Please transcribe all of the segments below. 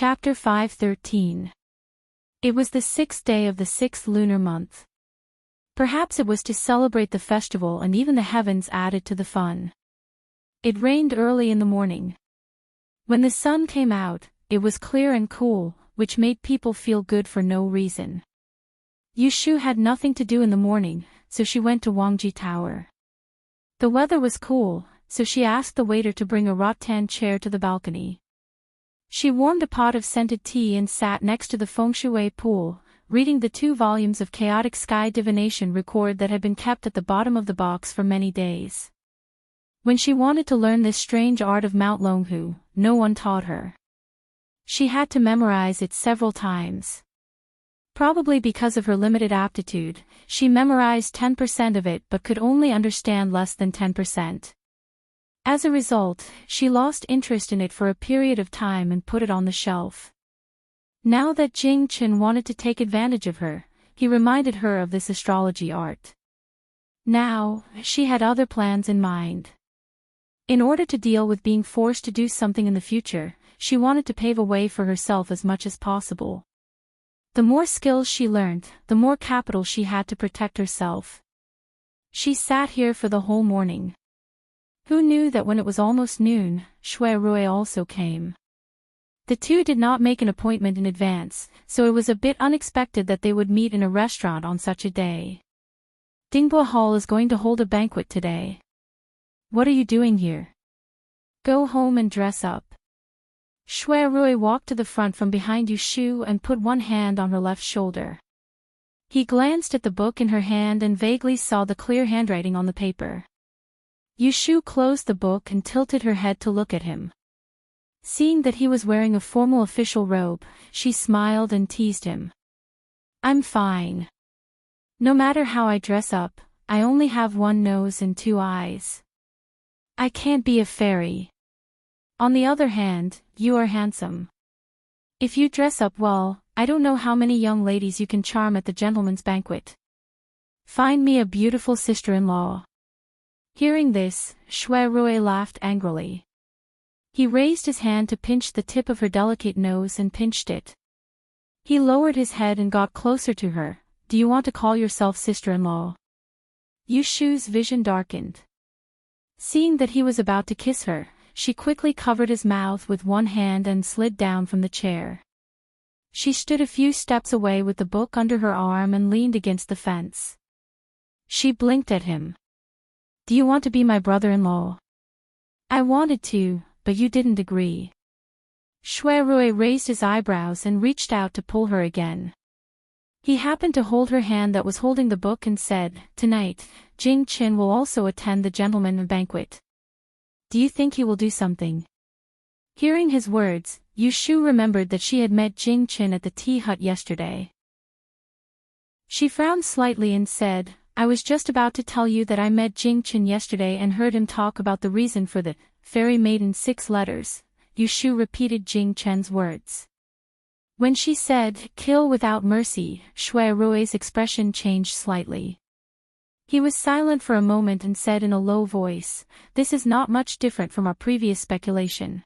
Chapter 5:13. It was the 6th day of the 6th lunar month. Perhaps it was to celebrate the festival, and even the heavens added to the fun. It rained early in the morning. When the sun came out, it was clear and cool, which made people feel good for no reason. Yushu had nothing to do in the morning, so she went to Wangji Tower. The weather was cool, so she asked the waiter to bring a rattan chair to the balcony. She warmed a pot of scented tea and sat next to the feng shui pool, reading the 2 volumes of chaotic sky divination record that had been kept at the bottom of the box for many days. When she wanted to learn this strange art of Mount Longhu, no one taught her. She had to memorize it several times. Probably because of her limited aptitude, she memorized 10% of it but could only understand less than 10%. As a result, she lost interest in it for a period of time and put it on the shelf. Now that Jing Chen wanted to take advantage of her, he reminded her of this astrology art. Now, she had other plans in mind. In order to deal with being forced to do something in the future, she wanted to pave a way for herself as much as possible. The more skills she learned, the more capital she had to protect herself. She sat here for the whole morning. Who knew that when it was almost noon, Shui Rui also came? The two did not make an appointment in advance, so it was a bit unexpected that they would meet in a restaurant on such a day. Dingbua Hall is going to hold a banquet today. What are you doing here? Go home and dress up. Shui Rui walked to the front from behind Yushu and put one hand on her left shoulder. He glanced at the book in her hand and vaguely saw the clear handwriting on the paper. Yushu closed the book and tilted her head to look at him. Seeing that he was wearing a formal official robe, she smiled and teased him. I'm fine. No matter how I dress up, I only have 1 nose and 2 eyes. I can't be a fairy. On the other hand, you are handsome. If you dress up well, I don't know how many young ladies you can charm at the gentleman's banquet. Find me a beautiful sister-in-law. Hearing this, Shui Rui laughed angrily. He raised his hand to pinch the tip of her delicate nose and pinched it. He lowered his head and got closer to her. Do you want to call yourself sister-in-law? Yushu's vision darkened. Seeing that he was about to kiss her, she quickly covered his mouth with one hand and slid down from the chair. She stood a few steps away with the book under her arm and leaned against the fence. She blinked at him. Do you want to be my brother-in-law? I wanted to, but you didn't agree. Shui Rui raised his eyebrows and reached out to pull her again. He happened to hold her hand that was holding the book and said, Tonight, Jing Chen will also attend the gentleman banquet. Do you think he will do something? Hearing his words, Yushu remembered that she had met Jing Chen at the tea hut yesterday. She frowned slightly and said, I was just about to tell you that I met Jing Chen yesterday and heard him talk about the reason for the fairy maiden 6 letters. Yushu repeated Jing Chen's words. When she said, kill without mercy, Shui Rui's expression changed slightly. He was silent for a moment and said in a low voice, This is not much different from our previous speculation.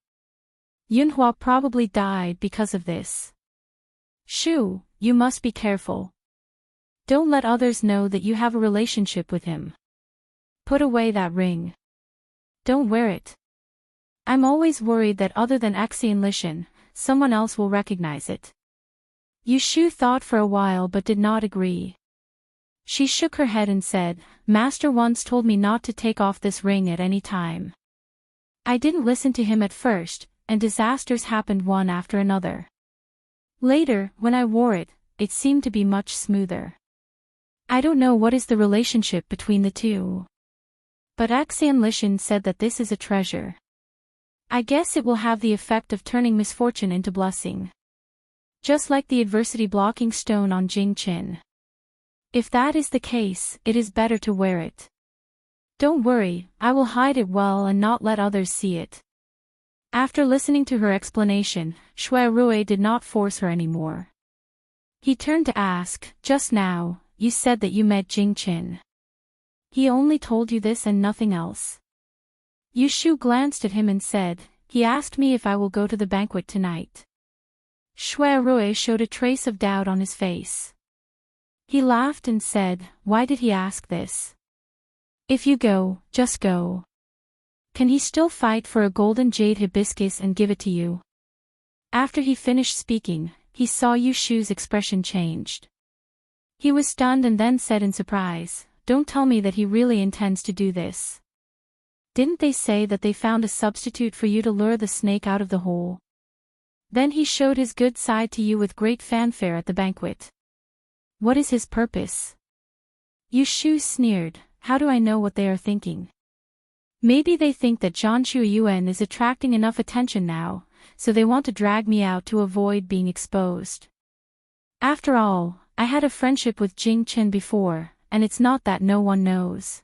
Yunhua probably died because of this. Shu, you must be careful. Don't let others know that you have a relationship with him. Put away that ring. Don't wear it. I'm always worried that other than Axian Lishan, someone else will recognize it. Yushu thought for a while but did not agree. She shook her head and said, Master once told me not to take off this ring at any time. I didn't listen to him at first, and disasters happened one after another. Later, when I wore it, it seemed to be much smoother. I don't know what is the relationship between the two. But Axian Lishan said that this is a treasure. I guess it will have the effect of turning misfortune into blessing. Just like the adversity blocking stone on Jing Chen. If that is the case, it is better to wear it. Don't worry, I will hide it well and not let others see it. After listening to her explanation, Shui Rui did not force her anymore. He turned to ask, Just now, you said that you met Jing Chen. He only told you this and nothing else. Yushu glanced at him and said, He asked me if I will go to the banquet tonight. Shui showed a trace of doubt on his face. He laughed and said, "Why did he ask this? If you go, just go. Can he still fight for a golden jade hibiscus and give it to you?" After he finished speaking, he saw Yushu's expression changed. He was stunned and then said in surprise, "Don't tell me that he really intends to do this. Didn't they say that they found a substitute for you to lure the snake out of the hole? Then he showed his good side to you with great fanfare at the banquet. What is his purpose?" Yushu sneered, "How do I know what they are thinking? Maybe they think that Zhanshu Yuan is attracting enough attention now, so they want to drag me out to avoid being exposed. After all, I had a friendship with Jing Chen before, and it's not that no one knows.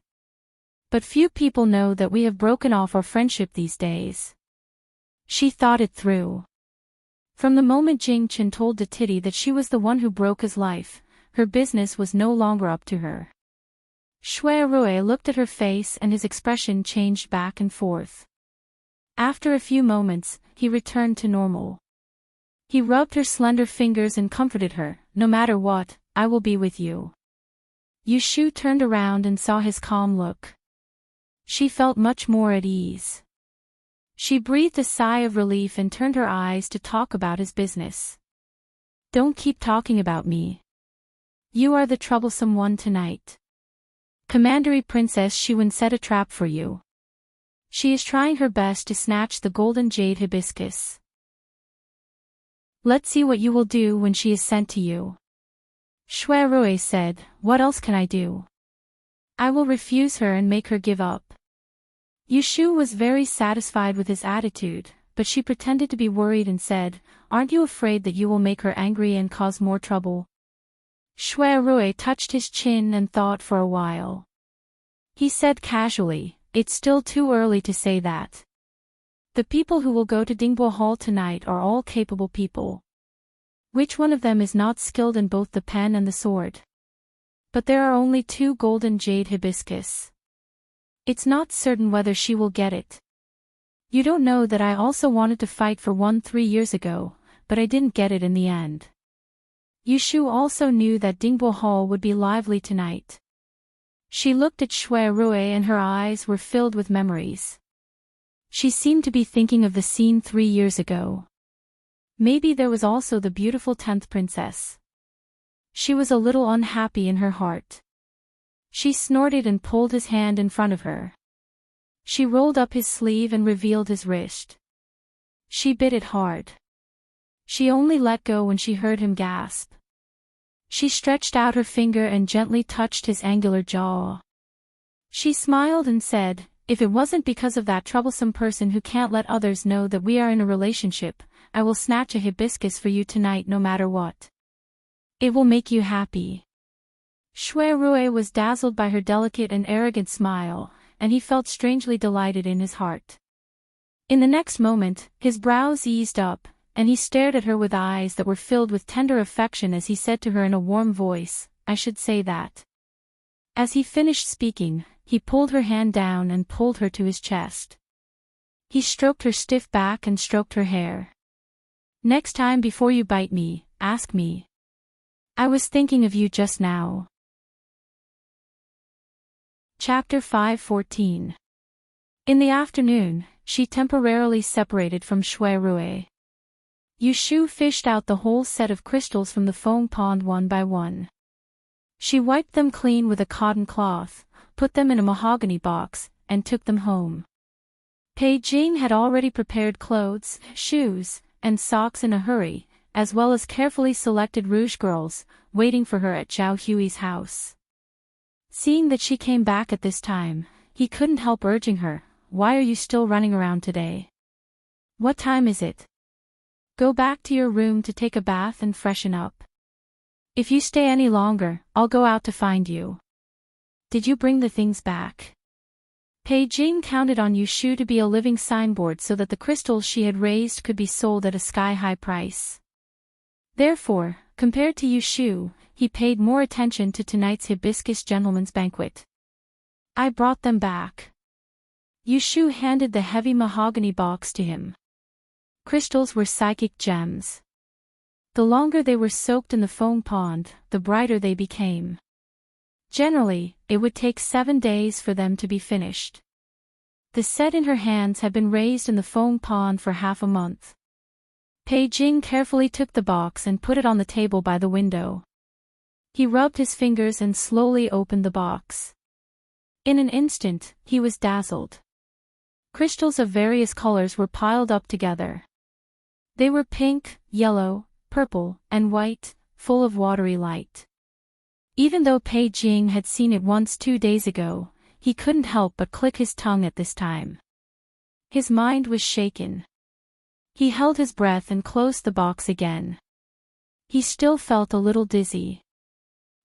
But few people know that we have broken off our friendship these days." She thought it through. From the moment Jing Chen told Titi that she was the one who broke his life, her business was no longer up to her. Shui looked at her face and his expression changed back and forth. After a few moments, he returned to normal. He rubbed her slender fingers and comforted her, "No matter what, I will be with you." Yushu turned around and saw his calm look. She felt much more at ease. She breathed a sigh of relief and turned her eyes to talk about his business. "Don't keep talking about me. You are the troublesome one tonight. Commandery Princess Shiwen set a trap for you. She is trying her best to snatch the golden jade hibiscus. Let's see what you will do when she is sent to you." Shui said, "What else can I do? I will refuse her and make her give up." Yushu was very satisfied with his attitude, but she pretended to be worried and said, "Aren't you afraid that you will make her angry and cause more trouble?" Shui touched his chin and thought for a while. He said casually, "It's still too early to say that. The people who will go to Dingbo Hall tonight are all capable people. Which one of them is not skilled in both the pen and the sword? But there are only 2 golden jade hibiscus. It's not certain whether she will get it. You don't know that I also wanted to fight for one 3 years ago, but I didn't get it in the end." Yushu also knew that Dingbo Hall would be lively tonight. She looked at Shui and her eyes were filled with memories. She seemed to be thinking of the scene 3 years ago. Maybe there was also the beautiful 10th princess. She was a little unhappy in her heart. She snorted and pulled his hand in front of her. She rolled up his sleeve and revealed his wrist. She bit it hard. She only let go when she heard him gasp. She stretched out her finger and gently touched his angular jaw. She smiled and said, "If it wasn't because of that troublesome person who can't let others know that we are in a relationship, I will snatch a hibiscus for you tonight no matter what. It will make you happy." Shui was dazzled by her delicate and arrogant smile, and he felt strangely delighted in his heart. In the next moment, his brows eased up, and he stared at her with eyes that were filled with tender affection as he said to her in a warm voice, "I should say that." As he finished speaking, he pulled her hand down and pulled her to his chest. He stroked her stiff back and stroked her hair. "Next time before you bite me, ask me. I was thinking of you just now." Chapter 5:14. In the afternoon, she temporarily separated from Shui. Yushu fished out the whole set of crystals from the foam pond one by one. She wiped them clean with a cotton cloth, put them in a mahogany box, and took them home. Pei Jing had already prepared clothes, shoes, and socks in a hurry, as well as carefully selected rouge girls, waiting for her at Zhao Hui's house. Seeing that she came back at this time, he couldn't help urging her, "Why are you still running around today? What time is it? Go back to your room to take a bath and freshen up. If you stay any longer, I'll go out to find you. Did you bring the things back?" Pei Jing counted on Yushu to be a living signboard so that the crystals she had raised could be sold at a sky-high price. Therefore, compared to Yushu, he paid more attention to tonight's hibiscus gentleman's banquet. "I brought them back." Yushu handed the heavy mahogany box to him. Crystals were psychic gems. The longer they were soaked in the foam pond, the brighter they became. Generally, it would take 7 days for them to be finished. The set in her hands had been raised in the foam pond for half a month. Pei Jing carefully took the box and put it on the table by the window. He rubbed his fingers and slowly opened the box. In an instant, he was dazzled. Crystals of various colors were piled up together. They were pink, yellow, purple, and white, full of watery light. Even though Pei Jing had seen it once 2 days ago, he couldn't help but click his tongue at this time. His mind was shaken. He held his breath and closed the box again. He still felt a little dizzy.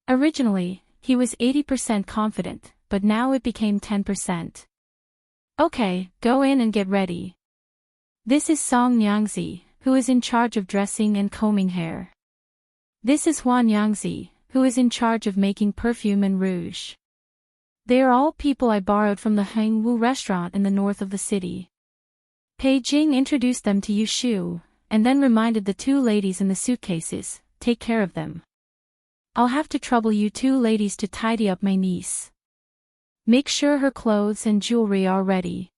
Originally, he was 80% confident, but now it became 10%. Okay, go in and get ready. This is Song Nyangzi, who is in charge of dressing and combing hair. This is Huan Nyangzi, who is in charge of making perfume and rouge. They are all people I borrowed from the Hengwu restaurant in the north of the city. Pei Jing introduced them to Yu Shu, and then reminded the 2 ladies in the suitcases, take care of them. I'll have to trouble you 2 ladies to tidy up my niece. Make sure her clothes and jewelry are ready.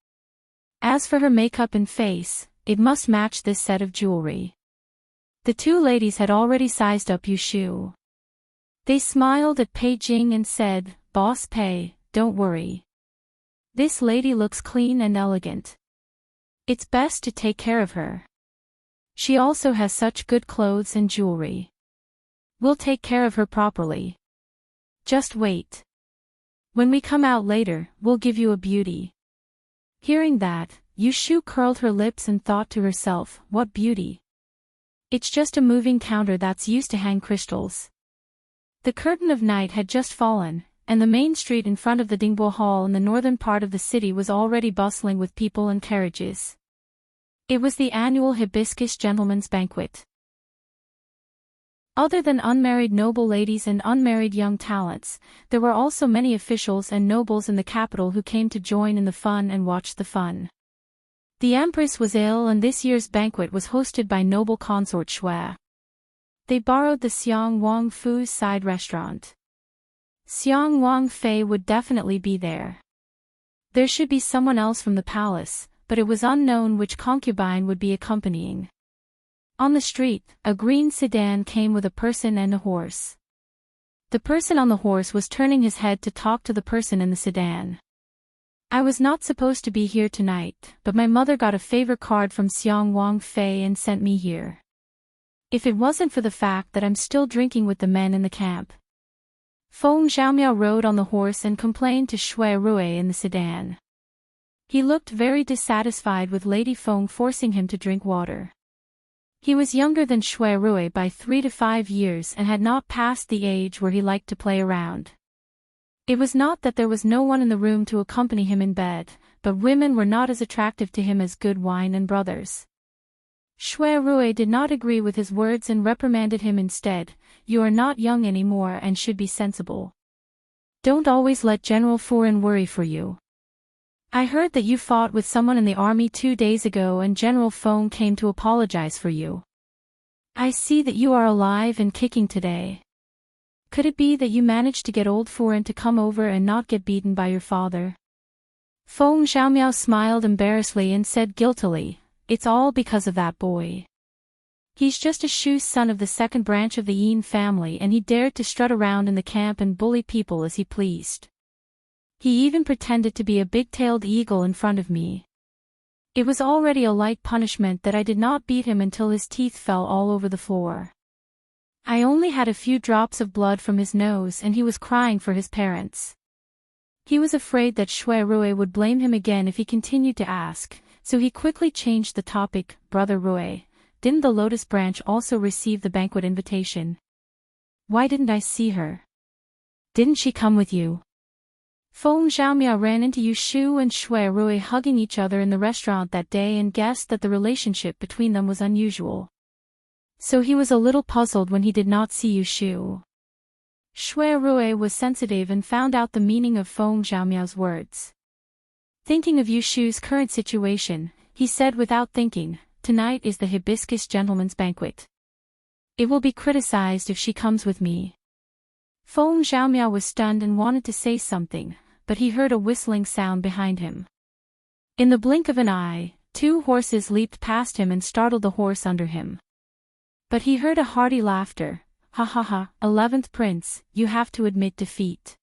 As for her makeup and face, it must match this set of jewelry. The 2 ladies had already sized up Yu Shu. They smiled at Pei Jing and said, Boss Pei, don't worry. This lady looks clean and elegant. It's best to take care of her. She also has such good clothes and jewelry. We'll take care of her properly. Just wait. When we come out later, we'll give you a beauty. Hearing that, Yu Shu curled her lips and thought to herself, what beauty? It's just a moving counter that's used to hang crystals. The curtain of night had just fallen, and the main street in front of the Dingbo Hall in the northern part of the city was already bustling with people and carriages. It was the annual Hibiscus Gentlemen's Banquet. Other than unmarried noble ladies and unmarried young talents, there were also many officials and nobles in the capital who came to join in the fun and watch the fun. The Empress was ill and this year's banquet was hosted by noble consort Shui. They borrowed the Xiang Wang Fu's side restaurant. Xiang Wang Fei would definitely be there. There should be someone else from the palace, but it was unknown which concubine would be accompanying. On the street, a green sedan came with a person and a horse. The person on the horse was turning his head to talk to the person in the sedan. I was not supposed to be here tonight, but my mother got a favor card from Xiang Wang Fei and sent me here. If it wasn't for the fact that I'm still drinking with the men in the camp. Feng Xiaomiao rode on the horse and complained to Shui Rui in the sedan. He looked very dissatisfied with Lady Feng forcing him to drink water. He was younger than Shui Rui by 3 to 5 years and had not passed the age where he liked to play around. It was not that there was no one in the room to accompany him in bed, but women were not as attractive to him as good wine and brothers. Shui Rui did not agree with his words and reprimanded him instead. You are not young anymore and should be sensible. Don't always let General Furen worry for you. I heard that you fought with someone in the army 2 days ago and General Feng came to apologize for you. I see that you are alive and kicking today. Could it be that you managed to get old Furen to come over and not get beaten by your father? Feng Xiaomiao smiled embarrassedly and said guiltily, it's all because of that boy. He's just a Shu's son of the second branch of the Yin family and he dared to strut around in the camp and bully people as he pleased. He even pretended to be a big-tailed eagle in front of me. It was already a light punishment that I did not beat him until his teeth fell all over the floor. I only had a few drops of blood from his nose and he was crying for his parents. He was afraid that Shui Rui would blame him again if he continued to ask, so he quickly changed the topic. Brother Rui, didn't the Lotus Branch also receive the banquet invitation? Why didn't I see her? Didn't she come with you? Feng Xiaomiao ran into Yu Shu and Shui Rui hugging each other in the restaurant that day and guessed that the relationship between them was unusual. So he was a little puzzled when he did not see Yu Shu. Shui Rui was sensitive and found out the meaning of Feng Xiaomiao's words. Thinking of Yu Shu's current situation, he said without thinking, tonight is the Hibiscus Gentlemen's Banquet. It will be criticized if she comes with me. Feng Zhaomiao was stunned and wanted to say something, but he heard a whistling sound behind him. In the blink of an eye, 2 horses leaped past him and startled the horse under him. But he heard a hearty laughter. Ha ha ha, 11th Prince, you have to admit defeat.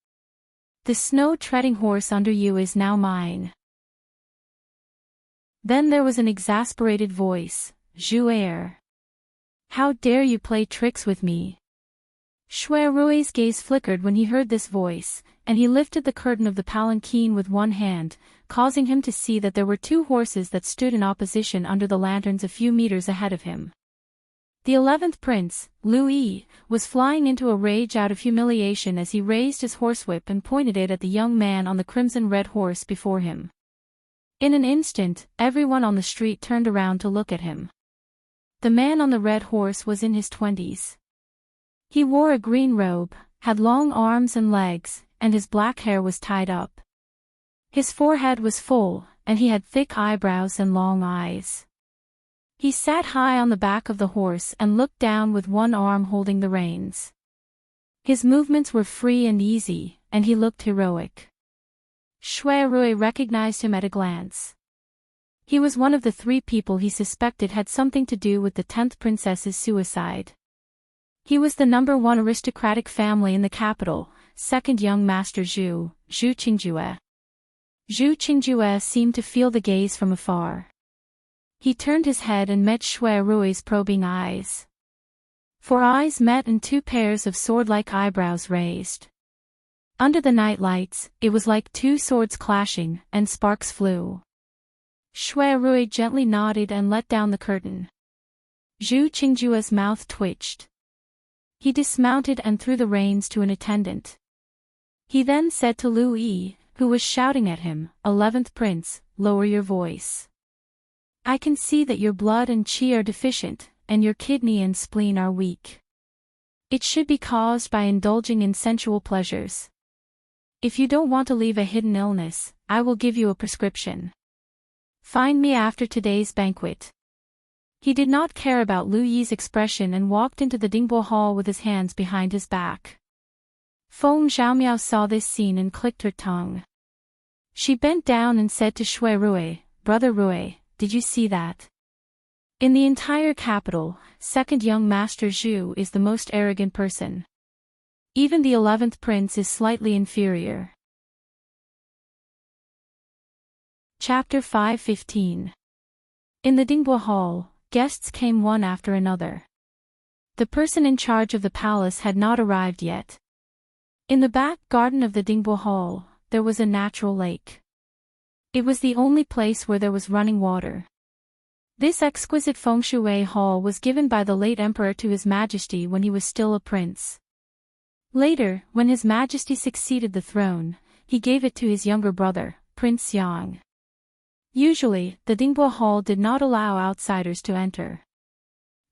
The snow-treading horse under you is now mine. Then there was an exasperated voice, Zhu'er. How dare you play tricks with me? Shui Rui's gaze flickered when he heard this voice, and he lifted the curtain of the palanquin with one hand, causing him to see that there were 2 horses that stood in opposition under the lanterns a few meters ahead of him. The 11th Prince, Lu Yi, was flying into a rage out of humiliation as he raised his horsewhip and pointed it at the young man on the crimson-red horse before him. In an instant, everyone on the street turned around to look at him. The man on the red horse was in his 20s. He wore a green robe, had long arms and legs, and his black hair was tied up. His forehead was full, and he had thick eyebrows and long eyes. He sat high on the back of the horse and looked down with one arm holding the reins. His movements were free and easy, and he looked heroic. Shui Rui recognized him at a glance. He was one of the 3 people he suspected had something to do with the 10th princess's suicide. He was the number 1 aristocratic family in the capital, second young master Zhu Qingjue. Zhu Qingjue seemed to feel the gaze from afar. He turned his head and met Shui Rui's probing eyes. 4 eyes met and 2 pairs of sword-like eyebrows raised. Under the night lights, it was like 2 swords clashing, and sparks flew. Shui Rui gently nodded and let down the curtain. Zhu Qingjue's mouth twitched. He dismounted and threw the reins to an attendant. He then said to Lu Yi, who was shouting at him, 11th Prince, lower your voice. I can see that your blood and qi are deficient, and your kidney and spleen are weak. It should be caused by indulging in sensual pleasures. If you don't want to leave a hidden illness, I will give you a prescription. Find me after today's banquet. He did not care about Lu Yi's expression and walked into the Dingbo Hall with his hands behind his back. Feng Zhaomiao saw this scene and clicked her tongue. She bent down and said to Shui Rui, Brother Rui, did you see that? In the entire capital, second young master Zhu is the most arrogant person. Even the 11th prince is slightly inferior. Chapter 5:15. In the Dingbo Hall, guests came one after another. The person in charge of the palace had not arrived yet. In the back garden of the Dingbo Hall, there was a natural lake. It was the only place where there was running water. This exquisite feng shui hall was given by the late emperor to His Majesty when he was still a prince. Later, when His Majesty succeeded the throne, he gave it to his younger brother, Prince Yang. Usually, the Dingbo Hall did not allow outsiders to enter.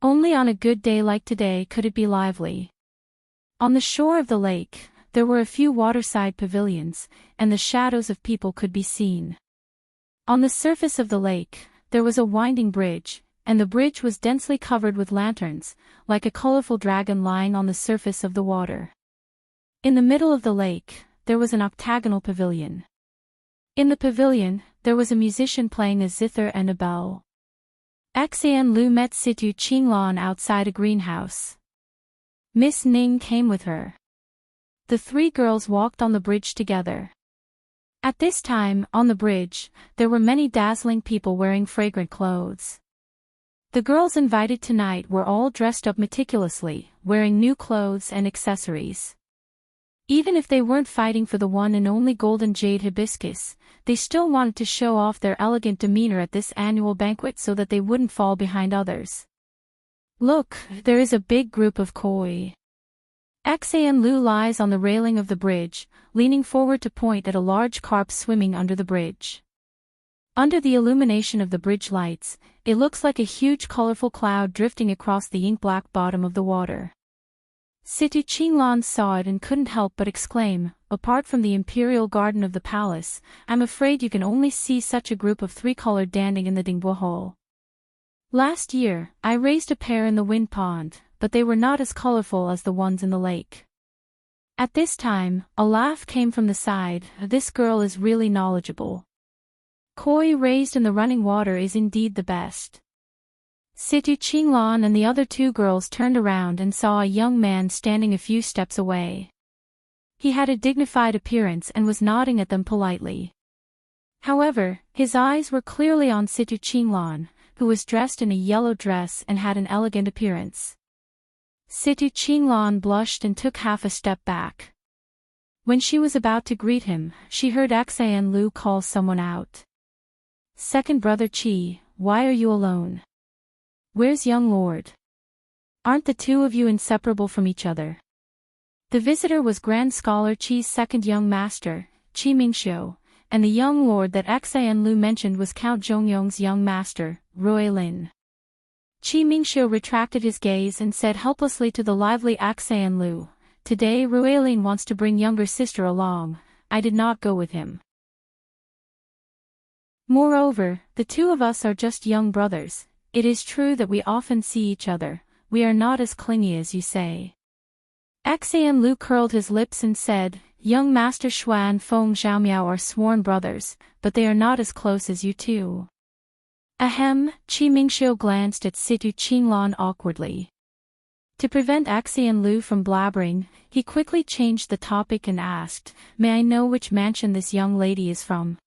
Only on a good day like today could it be lively. On the shore of the lake, there were a few waterside pavilions, and the shadows of people could be seen. On the surface of the lake, there was a winding bridge, and the bridge was densely covered with lanterns, like a colorful dragon lying on the surface of the water. In the middle of the lake, there was an octagonal pavilion. In the pavilion, there was a musician playing a zither and a bell. Xian Lu met Situ Qinglan outside a greenhouse. Miss Ning came with her. The 3 girls walked on the bridge together. At this time, on the bridge, there were many dazzling people wearing fragrant clothes. The girls invited tonight were all dressed up meticulously, wearing new clothes and accessories. Even if they weren't fighting for the one and only golden jade hibiscus, they still wanted to show off their elegant demeanor at this annual banquet so that they wouldn't fall behind others. Look, there is a big group of koi. Xian Lu lies on the railing of the bridge, leaning forward to point at a large carp swimming under the bridge. Under the illumination of the bridge lights, it looks like a huge colorful cloud drifting across the ink-black bottom of the water. Situ Qinglan saw it and couldn't help but exclaim, apart from the imperial garden of the palace, I'm afraid you can only see such a group of 3-colored danding in the Dingbo Hall. Last year, I raised a pair in the wind pond, but they were not as colorful as the ones in the lake. At this time, a laugh came from the side. This girl is really knowledgeable. Koi raised in the running water is indeed the best. Situ Qinglan and the other two girls turned around and saw a young man standing a few steps away. He had a dignified appearance and was nodding at them politely. However, his eyes were clearly on Situ Qinglan, who was dressed in a yellow dress and had an elegant appearance. Situ Qinglan blushed and took half a step back. When she was about to greet him, she heard Xian Lu call someone out. "Second brother Qi, why are you alone? Where's young lord? Aren't the two of you inseparable from each other?" The visitor was Grand Scholar Qi's second young master, Qi Mingxiu, and the young lord that Xian Lu mentioned was Count Zhongyong's young master, Ruilin. Qi Mingxiu retracted his gaze and said helplessly to the lively Xian Lu, "Today Ruilin wants to bring younger sister along. I did not go with him. Moreover, the two of us are just young brothers. It is true that we often see each other. We are not as clingy as you say." Xian Lu curled his lips and said, "Young Master Xua and Feng Xiaomiao are sworn brothers, but they are not as close as you two." Ahem, Qi Mingxiu glanced at Situ Qinglan awkwardly. To prevent Xian Lu from blabbering, he quickly changed the topic and asked, "May I know which mansion this young lady is from?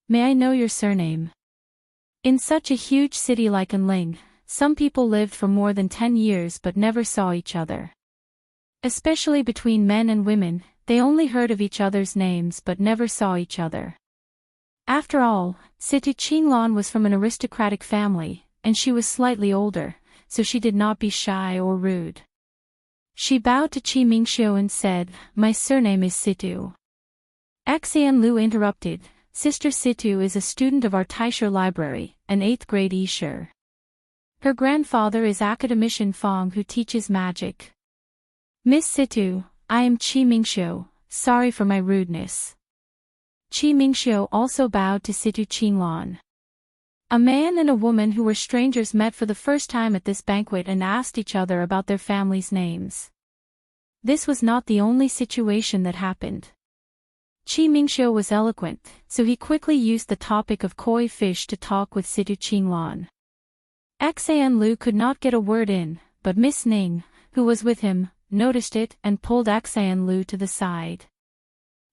May I know your surname?" In such a huge city like Enling, some people lived for more than 10 years but never saw each other. Especially between men and women, they only heard of each other's names but never saw each other. After all, Situ Qinglan was from an aristocratic family, and she was slightly older, so she did not be shy or rude. She bowed to Qi Mingxiu and said, "My surname is Situ." Xian Lu interrupted, "Sister Situ is a student of our LoveLore Library, an 8th grade Yisher. Her grandfather is Academician Fong who teaches magic. Miss Situ, I am Qi Mingxiu, sorry for my rudeness." Qi Mingxiu also bowed to Situ Qinglan. A man and a woman who were strangers met for the first time at this banquet and asked each other about their families' names. This was not the only situation that happened. Qi Mingxiu was eloquent, so he quickly used the topic of koi fish to talk with Situ Qinglan. Xian Lu could not get a word in, but Miss Ning, who was with him, noticed it and pulled Xian Lu to the side.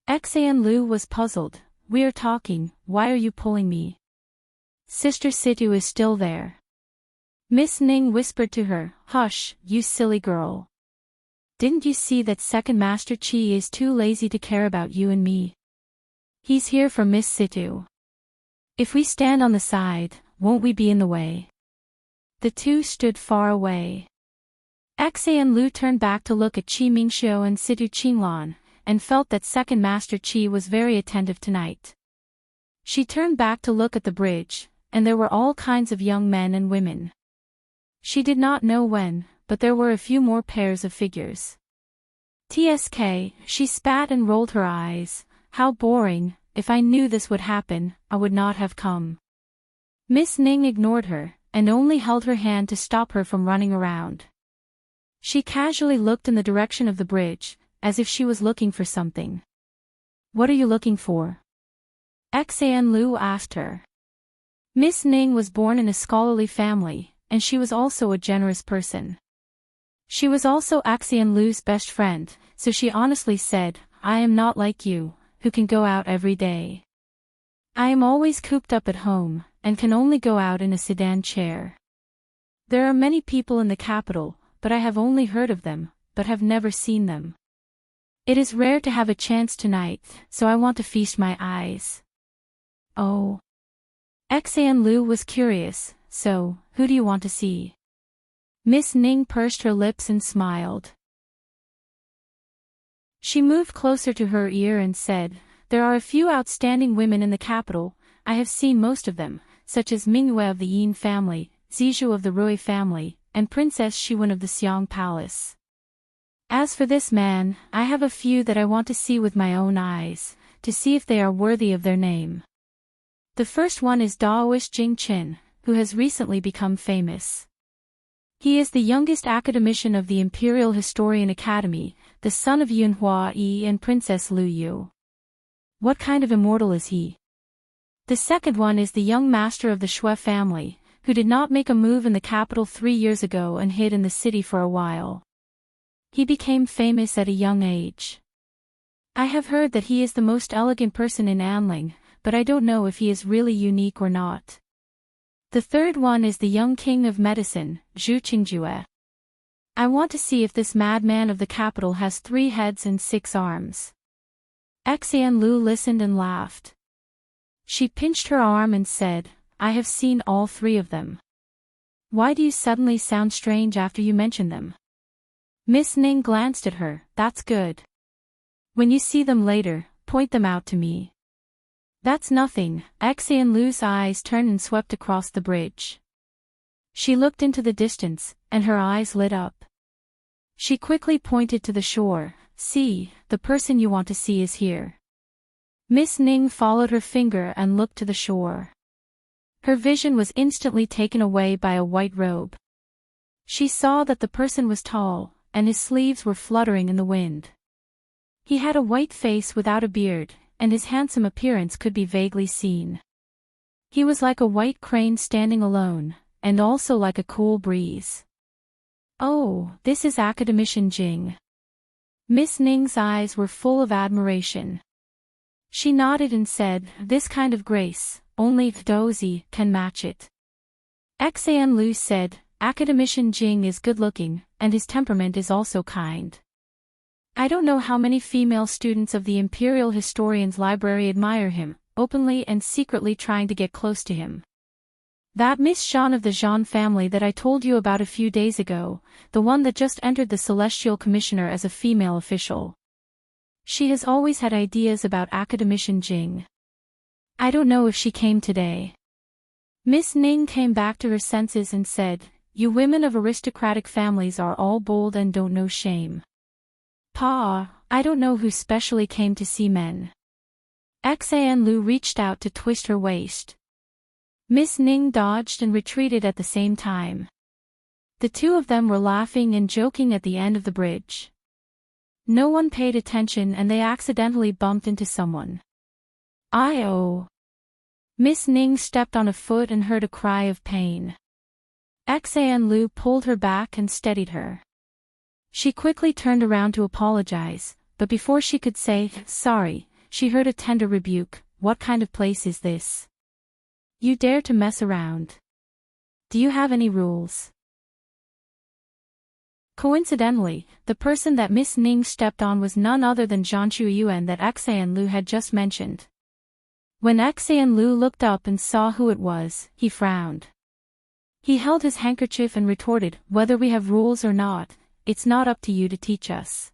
Xian Lu was puzzled. "We are talking, why are you pulling me? Sister Situ is still there." Miss Ning whispered to her, "Hush, you silly girl. Didn't you see that second Master Qi is too lazy to care about you and me? He's here for Miss Situ. If we stand on the side, won't we be in the way?" The two stood far away. Xian Lu turned back to look at Qi Mingxiu and Situ Qinglan, and felt that second Master Qi was very attentive tonight. She turned back to look at the bridge, and there were all kinds of young men and women. She did not know when, but there were a few more pairs of figures. "Tsk," she spat and rolled her eyes, "how boring, if I knew this would happen, I would not have come." Miss Ning ignored her, and only held her hand to stop her from running around. She casually looked in the direction of the bridge, as if she was looking for something. "What are you looking for?" Xian Lu asked her. Miss Ning was born in a scholarly family, and she was also a generous person. She was also Xian Lu's best friend, so she honestly said, "I am not like you, who can go out every day. I am always cooped up at home, and can only go out in a sedan chair. There are many people in the capital, but I have only heard of them, but have never seen them. It is rare to have a chance tonight, so I want to feast my eyes." "Oh." Xian Lu was curious, "So, who do you want to see?" Miss Ning pursed her lips and smiled. She moved closer to her ear and said, "There are a few outstanding women in the capital. I have seen most of them, such as Mingyue of the Yin family, Zizhu of the Rui family, and Princess Shiwen of the Xiang Palace. As for this man, I have a few that I want to see with my own eyes, to see if they are worthy of their name. The first one is Daoist Jing Qin, who has recently become famous. He is the youngest academician of the Imperial Historian Academy, the son of Yunhua Yi and Princess Lu Yu. What kind of immortal is he? The second one is the young master of the Shui family, who did not make a move in the capital 3 years ago and hid in the city for a while. He became famous at a young age. I have heard that he is the most elegant person in Anling, but I don't know if he is really unique or not. The third one is the young king of medicine, Zhu Qingjue. I want to see if this madman of the capital has 3 heads and 6 arms. Xian Lu listened and laughed. She pinched her arm and said, I have seen all 3 of them. Why do you suddenly sound strange after you mention them? Miss Ning glanced at her. That's good. When you see them later, point them out to me. That's nothing. Xian Lu's eyes turned and swept across the bridge. She looked into the distance, and her eyes lit up. She quickly pointed to the shore. See, the person you want to see is here. Miss Ning followed her finger and looked to the shore. Her vision was instantly taken away by a white robe. She saw that the person was tall, and his sleeves were fluttering in the wind. He had a white face without a beard, and his handsome appearance could be vaguely seen. He was like a white crane standing alone, and also like a cool breeze. Oh, this is Academician Jing. Miss Ning's eyes were full of admiration. She nodded and said, this kind of grace, only Dozi can match it. Xian Lu said, Academician Jing is good-looking, and his temperament is also kind. I don't know how many female students of the Imperial Historian's Library admire him, openly and secretly trying to get close to him. That Miss Zhan of the Zhan family that I told you about a few days ago, the one that just entered the Celestial Commissioner as a female official. She has always had ideas about Academician Jing. I don't know if she came today. Miss Ning came back to her senses and said, you women of aristocratic families are all bold and don't know shame. Pa, I don't know who specially came to see men. Xian Lu reached out to twist her waist. Miss Ning dodged and retreated at the same time. The 2 of them were laughing and joking at the end of the bridge. No one paid attention and they accidentally bumped into someone. Oh! Miss Ning stepped on a foot and heard a cry of pain. Xian Lu pulled her back and steadied her. She quickly turned around to apologize, but before she could say, sorry, she heard a tender rebuke. What kind of place is this? You dare to mess around? Do you have any rules? Coincidentally, the person that Miss Ning stepped on was none other than Zhanshu Yuan that Xian Lu had just mentioned. When Xian Lu looked up and saw who it was, he frowned. He held his handkerchief and retorted, whether we have rules or not, it's not up to you to teach us.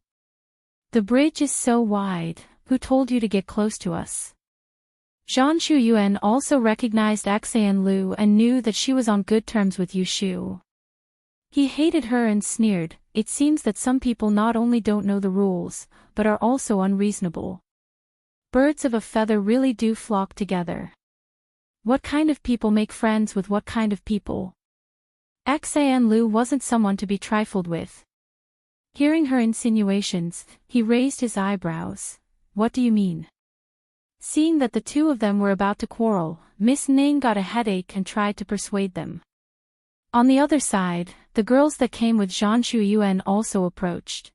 The bridge is so wide, who told you to get close to us? Zhanshu Yuan also recognized Xian Lu and knew that she was on good terms with Yu Shu. He hated her and sneered, it seems that some people not only don't know the rules, but are also unreasonable. Birds of a feather really do flock together. What kind of people make friends with what kind of people? Xian Lu wasn't someone to be trifled with. Hearing her insinuations, he raised his eyebrows. What do you mean? Seeing that the 2 of them were about to quarrel, Miss Ning got a headache and tried to persuade them. On the other side, the girls that came with Zhanshu Yuan also approached.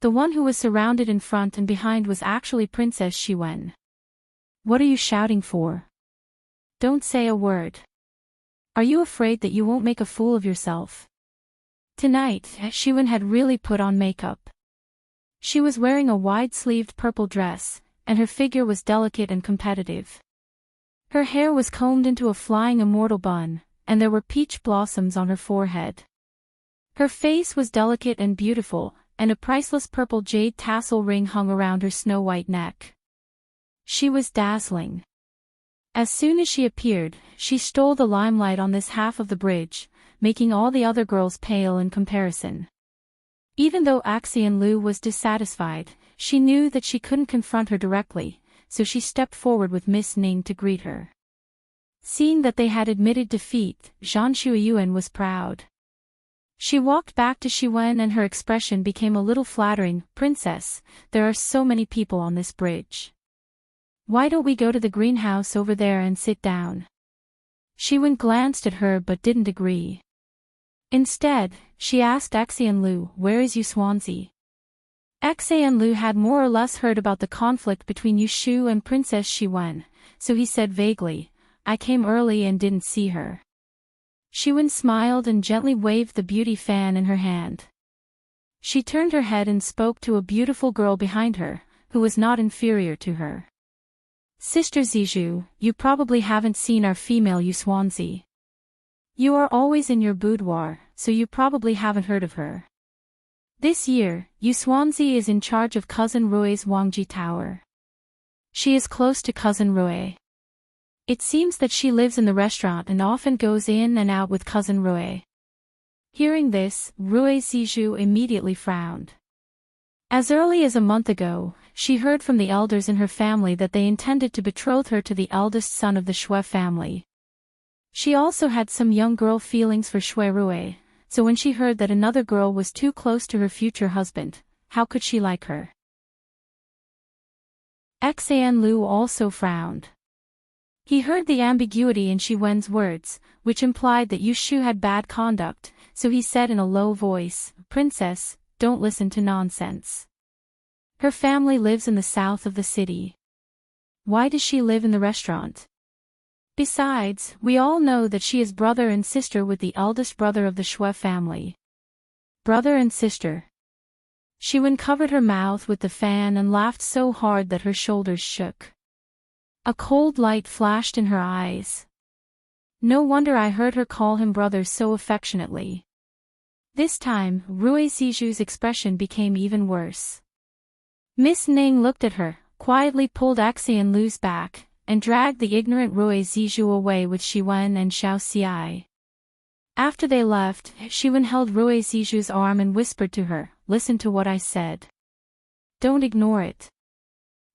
The one who was surrounded in front and behind was actually Princess Shiwen. What are you shouting for? Don't say a word. Are you afraid that you won't make a fool of yourself? Tonight, Shiwen had really put on makeup. She was wearing a wide-sleeved purple dress, and her figure was delicate and competitive. Her hair was combed into a flying immortal bun, and there were peach blossoms on her forehead. Her face was delicate and beautiful, and a priceless purple jade tassel ring hung around her snow-white neck. She was dazzling. As soon as she appeared, she stole the limelight on this half of the bridge, making all the other girls pale in comparison. Even though Xian Lu was dissatisfied, she knew that she couldn't confront her directly, so she stepped forward with Miss Ning to greet her. Seeing that they had admitted defeat, Zhanshu Yuan was proud. She walked back to Shiwen and her expression became a little flattering. Princess, there are so many people on this bridge. Why don't we go to the greenhouse over there and sit down? Shiwen glanced at her but didn't agree. Instead, she asked Xianlu, where is Yuswanzi? Xianlu had more or less heard about the conflict between Yushu and Princess Shiwen, so he said vaguely, I came early and didn't see her. Shiwen smiled and gently waved the beauty fan in her hand. She turned her head and spoke to a beautiful girl behind her, who was not inferior to her. Sister Zijou, you probably haven't seen our female Yuswanzi. You are always in your boudoir, so you probably haven't heard of her. This year, Yuswanzi is in charge of Cousin Rui's Wangji Tower. She is close to Cousin Rui. It seems that she lives in the restaurant and often goes in and out with Cousin Rui. Hearing this, Rui Zijou immediately frowned. As early as a month ago, she heard from the elders in her family that they intended to betroth her to the eldest son of the Shui family. She also had some young girl feelings for Shui Rui, so when she heard that another girl was too close to her future husband, how could she like her? Xianlu also frowned. He heard the ambiguity in Shiwen's words, which implied that Yushu had bad conduct, so he said in a low voice, Princess, don't listen to nonsense. Her family lives in the south of the city. Why does she live in the restaurant? Besides, we all know that she is brother and sister with the eldest brother of the Shui family. Brother and sister. Shiwen covered her mouth with the fan and laughed so hard that her shoulders shook. A cold light flashed in her eyes. No wonder I heard her call him brother so affectionately. This time, Rui Zijou's expression became even worse. Miss Ning looked at her, quietly pulled Xianlu's back, and dragged the ignorant Rui Zijou away with Shiwen and Xiao Xiai. After they left, Shiwen held Rui Zijou's arm and whispered to her, listen to what I said. Don't ignore it.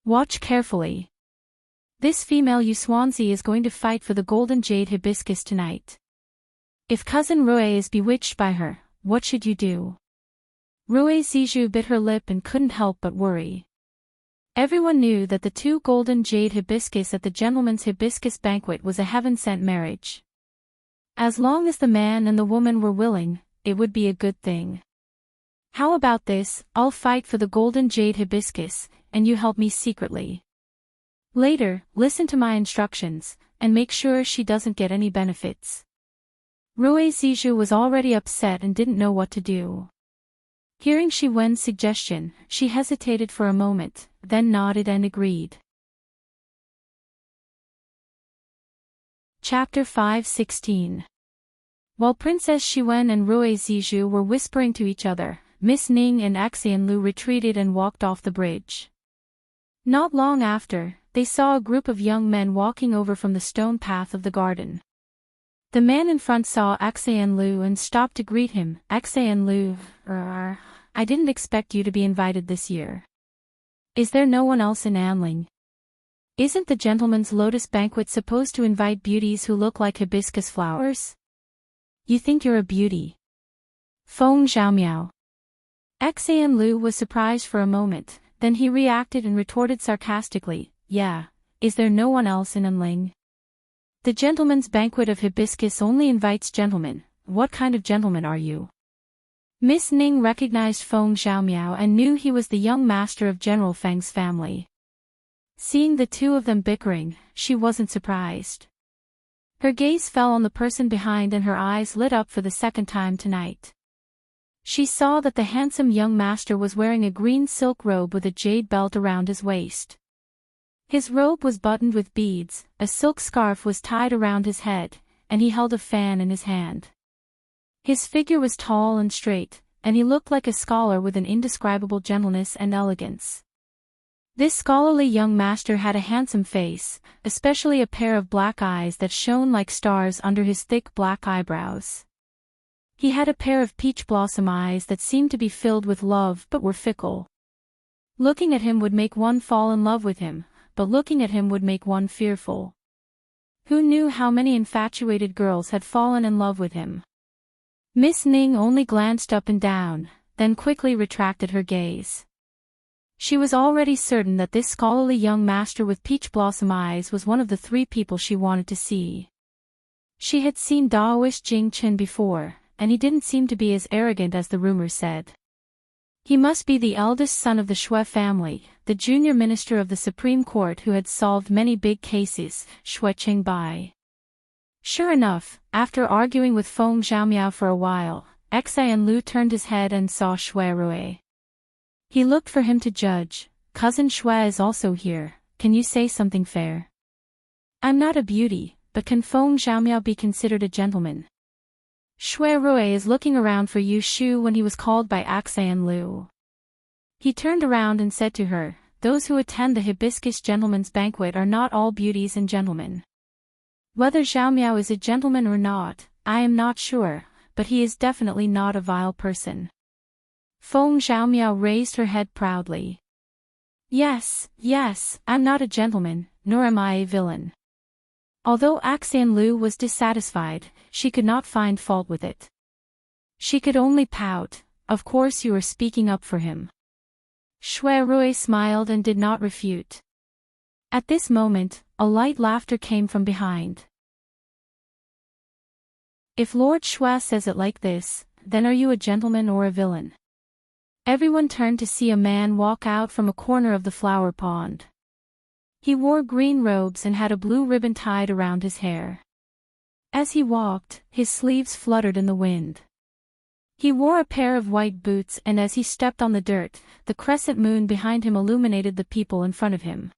Watch carefully. This female Yuswanzi is going to fight for the golden jade hibiscus tonight. If Cousin Rui is bewitched by her, what should you do? Rui Zijou bit her lip and couldn't help but worry. Everyone knew that the two golden jade hibiscus at the gentleman's hibiscus banquet was a heaven-sent marriage. As long as the man and the woman were willing, it would be a good thing. How about this, I'll fight for the golden jade hibiscus, and you help me secretly. Later, listen to my instructions, and make sure she doesn't get any benefits. Rui Zijou was already upset and didn't know what to do. Hearing Shiwen's suggestion, she hesitated for a moment, then nodded and agreed. Chapter 5:16. While Princess Shiwen and Rui Zijou were whispering to each other, Miss Ning and Xianlu retreated and walked off the bridge. Not long after, they saw a group of young men walking over from the stone path of the garden. The man in front saw Xianlu and stopped to greet him. Xianlu, I didn't expect you to be invited this year. Is there no one else in Anling? Isn't the gentleman's lotus banquet supposed to invite beauties who look like hibiscus flowers? You think you're a beauty? Feng Xiaomiao. Xianlu was surprised for a moment, then he reacted and retorted sarcastically, yeah, is there no one else in Anling? The gentleman's banquet of hibiscus only invites gentlemen. What kind of gentleman are you? Miss Ning recognized Feng Xiaomiao and knew he was the young master of General Feng's family. Seeing the two of them bickering, she wasn't surprised. Her gaze fell on the person behind and her eyes lit up for the second time tonight. She saw that the handsome young master was wearing a green silk robe with a jade belt around his waist. His robe was buttoned with beads, a silk scarf was tied around his head, and he held a fan in his hand. His figure was tall and straight, and he looked like a scholar with an indescribable gentleness and elegance. This scholarly young master had a handsome face, especially a pair of black eyes that shone like stars under his thick black eyebrows. He had a pair of peach blossom eyes that seemed to be filled with love but were fickle. Looking at him would make one fall in love with him, but looking at him would make one fearful. Who knew how many infatuated girls had fallen in love with him? Miss Ning only glanced up and down, then quickly retracted her gaze. She was already certain that this scholarly young master with peach blossom eyes was one of the 3 people she wanted to see. She had seen Daoist Jing Chen before, and he didn't seem to be as arrogant as the rumors said. He must be the eldest son of the Shui family, the junior minister of the Supreme Court who had solved many big cases, Shui Qingbai. Sure enough, after arguing with Feng Xiaomiao for a while, Xian Lu turned his head and saw Shui Rui. He looked for him to judge. Cousin Shui is also here, can you say something fair? I'm not a beauty, but can Feng Xiaomiao be considered a gentleman? Shui Rui is looking around for Yu Shu when he was called by Xian Lu. He turned around and said to her, those who attend the Hibiscus Gentleman's Banquet are not all beauties and gentlemen. Whether Xiaomiao is a gentleman or not, I am not sure, but he is definitely not a vile person. Feng Xiaomiao raised her head proudly. Yes, I'm not a gentleman, nor am I a villain. Although Xian Lu was dissatisfied, she could not find fault with it. She could only pout, of course you are speaking up for him. Shui Rui smiled and did not refute. At this moment, a light laughter came from behind. If Lord Shui says it like this, then are you a gentleman or a villain? Everyone turned to see a man walk out from a corner of the flower pond. He wore green robes and had a blue ribbon tied around his hair. As he walked, his sleeves fluttered in the wind. He wore a pair of white boots, and as he stepped on the dirt, the crescent moon behind him illuminated the people in front of him.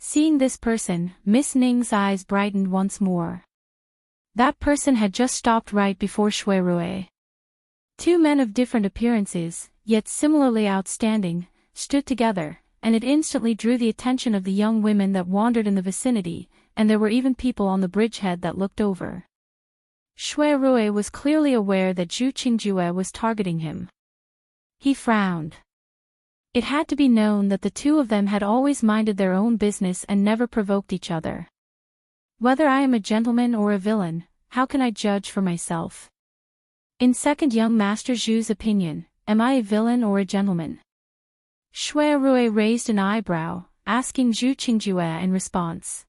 Seeing this person, Miss Ning's eyes brightened once more. That person had just stopped right before Shui Rui. 2 men of different appearances, yet similarly outstanding, stood together, and it instantly drew the attention of the young women that wandered in the vicinity, and there were even people on the bridgehead that looked over. Shui Rui was clearly aware that Zhu Qingjue was targeting him. He frowned. It had to be known that the 2 of them had always minded their own business and never provoked each other. Whether I am a gentleman or a villain, how can I judge for myself? In second young Master Zhu's opinion, am I a villain or a gentleman? Shui Rui raised an eyebrow, asking Zhu Qingjue in response.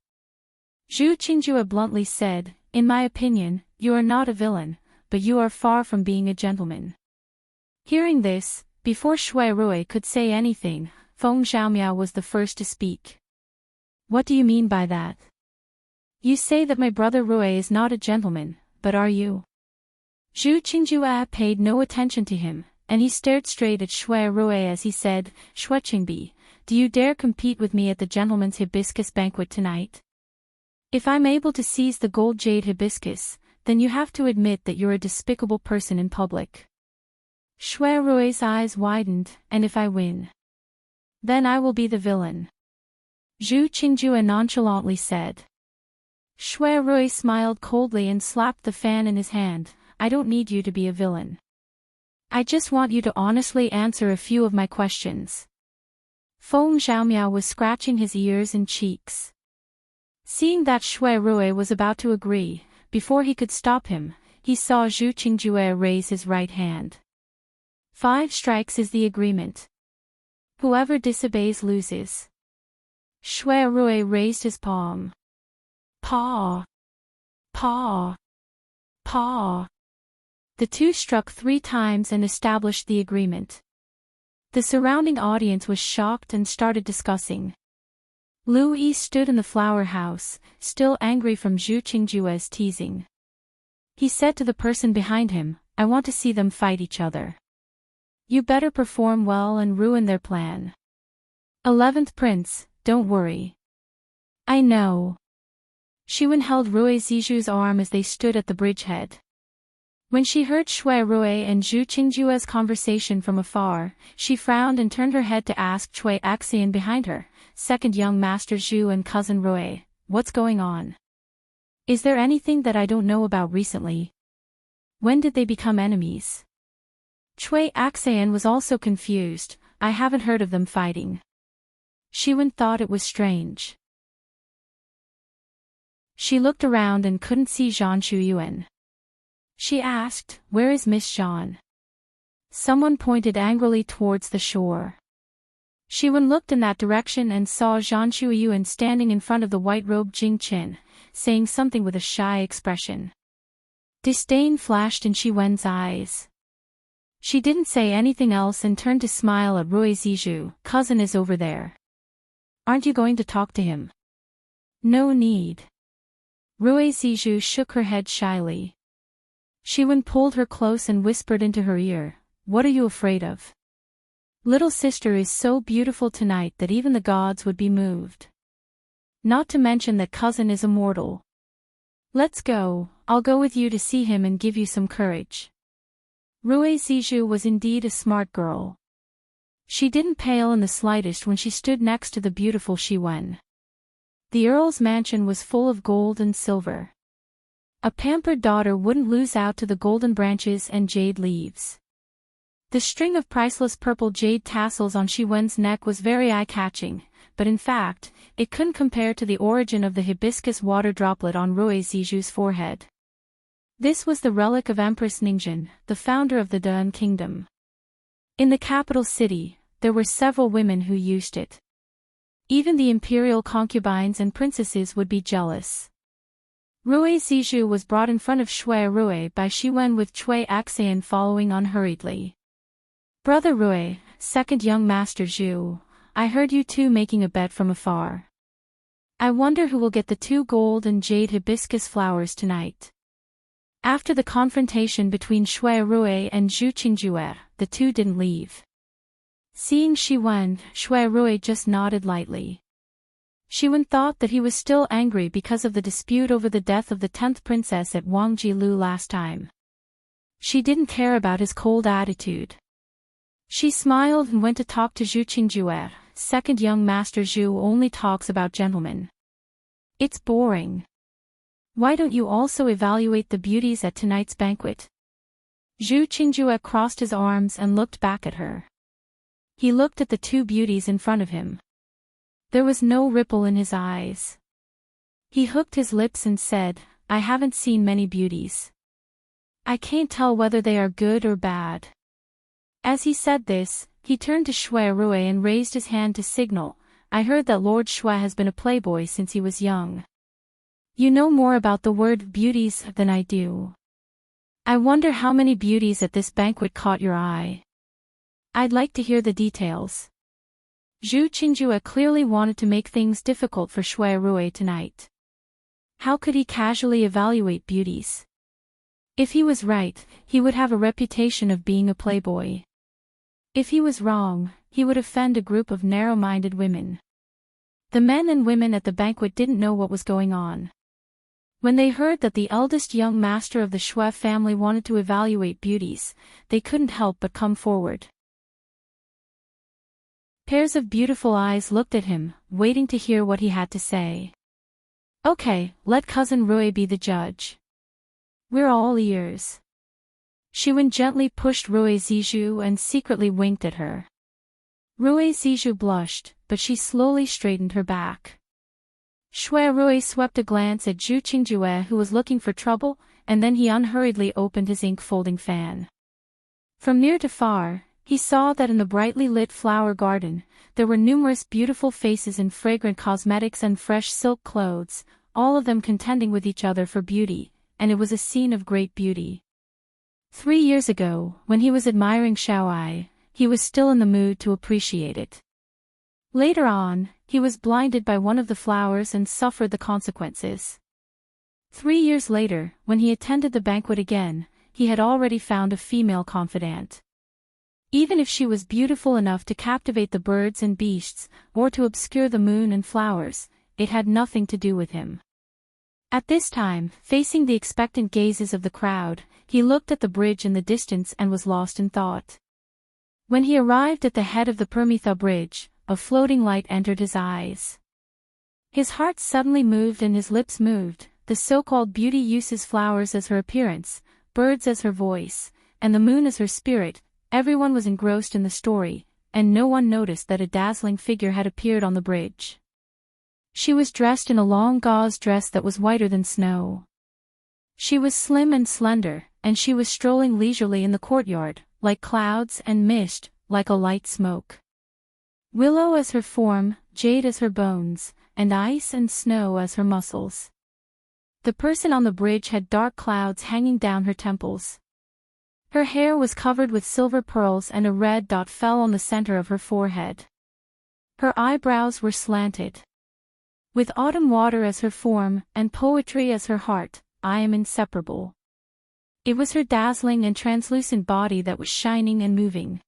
Zhu Qingjue bluntly said, in my opinion, you are not a villain, but you are far from being a gentleman. Hearing this, before Shui Rui could say anything, Feng Xiaomiao was the first to speak. What do you mean by that? You say that my brother Rui is not a gentleman, but are you? Zhu Qingjue paid no attention to him, and he stared straight at Shui Rui as he said, Shui Qingbi, do you dare compete with me at the gentleman's hibiscus banquet tonight? If I'm able to seize the gold jade hibiscus, then you have to admit that you're a despicable person in public. Shui Rui's eyes widened, and if I win, then I will be the villain. Zhu Qingjue nonchalantly said. Shui Rui smiled coldly and slapped the fan in his hand, I don't need you to be a villain. I just want you to honestly answer a few of my questions. Feng Xiaomiao was scratching his ears and cheeks. Seeing that Shui Rui was about to agree, before he could stop him, he saw Zhu Qingjue raise his right hand. 5 strikes is the agreement. Whoever disobeys loses. Shui Rui raised his palm. Paw. Paw. Paw. The 2 struck 3 times and established the agreement. The surrounding audience was shocked and started discussing. Lu Yi stood in the flower house, still angry from Zhu Qingjue's teasing. He said to the person behind him, I want to see them fight each other. You better perform well and ruin their plan. 11th Prince, don't worry. I know. Shiwen held Rui Zizhu's arm as they stood at the bridgehead. When she heard Shui Rui and Zhu Qingjue's conversation from afar, she frowned and turned her head to ask Cui Axian behind her, second young Master Zhu and cousin Rui, what's going on? Is there anything that I don't know about recently? When did they become enemies? Cui Axian was also confused, I haven't heard of them fighting. Shiwen thought it was strange. She looked around and couldn't see Zhan Shuyuan. She asked, "Where is Miss Jean?" Someone pointed angrily towards the shore. Shiwen looked in that direction and saw Zhang Shuiyuan standing in front of the white-robed Jing Qin, saying something with a shy expression. Disdain flashed in Shiwen's eyes. She didn't say anything else and turned to smile at Rui Zizhu. "Cousin is over there. Aren't you going to talk to him?" "No need." Rui Zizhu shook her head shyly. Shiwen pulled her close and whispered into her ear, "What are you afraid of? Little sister is so beautiful tonight that even the gods would be moved. Not to mention that cousin is immortal. Let's go, I'll go with you to see him and give you some courage." Rui Zizhu was indeed a smart girl. She didn't pale in the slightest when she stood next to the beautiful Shiwen. The earl's mansion was full of gold and silver. A pampered daughter wouldn't lose out to the golden branches and jade leaves. The string of priceless purple jade tassels on Shiwen's neck was very eye-catching, but in fact, it couldn't compare to the origin of the hibiscus water droplet on Rui Zizhu's forehead. This was the relic of Empress Ningjin, the founder of the Dan kingdom. In the capital city, there were several women who used it. Even the imperial concubines and princesses would be jealous. Rui Zizhu was brought in front of Shui Rui by Shiwen with Cui Axian following unhurriedly. "Brother Rui, second young master Zhu, I heard you two making a bet from afar. I wonder who will get the 2 gold and jade hibiscus flowers tonight." After the confrontation between Shui Rui and Zhu Qingjue, the two didn't leave. Seeing Shiwen, Shui Rui just nodded lightly. Shiwen thought that he was still angry because of the dispute over the death of the 10th princess at Wangjilu last time. She didn't care about his cold attitude. She smiled and went to talk to Zhu Qingjue. "Second young master Zhu only talks about gentlemen. It's boring. Why don't you also evaluate the beauties at tonight's banquet?" Zhu Qingjue crossed his arms and looked back at her. He looked at the 2 beauties in front of him. There was no ripple in his eyes. He hooked his lips and said, "I haven't seen many beauties. I can't tell whether they are good or bad." As he said this, he turned to Shui Rui and raised his hand to signal, "I heard that Lord Shui has been a playboy since he was young. You know more about the word beauties than I do. I wonder how many beauties at this banquet caught your eye. I'd like to hear the details." Zhu Qingjue clearly wanted to make things difficult for Shui Rui tonight. How could he casually evaluate beauties? If he was right, he would have a reputation of being a playboy. If he was wrong, he would offend a group of narrow-minded women. The men and women at the banquet didn't know what was going on. When they heard that the eldest young master of the Shui family wanted to evaluate beauties, they couldn't help but come forward. Pairs of beautiful eyes looked at him, waiting to hear what he had to say. "Okay, let cousin Rui be the judge. We're all ears." Shiwen gently pushed Rui Zizhu and secretly winked at her. Rui Zizhu blushed, but she slowly straightened her back. Shui Rui swept a glance at Zhu Qingjue, who was looking for trouble, and then he unhurriedly opened his ink-folding fan. From near to far, he saw that in the brightly lit flower garden, there were numerous beautiful faces in fragrant cosmetics and fresh silk clothes, all of them contending with each other for beauty, and it was a scene of great beauty. 3 years ago, when he was admiring Xiaoai, he was still in the mood to appreciate it. Later on, he was blinded by one of the flowers and suffered the consequences. 3 years later, when he attended the banquet again, he had already found a female confidant. Even if she was beautiful enough to captivate the birds and beasts, or to obscure the moon and flowers, it had nothing to do with him. At this time, facing the expectant gazes of the crowd, he looked at the bridge in the distance and was lost in thought. When he arrived at the head of the Permitha Bridge, a floating light entered his eyes. His heart suddenly moved and his lips moved. The so-called beauty uses flowers as her appearance, birds as her voice, and the moon as her spirit. Everyone was engrossed in the story, and no one noticed that a dazzling figure had appeared on the bridge. She was dressed in a long gauze dress that was whiter than snow. She was slim and slender, and she was strolling leisurely in the courtyard, like clouds and mist, like a light smoke. Willow as her form, jade as her bones, and ice and snow as her muscles. The person on the bridge had dark clouds hanging down her temples. Her hair was covered with silver pearls and a red dot fell on the center of her forehead. Her eyebrows were slanted. With autumn water as her form, and poetry as her heart, I am inseparable. It was her dazzling and translucent body that was shining and moving.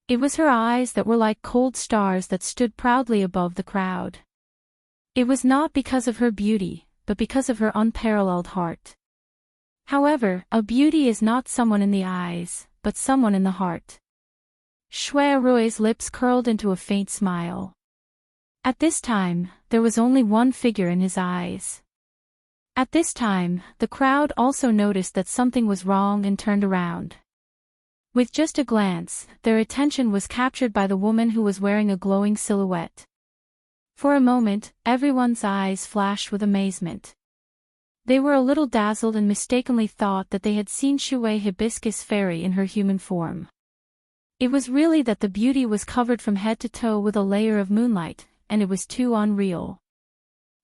It was her eyes that were like cold stars that stood proudly above the crowd. It was not because of her beauty, but because of her unparalleled heart. However, a beauty is not someone in the eyes, but someone in the heart. Shui Rui's lips curled into a faint smile. At this time, there was only one figure in his eyes. At this time, the crowd also noticed that something was wrong and turned around. With just a glance, their attention was captured by the woman who was wearing a glowing silhouette. For a moment, everyone's eyes flashed with amazement. They were a little dazzled and mistakenly thought that they had seen Shui Hibiscus Fairy in her human form. It was really that the beauty was covered from head to toe with a layer of moonlight, and it was too unreal.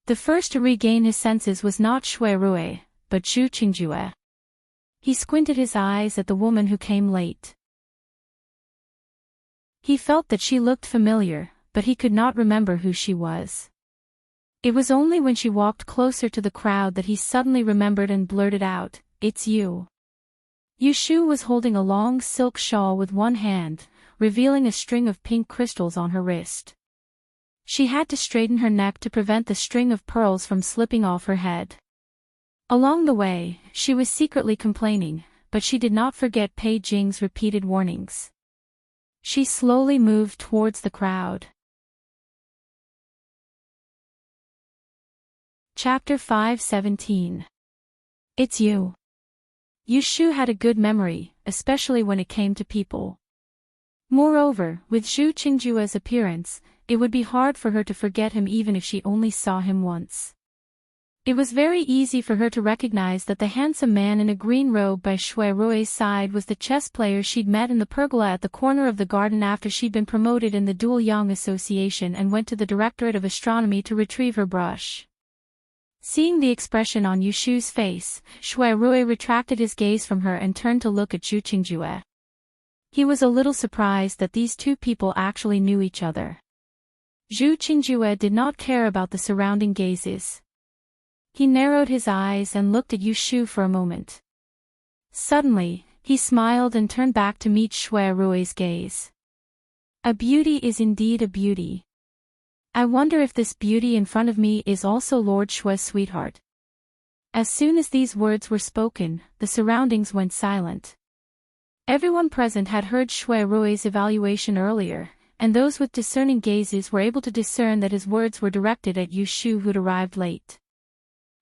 The first to regain his senses was not Shui Rui, but Zhu Qingjue. He squinted his eyes at the woman who came late. He felt that she looked familiar, but he could not remember who she was. It was only when she walked closer to the crowd that he suddenly remembered and blurted out, "It's you." Yu Shu was holding a long silk shawl with one hand, revealing a string of pink crystals on her wrist. She had to straighten her neck to prevent the string of pearls from slipping off her head. Along the way, she was secretly complaining, but she did not forget Pei Jing's repeated warnings. She slowly moved towards the crowd. Chapter 5:17. It's you. Yu Shu had a good memory, especially when it came to people. Moreover, with Zhu Qingjue's appearance, it would be hard for her to forget him even if she only saw him once. It was very easy for her to recognize that the handsome man in a green robe by Shui Rui's side was the chess player she'd met in the pergola at the corner of the garden after she'd been promoted in the Dual Yang Association and went to the Directorate of Astronomy to retrieve her brush. Seeing the expression on Yu Shu's face, Shui Rui retracted his gaze from her and turned to look at Zhu Qingjue. He was a little surprised that these two people actually knew each other. Zhu Qingjue did not care about the surrounding gazes. He narrowed his eyes and looked at Yu Shu for a moment. Suddenly, he smiled and turned back to meet Shui Rui's gaze. A beauty is indeed a beauty. I wonder if this beauty in front of me is also Lord Shui's sweetheart. As soon as these words were spoken, the surroundings went silent. Everyone present had heard Shui Rui's evaluation earlier, and those with discerning gazes were able to discern that his words were directed at Yu Shu who'd arrived late.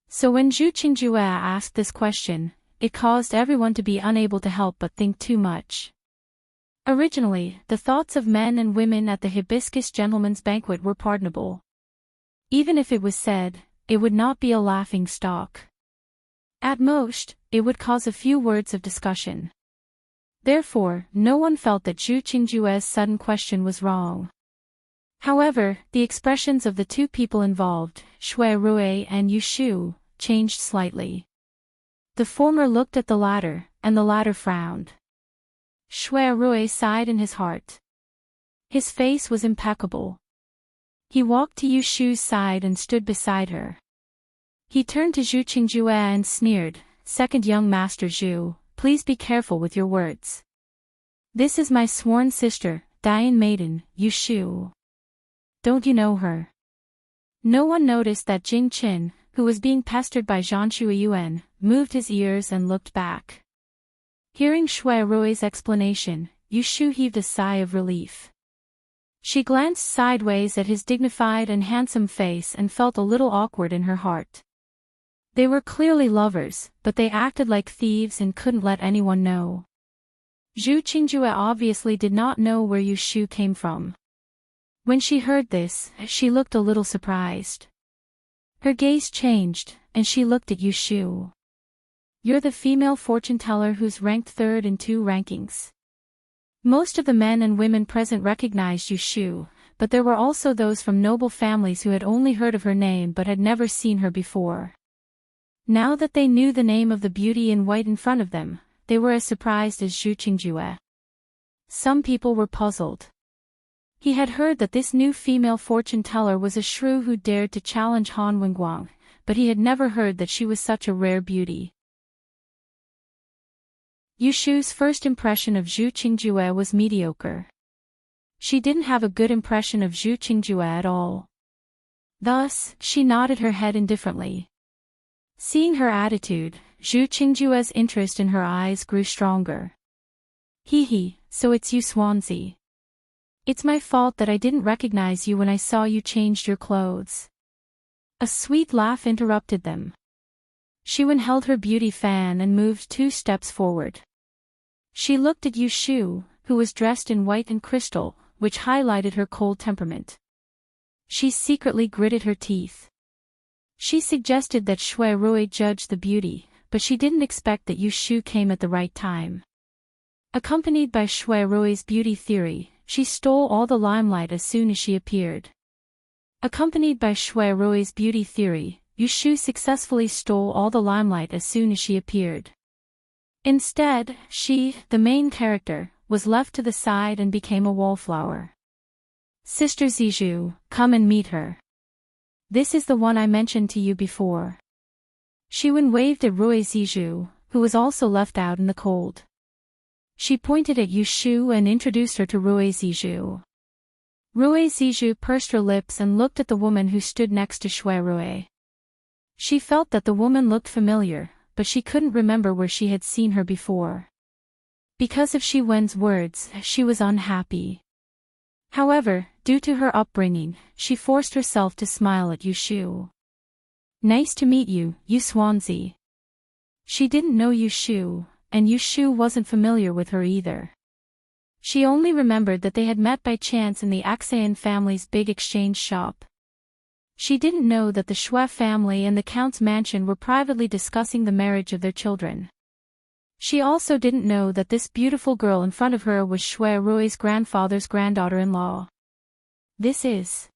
So when Zhu Qingjue asked this question, it caused everyone to be unable to help but think too much. Originally, the thoughts of men and women at the Hibiscus Gentleman's Banquet were pardonable. Even if it was said, it would not be a laughing stock. At most, it would cause a few words of discussion. Therefore, no one felt that Zhu Qingjue's sudden question was wrong. However, the expressions of the two people involved, Shui Rui and Yu Shu, changed slightly. The former looked at the latter, and the latter frowned. Shui Rui sighed in his heart. His face was impeccable. He walked to Yu Shu's side and stood beside her. He turned to Zhu Qingjue and sneered, "Second young master Zhu, please be careful with your words. This is my sworn sister, Dian Maiden, Yu Shu. Don't you know her?" No one noticed that Jing Qin, who was being pestered by Zhan Shuiyuan, moved his ears and looked back. Hearing Shui Rui's explanation, Yu Shu heaved a sigh of relief. She glanced sideways at his dignified and handsome face and felt a little awkward in her heart. They were clearly lovers, but they acted like thieves and couldn't let anyone know. Zhu Qingjue obviously did not know where Yu Shu came from. When she heard this, she looked a little surprised. Her gaze changed, and she looked at Yu Shu. You're the female fortune teller who's ranked third in 2 rankings. Most of the men and women present recognized Yu Shu, but there were also those from noble families who had only heard of her name but had never seen her before. Now that they knew the name of the beauty in white in front of them, they were as surprised as Zhu Qingjue. Some people were puzzled. He had heard that this new female fortune teller was a shrew who dared to challenge Han Wenguang, but he had never heard that she was such a rare beauty. Yu Shu's first impression of Zhu Qingjue was mediocre. She didn't have a good impression of Zhu Qingjue at all. Thus, she nodded her head indifferently. Seeing her attitude, Zhu Qingjue's interest in her eyes grew stronger. Hee, so it's you, Swansea. It's my fault that I didn't recognize you when I saw you changed your clothes. A sweet laugh interrupted them. Shiwen held her beauty fan and moved 2 steps forward. She looked at Yu Shu, who was dressed in white and crystal, which highlighted her cold temperament. She secretly gritted her teeth. She suggested that Shui Rui judge the beauty, but she didn't expect that Yu Shu came at the right time. Accompanied by Shui Rui's beauty theory, she stole all the limelight as soon as she appeared. Accompanied by Shui Rui's beauty theory, Yu Shu successfully stole all the limelight as soon as she appeared. Instead, she, the main character, was left to the side and became a wallflower. Sister Zijou, come and meet her. This is the one I mentioned to you before. Shiwen waved at Rui Zijou, who was also left out in the cold. She pointed at Yu Shu and introduced her to Rui Zijou. Rui Zijou pursed her lips and looked at the woman who stood next to Shui Rui. She felt that the woman looked familiar, but she couldn't remember where she had seen her before. Because of Shi Wen's words, she was unhappy. However, due to her upbringing, she forced herself to smile at Yu Shu. Nice to meet you, Yu Swansea. She didn't know Yu Shu, and Yu Shu wasn't familiar with her either. She only remembered that they had met by chance in the Axayan family's big exchange shop. She didn't know that the Shui family and the Count's mansion were privately discussing the marriage of their children. She also didn't know that this beautiful girl in front of her was Shui Rui's grandfather's granddaughter-in-law. This is...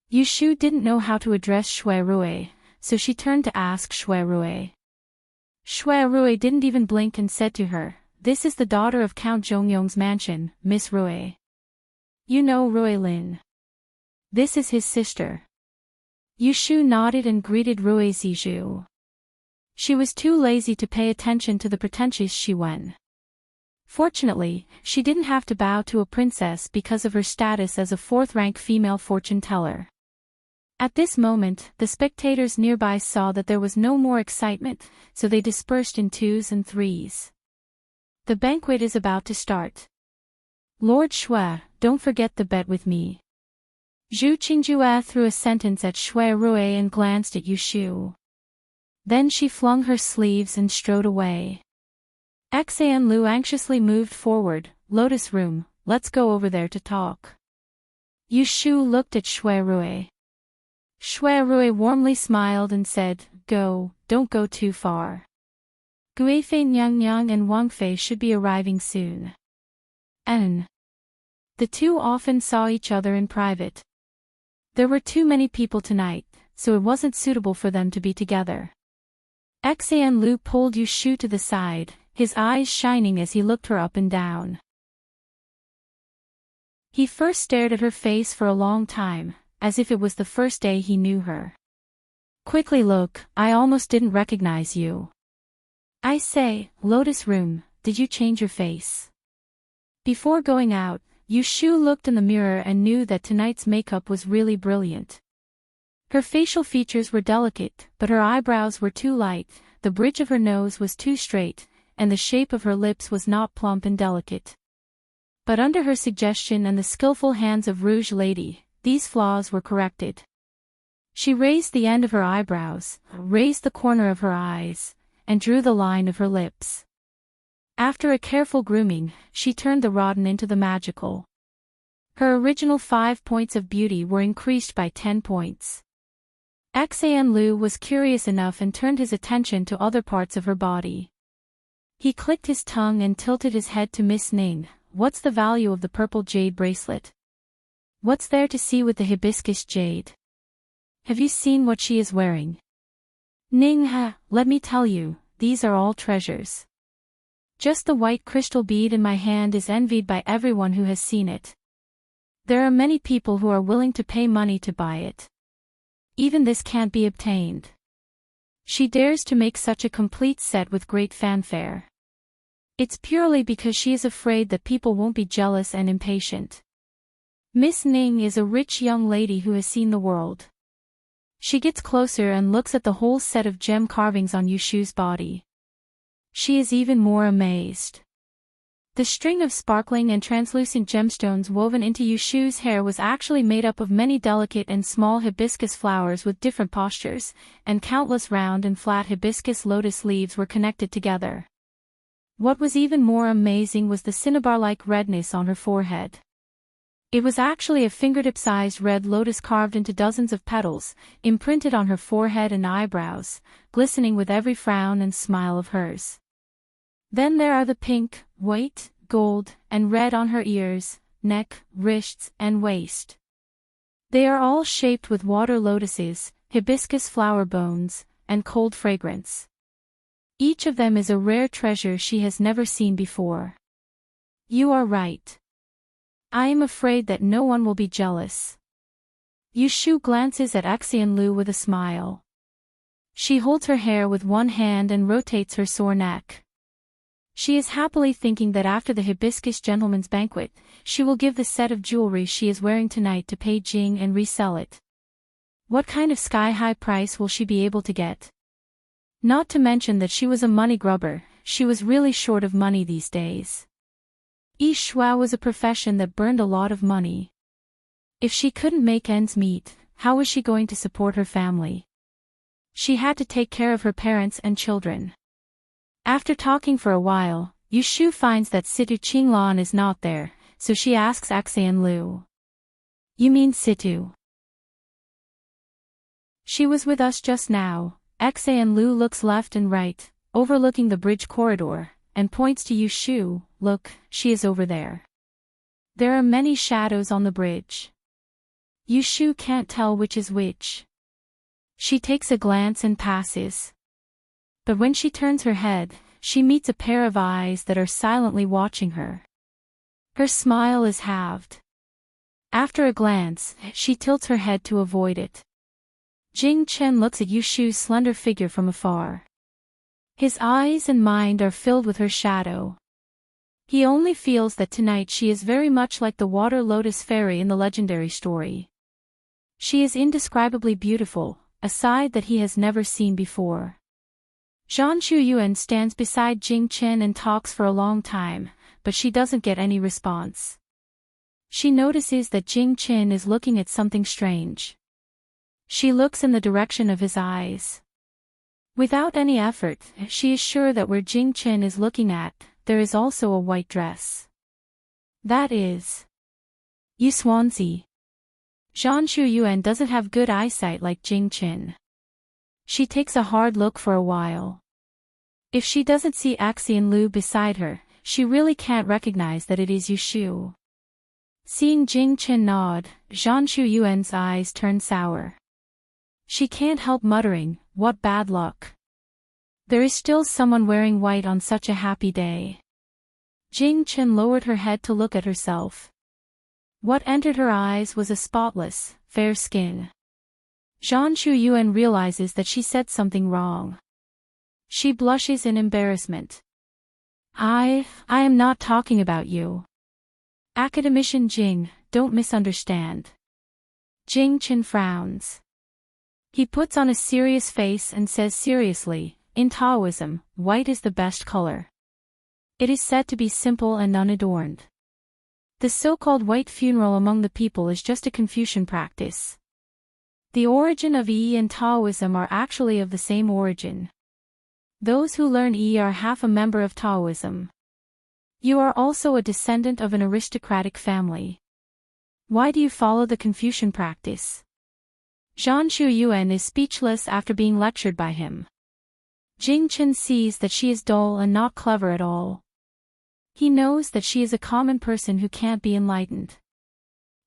Yu Shu didn't know how to address Shui Rui, so she turned to ask Shui Rui. Shui Rui didn't even blink and said to her, "This is the daughter of Count Zhongyong's mansion, Miss Rui. You know Rui Lin. This is his sister." Yu Shu nodded and greeted Rui Zijou. She was too lazy to pay attention to the pretentious Shi Wen. Fortunately, she didn't have to bow to a princess because of her status as a 4th-rank female fortune teller. At this moment, the spectators nearby saw that there was no more excitement, so they dispersed in 2s and 3s. The banquet is about to start. Lord Shui, don't forget the bet with me. Zhu Qingjue threw a sentence at Shui Rui and glanced at Yu Shu. Then she flung her sleeves and strode away. Xan Lu anxiously moved forward. "Lotus Room, let's go over there to talk." Yu Shu looked at Shui Rui. Shui Rui warmly smiled and said, "Go, don't go too far. Guifei Nyang and Wang Fei should be arriving soon." The two often saw each other in private. There were too many people tonight, so it wasn't suitable for them to be together. Xan Lu pulled Yu Shu to the side, his eyes shining as he looked her up and down. He first stared at her face for a long time, as if it was the first day he knew her. "Quickly look, I almost didn't recognize you. I say, Lotus Room, did you change your face?" Before going out, Yu Shu looked in the mirror and knew that tonight's makeup was really brilliant. Her facial features were delicate, but her eyebrows were too light, the bridge of her nose was too straight, and the shape of her lips was not plump and delicate. But under her suggestion and the skillful hands of Rouge Lady, these flaws were corrected. She raised the end of her eyebrows, raised the corner of her eyes, and drew the line of her lips. After a careful grooming, she turned the rotten into the magical. Her original 5 points of beauty were increased by 10 points. Xian Lu was curious enough and turned his attention to other parts of her body. He clicked his tongue and tilted his head to Miss Ning. What's the value of the purple jade bracelet? What's there to see with the hibiscus jade? Have you seen what she is wearing? Ning let me tell you, these are all treasures. Just the white crystal bead in my hand is envied by everyone who has seen it. There are many people who are willing to pay money to buy it. Even this can't be obtained. She dares to make such a complete set with great fanfare. It's purely because she is afraid that people won't be jealous and impatient. Miss Ning is a rich young lady who has seen the world. She gets closer and looks at the whole set of gem carvings on Yushu's body. She is even more amazed. The string of sparkling and translucent gemstones woven into Yushu's hair was actually made up of many delicate and small hibiscus flowers with different postures, and countless round and flat hibiscus lotus leaves were connected together. What was even more amazing was the cinnabar-like redness on her forehead. It was actually a fingertip-sized red lotus carved into dozens of petals, imprinted on her forehead and eyebrows, glistening with every frown and smile of hers. Then there are the pink, white, gold, and red on her ears, neck, wrists, and waist. They are all shaped with water lotuses, hibiscus flower bones, and cold fragrance. Each of them is a rare treasure she has never seen before. You are right. I am afraid that no one will be jealous. Yushu glances at Xian Lu with a smile. She holds her hair with one hand and rotates her sore neck. She is happily thinking that after the hibiscus gentleman's banquet, she will give the set of jewelry she is wearing tonight to Pei Jing and resell it. What kind of sky-high price will she be able to get? Not to mention that she was a money grubber, she was really short of money these days. Yishua was a profession that burned a lot of money. If she couldn't make ends meet, how was she going to support her family? She had to take care of her parents and children. After talking for a while, Yushu finds that Situ Qinglan is not there, so she asks Xian Lu. You mean Situ? She was with us just now. Xian Lu looks left and right, overlooking the bridge corridor, and points to Yushu. Look, she is over there. There are many shadows on the bridge. Yushu can't tell which is which. She takes a glance and passes. But when she turns her head, she meets a pair of eyes that are silently watching her. Her smile is halved. After a glance, she tilts her head to avoid it. Jing Chen looks at Yushu's slender figure from afar. His eyes and mind are filled with her shadow. He only feels that tonight she is very much like the water lotus fairy in the legendary story. She is indescribably beautiful, a side that he has never seen before. Zhan Chuyuan stands beside Jing Chen and talks for a long time, but she doesn't get any response. She notices that Jing Chen is looking at something strange. She looks in the direction of his eyes. Without any effort, she is sure that where Jing Chen is looking at, there is also a white dress. That is Yuswanzi. Zhan Chuyuan doesn't have good eyesight like Jing Chen. She takes a hard look for a while. If she doesn't see Xian Lu beside her, she really can't recognize that it is Yushu. Seeing Jing Chen nod, Zhan Chuyuan's eyes turn sour. She can't help muttering, what bad luck. There is still someone wearing white on such a happy day. Jing Chen lowered her head to look at herself. What entered her eyes was a spotless, fair skin. Zhan Chuyuan realizes that she said something wrong. She blushes in embarrassment. I am not talking about you. Academician Jing, don't misunderstand. Jing Chen frowns. He puts on a serious face and says seriously, in Taoism, white is the best color. It is said to be simple and unadorned. The so-called white funeral among the people is just a Confucian practice. The origin of Yi and Taoism are actually of the same origin. Those who learn Yi are half a member of Taoism. You are also a descendant of an aristocratic family. Why do you follow the Confucian practice? Zhan Shuiyuan is speechless after being lectured by him. Jing Chen sees that she is dull and not clever at all. He knows that she is a common person who can't be enlightened.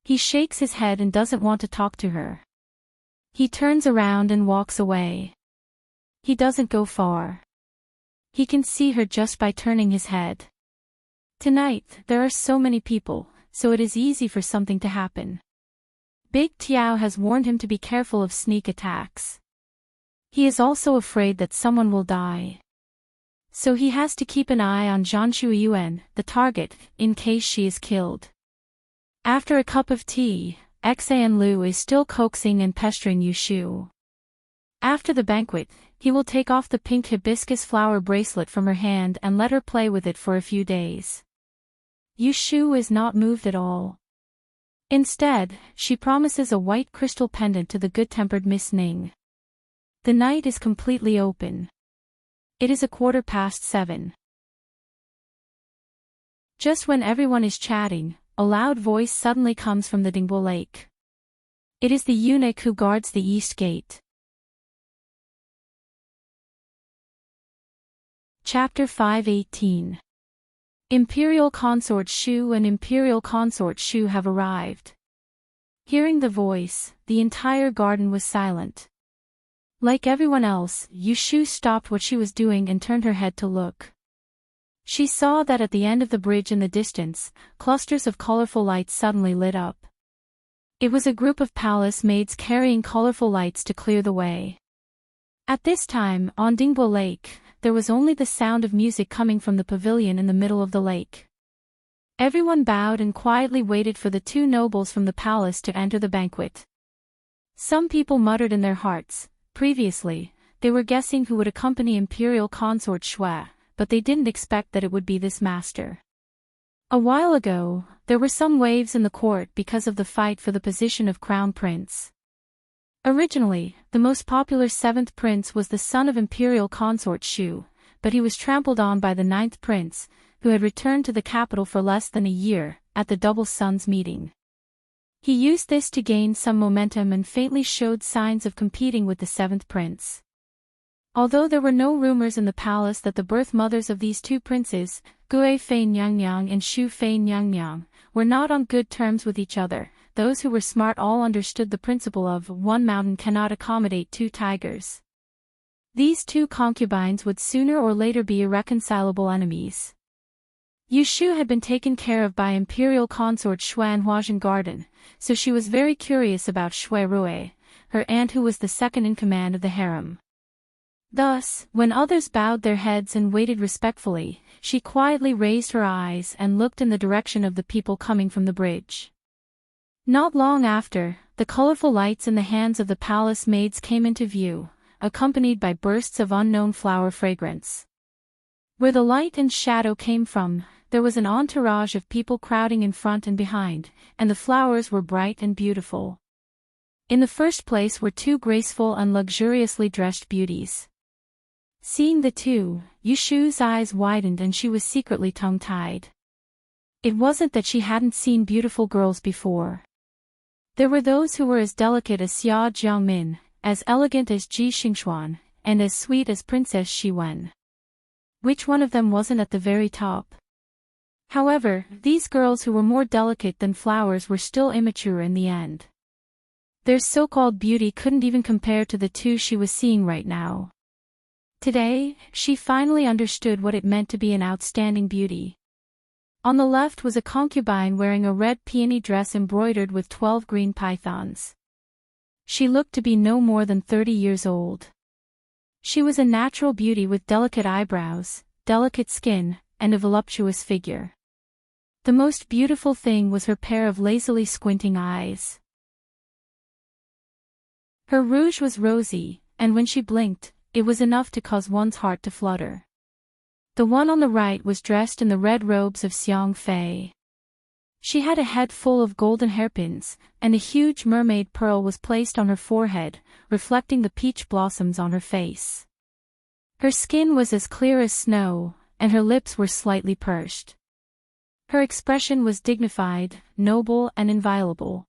He shakes his head and doesn't want to talk to her. He turns around and walks away. He doesn't go far. He can see her just by turning his head. Tonight, there are so many people, so it is easy for something to happen. Big Tiao has warned him to be careful of sneak attacks. He is also afraid that someone will die. So he has to keep an eye on Zhan Shuiyuan, the target, in case she is killed. After a cup of tea, Xan Lu is still coaxing and pestering Yu Shu. After the banquet, he will take off the pink hibiscus flower bracelet from her hand and let her play with it for a few days. Yu Shu is not moved at all. Instead, she promises a white crystal pendant to the good-tempered Miss Ning. The night is completely open. It is 7:15. Just when everyone is chatting, a loud voice suddenly comes from the Dingbo Lake. It is the eunuch who guards the east gate. Chapter 5:18. Imperial Consort Shu and Imperial Consort Shu have arrived. Hearing the voice, the entire garden was silent. Like everyone else, Yu Shu stopped what she was doing and turned her head to look. She saw that at the end of the bridge in the distance, clusters of colorful lights suddenly lit up. It was a group of palace maids carrying colorful lights to clear the way. At this time, on Dingbo Lake, there was only the sound of music coming from the pavilion in the middle of the lake. Everyone bowed and quietly waited for the two nobles from the palace to enter the banquet. Some people muttered in their hearts. Previously, they were guessing who would accompany Imperial Consort Shui, but they didn't expect that it would be this master. A while ago, there were some waves in the court because of the fight for the position of Crown Prince. Originally, the most popular 7th prince was the son of Imperial Consort Shu, but he was trampled on by the 9th prince, who had returned to the capital for less than a year, at the Double Sons meeting. He used this to gain some momentum and faintly showed signs of competing with the 7th prince. Although there were no rumors in the palace that the birth mothers of these two princes, Gue Fei Nyangnyang and Shu Fei Nyangnyang, were not on good terms with each other, those who were smart all understood the principle of one mountain cannot accommodate two tigers. These two concubines would sooner or later be irreconcilable enemies. Yu Shu had been taken care of by Imperial Consort Shui in Huazhen Garden, so she was very curious about Shui Rui, her aunt who was the second in command of the harem. Thus, when others bowed their heads and waited respectfully, she quietly raised her eyes and looked in the direction of the people coming from the bridge. Not long after, the colorful lights in the hands of the palace maids came into view, accompanied by bursts of unknown flower fragrance. Where the light and shadow came from, there was an entourage of people crowding in front and behind, and the flowers were bright and beautiful. In the first place were two graceful and luxuriously dressed beauties. Seeing the two, Yu Shu's eyes widened and she was secretly tongue-tied. It wasn't that she hadn't seen beautiful girls before. There were those who were as delicate as Xia Jiangmin, as elegant as Ji Xingxuan, and as sweet as Princess Shi Wen. Which one of them wasn't at the very top? However, these girls who were more delicate than flowers were still immature in the end. Their so-called beauty couldn't even compare to the two she was seeing right now. Today, she finally understood what it meant to be an outstanding beauty. On the left was a concubine wearing a red peony dress embroidered with 12 green pythons. She looked to be no more than 30 years old. She was a natural beauty with delicate eyebrows, delicate skin, and a voluptuous figure. The most beautiful thing was her pair of lazily squinting eyes. Her rouge was rosy, and when she blinked, it was enough to cause one's heart to flutter. The one on the right was dressed in the red robes of Xiang Fei. She had a head full of golden hairpins, and a huge mermaid pearl was placed on her forehead, reflecting the peach blossoms on her face. Her skin was as clear as snow, and her lips were slightly pursed. Her expression was dignified, noble and inviolable.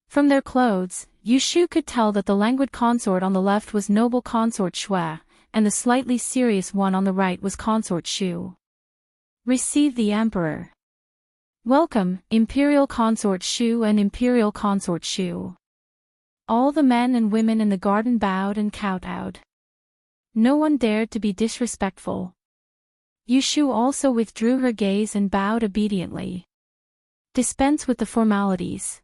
From their clothes, Yushu could tell that the languid consort on the left was noble consort Shui, and the slightly serious one on the right was consort Shu. Receive the emperor. Welcome, imperial consort Shu and imperial consort Shu. All the men and women in the garden bowed and kowtowed. No one dared to be disrespectful. Yushu also withdrew her gaze and bowed obediently. Dispense with the formalities.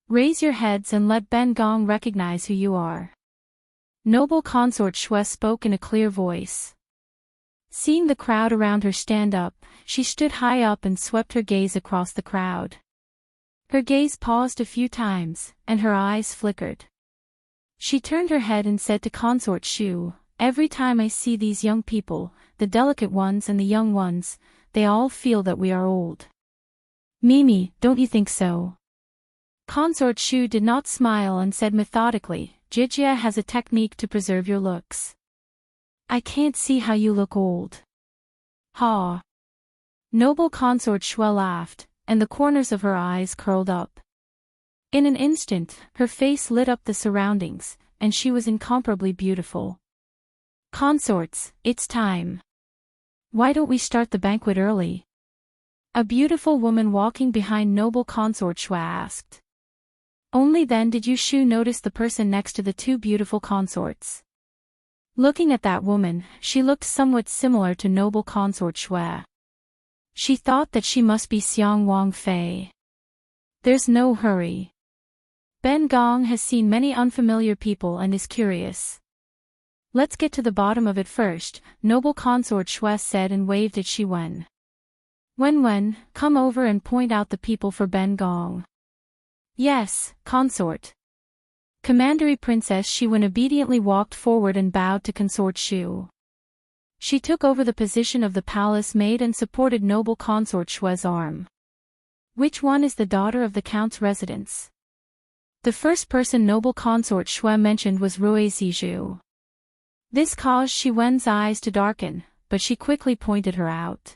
Raise your heads and let Ben Gong recognize who you are. Noble consort Shui spoke in a clear voice. Seeing the crowd around her stand up, she stood high up and swept her gaze across the crowd. Her gaze paused a few times, and her eyes flickered. She turned her head and said to consort Shu, "Every time I see these young people, the delicate ones and the young ones, they all feel that we are old." "Mimi, don't you think so?" Consort Shu did not smile and said methodically, "Jijia has a technique to preserve your looks. I can't see how you look old." Ha! Noble consort Shui laughed, and the corners of her eyes curled up. In an instant, her face lit up the surroundings, and she was incomparably beautiful. "Consorts, it's time. Why don't we start the banquet early?" A beautiful woman walking behind noble consort Shui asked. Only then did Yushu notice the person next to the two beautiful consorts. Looking at that woman, she looked somewhat similar to noble consort Shui. She thought that she must be Xiang Wang Fei. There's no hurry. Ben Gong has seen many unfamiliar people and is curious. Let's get to the bottom of it first, noble consort Shui said and waved at Shi Wen. Wen, come over and point out the people for Ben Gong. Yes, consort. Commandery Princess Shi Wen obediently walked forward and bowed to consort Shu. She took over the position of the palace maid and supported noble consort Shui's arm. Which one is the daughter of the count's residence? The first person noble consort Shui mentioned was Rui Zizhu. This caused Shi Wen's eyes to darken, but she quickly pointed her out.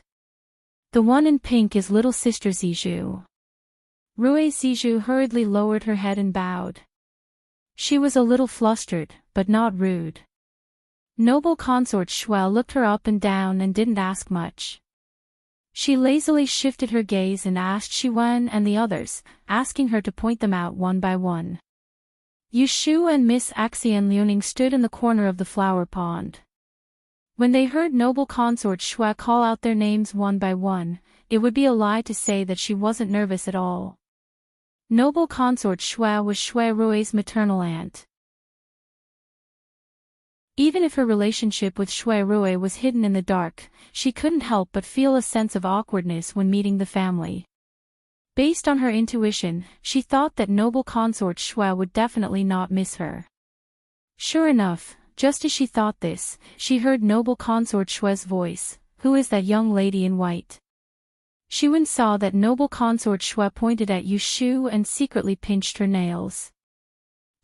The one in pink is little sister Zizhu. Rui Zizhu hurriedly lowered her head and bowed. She was a little flustered, but not rude. Noble consort Shui looked her up and down and didn't ask much. She lazily shifted her gaze and asked Shi Wen and the others, asking her to point them out one by one. Yushu and Miss Axian Liuning stood in the corner of the flower pond. When they heard noble consort Shui call out their names one by one, it would be a lie to say that she wasn't nervous at all. Noble consort Shui was Shui Rui's maternal aunt. Even if her relationship with Shui Rui was hidden in the dark, she couldn't help but feel a sense of awkwardness when meeting the family. Based on her intuition, she thought that noble consort Shui would definitely not miss her. Sure enough, just as she thought this, she heard noble consort Shui's voice, "Who is that young lady in white?" Shi Wen saw that noble consort Shui pointed at Yushu and secretly pinched her nails.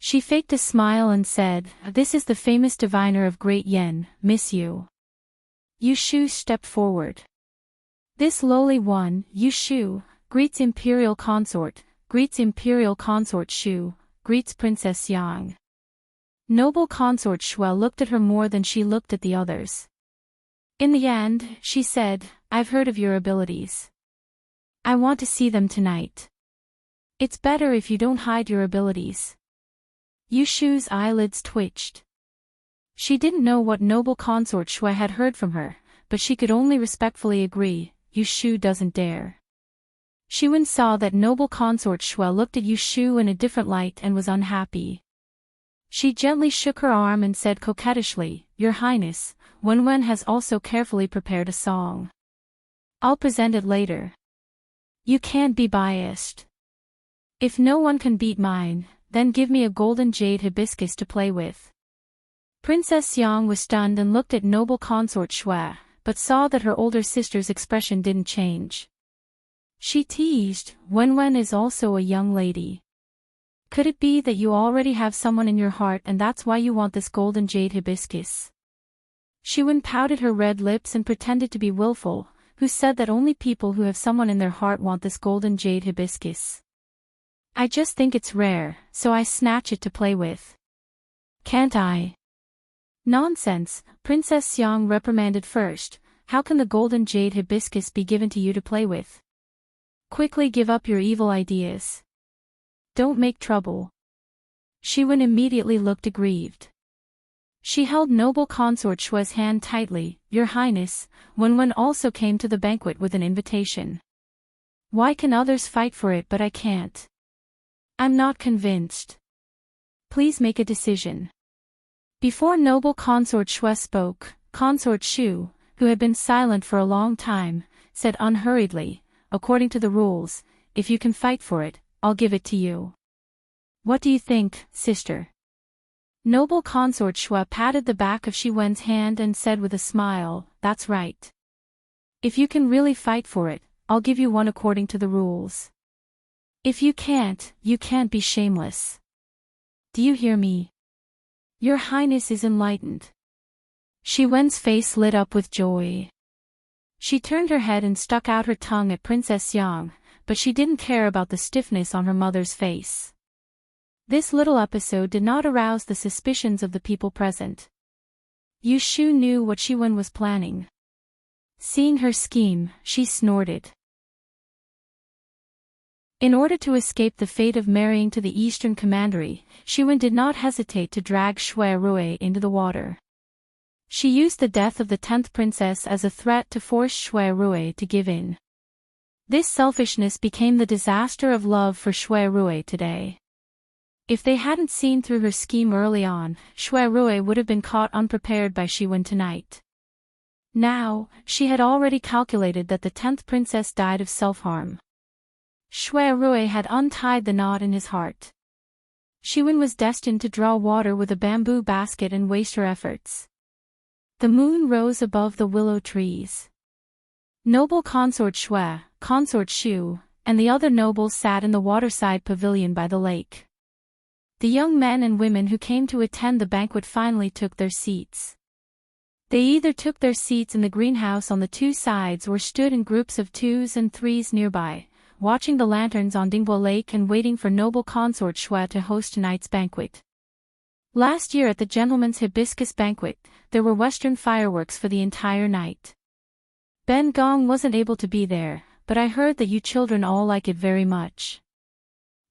She faked a smile and said, "This is the famous diviner of Great Yen, Miss Yu." Yushu stepped forward. "This lowly one, Yushu, greets imperial consort Shu, greets Princess Yang." Noble consort Shui looked at her more than she looked at the others. In the end, she said, "I've heard of your abilities. I want to see them tonight. It's better if you don't hide your abilities." Yushu's eyelids twitched. She didn't know what noble consort Shui had heard from her, but she could only respectfully agree, Yushu doesn't dare. Shi Wen saw that noble consort Shui looked at Yushu in a different light and was unhappy. She gently shook her arm and said coquettishly, "Your Highness, Wen has also carefully prepared a song. I'll present it later. You can't be biased. If no one can beat mine, then give me a golden jade hibiscus to play with." Princess Yang was stunned and looked at noble consort Shui, but saw that her older sister's expression didn't change. She teased, Wen is also a young lady. Could it be that you already have someone in your heart and that's why you want this golden jade hibiscus? Shi Wen pouted her red lips and pretended to be willful, who said that only people who have someone in their heart want this golden jade hibiscus. I just think it's rare, so I snatch it to play with. Can't I? Nonsense, Princess Xiang reprimanded first. How can the golden jade hibiscus be given to you to play with? Quickly give up your evil ideas. Don't make trouble. Shiwen immediately looked aggrieved. She held noble consort Shue's hand tightly. Your Highness, Wenwen also came to the banquet with an invitation. Why can others fight for it but I can't? I'm not convinced. Please make a decision. Before noble consort Shue spoke, consort Shu, who had been silent for a long time, said unhurriedly, according to the rules, if you can fight for it, I'll give it to you. What do you think, sister? Noble consort Shu patted the back of Shiwen's hand and said with a smile, that's right. If you can really fight for it, I'll give you one according to the rules. If you can't be shameless. Do you hear me? Your Highness is enlightened. Shiwen's face lit up with joy. She turned her head and stuck out her tongue at Princess Yang, but she didn't care about the stiffness on her mother's face. This little episode did not arouse the suspicions of the people present. Yu Shu knew what Shiwen was planning. Seeing her scheme, she snorted. In order to escape the fate of marrying to the Eastern Commandery, Shiwen did not hesitate to drag Shui Rui into the water. She used the death of the 10th princess as a threat to force Shui Rui to give in. This selfishness became the disaster of love for Shui Rui today. If they hadn't seen through her scheme early on, Shui Rui would have been caught unprepared by Shiwen tonight. Now, she had already calculated that the 10th princess died of self-harm. Shui Rui had untied the knot in his heart. Shiwen was destined to draw water with a bamboo basket and waste her efforts. The moon rose above the willow trees. Noble consort Shui, consort Shu, and the other nobles sat in the waterside pavilion by the lake. The young men and women who came to attend the banquet finally took their seats. They either took their seats in the greenhouse on the two sides or stood in groups of 2s and 3s nearby, watching the lanterns on Dingbo Lake and waiting for noble consort Shui to host tonight's banquet. Last year at the Gentleman's Hibiscus Banquet, there were Western fireworks for the entire night. Ben Gong wasn't able to be there, but I heard that you children all like it very much.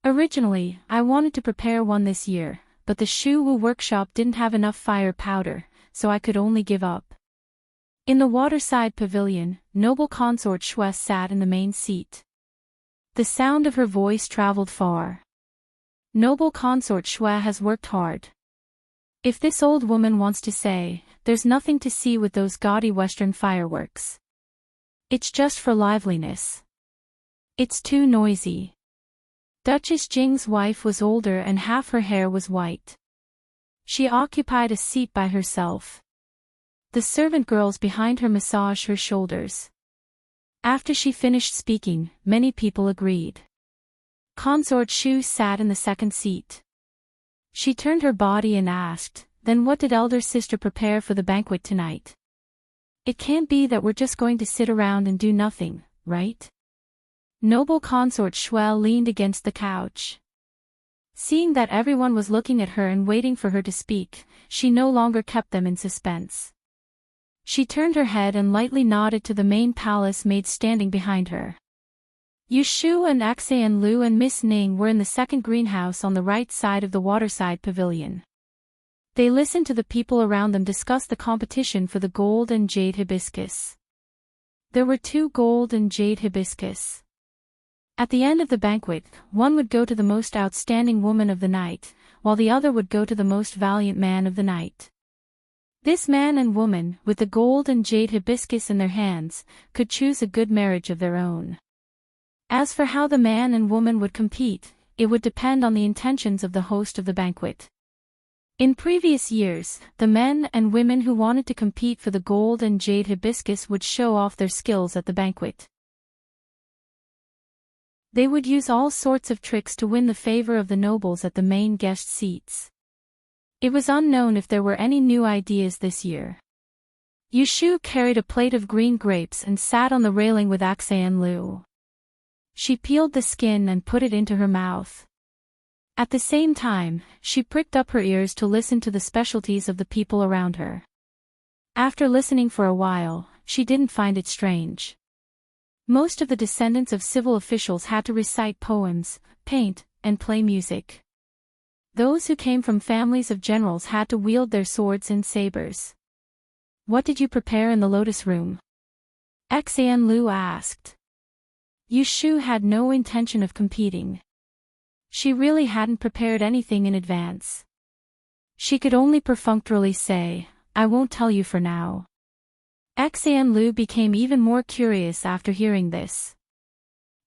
Originally, I wanted to prepare one this year, but the Shu Wu workshop didn't have enough fire powder, so I could only give up. In the waterside pavilion, noble consort Shui sat in the main seat. The sound of her voice traveled far. Noble consort Shui has worked hard. If this old woman wants to say, there's nothing to see with those gaudy Western fireworks. It's just for liveliness. It's too noisy. Duchess Jing's wife was older and half her hair was white. She occupied a seat by herself. The servant girls behind her massaged her shoulders. After she finished speaking, many people agreed. Consort Shu sat in the second seat. She turned her body and asked, then what did elder sister prepare for the banquet tonight? It can't be that we're just going to sit around and do nothing, right? Noble consort Shui leaned against the couch. Seeing that everyone was looking at her and waiting for her to speak, she no longer kept them in suspense. She turned her head and lightly nodded to the main palace maid standing behind her. Yu Shu and Axan Lu and Miss Ning were in the second greenhouse on the right side of the waterside pavilion. They listened to the people around them discuss the competition for the gold and jade hibiscus. There were 2 gold and jade hibiscus. At the end of the banquet, one would go to the most outstanding woman of the night, while the other would go to the most valiant man of the night. This man and woman, with the gold and jade hibiscus in their hands, could choose a good marriage of their own. As for how the man and woman would compete, it would depend on the intentions of the host of the banquet. In previous years, the men and women who wanted to compete for the gold and jade hibiscus would show off their skills at the banquet. They would use all sorts of tricks to win the favor of the nobles at the main guest seats. It was unknown if there were any new ideas this year. Yu Shu carried a plate of green grapes and sat on the railing with Axan Lu. She peeled the skin and put it into her mouth. At the same time, she pricked up her ears to listen to the specialties of the people around her. After listening for a while, she didn't find it strange. Most of the descendants of civil officials had to recite poems, paint, and play music. Those who came from families of generals had to wield their swords and sabers. "What did you prepare in the lotus room?" Xianlu asked. Yushu had no intention of competing. She really hadn't prepared anything in advance. She could only perfunctorily say, "I won't tell you for now." Xianlu became even more curious after hearing this.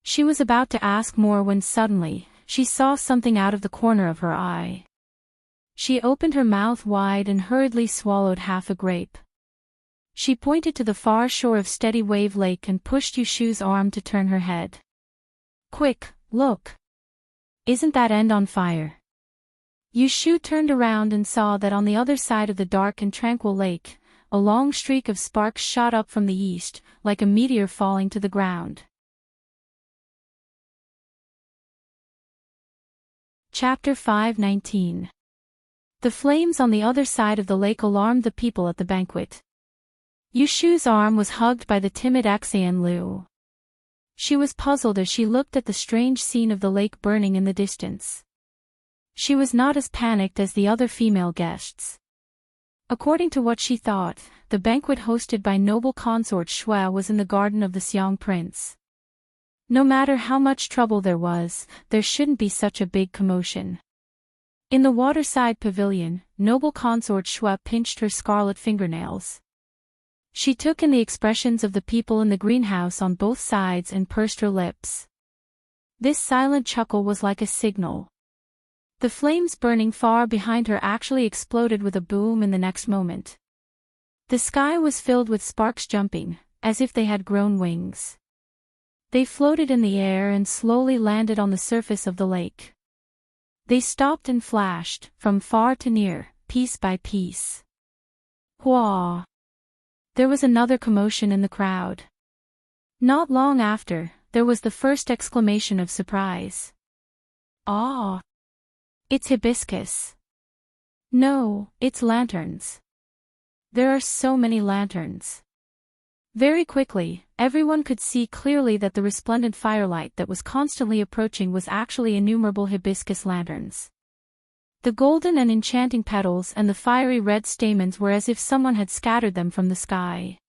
She was about to ask more when suddenly, she saw something out of the corner of her eye. She opened her mouth wide and hurriedly swallowed half a grape. She pointed to the far shore of Steady Wave Lake and pushed Yushu's arm to turn her head. "Quick, look! Isn't that end on fire?" Yushu turned around and saw that on the other side of the dark and tranquil lake, a long streak of sparks shot up from the east, like a meteor falling to the ground. Chapter 5:19. The flames on the other side of the lake alarmed the people at the banquet. Yushu's arm was hugged by the timid Xianlu. She was puzzled as she looked at the strange scene of the lake burning in the distance. She was not as panicked as the other female guests. According to what she thought, the banquet hosted by noble consort Shui was in the garden of the Xiang prince. No matter how much trouble there was, there shouldn't be such a big commotion. In the waterside pavilion, noble consort Shui pinched her scarlet fingernails. She took in the expressions of the people in the greenhouse on both sides and pursed her lips. This silent chuckle was like a signal. The flames burning far behind her actually exploded with a boom in the next moment. The sky was filled with sparks jumping, as if they had grown wings. They floated in the air and slowly landed on the surface of the lake. They stopped and flashed, from far to near, piece by piece. Hua! There was another commotion in the crowd. Not long after, there was the first exclamation of surprise. "Ah! It's hibiscus." "No, it's lanterns. There are so many lanterns." Very quickly, everyone could see clearly that the resplendent firelight that was constantly approaching was actually innumerable hibiscus lanterns. The golden and enchanting petals and the fiery red stamens were as if someone had scattered them from the sky.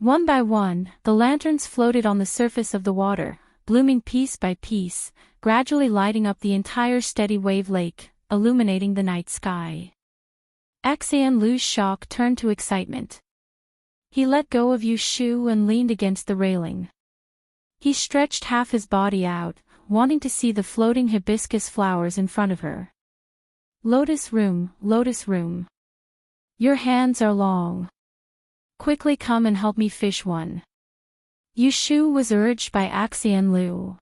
One by one, the lanterns floated on the surface of the water, blooming piece by piece, gradually lighting up the entire Steady Wave Lake, illuminating the night sky. Xianlu's shock turned to excitement. He let go of Yushu and leaned against the railing. He stretched half his body out, wanting to see the floating hibiscus flowers in front of her. Lotus room, your hands are long. Quickly come and help me fish one." Yushu was urged by Xianlu.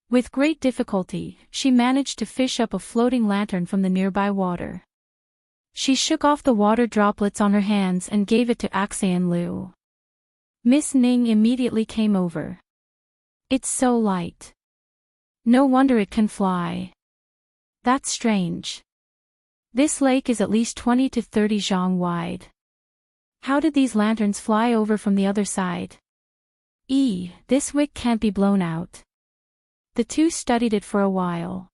With great difficulty, she managed to fish up a floating lantern from the nearby water. She shook off the water droplets on her hands and gave it to Xianlu. Miss Ning immediately came over. "It's so light. No wonder it can fly. That's strange. This lake is at least 20 to 30 zhang wide. How did these lanterns fly over from the other side? This wick can't be blown out." The two studied it for a while.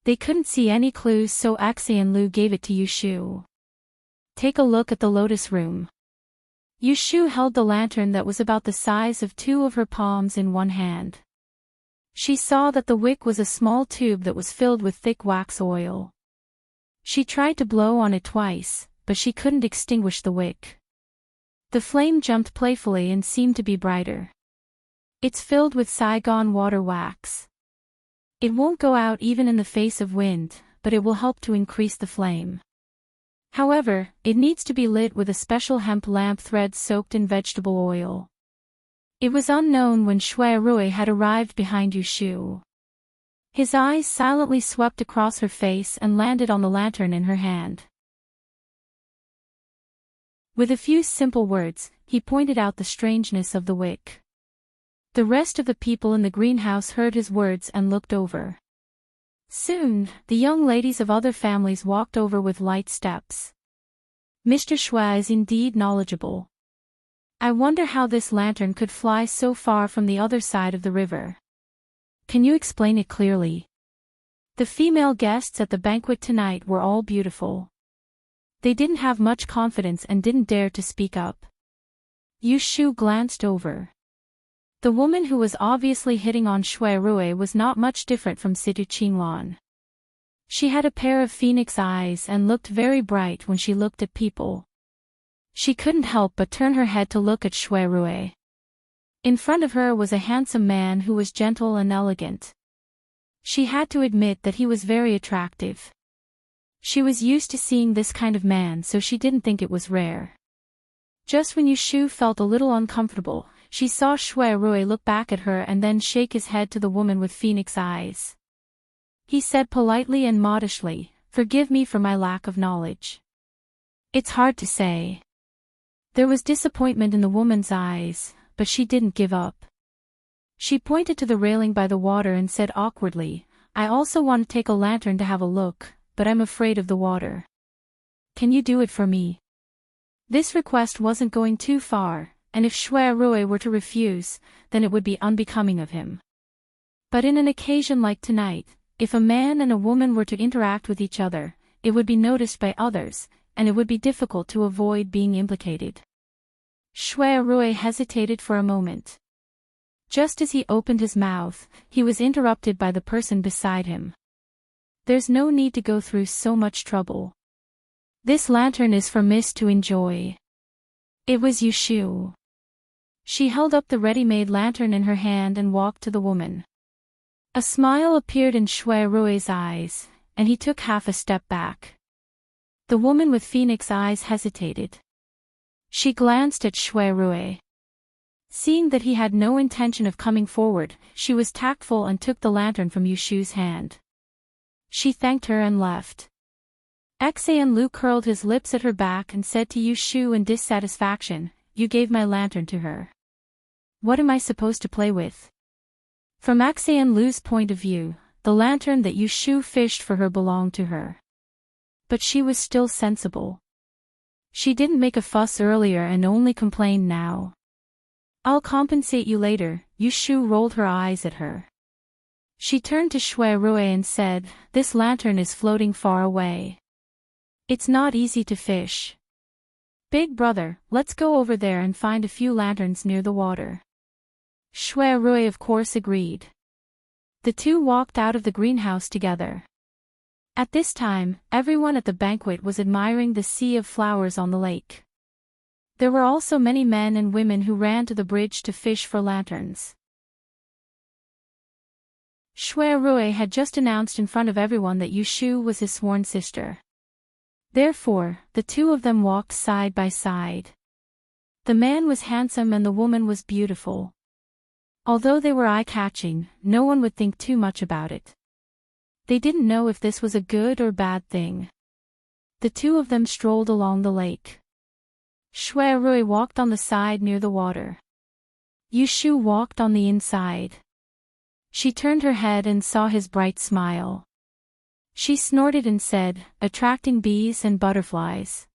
They couldn't see any clues, so Xianlu gave it to Yushu. "Take a look at the lotus room." Yushu held the lantern that was about the size of two of her palms in one hand. She saw that the wick was a small tube that was filled with thick wax oil. She tried to blow on it twice, but she couldn't extinguish the wick. The flame jumped playfully and seemed to be brighter. "It's filled with Saigon water wax. It won't go out even in the face of wind, but it will help to increase the flame. However, it needs to be lit with a special hemp lamp thread soaked in vegetable oil." It was unknown when Shui Rui had arrived behind Yushu. His eyes silently swept across her face and landed on the lantern in her hand. With a few simple words, he pointed out the strangeness of the wick. The rest of the people in the greenhouse heard his words and looked over. Soon, the young ladies of other families walked over with light steps. Mr. Shui is indeed knowledgeable. I wonder how this lantern could fly so far from the other side of the river. Can you explain it clearly? The female guests at the banquet tonight were all beautiful. They didn't have much confidence and didn't dare to speak up. Yu Shu glanced over. The woman who was obviously hitting on Shui Rui was not much different from Situ Qinglan. She had a pair of phoenix eyes and looked very bright when she looked at people. She couldn't help but turn her head to look at Shui Rui. In front of her was a handsome man who was gentle and elegant. She had to admit that he was very attractive. She was used to seeing this kind of man, so she didn't think it was rare. Just when Yu Shu felt a little uncomfortable, she saw Shui Rui look back at her and then shake his head to the woman with phoenix eyes. He said politely and modestly, "Forgive me for my lack of knowledge." It's hard to say. There was disappointment in the woman's eyes, but she didn't give up. She pointed to the railing by the water and said awkwardly, "I also want to take a lantern to have a look, but I'm afraid of the water. Can you do it for me?" This request wasn't going too far, and if Shui Rui were to refuse, then it would be unbecoming of him. But in an occasion like tonight, if a man and a woman were to interact with each other, it would be noticed by others, and it would be difficult to avoid being implicated. Shui Rui hesitated for a moment. Just as he opened his mouth, he was interrupted by the person beside him. "There's no need to go through so much trouble. This lantern is for Miss to enjoy." It was Yu Shu. She held up the ready-made lantern in her hand and walked to the woman. A smile appeared in Shui Rui's eyes, and he took half a step back. The woman with phoenix eyes hesitated. She glanced at Shui Rui. Seeing that he had no intention of coming forward, she was tactful and took the lantern from Yu Shu's hand. She thanked her and left. Xian Lu curled his lips at her back and said to Yu Shu in dissatisfaction, "You gave my lantern to her. What am I supposed to play with?" From Xian Lu's point of view, the lantern that Yu Shu fished for her belonged to her. But she was still sensible. She didn't make a fuss earlier and only complained now. "I'll compensate you later," Yu Shu rolled her eyes at her. She turned to Shui Rui and said, "This lantern is floating far away. It's not easy to fish. Big brother, let's go over there and find a few lanterns near the water." Shui Rui of course agreed. The two walked out of the greenhouse together. At this time, everyone at the banquet was admiring the sea of flowers on the lake. There were also many men and women who ran to the bridge to fish for lanterns. Shui Rui had just announced in front of everyone that Yu Shu was his sworn sister. Therefore, the two of them walked side by side. The man was handsome and the woman was beautiful. Although they were eye-catching, no one would think too much about it. They didn't know if this was a good or bad thing. The two of them strolled along the lake. Shui Rui walked on the side near the water. Yu Shu walked on the inside. She turned her head and saw his bright smile. She snorted and said, "Attracting bees and butterflies."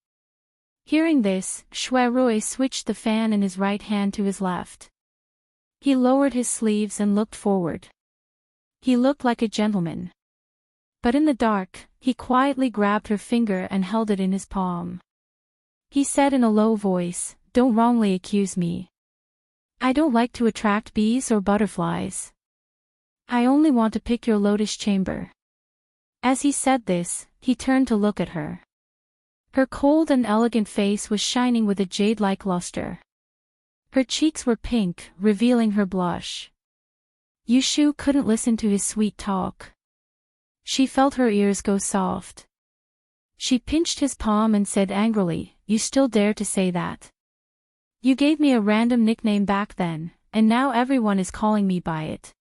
Hearing this, Shui Rui switched the fan in his right hand to his left. He lowered his sleeves and looked forward. He looked like a gentleman. But in the dark, he quietly grabbed her finger and held it in his palm. He said in a low voice, "Don't wrongly accuse me. I don't like to attract bees or butterflies. I only want to pick your lotus chamber." As he said this, he turned to look at her. Her cold and elegant face was shining with a jade-like luster. Her cheeks were pink, revealing her blush. Yu Shu couldn't listen to his sweet talk. She felt her ears go soft. She pinched his palm and said angrily, "You still dare to say that? You gave me a random nickname back then, and now everyone is calling me by it.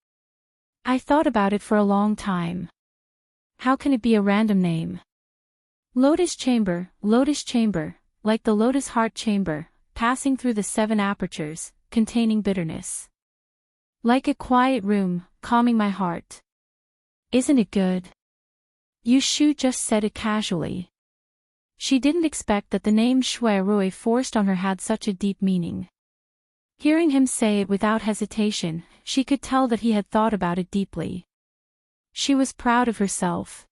I thought about it for a long time. How can it be a random name? Lotus chamber, like the lotus heart chamber, passing through the 7 apertures, containing bitterness. Like a quiet room, calming my heart. Isn't it good?" Yu Shu just said it casually. She didn't expect that the name Shui Rui forced on her had such a deep meaning. Hearing him say it without hesitation, she could tell that he had thought about it deeply. She was proud of herself.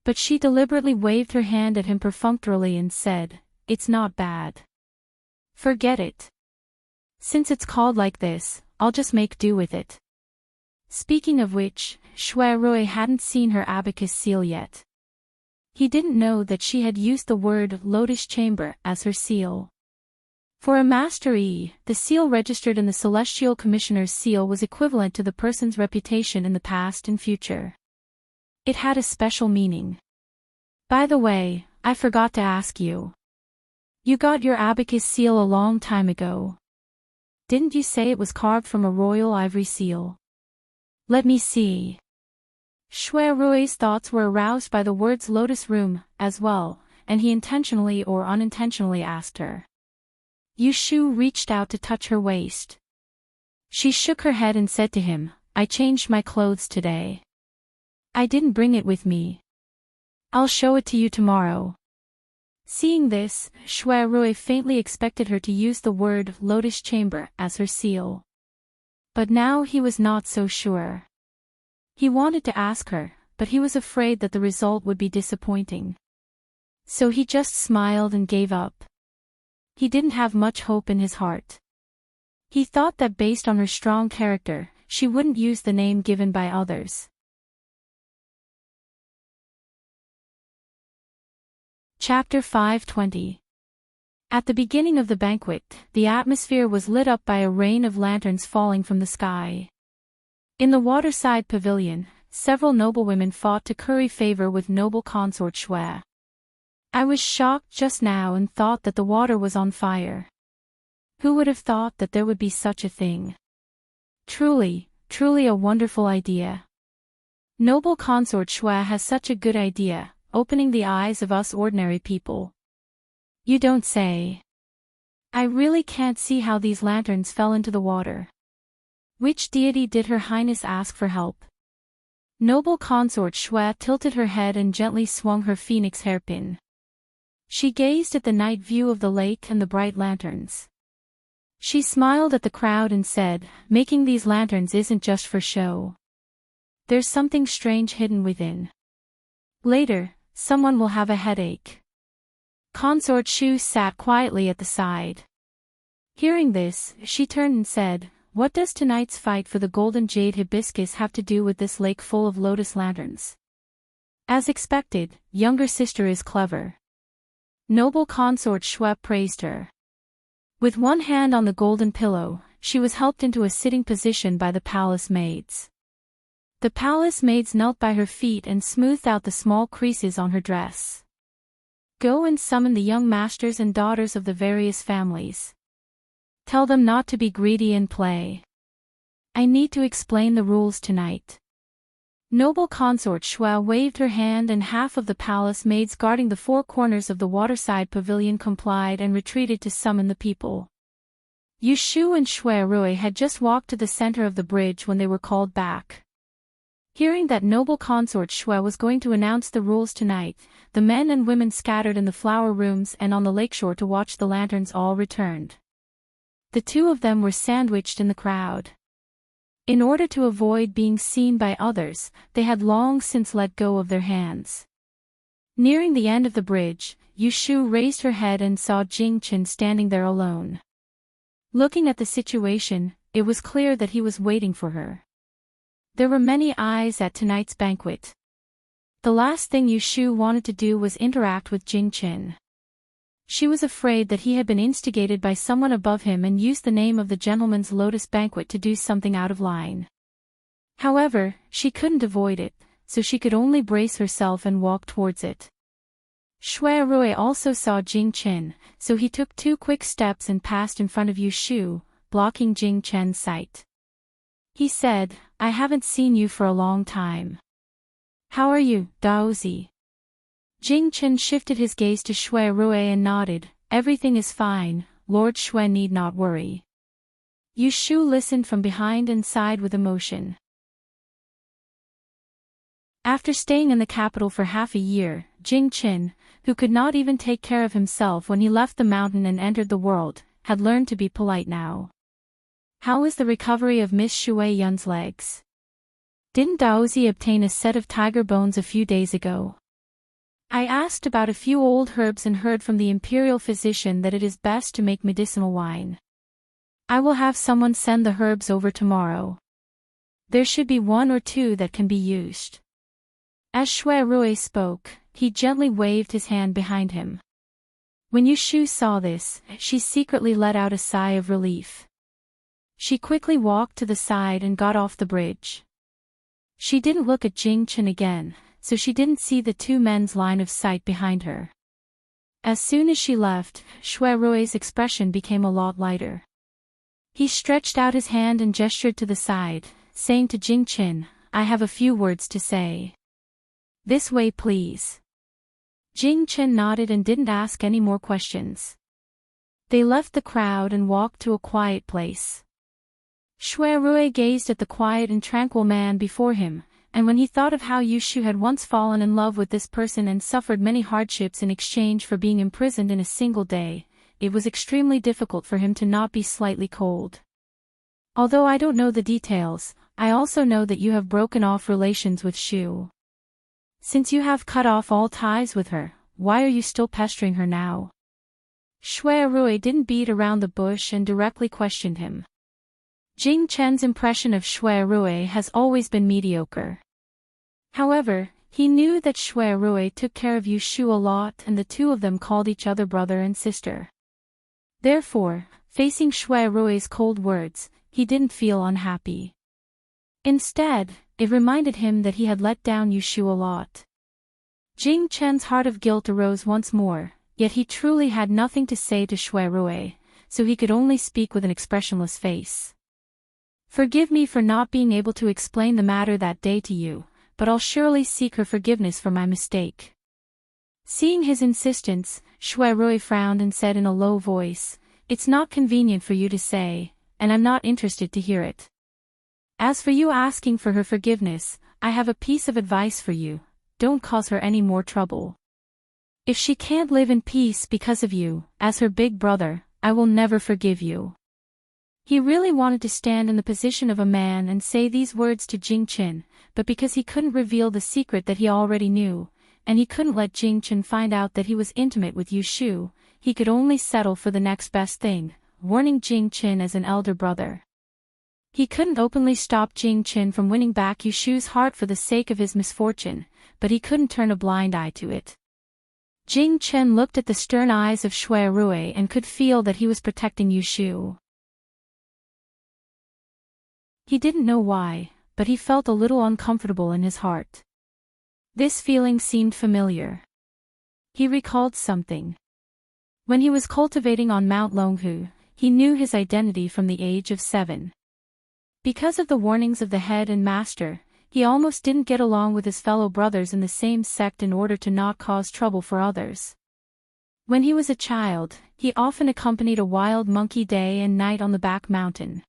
But she deliberately waved her hand at him perfunctorily and said, "It's not bad. Forget it. Since it's called like this, I'll just make do with it." Speaking of which, Shui Rui hadn't seen her abacus seal yet. He didn't know that she had used the word Lotus Chamber as her seal. For a Master E, the seal registered in the Celestial Commissioner's seal was equivalent to the person's reputation in the past and future. It had a special meaning. By the way, I forgot to ask you. You got your abacus seal a long time ago. Didn't you say it was carved from a royal ivory seal? Let me see. Shui Rui's thoughts were aroused by the words Lotus Room, as well, and he intentionally or unintentionally asked her. Yu Shu reached out to touch her waist. She shook her head and said to him, "I changed my clothes today. I didn't bring it with me. I'll show it to you tomorrow." Seeing this, Shui Rui faintly expected her to use the word Lotus Chamber as her seal. But now he was not so sure. He wanted to ask her, but he was afraid that the result would be disappointing. So he just smiled and gave up. He didn't have much hope in his heart. He thought that based on her strong character, she wouldn't use the name given by others. Chapter 520. At the beginning of the banquet, the atmosphere was lit up by a rain of lanterns falling from the sky. In the waterside pavilion, several noblewomen fought to curry favor with noble consort Shui. I was shocked just now and thought that the water was on fire. Who would have thought that there would be such a thing? Truly a wonderful idea. Noble consort Shui has such a good idea, opening the eyes of us ordinary people. You don't say. I really can't see how these lanterns fell into the water. Which deity did Her Highness ask for help? Noble consort Shui tilted her head and gently swung her phoenix hairpin. She gazed at the night view of the lake and the bright lanterns. She smiled at the crowd and said, "Making these lanterns isn't just for show. There's something strange hidden within. Later, someone will have a headache." Consort Shu sat quietly at the side. Hearing this, she turned and said, "What does tonight's fight for the golden jade hibiscus have to do with this lake full of lotus lanterns?" As expected, younger sister is clever. Noble consort Shui praised her. With one hand on the golden pillow, she was helped into a sitting position by the palace maids. The palace maids knelt by her feet and smoothed out the small creases on her dress. "Go and summon the young masters and daughters of the various families. Tell them not to be greedy and play. I need to explain the rules tonight." Noble consort Shui waved her hand and half of the palace maids guarding the four corners of the waterside pavilion complied and retreated to summon the people. Yu Shu and Shui Rui had just walked to the center of the bridge when they were called back. Hearing that noble consort Shui was going to announce the rules tonight, the men and women scattered in the flower rooms and on the lakeshore to watch the lanterns all returned. The two of them were sandwiched in the crowd. In order to avoid being seen by others, they had long since let go of their hands. Nearing the end of the bridge, Yu Shu raised her head and saw Jing Chen standing there alone. Looking at the situation, it was clear that he was waiting for her. There were many eyes at tonight's banquet. The last thing Yu Shu wanted to do was interact with Jing Chen. She was afraid that he had been instigated by someone above him and used the name of the gentleman's lotus banquet to do something out of line. However, she couldn't avoid it, so she could only brace herself and walk towards it. Shui Rui also saw Jing Chen, so he took 2 quick steps and passed in front of Yu Shu, blocking Jing Chen's sight. He said, "I haven't seen you for a long time. How are you, Daozi?" Jing Chen shifted his gaze to Shui Rui and nodded, "Everything is fine, Lord Shui need not worry." Yu Shu listened from behind and sighed with emotion. After staying in the capital for half a year, Jing Qin, who could not even take care of himself when he left the mountain and entered the world, had learned to be polite now. How is the recovery of Miss Shui Yun's legs? Didn't Daozi obtain a set of tiger bones a few days ago? I asked about a few old herbs and heard from the imperial physician that it is best to make medicinal wine. I will have someone send the herbs over tomorrow. There should be one or two that can be used. As Shui Rui spoke, he gently waved his hand behind him. When Yu Shu saw this, she secretly let out a sigh of relief. She quickly walked to the side and got off the bridge. She didn't look at Jing Qin again, so she didn't see the two men's line of sight behind her. As soon as she left, Shui Rui's expression became a lot lighter. He stretched out his hand and gestured to the side, saying to Jing Qin, "I have a few words to say. This way please." Jing Qin nodded and didn't ask any more questions. They left the crowd and walked to a quiet place. Shui Rui gazed at the quiet and tranquil man before him, and when he thought of how Yu Shu had once fallen in love with this person and suffered many hardships in exchange for being imprisoned in a single day, it was extremely difficult for him to not be slightly cold. Although I don't know the details, I also know that you have broken off relations with Shu. Since you have cut off all ties with her, why are you still pestering her now? Shui Rui didn't beat around the bush and directly questioned him. Jing Chen's impression of Shui Rui has always been mediocre. However, he knew that Shui Rui took care of Yu Shu a lot and the two of them called each other brother and sister. Therefore, facing Shui Rui's cold words, he didn't feel unhappy. Instead, it reminded him that he had let down Yu Shu a lot. Jing Chen's heart of guilt arose once more, yet he truly had nothing to say to Shui Rui, so he could only speak with an expressionless face. Forgive me for not being able to explain the matter that day to you, but I'll surely seek her forgiveness for my mistake. Seeing his insistence, Shui Rui frowned and said in a low voice, "It's not convenient for you to say, and I'm not interested to hear it. As for you asking for her forgiveness, I have a piece of advice for you: don't cause her any more trouble. If she can't live in peace because of you, as her big brother, I will never forgive you." He really wanted to stand in the position of a man and say these words to Jing Qin, but because he couldn't reveal the secret that he already knew, and he couldn't let Jing Qin find out that he was intimate with Yu Shu, he could only settle for the next best thing, warning Jing Qin as an elder brother. He couldn't openly stop Jing Qin from winning back Yu Shu's heart for the sake of his misfortune, but he couldn't turn a blind eye to it. Jing Qin looked at the stern eyes of Shui Rui and could feel that he was protecting Yu Shu. He didn't know why, but he felt a little uncomfortable in his heart. This feeling seemed familiar. He recalled something. When he was cultivating on Mount Longhu, he knew his identity from the age of 7. Because of the warnings of the head and master, he almost didn't get along with his fellow brothers in the same sect in order to not cause trouble for others. When he was a child, he often accompanied a wild monkey day and night on the back mountain.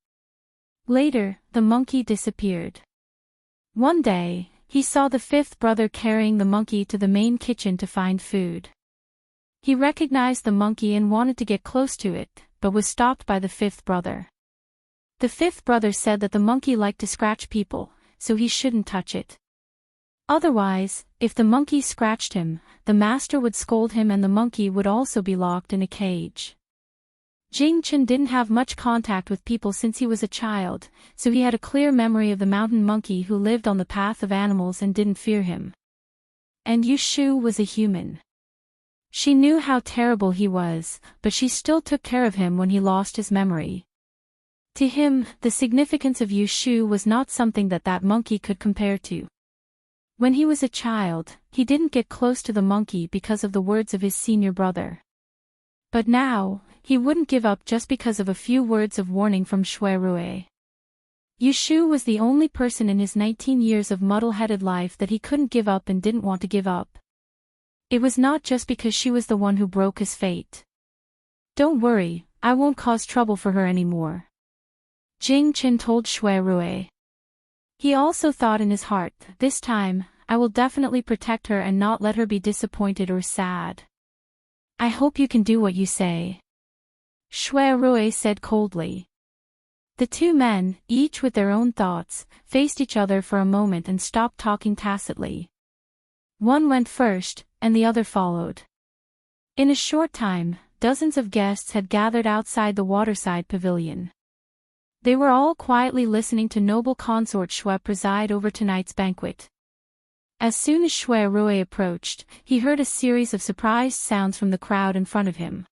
Later, the monkey disappeared. One day, he saw the fifth brother carrying the monkey to the main kitchen to find food. He recognized the monkey and wanted to get close to it, but was stopped by the fifth brother. The fifth brother said that the monkey liked to scratch people, so he shouldn't touch it. Otherwise, if the monkey scratched him, the master would scold him and the monkey would also be locked in a cage. Jing Qin didn't have much contact with people since he was a child, so he had a clear memory of the mountain monkey who lived on the path of animals and didn't fear him. And Yu Shu was a human. She knew how terrible he was, but she still took care of him when he lost his memory. To him, the significance of Yu Shu was not something that monkey could compare to. When he was a child, he didn't get close to the monkey because of the words of his senior brother. But now, he wouldn't give up just because of a few words of warning from Shui Rui. Yu Shu was the only person in his 19 years of muddle-headed life that he couldn't give up and didn't want to give up. It was not just because she was the one who broke his fate. "Don't worry, I won't cause trouble for her anymore," Jing Qin told Shui Rui. He also thought in his heart, "This time, I will definitely protect her and not let her be disappointed or sad. I hope you can do what you say. Shui Rui said coldly. The two men, each with their own thoughts, faced each other for a moment and stopped talking tacitly. One went first, and the other followed. In a short time, dozens of guests had gathered outside the waterside pavilion. They were all quietly listening to noble consort Shui preside over tonight's banquet. As soon as Shui Rui approached, he heard a series of surprised sounds from the crowd in front of him.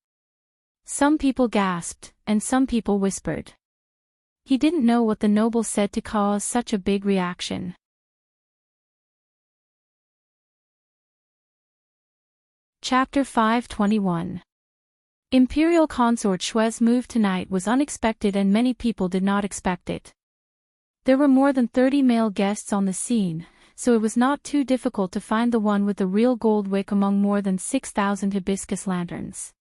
Some people gasped, and some people whispered. He didn't know what the noble said to cause such a big reaction. Chapter 521. Imperial Consort Shui's move tonight was unexpected and many people did not expect it. There were more than 30 male guests on the scene, so it was not too difficult to find the one with the real gold wick among more than 6,000 hibiscus lanterns.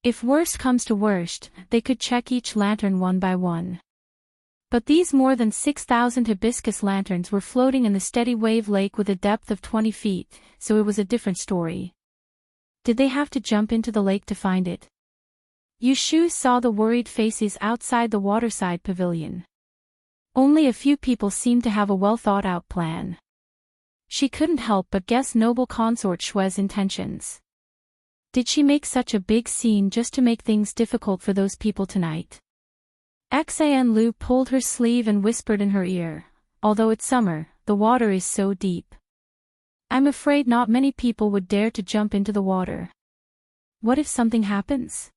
If worst comes to worst, they could check each lantern one by one. But these more than 6,000 hibiscus lanterns were floating in the steady wave lake with a depth of 20 feet, so it was a different story. Did they have to jump into the lake to find it? Yushu saw the worried faces outside the waterside pavilion. Only a few people seemed to have a well-thought-out plan. She couldn't help but guess noble consort Shui's intentions. Did she make such a big scene just to make things difficult for those people tonight? Xan Lu pulled her sleeve and whispered in her ear, although it's summer, the water is so deep. I'm afraid not many people would dare to jump into the water. What if something happens?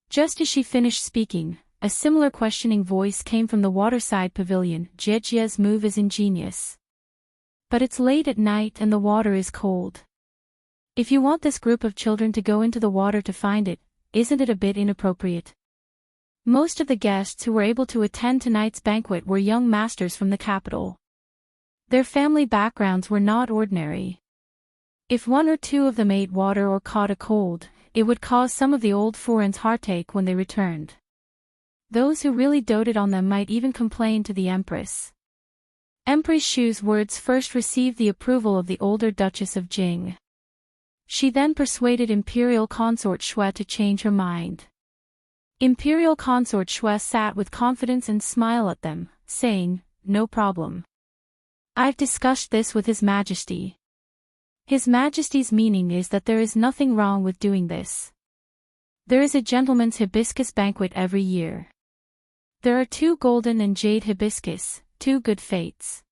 Just as she finished speaking, a similar questioning voice came from the waterside pavilion. Jiejia's move is ingenious. But it's late at night and the water is cold. If you want this group of children to go into the water to find it, isn't it a bit inappropriate? Most of the guests who were able to attend tonight's banquet were young masters from the capital. Their family backgrounds were not ordinary. If one or two of them ate water or caught a cold, it would cause some of the old foreigners heartache when they returned. Those who really doted on them might even complain to the Empress. Empress Shu's words first received the approval of the older Duchess of Jing. She then persuaded Imperial Consort Shui to change her mind. Imperial Consort Shui sat with confidence and smiled at them, saying, "No problem. I've discussed this with His Majesty. His Majesty's meaning is that there is nothing wrong with doing this. There is a gentleman's hibiscus banquet every year. There are 2 golden and jade hibiscus, 2 good fates.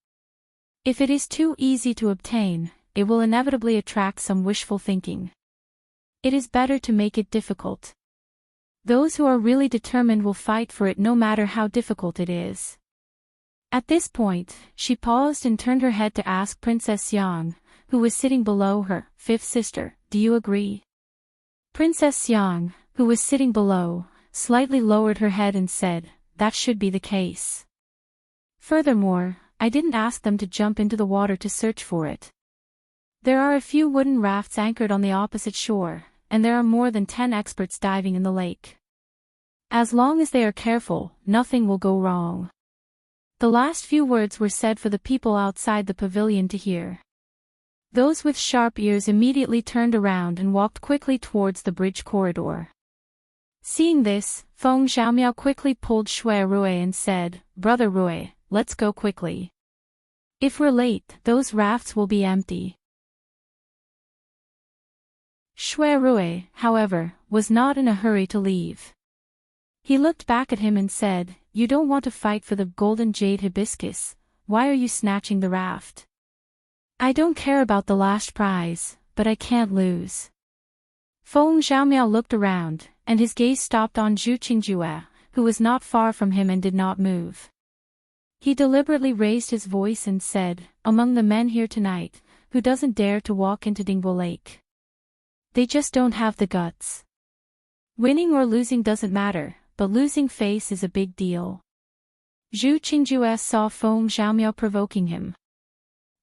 If it is too easy to obtain, it will inevitably attract some wishful thinking. It is better to make it difficult. Those who are really determined will fight for it no matter how difficult it is." At this point, she paused and turned her head to ask Princess Yang, who was sitting below her, 5th sister, "Do you agree?" Princess Yang, who was sitting below, slightly lowered her head and said, "That should be the case. Furthermore, I didn't ask them to jump into the water to search for it. There are a few wooden rafts anchored on the opposite shore, and there are more than 10 experts diving in the lake. As long as they are careful, nothing will go wrong." The last few words were said for the people outside the pavilion to hear. Those with sharp ears immediately turned around and walked quickly towards the bridge corridor. Seeing this, Feng Xiaomiao quickly pulled Shui Rui and said, "Brother Rui, let's go quickly. If we're late, those rafts will be empty." Shui Rui, however, was not in a hurry to leave. He looked back at him and said, "You don't want to fight for the golden jade hibiscus, why are you snatching the raft?" "I don't care about the last prize, but I can't lose." Feng Xiaomiao looked around, and his gaze stopped on Zhu Qingjue, who was not far from him and did not move. He deliberately raised his voice and said, "Among the men here tonight, who doesn't dare to walk into Dingbo Lake? They just don't have the guts. Winning or losing doesn't matter, but losing face is a big deal." Zhu Qingjue saw Feng Xiaomiao provoking him.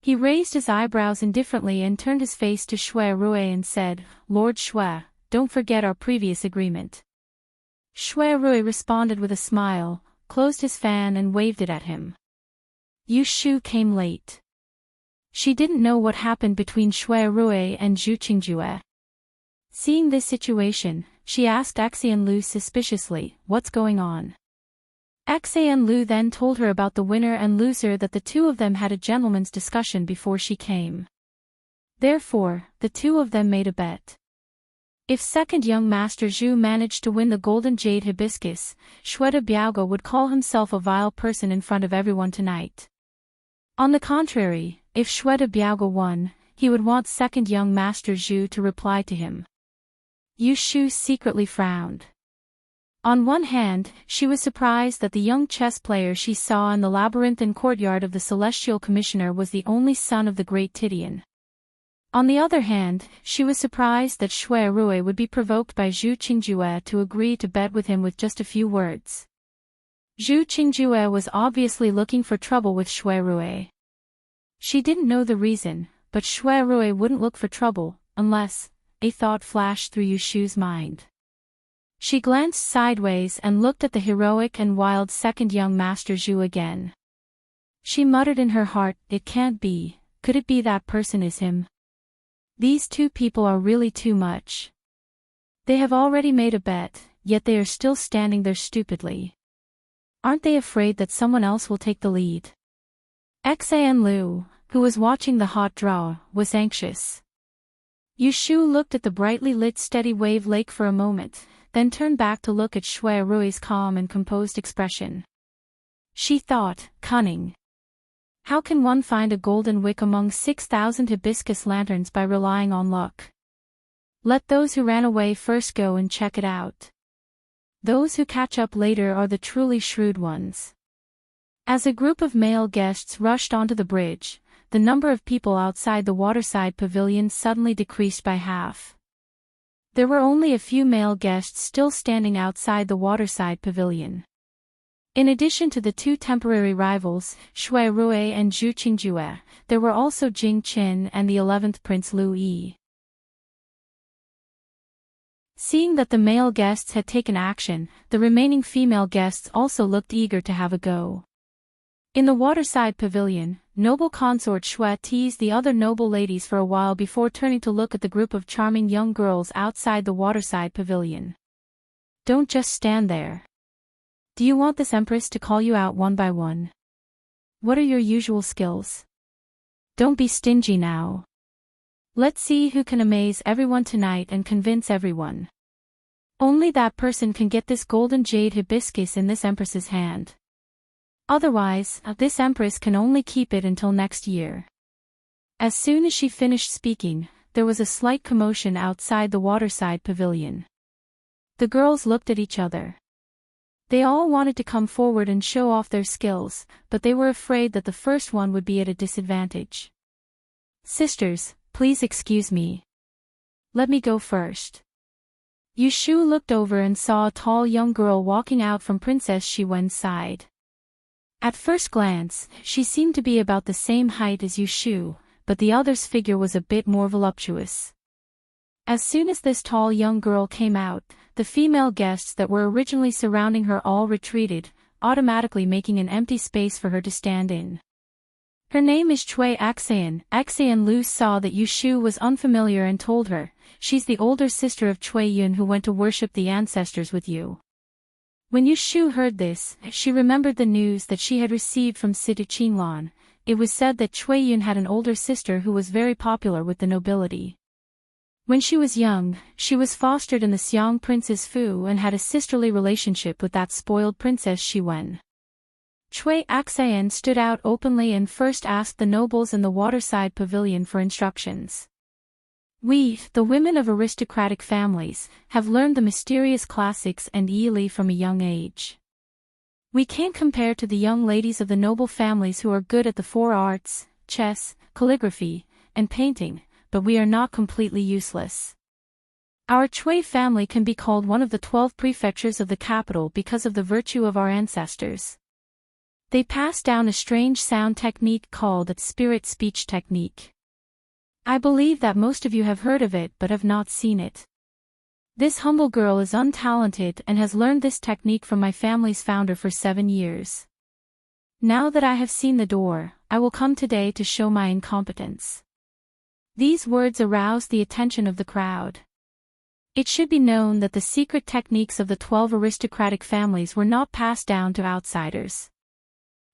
He raised his eyebrows indifferently and turned his face to Shui Rui and said, "Lord Shui, don't forget our previous agreement." Shui Rui responded with a smile, closed his fan and waved it at him. Yu Shu came late. She didn't know what happened between Shui Rui and Zhu Qingjue. Seeing this situation, she asked Xian Lu suspiciously, "What's going on?" Xian Lu then told her about the winner and loser, that the two of them had a gentleman's discussion before she came. Therefore, the two of them made a bet. If second young master Zhu managed to win the golden jade hibiscus, Shui Biaoge would call himself a vile person in front of everyone tonight. On the contrary, if Shui Biaoge won, he would want second young master Zhu to reply to him. Yu Shu secretly frowned. On one hand, she was surprised that the young chess player she saw in the labyrinthine courtyard of the Celestial Commissioner was the only son of the great Tidian. On the other hand, she was surprised that Shui Rui would be provoked by Zhu Qingjue to agree to bet with him with just a few words. Zhu Qingjue was obviously looking for trouble with Shui Rui. She didn't know the reason, but Shui Rui wouldn't look for trouble, unless a thought flashed through Yu Shu's mind. She glanced sideways and looked at the heroic and wild second young master Zhu again. She muttered in her heart, "It can't be, could it be that person is him? These two people are really too much. They have already made a bet, yet they are still standing there stupidly. Aren't they afraid that someone else will take the lead?" Xian Lu, who was watching the hot draw, was anxious. Yu Shu looked at the brightly lit steady wave lake for a moment, then turned back to look at Shui Rui's calm and composed expression. She thought, cunning. How can one find a golden wick among 6,000 hibiscus lanterns by relying on luck? Let those who ran away first go and check it out. Those who catch up later are the truly shrewd ones. As a group of male guests rushed onto the bridge, the number of people outside the waterside pavilion suddenly decreased by half. There were only a few male guests still standing outside the waterside pavilion. In addition to the two temporary rivals, Shui Rui and Zhu Qingjue, there were also Jing Qin and the 11th Prince Lu Yi. Seeing that the male guests had taken action, the remaining female guests also looked eager to have a go. In the waterside pavilion, noble consort Shui teased the other noble ladies for a while before turning to look at the group of charming young girls outside the waterside pavilion. "Don't just stand there. Do you want this empress to call you out one by one? What are your usual skills? Don't be stingy now. Let's see who can amaze everyone tonight and convince everyone. Only that person can get this golden jade hibiscus in this empress's hand. Otherwise, this empress can only keep it until next year." As soon as she finished speaking, there was a slight commotion outside the waterside pavilion. The girls looked at each other. They all wanted to come forward and show off their skills, but they were afraid that the first one would be at a disadvantage. "Sisters, please excuse me. Let me go first." Yu Shu looked over and saw a tall young girl walking out from Princess Shiwen's side. At first glance, she seemed to be about the same height as Yu Shu, but the other's figure was a bit more voluptuous. As soon as this tall young girl came out, the female guests that were originally surrounding her all retreated, automatically making an empty space for her to stand in. Her name is Cui Xian. Xian Lu saw that Yu Shu was unfamiliar and told her, "She's the older sister of Cui Yun who went to worship the ancestors with you." When Yu Shu heard this, she remembered the news that she had received from Situ Qinglan. It was said that Cui Yun had an older sister who was very popular with the nobility. When she was young, she was fostered in the Xiang Prince's Fu and had a sisterly relationship with that spoiled Princess Shiwen. Cui Xian stood out openly and first asked the nobles in the waterside pavilion for instructions. "We, the women of aristocratic families, have learned the mysterious classics and Yili from a young age. We can't compare to the young ladies of the noble families who are good at the four arts, chess, calligraphy, and painting, but we are not completely useless. Our Cui family can be called one of the 12 prefectures of the capital because of the virtue of our ancestors. They passed down a strange sound technique called a spirit speech technique. I believe that most of you have heard of it but have not seen it. This humble girl is untalented and has learned this technique from my family's founder for 7 years. Now that I have seen the door, I will come today to show my incompetence." These words aroused the attention of the crowd. It should be known that the secret techniques of the 12 aristocratic families were not passed down to outsiders.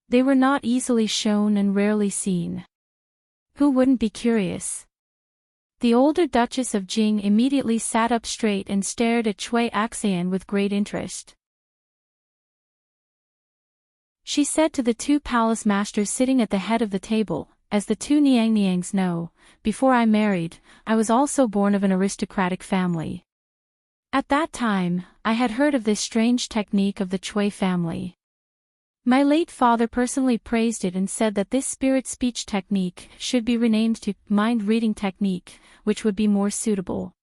They were not easily shown and rarely seen. Who wouldn't be curious? The older Duchess of Jing immediately sat up straight and stared at Cui Axian with great interest. She said to the two palace masters sitting at the head of the table, "As the two Niangs know, before I married, I was also born of an aristocratic family. At that time, I had heard of this strange technique of the Cui family. My late father personally praised it and said that this spirit speech technique should be renamed to mind-reading technique, which would be more suitable."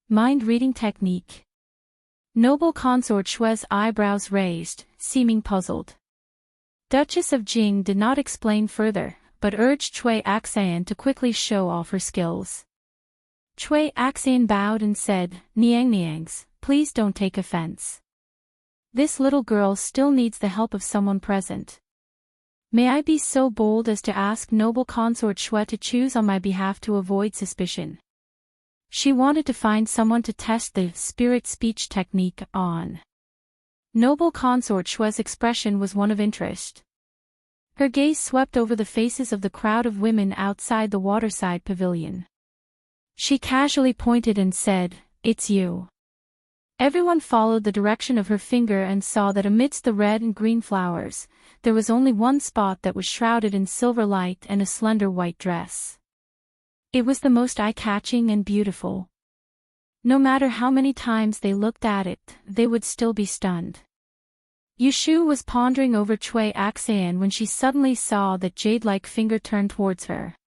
Mind-reading technique. Noble consort Shui's eyebrows raised, seeming puzzled. Duchess of Jing did not explain further, but urged Cui Axian to quickly show off her skills. Cui Axian bowed and said, Niangs, please don't take offense. This little girl still needs the help of someone present. May I be so bold as to ask noble consort Shui to choose on my behalf to avoid suspicion?" She wanted to find someone to test the spirit speech technique on. Noble consort Shui's expression was one of interest. Her gaze swept over the faces of the crowd of women outside the waterside pavilion. She casually pointed and said, "It's you." Everyone followed the direction of her finger and saw that amidst the red and green flowers, there was only one spot that was shrouded in silver light and a slender white dress. It was the most eye-catching and beautiful. No matter how many times they looked at it, they would still be stunned. Yushu was pondering over Cui Axian when she suddenly saw that jade-like finger turn towards her.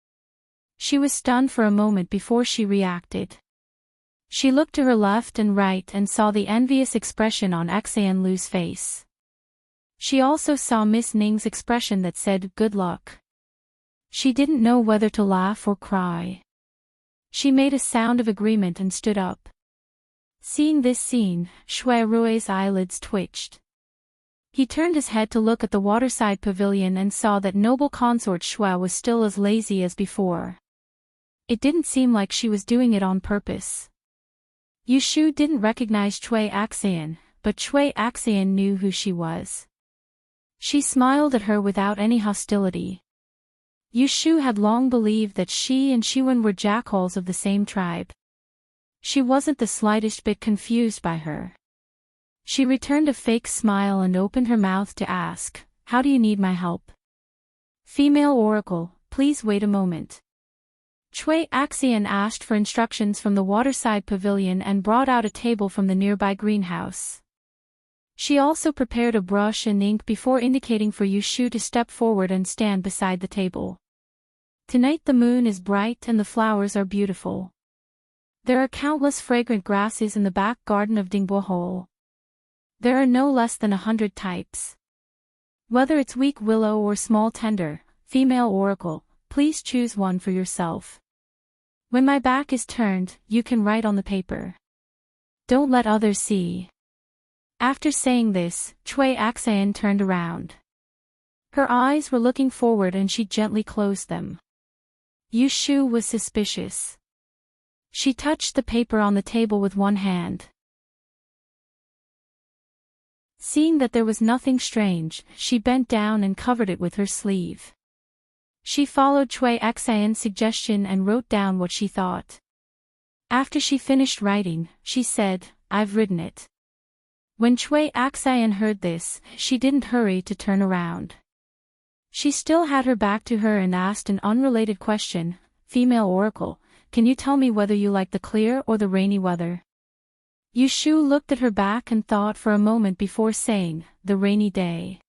She was stunned for a moment before she reacted. She looked to her left and right and saw the envious expression on Axian Lu's face. She also saw Miss Ning's expression that said, "Good luck." She didn't know whether to laugh or cry. She made a sound of agreement and stood up. Seeing this scene, Shui Rui's eyelids twitched. He turned his head to look at the waterside pavilion and saw that noble consort Shui was still as lazy as before. It didn't seem like she was doing it on purpose. Yushu didn't recognize Cui Axian, but Cui Axian knew who she was. She smiled at her without any hostility. Yushu had long believed that she and Shiwen were jackals of the same tribe. She wasn't the slightest bit confused by her. She returned a fake smile and opened her mouth to ask, "How do you need my help?" Female Oracle, please wait a moment. Cui Axian asked for instructions from the waterside pavilion and brought out a table from the nearby greenhouse. She also prepared a brush and ink before indicating for Yushu to step forward and stand beside the table. Tonight the moon is bright and the flowers are beautiful. There are countless fragrant grasses in the back garden of Dingbo Hole. There are no less than 100 types. Whether it's weak willow or small tender, female oracle, please choose one for yourself. When my back is turned, you can write on the paper. Don't let others see. After saying this, Cui Axian turned around. Her eyes were looking forward and she gently closed them. Yushu was suspicious. She touched the paper on the table with one hand. Seeing that there was nothing strange, she bent down and covered it with her sleeve. She followed Cui Axian's suggestion and wrote down what she thought. After she finished writing, she said, "I've written it." When Cui Axian heard this, she didn't hurry to turn around. She still had her back to her and asked an unrelated question, "Female Oracle, can you tell me whether you like the clear or the rainy weather?" Yushu looked at her back and thought for a moment before saying, "The rainy day."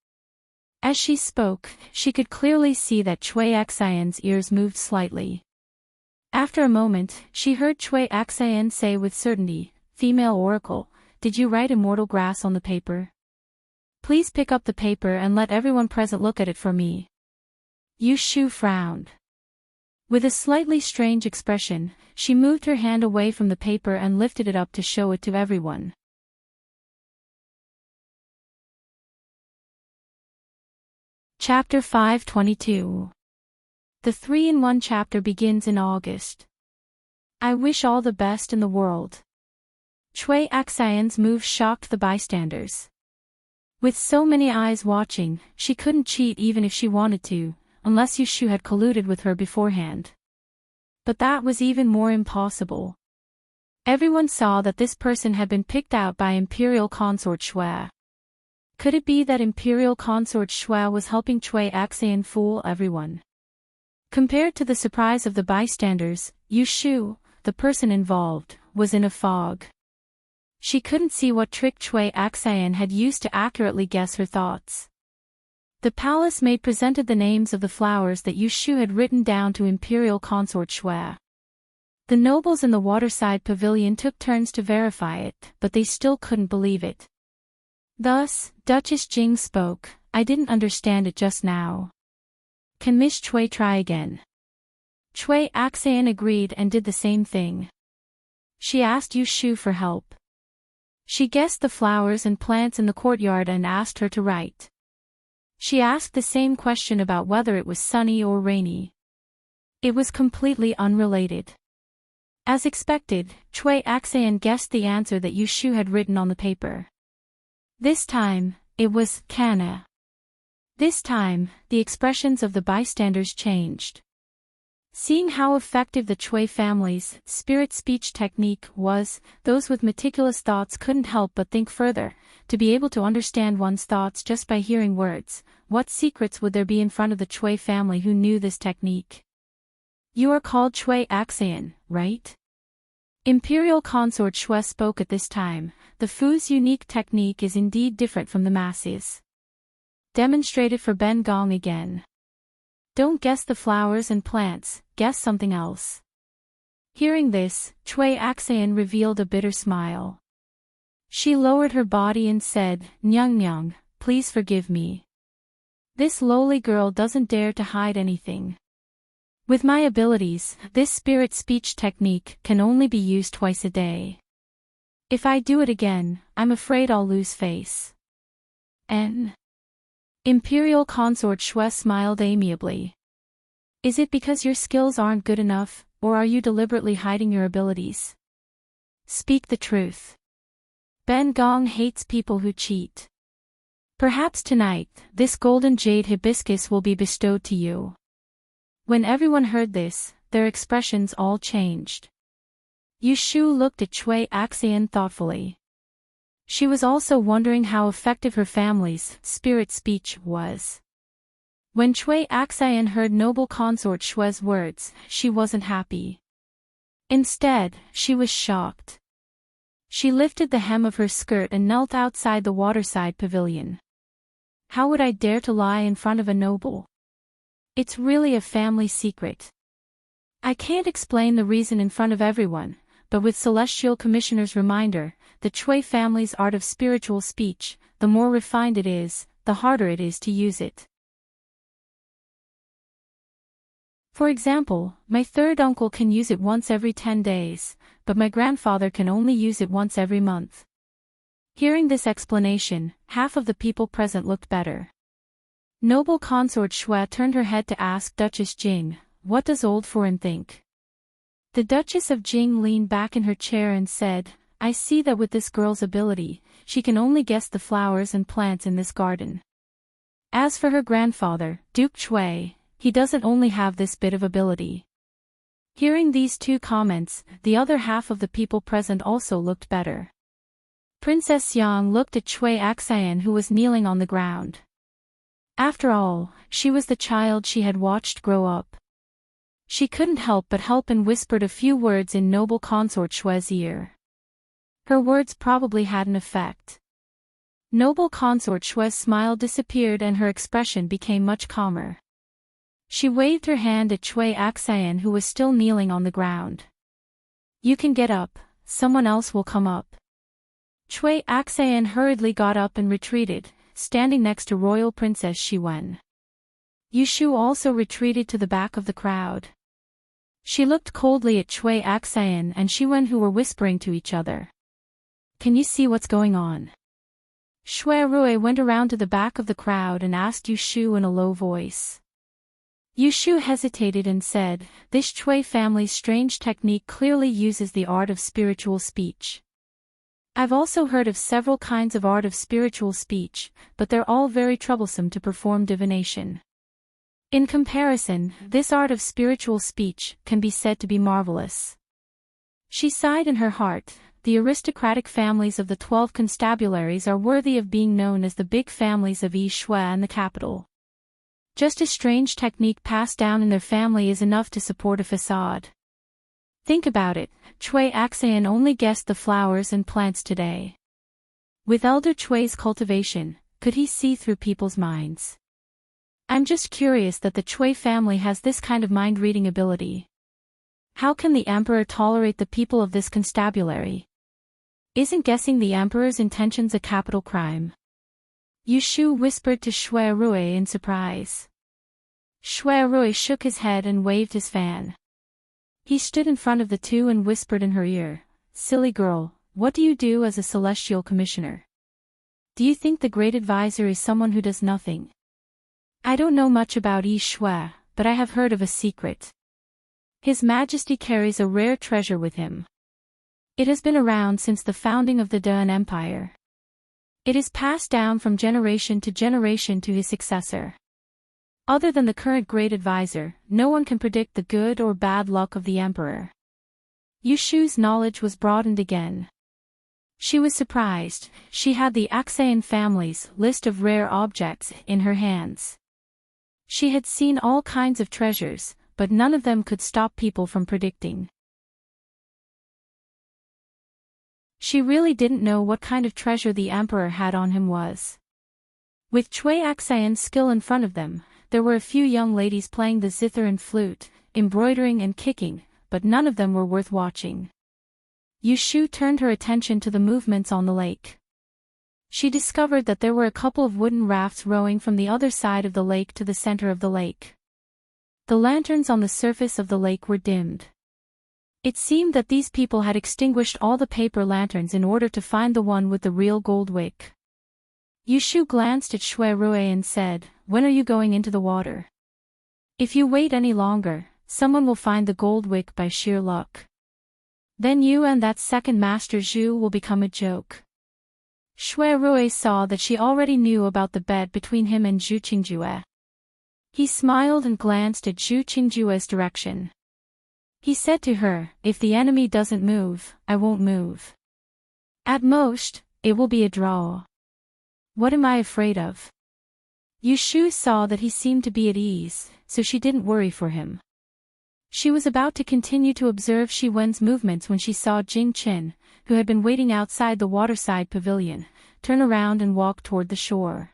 As she spoke, she could clearly see that Cui Axian's ears moved slightly. After a moment, she heard Cui Axian say with certainty, "Female Oracle, did you write immortal grass on the paper? Please pick up the paper and let everyone present look at it for me." Yushu frowned. With a slightly strange expression, she moved her hand away from the paper and lifted it up to show it to everyone. Chapter 522. The 3-in-1 chapter begins in August. I wish all the best in the world. Chui Axian's move shocked the bystanders. With so many eyes watching, she couldn't cheat even if she wanted to, unless Yushu had colluded with her beforehand. But that was even more impossible. Everyone saw that this person had been picked out by Imperial Consort Shui. Could it be that Imperial Consort Shui was helping Chui Axian fool everyone? Compared to the surprise of the bystanders, Yushu, the person involved, was in a fog. She couldn't see what trick Chui Axian had used to accurately guess her thoughts. The palace maid presented the names of the flowers that Yushu had written down to Imperial Consort Shui. The nobles in the waterside pavilion took turns to verify it, but they still couldn't believe it. Thus, Duchess Jing spoke, I didn't understand it just now. Can Miss Chui try again? Chui Axian agreed and did the same thing. She asked Yushu for help. She guessed the flowers and plants in the courtyard and asked her to write. She asked the same question about whether it was sunny or rainy. It was completely unrelated. As expected, Chui Axian guessed the answer that Yushu had written on the paper. This time, it was Kana. This time, the expressions of the bystanders changed. Seeing how effective the Chui family's spirit speech technique was, those with meticulous thoughts couldn't help but think further. To be able to understand one's thoughts just by hearing words, what secrets would there be in front of the Chui family who knew this technique? You are called Chui Axian, right? Imperial Consort Shui spoke at this time. The Fu's unique technique is indeed different from the masses. Demonstrated for Ben Gong again. Don't guess the flowers and plants, guess something else. Hearing this, Chui Axian revealed a bitter smile. She lowered her body and said, Nyang Nyang, please forgive me. This lowly girl doesn't dare to hide anything. With my abilities, this spirit speech technique can only be used twice a day. If I do it again, I'm afraid I'll lose face. Imperial Consort Shui smiled amiably. Is it because your skills aren't good enough, or are you deliberately hiding your abilities? Speak the truth. Ben Gong hates people who cheat. Perhaps tonight, this golden jade hibiscus will be bestowed to you. When everyone heard this, their expressions all changed. Yushu looked at Chui Axian thoughtfully. She was also wondering how effective her family's spirit speech was. When Chui Axian heard noble consort Shui's words, she wasn't happy. Instead, she was shocked. She lifted the hem of her skirt and knelt outside the waterside pavilion. How would I dare to lie in front of a noble? It's really a family secret. I can't explain the reason in front of everyone, but with Celestial Commissioner's reminder, the Chui family's art of spiritual speech, the more refined it is, the harder it is to use it. For example, my third uncle can use it once every 10 days, but my grandfather can only use it once every month. Hearing this explanation, half of the people present looked better. Noble Consort Shui turned her head to ask Duchess Jing, what does old foreign think? The Duchess of Jing leaned back in her chair and said, I see that with this girl's ability, she can only guess the flowers and plants in this garden. As for her grandfather, Duke Chui, he doesn't only have this bit of ability. Hearing these two comments, the other half of the people present also looked better. Princess Yang looked at Chui Axian who was kneeling on the ground. After all, she was the child she had watched grow up. She couldn't help but help and whispered a few words in noble consort Shui's ear. Her words probably had an effect. Noble consort Shui's smile disappeared and her expression became much calmer. She waved her hand at Chui Axian who was still kneeling on the ground. You can get up, someone else will come up. Chui Axian hurriedly got up and retreated, standing next to Royal Princess Shiwen. Yushu also retreated to the back of the crowd. She looked coldly at Chui Axian and Shiwen who were whispering to each other. Can you see what's going on? Shui Rui went around to the back of the crowd and asked Yu Shu in a low voice. Yu Shu hesitated and said, "This Chui family's strange technique clearly uses the art of spiritual speech. I've also heard of several kinds of art of spiritual speech, but they're all very troublesome to perform divination. In comparison, this art of spiritual speech can be said to be marvelous." She sighed in her heart. The aristocratic families of the 12 constabularies are worthy of being known as the big families of Yi Shui and the capital. Just a strange technique passed down in their family is enough to support a facade. Think about it, Chui Axian only guessed the flowers and plants today. With Elder Chui's cultivation, could he see through people's minds? I'm just curious that the Chui family has this kind of mind-reading ability. How can the emperor tolerate the people of this constabulary? Isn't guessing the emperor's intentions a capital crime? Yu Shu whispered to Shui Rui in surprise. Shui Rui shook his head and waved his fan. He stood in front of the two and whispered in her ear, "Silly girl, what do you do as a celestial commissioner? Do you think the great advisor is someone who does nothing?" "I don't know much about Yi Shui, but I have heard of a secret. His Majesty carries a rare treasure with him. It has been around since the founding of the Dan Empire. It is passed down from generation to generation to his successor. Other than the current great advisor, no one can predict the good or bad luck of the emperor." Yu Shu's knowledge was broadened again. She was surprised. She had the Axian family's list of rare objects in her hands. She had seen all kinds of treasures, but none of them could stop people from predicting. She really didn't know what kind of treasure the emperor had on him was. With Chui Axian's skill in front of them, there were a few young ladies playing the zither and flute, embroidering and kicking, but none of them were worth watching. Yu Shu turned her attention to the movements on the lake. She discovered that there were a couple of wooden rafts rowing from the other side of the lake to the center of the lake. The lanterns on the surface of the lake were dimmed. It seemed that these people had extinguished all the paper lanterns in order to find the one with the real gold wick. Yu Shu glanced at Shui Rui and said, "When are you going into the water? If you wait any longer, someone will find the gold wick by sheer luck. Then you and that second master Zhu will become a joke." Shui Rui saw that she already knew about the bet between him and Zhu Qingjue. He smiled and glanced at Zhu Qingjue's direction. He said to her, "If the enemy doesn't move, I won't move. At most, it will be a draw. What am I afraid of?" Yu Shu saw that he seemed to be at ease, so she didn't worry for him. She was about to continue to observe Shi Wen's movements when she saw Jing Qin, who had been waiting outside the waterside pavilion, turn around and walk toward the shore.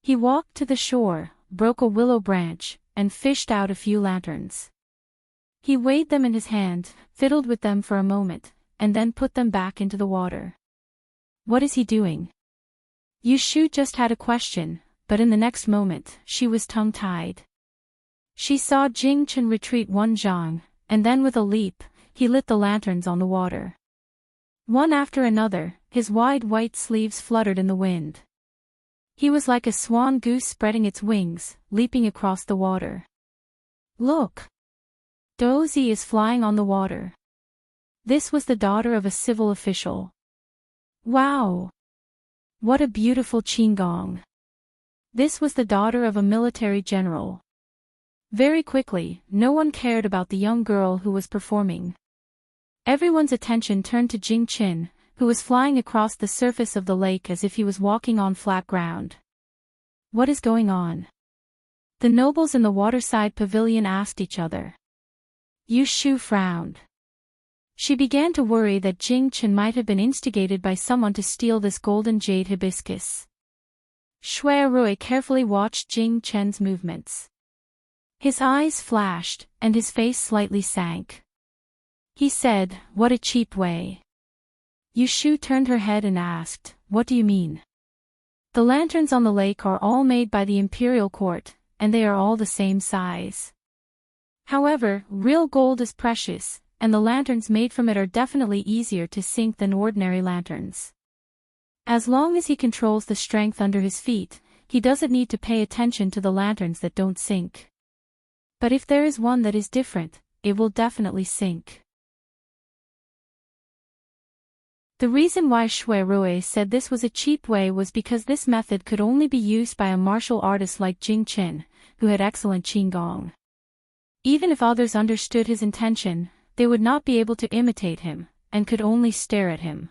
He walked to the shore, broke a willow branch, and fished out a few lanterns. He weighed them in his hand, fiddled with them for a moment, and then put them back into the water. What is he doing? Yu Shu just had a question, but in the next moment, she was tongue-tied. She saw Jing Chen retreat one zhang, and then with a leap, he lit the lanterns on the water. One after another, his wide white sleeves fluttered in the wind. He was like a swan goose spreading its wings, leaping across the water. Look! Dozi is flying on the water. This was the daughter of a civil official. Wow! What a beautiful qinggong! This was the daughter of a military general. Very quickly, no one cared about the young girl who was performing. Everyone's attention turned to Jing Qin, who was flying across the surface of the lake as if he was walking on flat ground. What is going on? The nobles in the waterside pavilion asked each other. Yu Shu frowned. She began to worry that Jing Chen might have been instigated by someone to steal this golden jade hibiscus. Shui Rui carefully watched Jing Chen's movements. His eyes flashed, and his face slightly sank. He said, "What a cheap way." Yu Shu turned her head and asked, "What do you mean?" "The lanterns on the lake are all made by the imperial court, and they are all the same size. However, real gold is precious, and the lanterns made from it are definitely easier to sink than ordinary lanterns. As long as he controls the strength under his feet, he doesn't need to pay attention to the lanterns that don't sink. But if there is one that is different, it will definitely sink. The reason why Shui Rui said this was a cheap way was because this method could only be used by a martial artist like Jing Qin, who had excellent qigong. Even if others understood his intention, they would not be able to imitate him, and could only stare at him.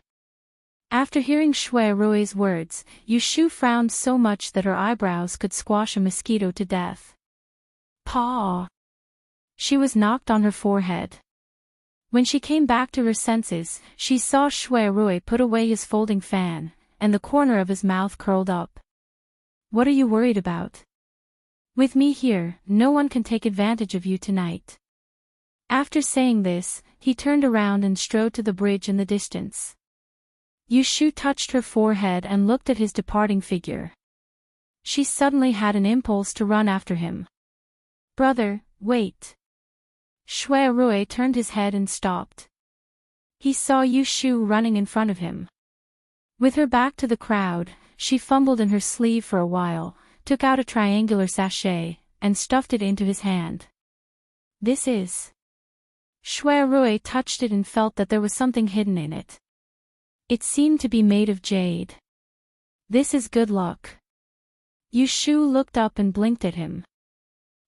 After hearing Shui Rui's words, Yu Shu frowned so much that her eyebrows could squash a mosquito to death. Paw! She was knocked on her forehead. When she came back to her senses, she saw Shui Rui put away his folding fan, and the corner of his mouth curled up. What are you worried about? With me here, no one can take advantage of you tonight. After saying this, he turned around and strode to the bridge in the distance. Yu Shu touched her forehead and looked at his departing figure. She suddenly had an impulse to run after him. Brother, wait. Shui Rui turned his head and stopped. He saw Yu Shu running in front of him. With her back to the crowd, she fumbled in her sleeve for a while, took out a triangular sachet, and stuffed it into his hand. This is. Shui Rui touched it and felt that there was something hidden in it. It seemed to be made of jade. This is good luck. Yu Shu looked up and blinked at him.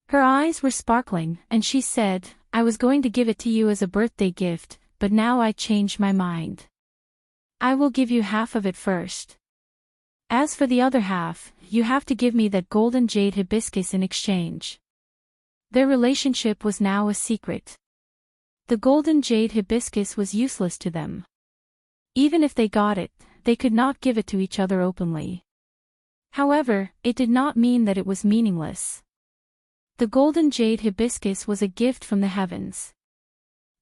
Her eyes were sparkling, and she said, I was going to give it to you as a birthday gift, but now I changed my mind. I will give you half of it first. As for the other half, you have to give me that golden jade hibiscus in exchange. Their relationship was now a secret. The golden jade hibiscus was useless to them. Even if they got it, they could not give it to each other openly. However, it did not mean that it was meaningless. The golden jade hibiscus was a gift from the heavens.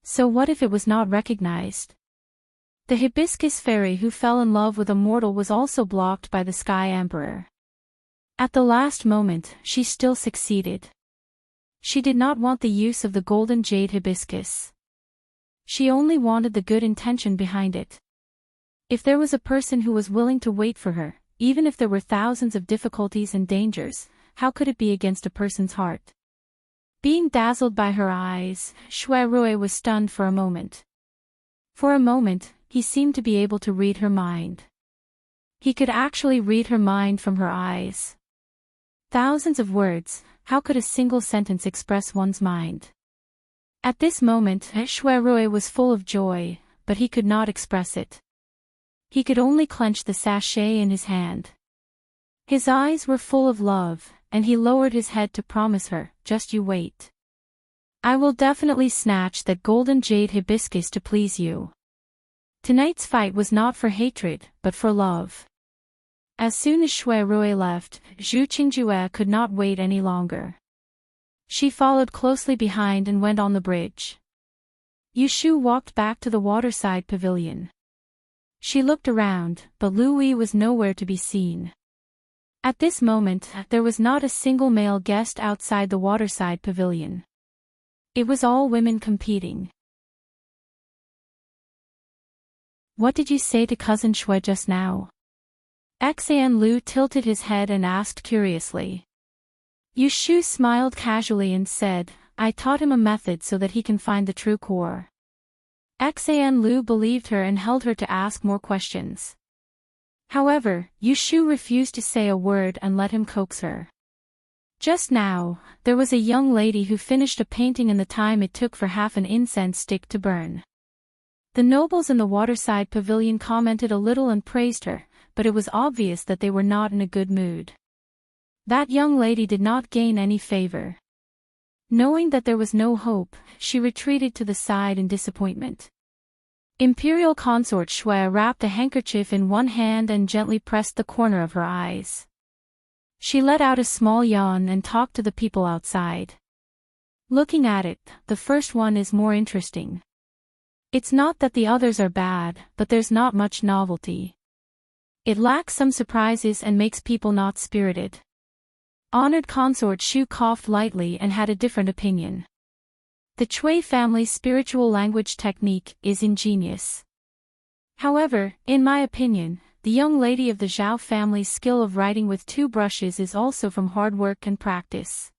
So what if it was not recognized? The hibiscus fairy who fell in love with a mortal was also blocked by the Sky Emperor. At the last moment, she still succeeded. She did not want the use of the golden jade hibiscus. She only wanted the good intention behind it. If there was a person who was willing to wait for her, even if there were thousands of difficulties and dangers, how could it be against a person's heart? Being dazzled by her eyes, Shui Rui was stunned for a moment. For a moment, he seemed to be able to read her mind. He could actually read her mind from her eyes. Thousands of words, how could a single sentence express one's mind? At this moment, Shui Rui was full of joy, but he could not express it. He could only clench the sachet in his hand. His eyes were full of love, and he lowered his head to promise her, just you wait. I will definitely snatch that golden jade hibiscus to please you. Tonight's fight was not for hatred, but for love. As soon as Shui Rui left, Zhu Qingjue could not wait any longer. She followed closely behind and went on the bridge. Yu Shu walked back to the waterside pavilion. She looked around, but Lu Wei was nowhere to be seen. At this moment, there was not a single male guest outside the waterside pavilion. It was all women competing. What did you say to Cousin Shui just now? Xian Lu tilted his head and asked curiously. Yu Shu smiled casually and said, I taught him a method so that he can find the true core. Xian Lu believed her and held her to ask more questions. However, Yu Shu refused to say a word and let him coax her. Just now, there was a young lady who finished a painting in the time it took for half an incense stick to burn. The nobles in the waterside pavilion commented a little and praised her, but it was obvious that they were not in a good mood. That young lady did not gain any favor. Knowing that there was no hope, she retreated to the side in disappointment. Imperial consort Shui wrapped a handkerchief in one hand and gently pressed the corner of her eyes. She let out a small yawn and talked to the people outside. Looking at it, the first one is more interesting. It's not that the others are bad, but there's not much novelty. It lacks some surprises and makes people not spirited. Honored consort Shu coughed lightly and had a different opinion. The Chui family's spiritual language technique is ingenious. However, in my opinion, the young lady of the Zhao family's skill of writing with 2 brushes is also from hard work and practice.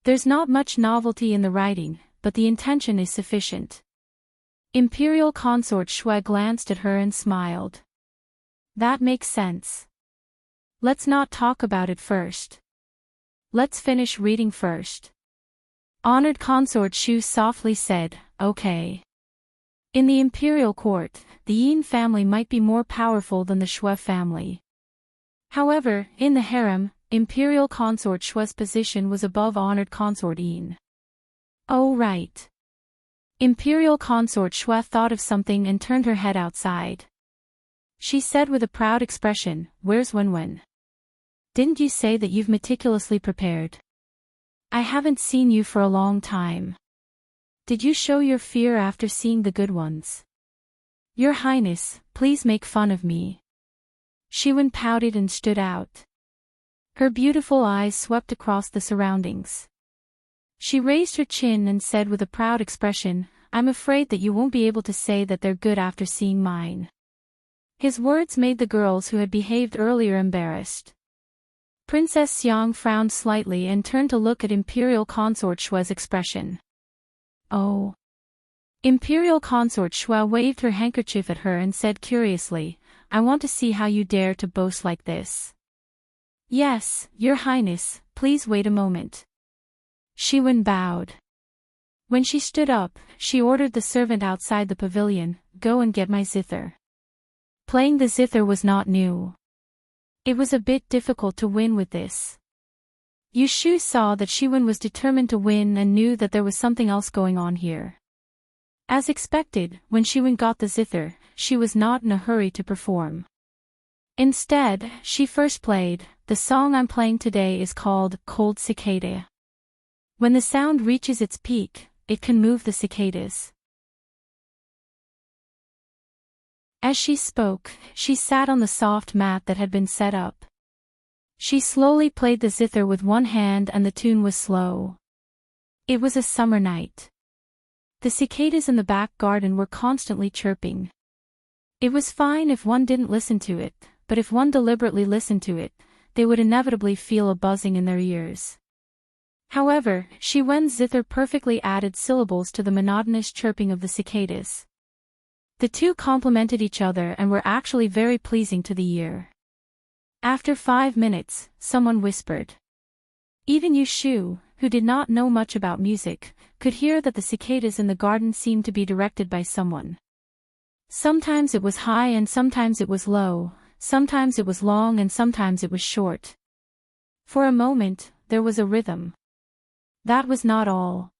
There's not much novelty in the writing, but the intention is sufficient. Imperial Consort Shui glanced at her and smiled. That makes sense. Let's not talk about it first. Let's finish reading first. Honored Consort Shu softly said, okay. In the imperial court, the Yin family might be more powerful than the Shui family. However, in the harem, Imperial Consort Shui's position was above Honored Consort Yin. Oh right. Imperial Consort Shui thought of something and turned her head outside. She said with a proud expression, "Where's Wenwen? Didn't you say that you've meticulously prepared? I haven't seen you for a long time. Did you show your fear after seeing the good ones? Your Highness, please make fun of me." Shiwen pouted and stood out. Her beautiful eyes swept across the surroundings. She raised her chin and said with a proud expression, "I'm afraid that you won't be able to say that they're good after seeing mine." His words made the girls who had behaved earlier embarrassed. Princess Xiang frowned slightly and turned to look at Imperial Consort Shui's expression. Oh. Imperial Consort Shui waved her handkerchief at her and said curiously, "I want to see how you dare to boast like this." "Yes, Your Highness, please wait a moment." Shiwen bowed. When she stood up, she ordered the servant outside the pavilion, "Go and get my zither." Playing the zither was not new. It was a bit difficult to win with this. Yu Shu saw that Shiwen was determined to win and knew that there was something else going on here. As expected, when Shiwen got the zither, she was not in a hurry to perform. Instead, she first played. "The song I'm playing today is called Cold Cicada. When the sound reaches its peak, it can move the cicadas." As she spoke, she sat on the soft mat that had been set up. She slowly played the zither with one hand and the tune was slow. It was a summer night. The cicadas in the back garden were constantly chirping. It was fine if one didn't listen to it, but if one deliberately listened to it, they would inevitably feel a buzzing in their ears. However, Shiwen's zither perfectly added syllables to the monotonous chirping of the cicadas. The two complemented each other and were actually very pleasing to the ear. After 5 minutes, someone whispered. Even Yu Shu, who did not know much about music, could hear that the cicadas in the garden seemed to be directed by someone. Sometimes it was high and sometimes it was low, sometimes it was long and sometimes it was short. For a moment, there was a rhythm. That was not all.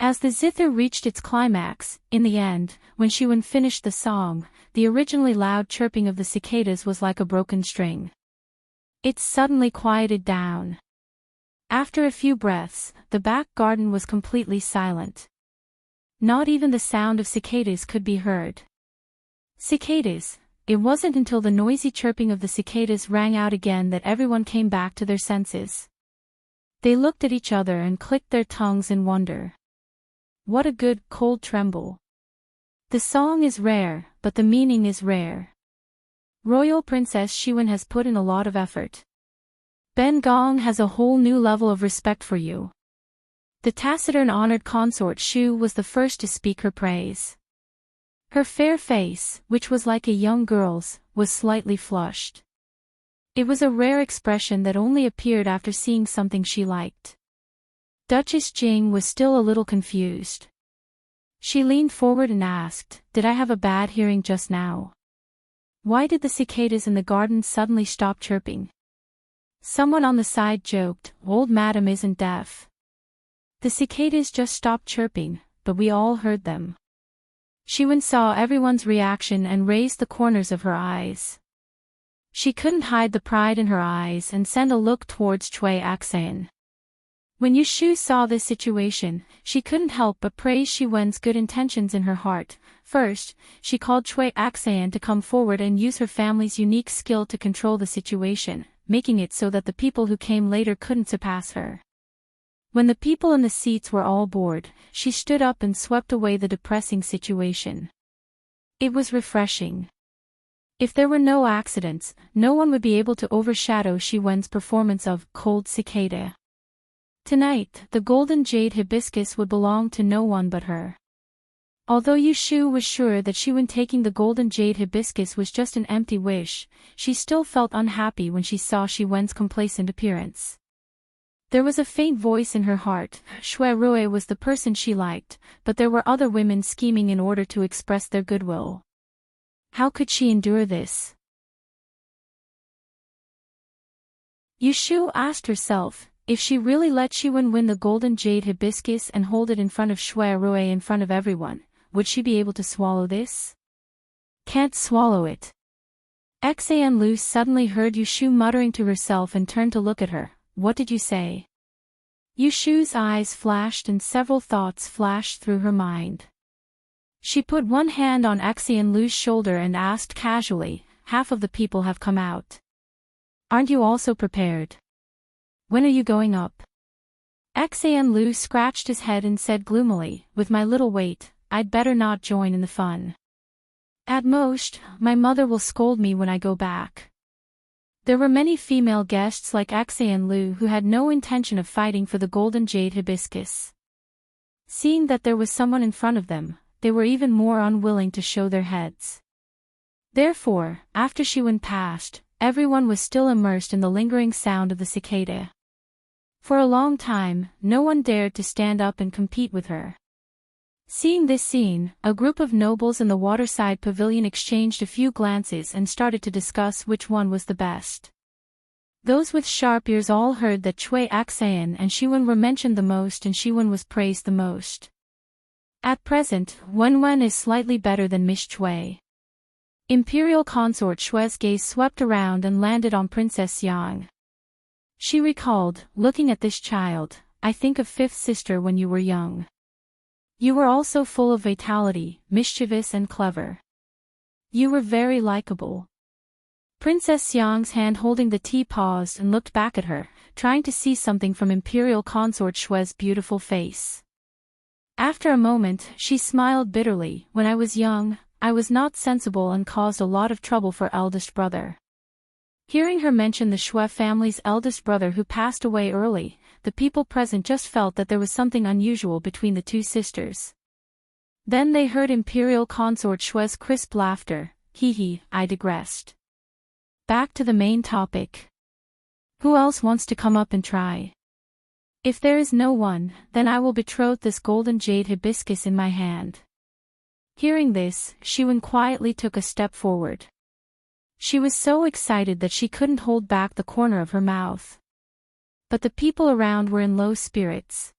As the zither reached its climax, in the end, when Shiwen finished the song, the originally loud chirping of the cicadas was like a broken string. It suddenly quieted down. After a few breaths, the back garden was completely silent. Not even the sound of cicadas could be heard. Cicadas. It wasn't until the noisy chirping of the cicadas rang out again that everyone came back to their senses. They looked at each other and clicked their tongues in wonder. What a good, cold tremble. The song is rare, but the meaning is rare. Royal Princess Shiwen has put in a lot of effort. Ben Gong has a whole new level of respect for you. The taciturn honored consort Shu was the first to speak her praise. Her fair face, which was like a young girl's, was slightly flushed. It was a rare expression that only appeared after seeing something she liked. Duchess Jing was still a little confused. She leaned forward and asked, "Did I have a bad hearing just now? Why did the cicadas in the garden suddenly stop chirping?" Someone on the side joked, "Old madam isn't deaf. The cicadas just stopped chirping, but we all heard them." Shiwen saw everyone's reaction and raised the corners of her eyes. She couldn't hide the pride in her eyes and sent a look towards Cui Axan. When Yu Shu saw this situation, she couldn't help but praise Shiwen's good intentions in her heart. First, she called Cui Axan to come forward and use her family's unique skill to control the situation, making it so that the people who came later couldn't surpass her. When the people in the seats were all bored, she stood up and swept away the depressing situation. It was refreshing. If there were no accidents, no one would be able to overshadow Shi Wen's performance of Cold Cicada. Tonight, the golden jade hibiscus would belong to no one but her. Although Yu Shu was sure that Shi Wen taking the golden jade hibiscus was just an empty wish, she still felt unhappy when she saw Shi Wen's complacent appearance. There was a faint voice in her heart. Shui Rui was the person she liked, but there were other women scheming in order to express their goodwill. How could she endure this? Yu Shu asked herself, if she really let Shi Wen win the golden jade hibiscus and hold it in front of Shui Rui in front of everyone, would she be able to swallow this? Can't swallow it. Xan Lu suddenly heard Yu Shu muttering to herself and turned to look at her. What did you say? Yu Shu's eyes flashed and several thoughts flashed through her mind. She put one hand on Xan Lu's shoulder and asked casually, half of the people have come out. Aren't you also prepared? When are you going up? Xan Lu scratched his head and said gloomily, with my little weight, I'd better not join in the fun. At most, my mother will scold me when I go back. There were many female guests like Xan Lu who had no intention of fighting for the golden jade hibiscus. Seeing that there was someone in front of them, they were even more unwilling to show their heads. Therefore, after Shi Wen passed, everyone was still immersed in the lingering sound of the cicada. For a long time, no one dared to stand up and compete with her. Seeing this scene, a group of nobles in the waterside pavilion exchanged a few glances and started to discuss which one was the best. Those with sharp ears all heard that Cui Axayan and Shi Wen were mentioned the most and Shi Wen was praised the most. At present, Wen Wen is slightly better than Miss Cui. Imperial consort Shui's gaze swept around and landed on Princess Yang. She recalled, looking at this child, I think of fifth sister when you were young. You were also full of vitality, mischievous and clever. You were very likable. Princess Yang's hand holding the tea paused and looked back at her, trying to see something from Imperial Consort Shui's beautiful face. After a moment, she smiled bitterly. When I was young, I was not sensible and caused a lot of trouble for eldest brother. Hearing her mention the Shui family's eldest brother who passed away early, the people present just felt that there was something unusual between the two sisters. Then they heard Imperial Consort Shui's crisp laughter. Hee, I digressed. Back to the main topic. Who else wants to come up and try? If there is no one, then I will betroth this golden jade hibiscus in my hand. Hearing this, Shi Wen quietly took a step forward. She was so excited that she couldn't hold back the corner of her mouth. But the people around were in low spirits.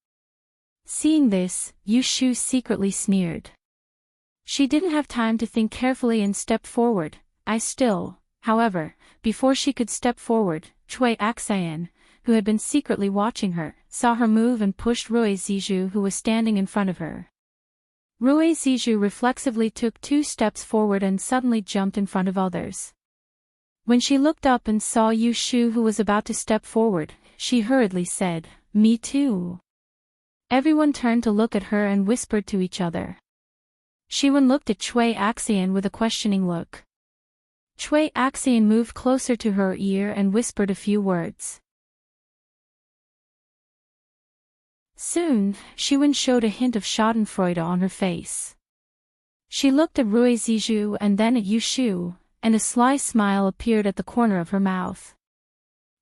Seeing this, Yu Shu secretly sneered. She didn't have time to think carefully and stepped forward. However, before she could step forward, Cui Axayan, who had been secretly watching her, saw her move and pushed Rui Zizhu who was standing in front of her. Rui Zizhu reflexively took 2 steps forward and suddenly jumped in front of others. When she looked up and saw Yu Shu who was about to step forward, she hurriedly said, Me too. Everyone turned to look at her and whispered to each other. Shi Wen looked at Cui Axayan with a questioning look. Cui Axayan moved closer to her ear and whispered a few words. Soon, Shi Wen showed a hint of schadenfreude on her face. She looked at Rui Zizhu and then at Yu Shu, and a sly smile appeared at the corner of her mouth.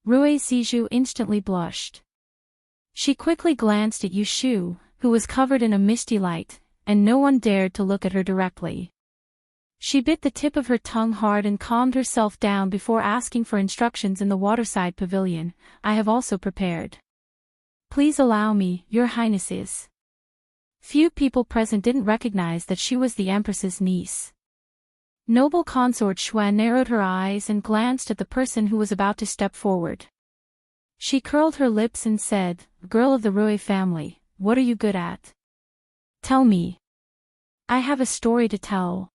Rui Zizhu instantly blushed. She quickly glanced at Yu Shu, who was covered in a misty light, and no one dared to look at her directly. She bit the tip of her tongue hard and calmed herself down before asking for instructions in the waterside pavilion. I have also prepared. Please allow me, your highnesses. Few people present didn't recognize that she was the Empress's niece. Noble consort Shui narrowed her eyes and glanced at the person who was about to step forward. She curled her lips and said, Girl of the Rui family, what are you good at? Tell me. I have a story to tell.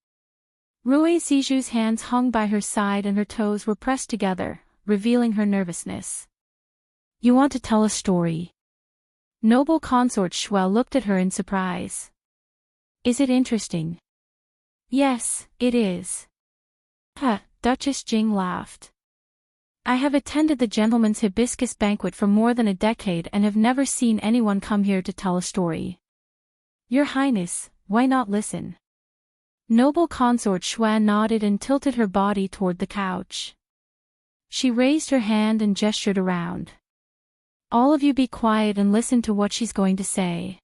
Rui Zizhu's hands hung by her side and her toes were pressed together, revealing her nervousness. You want to tell a story? Noble consort Shui looked at her in surprise. Is it interesting? Yes, it is. Duchess Jing laughed. I have attended the gentleman's hibiscus banquet for more than a decade and have never seen anyone come here to tell a story. Your Highness, why not listen? Noble consort Shui nodded and tilted her body toward the couch. She raised her hand and gestured around. All of you be quiet and listen to what she's going to say.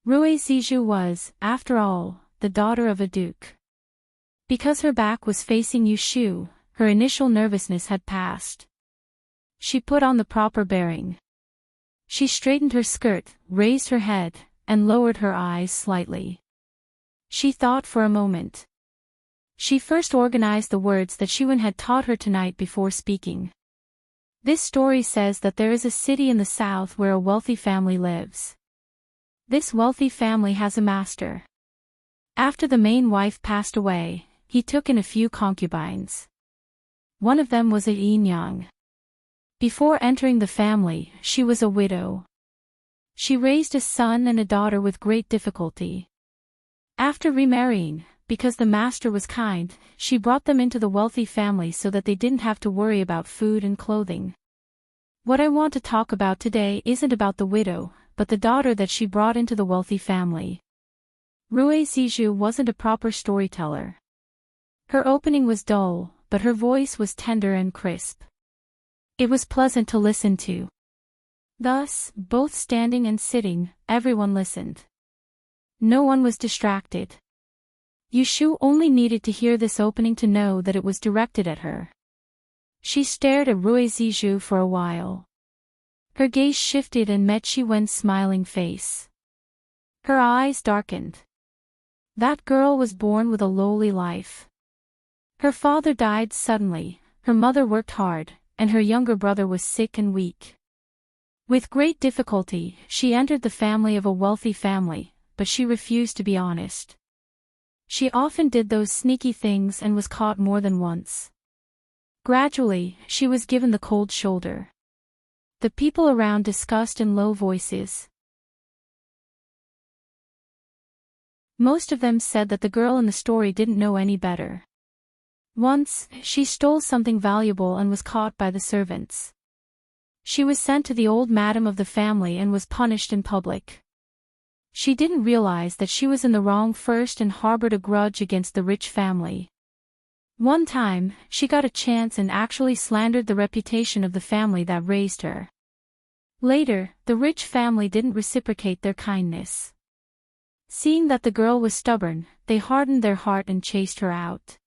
Rui Zizhu was, after all, the daughter of a duke. Because her back was facing Yushu, her initial nervousness had passed. She put on the proper bearing. She straightened her skirt, raised her head, and lowered her eyes slightly. She thought for a moment. She first organized the words that Xuan had taught her tonight before speaking. This story says that there is a city in the south where a wealthy family lives. This wealthy family has a master. After the main wife passed away, he took in a few concubines. One of them was a Yinyang. Before entering the family, she was a widow. She raised a son and a daughter with great difficulty. After remarrying, because the master was kind, she brought them into the wealthy family so that they didn't have to worry about food and clothing. What I want to talk about today isn't about the widow, but the daughter that she brought into the wealthy family. Rui Zizhu wasn't a proper storyteller. Her opening was dull, but her voice was tender and crisp. It was pleasant to listen to. Thus, both standing and sitting, everyone listened. No one was distracted. Yushu only needed to hear this opening to know that it was directed at her. She stared at Rui Zizhu for a while. Her gaze shifted and met Xuan's smiling face. Her eyes darkened. That girl was born with a lowly life. Her father died suddenly, her mother worked hard, and her younger brother was sick and weak. With great difficulty, she entered the family of a wealthy family, but she refused to be honest. She often did those sneaky things and was caught more than once. Gradually, she was given the cold shoulder. The people around discussed in low voices. Most of them said that the girl in the story didn't know any better. Once, she stole something valuable and was caught by the servants. She was sent to the old madam of the family and was punished in public. She didn't realize that she was in the wrong first and harbored a grudge against the rich family. One time, she got a chance and actually slandered the reputation of the family that raised her. Later, the rich family didn't reciprocate their kindness. Seeing that the girl was stubborn, they hardened their heart and chased her out.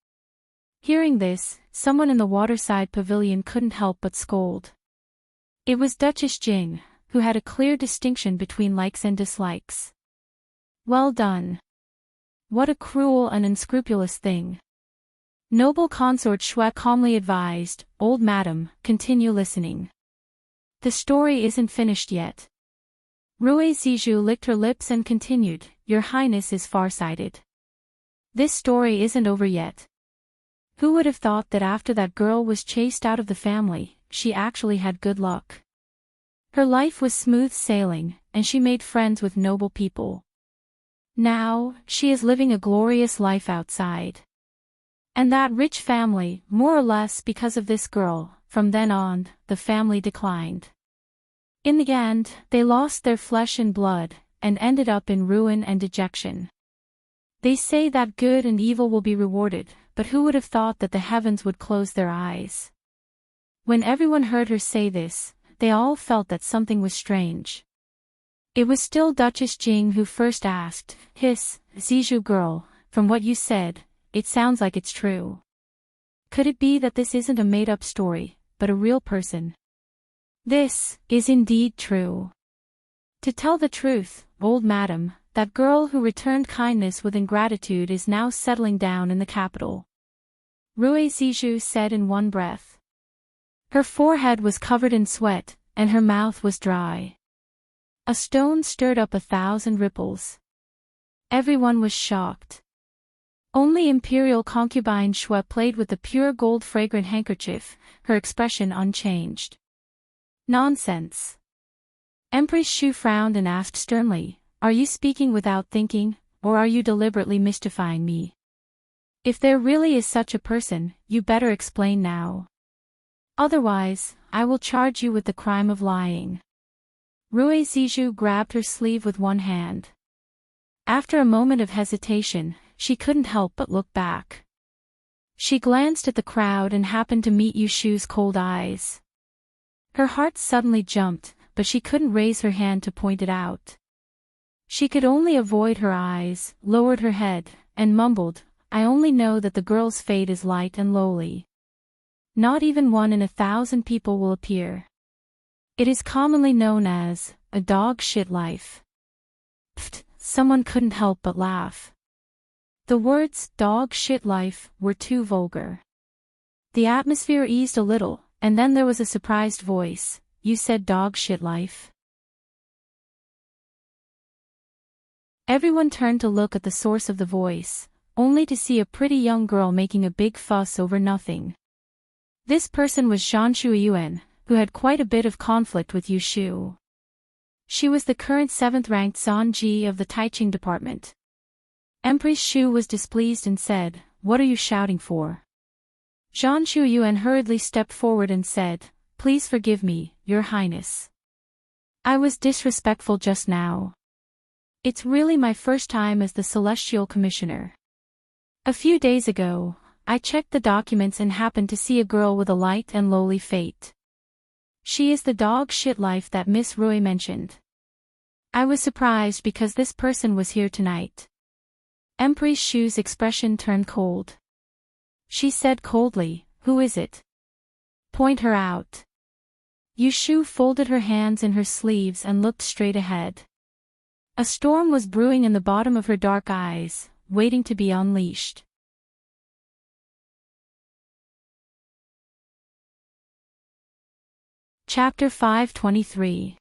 Hearing this, someone in the waterside pavilion couldn't help but scold. It was Duchess Jing, who had a clear distinction between likes and dislikes. Well done. What a cruel and unscrupulous thing. Noble consort Shui calmly advised, Old madam, continue listening. The story isn't finished yet. Rui Zizhu licked her lips and continued, Your Highness is farsighted. This story isn't over yet. Who would have thought that after that girl was chased out of the family, she actually had good luck. Her life was smooth sailing, and she made friends with noble people. Now, she is living a glorious life outside. And that rich family, more or less because of this girl, from then on, the family declined. In the end, they lost their flesh and blood, and ended up in ruin and dejection. They say that good and evil will be rewarded, but who would have thought that the heavens would close their eyes? When everyone heard her say this, they all felt that something was strange. It was still Duchess Jing who first asked, Zizhu girl, from what you said, it sounds like it's true. Could it be that this isn't a made-up story, but a real person? This is indeed true. To tell the truth, old madam, that girl who returned kindness with ingratitude is now settling down in the capital. Rui Zizhu said in one breath. Her forehead was covered in sweat, and her mouth was dry. A stone stirred up 1,000 ripples. Everyone was shocked. Only imperial concubine Shui played with the pure gold fragrant handkerchief, her expression unchanged. Nonsense. Empress Shu frowned and asked sternly, Are you speaking without thinking, or are you deliberately mystifying me? If there really is such a person, you better explain now. Otherwise, I will charge you with the crime of lying. Rui Zizhu grabbed her sleeve with one hand. After a moment of hesitation, she couldn't help but look back. She glanced at the crowd and happened to meet Yushu's cold eyes. Her heart suddenly jumped, but she couldn't raise her hand to point it out. She could only avoid her eyes, lowered her head, and mumbled, "I only know that the girl's fate is light and lowly. Not even 1 in 1,000 people will appear. It is commonly known as a dog shit life." Pfft, someone couldn't help but laugh. The words dog shit life were too vulgar. The atmosphere eased a little, and then there was a surprised voice, "You said dog shit life?" Everyone turned to look at the source of the voice, only to see a pretty young girl making a big fuss over nothing. This person was Zhan Shuiyuan, who had quite a bit of conflict with Yushu. She was the current 7th-ranked Zanji of the Taiching department. Empress Shu was displeased and said, "What are you shouting for?" Zhan Shuiyuan hurriedly stepped forward and said, "Please forgive me, Your Highness. I was disrespectful just now. It's really my first time as the Celestial Commissioner. A few days ago, I checked the documents and happened to see a girl with a light and lowly fate. She is the dog shit life that Miss Rui mentioned. I was surprised because this person was here tonight." Empress Shu's expression turned cold. She said coldly, "Who is it? Point her out." Yushu folded her hands in her sleeves and looked straight ahead. A storm was brewing in the bottom of her dark eyes, waiting to be unleashed. Chapter 523.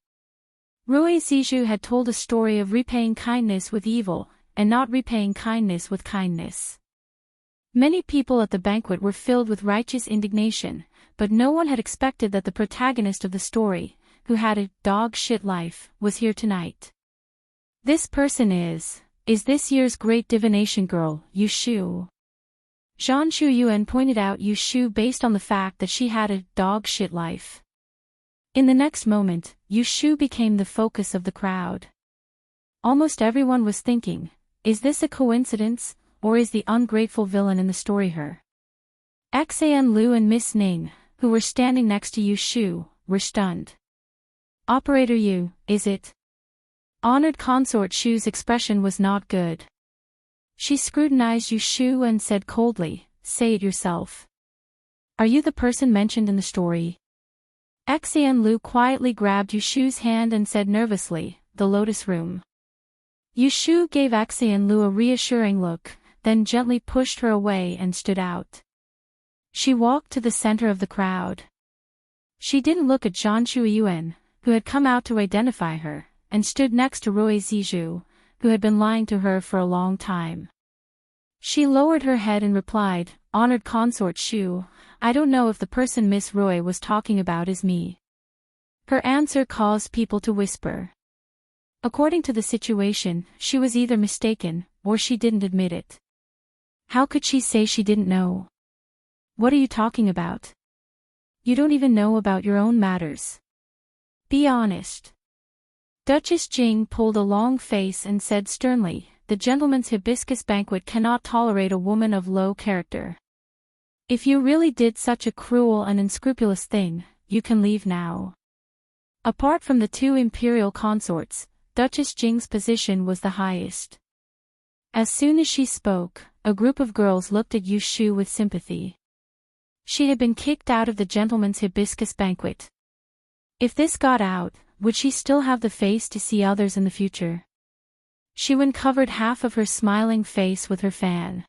Rui Zizhu had told a story of repaying kindness with evil, and not repaying kindness with kindness. Many people at the banquet were filled with righteous indignation, but no one had expected that the protagonist of the story, who had a dog shit life, was here tonight. This person is this year's great divination girl, Yushu. Zhan Shuiyuan pointed out Yushu based on the fact that she had a dog shit life. In the next moment, Yushu became the focus of the crowd. Almost everyone was thinking, is this a coincidence, or is the ungrateful villain in the story her? Xan Lu and Miss Ning, who were standing next to Yushu, were stunned. "Operator Yu, is it?" Honored Consort Shu's expression was not good. She scrutinized Yushu and said coldly, "Say it yourself. Are you the person mentioned in the story?" Xan Lu quietly grabbed Yushu's hand and said nervously, "The Lotus Room." Yushu gave Xan Lu a reassuring look, then gently pushed her away and stood out. She walked to the center of the crowd. She didn't look at Zhan Shuiyuan, who had come out to identify her, and stood next to Rui Zizhu, who had been lying to her for a long time. She lowered her head and replied, "Honored Consort Shu, I don't know if the person Miss Rui was talking about is me." Her answer caused people to whisper. According to the situation, she was either mistaken, or she didn't admit it. How could she say she didn't know? What are you talking about? You don't even know about your own matters. Be honest. Duchess Jing pulled a long face and said sternly, "The gentleman's hibiscus banquet cannot tolerate a woman of low character. If you really did such a cruel and unscrupulous thing, you can leave now." Apart from the two imperial consorts, Duchess Jing's position was the highest. As soon as she spoke, a group of girls looked at Yushu with sympathy. She had been kicked out of the gentleman's hibiscus banquet. If this got out, would she still have the face to see others in the future? She uncovered half of her smiling face with her fan.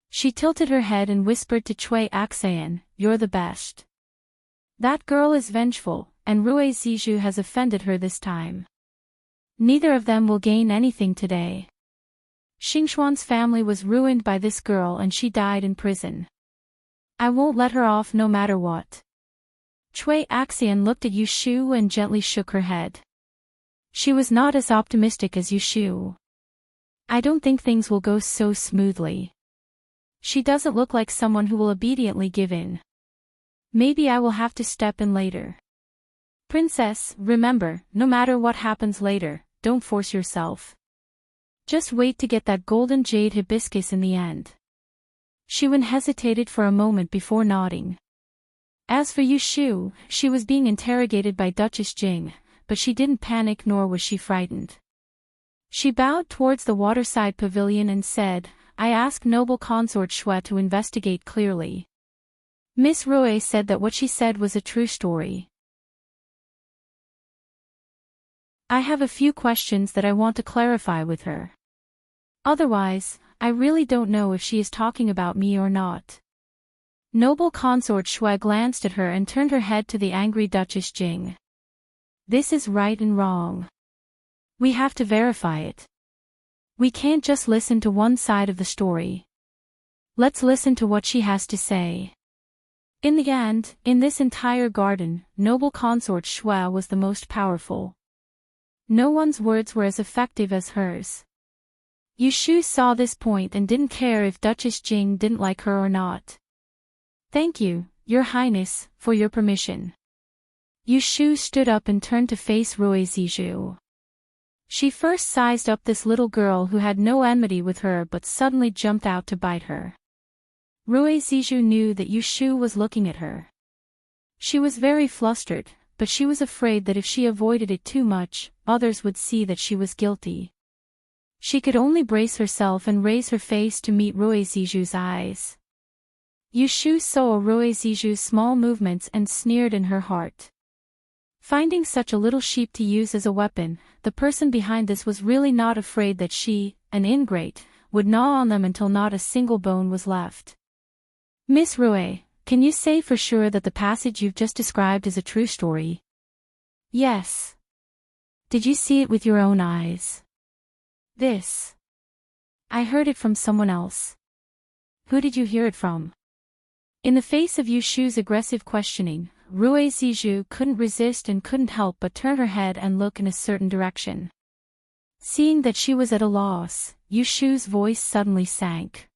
She tilted her head and whispered to Cui Axayan, "You're the best. That girl is vengeful, and Rui Zizhu has offended her this time. Neither of them will gain anything today. Xingxuan's family was ruined by this girl and she died in prison. I won't let her off no matter what." Cui Axian looked at Yushu and gently shook her head. She was not as optimistic as Yushu. "I don't think things will go so smoothly." She doesn't look like someone who will obediently give in. Maybe I will have to step in later. Princess, remember, no matter what happens later, don't force yourself. Just wait to get that golden jade hibiscus in the end. Shiwen hesitated for a moment before nodding. As for Yushu, she was being interrogated by Duchess Jing, but she didn't panic nor was she frightened. She bowed towards the waterside pavilion and said, I ask noble consort Shui to investigate clearly. Miss Rui said that what she said was a true story. I have a few questions that I want to clarify with her. Otherwise, I really don't know if she is talking about me or not. Noble consort Shui glanced at her and turned her head to the angry Duchess Jing. This is right and wrong. We have to verify it. We can't just listen to one side of the story. Let's listen to what she has to say. In the end, in this entire garden, noble consort Shui was the most powerful. No one's words were as effective as hers. Yushu saw this point and didn't care if Duchess Jing didn't like her or not. Thank you, Your Highness, for your permission. Yushu stood up and turned to face Rui Zizhu. She first sized up this little girl who had no enmity with her but suddenly jumped out to bite her. Rui Zizhu knew that Yushu was looking at her. She was very flustered, but she was afraid that if she avoided it too much, others would see that she was guilty. She could only brace herself and raise her face to meet Rui Zizhu's eyes. Yushu saw Rui Zizhu's small movements and sneered in her heart. Finding such a little sheep to use as a weapon, the person behind this was really not afraid that she, an ingrate, would gnaw on them until not a single bone was left. Miss Rui, can you say for sure that the passage you've just described is a true story? Yes. Did you see it with your own eyes? This. I heard it from someone else. Who did you hear it from? In the face of Yushu's aggressive questioning, Rui Zizhu couldn't resist and couldn't help but turn her head and look in a certain direction. Seeing that she was at a loss, Yushu's voice suddenly sank.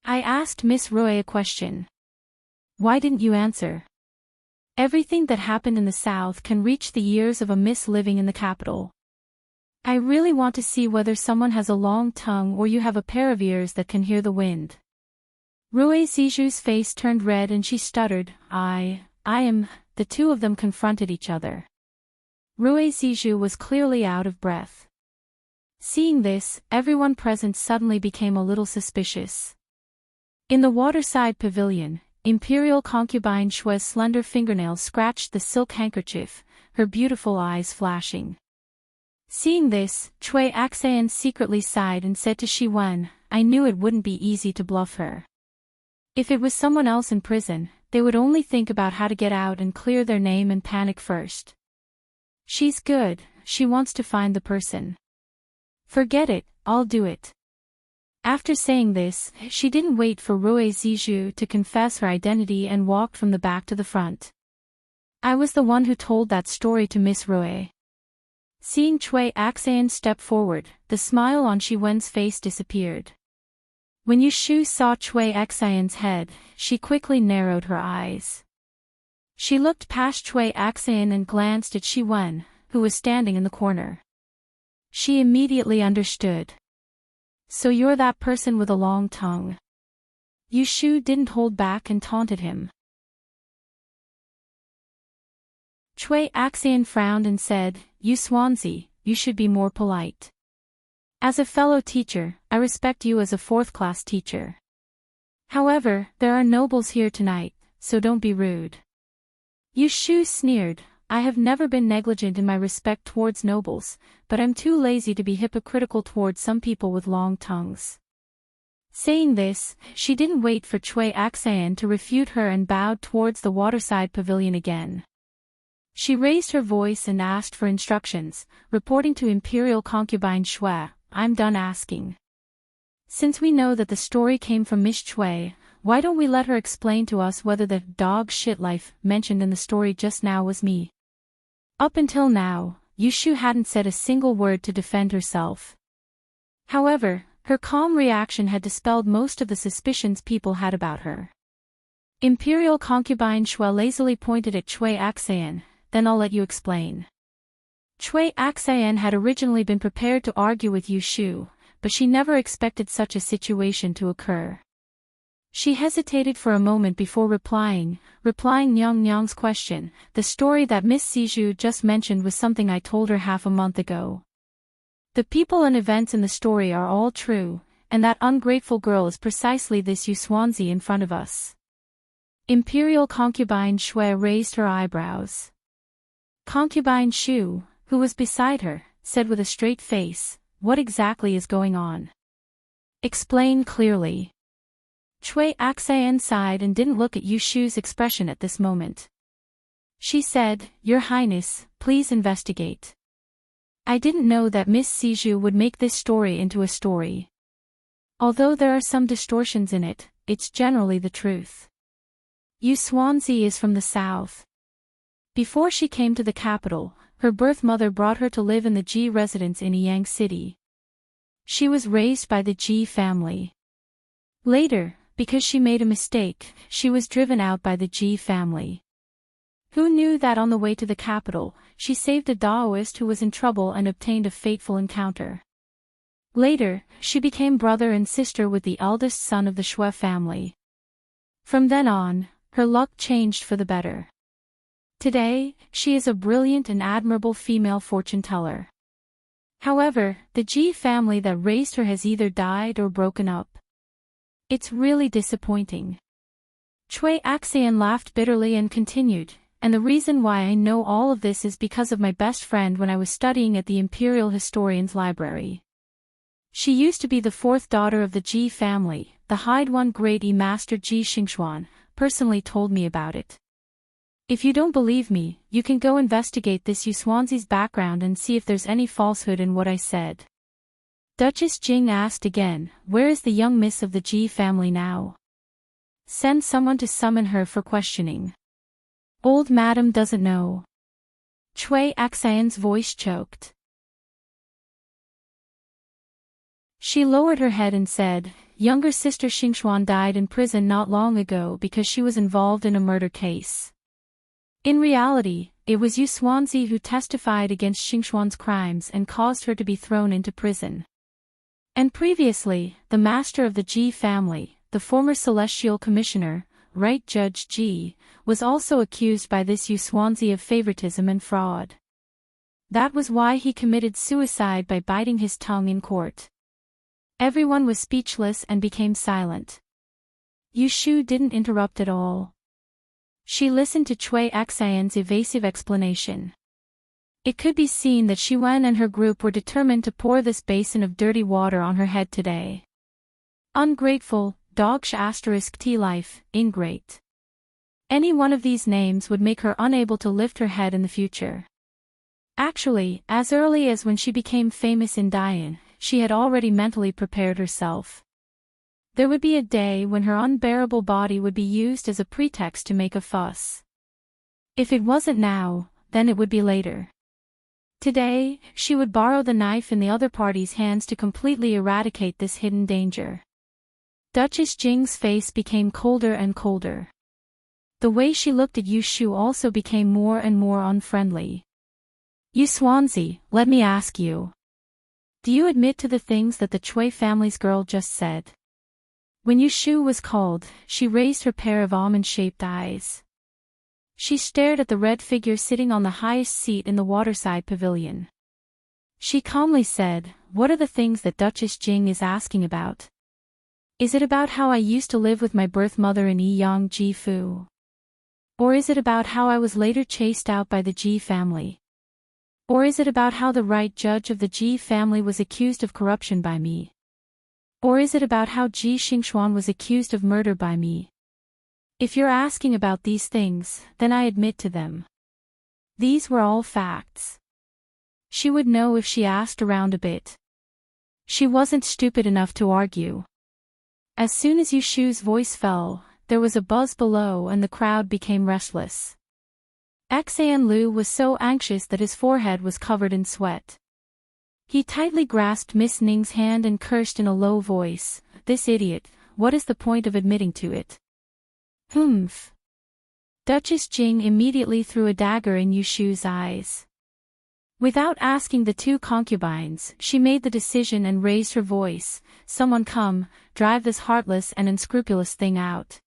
I asked Miss Rui a question. Why didn't you answer? Everything that happened in the south can reach the ears of a miss living in the capital. I really want to see whether someone has a long tongue or you have a pair of ears that can hear the wind. Rui Zizhu's face turned red and she stuttered, I am. The two of them confronted each other. Rui Zizhu was clearly out of breath. Seeing this, everyone present suddenly became a little suspicious. In the waterside pavilion, Imperial concubine Shui's slender fingernails scratched the silk handkerchief, her beautiful eyes flashing. Seeing this, Cui Axan secretly sighed and said to Shiwen, I knew it wouldn't be easy to bluff her. If it was someone else in prison, they would only think about how to get out and clear their name and panic first. She's good, she wants to find the person. Forget it, I'll do it. After saying this, she didn't wait for Rui Zizhu to confess her identity and walked from the back to the front. I was the one who told that story to Miss Rui. Seeing Cui Axan step forward, the smile on Shiwen's face disappeared. When Yushu saw Cui Axan's head, she quickly narrowed her eyes. She looked past Cui Axan and glanced at Shiwen, who was standing in the corner. She immediately understood. So you're that person with a long tongue. Yushu didn't hold back and taunted him. Cui Axan frowned and said, You Swansea, you should be more polite. As a fellow teacher, I respect you as a fourth-class teacher. However, there are nobles here tonight, so don't be rude. Yushu sneered, I have never been negligent in my respect towards nobles, but I'm too lazy to be hypocritical towards some people with long tongues. Saying this, she didn't wait for Cui Axan to refute her and bowed towards the waterside pavilion again. She raised her voice and asked for instructions, reporting to Imperial concubine Shui, I'm done asking. Since we know that the story came from Miss Cui, why don't we let her explain to us whether the dog shit life mentioned in the story just now was me? Up until now, Yushu hadn't said a single word to defend herself. However, Her calm reaction had dispelled most of the suspicions people had about her. Imperial concubine Shui lazily pointed at Cui Axayan, then I'll let you explain. Cui Axayan had originally been prepared to argue with Yu Shu, but she never expected such a situation to occur. She hesitated for a moment before replying Nyang Nyang's question. The story that Miss Siju just mentioned was something I told her half a month ago. The people and events in the story are all true, and that ungrateful girl is precisely this Yu Xuanzi in front of us. Imperial concubine Shui raised her eyebrows. Concubine Shu, who was beside her, said with a straight face, "What exactly is going on? Explain clearly." Cui Axayan sighed and didn't look at Yu Shu's expression at this moment. She said, "Your Highness, please investigate. I didn't know that Miss Siju would make this story into a story. Although there are some distortions in it, it's generally the truth. Yu Xuanzi is from the south. Before she came to the capital, her birth mother brought her to live in the Ji residence in Yang City. She was raised by the Ji family. Later, because she made a mistake, she was driven out by the Ji family. Who knew that on the way to the capital, she saved a Daoist who was in trouble and obtained a fateful encounter. Later, she became brother and sister with the eldest son of the Shui family. From then on, her luck changed for the better. Today, she is a brilliant and admirable female fortune-teller. However, the Ji family that raised her has either died or broken up. It's really disappointing." Cui Axayan laughed bitterly and continued, "And the reason why I know all of this is because of my best friend when I was studying at the Imperial Historian's Library. She used to be the fourth daughter of the Ji family. The Haiduan Great Master Ji Xingxuan personally told me about it. If you don't believe me, you can go investigate this Yu Xuanzi's background and see if there's any falsehood in what I said." Duchess Jing asked again, "Where is the young miss of the Ji family now? Send someone to summon her for questioning." "Old madam doesn't know." Cui Axayan's voice choked. She lowered her head and said, "Younger sister Xingxuan died in prison not long ago because she was involved in a murder case. In reality, it was Yu Xuanzi who testified against Xingxuan's crimes and caused her to be thrown into prison. And previously, the master of the Ji family, the former celestial commissioner, Right Judge Ji, was also accused by this Yu Xuanzi of favoritism and fraud. That was why he committed suicide by biting his tongue in court." Everyone was speechless and became silent. Yu Shu didn't interrupt at all. She listened to Cui Axayan's evasive explanation. It could be seen that Shi Wen and her group were determined to pour this basin of dirty water on her head today. Ungrateful, dogsh asterisk T life, ingrate. Any one of these names would make her unable to lift her head in the future. Actually, as early as when she became famous in Dian, she had already mentally prepared herself. There would be a day when her unbearable body would be used as a pretext to make a fuss. If it wasn't now, then it would be later. Today, she would borrow the knife in the other party's hands to completely eradicate this hidden danger. Duchess Jing's face became colder and colder. The way she looked at Yu Shu also became more and more unfriendly. "Yu Xuanzi, let me ask you. Do you admit to the things that the Cui family's girl just said?" When Yu Shu was called, she raised her pair of almond-shaped eyes. She stared at the red figure sitting on the highest seat in the waterside pavilion. She calmly said, "What are the things that Duchess Jing is asking about? Is it about how I used to live with my birth mother in Yiyang Ji Fu? Or is it about how I was later chased out by the Ji family? Or is it about how the right judge of the Ji family was accused of corruption by me? Or is it about how Ji Xingxuan was accused of murder by me? If you're asking about these things, then I admit to them. These were all facts." She would know if she asked around a bit. She wasn't stupid enough to argue. As soon as Yu Shu's voice fell, there was a buzz below and the crowd became restless. Xan Lu was so anxious that his forehead was covered in sweat. He tightly grasped Miss Ning's hand and cursed in a low voice, "This idiot, what is the point of admitting to it?" "Humph." Duchess Jing immediately threw a dagger in Yu Shu's eyes. Without asking the two concubines, she made the decision and raised her voice, "Someone come, drive this heartless and unscrupulous thing out."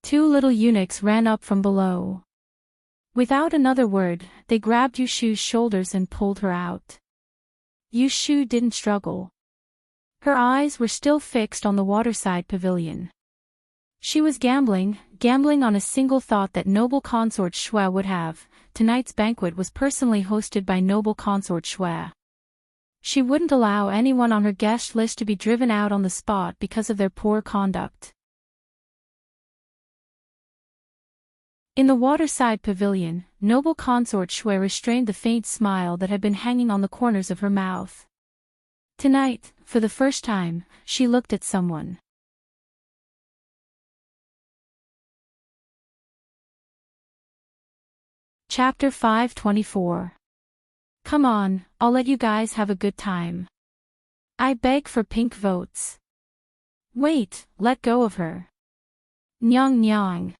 Two little eunuchs ran up from below. Without another word, they grabbed Yu Shu's shoulders and pulled her out. Yu Shu didn't struggle. Her eyes were still fixed on the waterside pavilion. She was gambling on a single thought that noble consort Shui would have. Tonight's banquet was personally hosted by noble consort Shui. She wouldn't allow anyone on her guest list to be driven out on the spot because of their poor conduct. In the waterside pavilion, noble consort Shui restrained the faint smile that had been hanging on the corners of her mouth. Tonight, for the first time, she looked at someone. Chapter 524. Come on, I'll let you guys have a good time. I beg for pink votes. Wait, let go of her. Nyang nyang.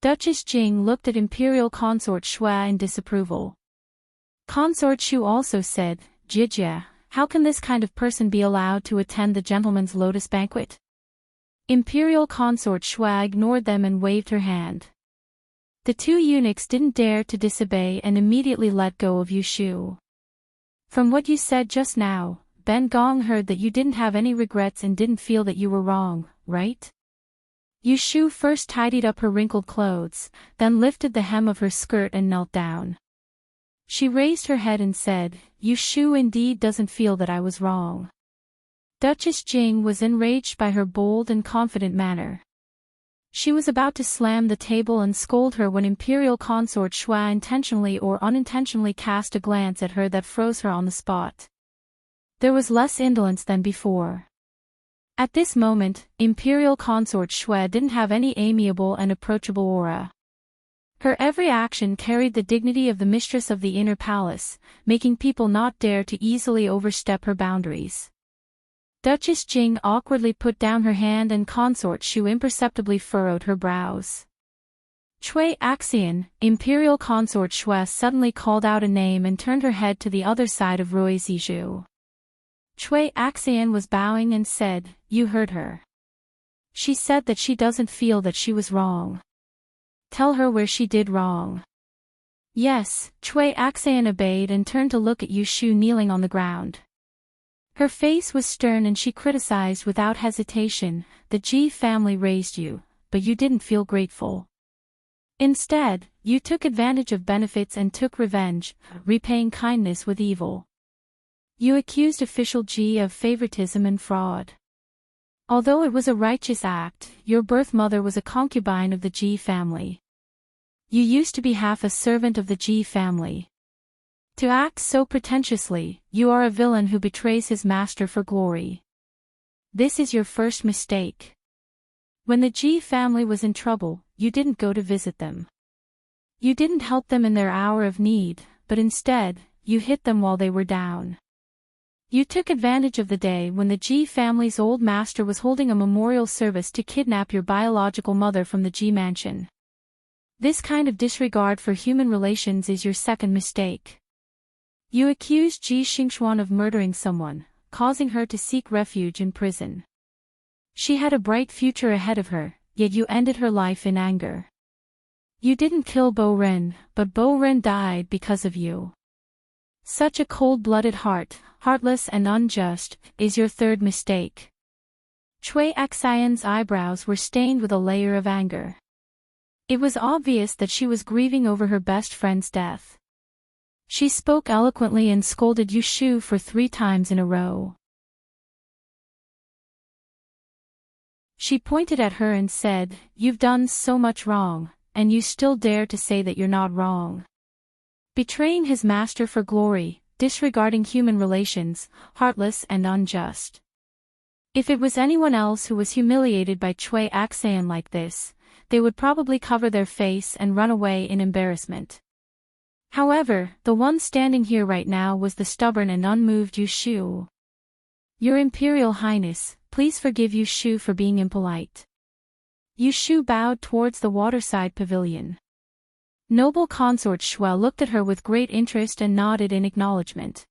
Duchess Jing looked at Imperial Consort Shui in disapproval. Consort Shu also said, "Jijia, how can this kind of person be allowed to attend the gentleman's lotus banquet?" Imperial Consort Shui ignored them and waved her hand. The two eunuchs didn't dare to disobey and immediately let go of Yu Shu. "From what you said just now, Ben Gong heard that you didn't have any regrets and didn't feel that you were wrong, right?" Yu Shu first tidied up her wrinkled clothes, then lifted the hem of her skirt and knelt down. She raised her head and said, "Yu Shu indeed doesn't feel that I was wrong." Duchess Jing was enraged by her bold and confident manner. She was about to slam the table and scold her when Imperial Consort Shui intentionally or unintentionally cast a glance at her that froze her on the spot. There was less indolence than before. At this moment, Imperial Consort Shui didn't have any amiable and approachable aura. Her every action carried the dignity of the mistress of the inner palace, making people not dare to easily overstep her boundaries. Duchess Jing awkwardly put down her hand and Consort Shu imperceptibly furrowed her brows. Chui Axian, Imperial Consort Shui suddenly called out a name and turned her head to the other side of Rui Zizhu. Chui Axian was bowing and said, "You heard her. She said that she doesn't feel that she was wrong. Tell her where she did wrong." "Yes," Chui Axian obeyed and turned to look at Yu Shu kneeling on the ground. Her face was stern and she criticized without hesitation, "The Ji family raised you, but you didn't feel grateful. Instead, you took advantage of benefits and took revenge, repaying kindness with evil. You accused official Ji of favoritism and fraud. Although it was a righteous act, your birth mother was a concubine of the Ji family. You used to be half a servant of the Ji family. To act so pretentiously, you are a villain who betrays his master for glory. This is your first mistake. When the Ji family was in trouble, you didn't go to visit them. You didn't help them in their hour of need, but instead, you hit them while they were down. You took advantage of the day when the Ji family's old master was holding a memorial service to kidnap your biological mother from the Ji mansion. This kind of disregard for human relations is your second mistake. You accused Ji Xingxuan of murdering someone, causing her to seek refuge in prison. She had a bright future ahead of her, yet you ended her life in anger. You didn't kill Bo Ren, but Bo Ren died because of you. Such a cold-blooded heart, heartless and unjust, is your third mistake." Chui Axian's eyebrows were stained with a layer of anger. It was obvious that she was grieving over her best friend's death. She spoke eloquently and scolded Yu Shu for 3 times in a row. She pointed at her and said, "You've done so much wrong, and you still dare to say that you're not wrong. Betraying his master for glory, disregarding human relations, heartless and unjust." If it was anyone else who was humiliated by Chui Axian like this, they would probably cover their face and run away in embarrassment. However, the one standing here right now was the stubborn and unmoved Yu Shu. Your Imperial Highness, please forgive Yu Shu for being impolite. Yu Shu bowed towards the waterside pavilion. Noble consort Shuai looked at her with great interest and nodded in acknowledgement.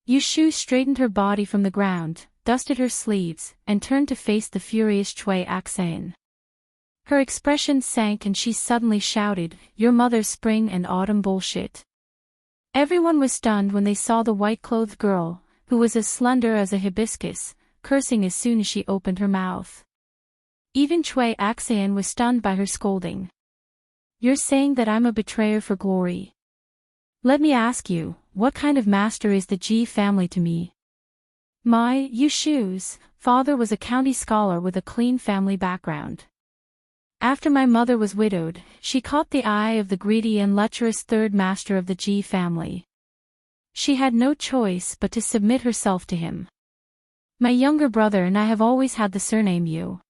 Yu Shu straightened her body from the ground, dusted her sleeves, and turned to face the furious Cui Axan. Her expression sank and she suddenly shouted, "Your mother's spring and autumn bullshit." Everyone was stunned when they saw the white-clothed girl, who was as slender as a hibiscus, cursing as soon as she opened her mouth. Even Cui Axan was stunned by her scolding. "You're saying that I'm a betrayer for glory? Let me ask you, what kind of master is the Ji family to me?" My, Yu Shu's, father was a county scholar with a clean family background. After my mother was widowed, she caught the eye of the greedy and lecherous third master of the Ji family. She had no choice but to submit herself to him. My younger brother and I have always had the surname Yu.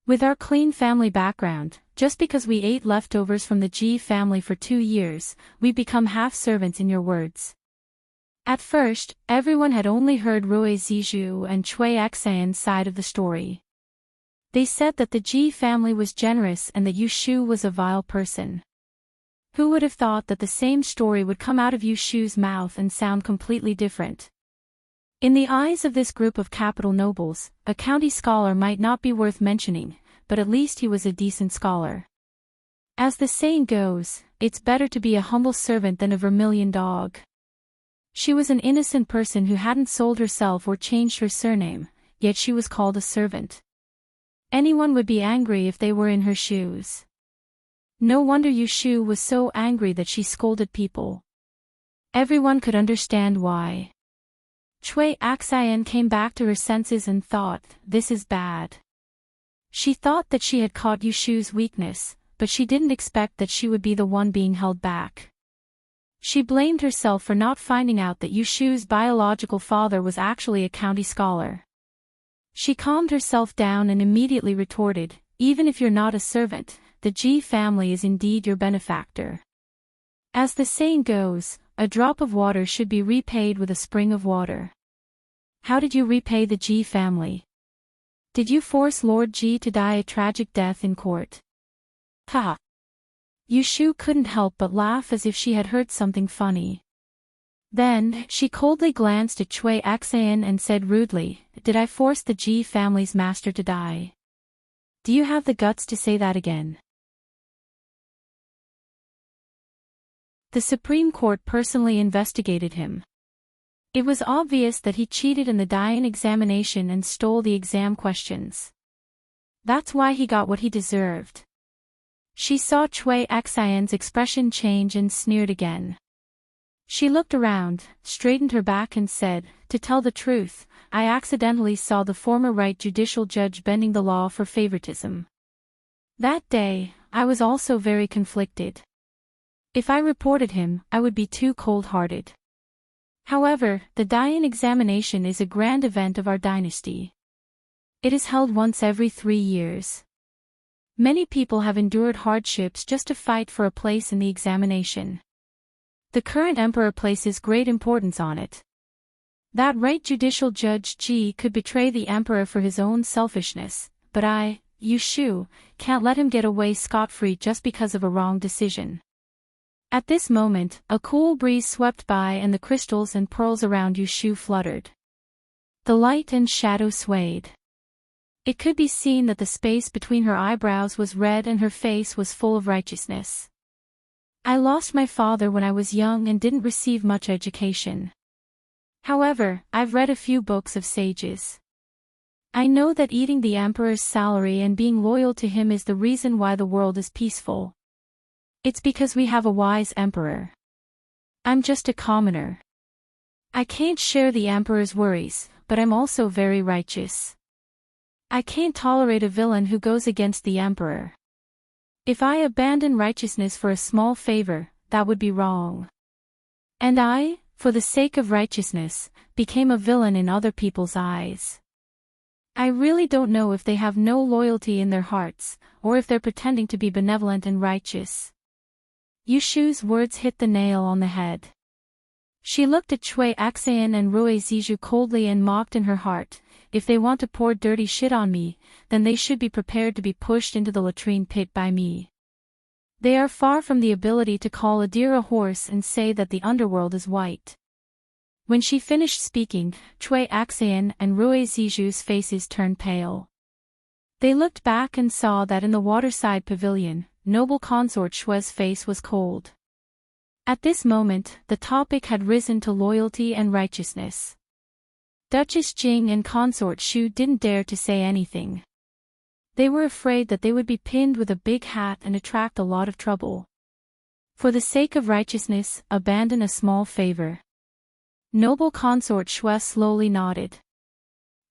With our clean family background, just because we ate leftovers from the Ji family for 2 years, we become half-servants in your words. At first, everyone had only heard Rui Zizhu and Cui Axan's side of the story. They said that the Ji family was generous and that Yu Shu was a vile person. Who would have thought that the same story would come out of Yu Shu's mouth and sound completely different? In the eyes of this group of capital nobles, a county scholar might not be worth mentioning, but at least he was a decent scholar. As the saying goes, it's better to be a humble servant than a vermilion dog. She was an innocent person who hadn't sold herself or changed her surname, yet she was called a servant. Anyone would be angry if they were in her shoes. No wonder Yu Shu was so angry that she scolded people. Everyone could understand why. Cui Axan came back to her senses and thought, this is bad. She thought that she had caught Yu Shu's weakness, but she didn't expect that she would be the one being held back. She blamed herself for not finding out that Yu Shu's biological father was actually a county scholar. She calmed herself down and immediately retorted, even if you're not a servant, the Ji family is indeed your benefactor. As the saying goes, a drop of water should be repaid with a spring of water. How did you repay the Ji family? Did you force Lord Ji to die a tragic death in court? Ha! Yu Shu couldn't help but laugh as if she had heard something funny. Then, she coldly glanced at Cui Axan and said rudely, "Did I force the Ji family's master to die? Do you have the guts to say that again?" The Supreme Court personally investigated him. It was obvious that he cheated in the Dian examination and stole the exam questions. That's why he got what he deserved. She saw Cui Axan's expression change and sneered again. She looked around, straightened her back and said, "To tell the truth, I accidentally saw the former right judicial judge bending the law for favoritism. That day, I was also very conflicted. If I reported him, I would be too cold-hearted. However, the Dian examination is a grand event of our dynasty. It is held once every 3 years. Many people have endured hardships just to fight for a place in the examination. The current emperor places great importance on it. That right judicial judge Ji could betray the emperor for his own selfishness, but I, Yu Shu, can't let him get away scot-free just because of a wrong decision." At this moment, a cool breeze swept by and the crystals and pearls around Yu Shu fluttered. The light and shadow swayed. It could be seen that the space between her eyebrows was red and her face was full of righteousness. "I lost my father when I was young and didn't receive much education. However, I've read a few books of sages. I know that eating the emperor's salary and being loyal to him is the reason why the world is peaceful. It's because we have a wise emperor. I'm just a commoner. I can't share the emperor's worries, but I'm also very righteous. I can't tolerate a villain who goes against the emperor. If I abandon righteousness for a small favor, that would be wrong. And I, for the sake of righteousness, became a villain in other people's eyes. I really don't know if they have no loyalty in their hearts, or if they're pretending to be benevolent and righteous." Yushu's words hit the nail on the head. She looked at Chui Axayan and Rui Zizhu coldly and mocked in her heart. If they want to pour dirty shit on me, then they should be prepared to be pushed into the latrine pit by me. They are far from the ability to call a deer a horse and say that the underworld is white. When she finished speaking, Chui Axayan and Rui Zizhu's faces turned pale. They looked back and saw that in the waterside pavilion, noble consort Shue's face was cold. At this moment, the topic had risen to loyalty and righteousness. Duchess Jing and consort Shu didn't dare to say anything. They were afraid that they would be pinned with a big hat and attract a lot of trouble. For the sake of righteousness, abandon a small favor. Noble consort Shu slowly nodded.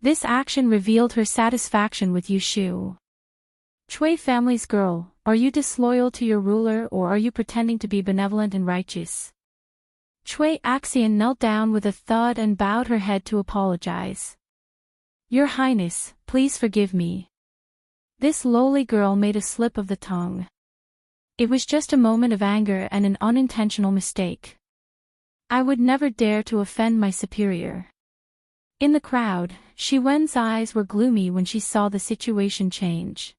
This action revealed her satisfaction with Yushu. Chui family's girl, are you disloyal to your ruler or are you pretending to be benevolent and righteous? Chui Axian knelt down with a thud and bowed her head to apologize. Your Highness, please forgive me. This lowly girl made a slip of the tongue. It was just a moment of anger and an unintentional mistake. I would never dare to offend my superior. In the crowd, Shi Wen's eyes were gloomy when she saw the situation change.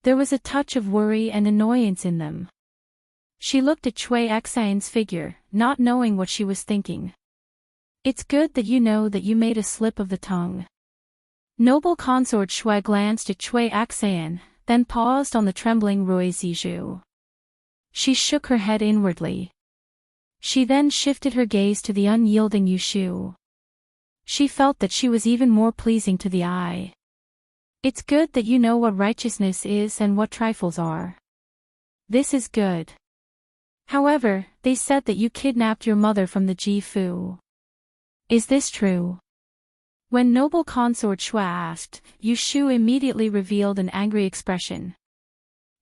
There was a touch of worry and annoyance in them. She looked at Chui Xian's figure, not knowing what she was thinking. It's good that you know that you made a slip of the tongue. Noble consort Shui glanced at Chui Xian, then paused on the trembling Rui Zizhu. She shook her head inwardly. She then shifted her gaze to the unyielding Yushu. She felt that she was even more pleasing to the eye. It's good that you know what righteousness is and what trifles are. This is good. However, they said that you kidnapped your mother from the Ji Fu. Is this true? When noble consort Shui asked, Yushu immediately revealed an angry expression.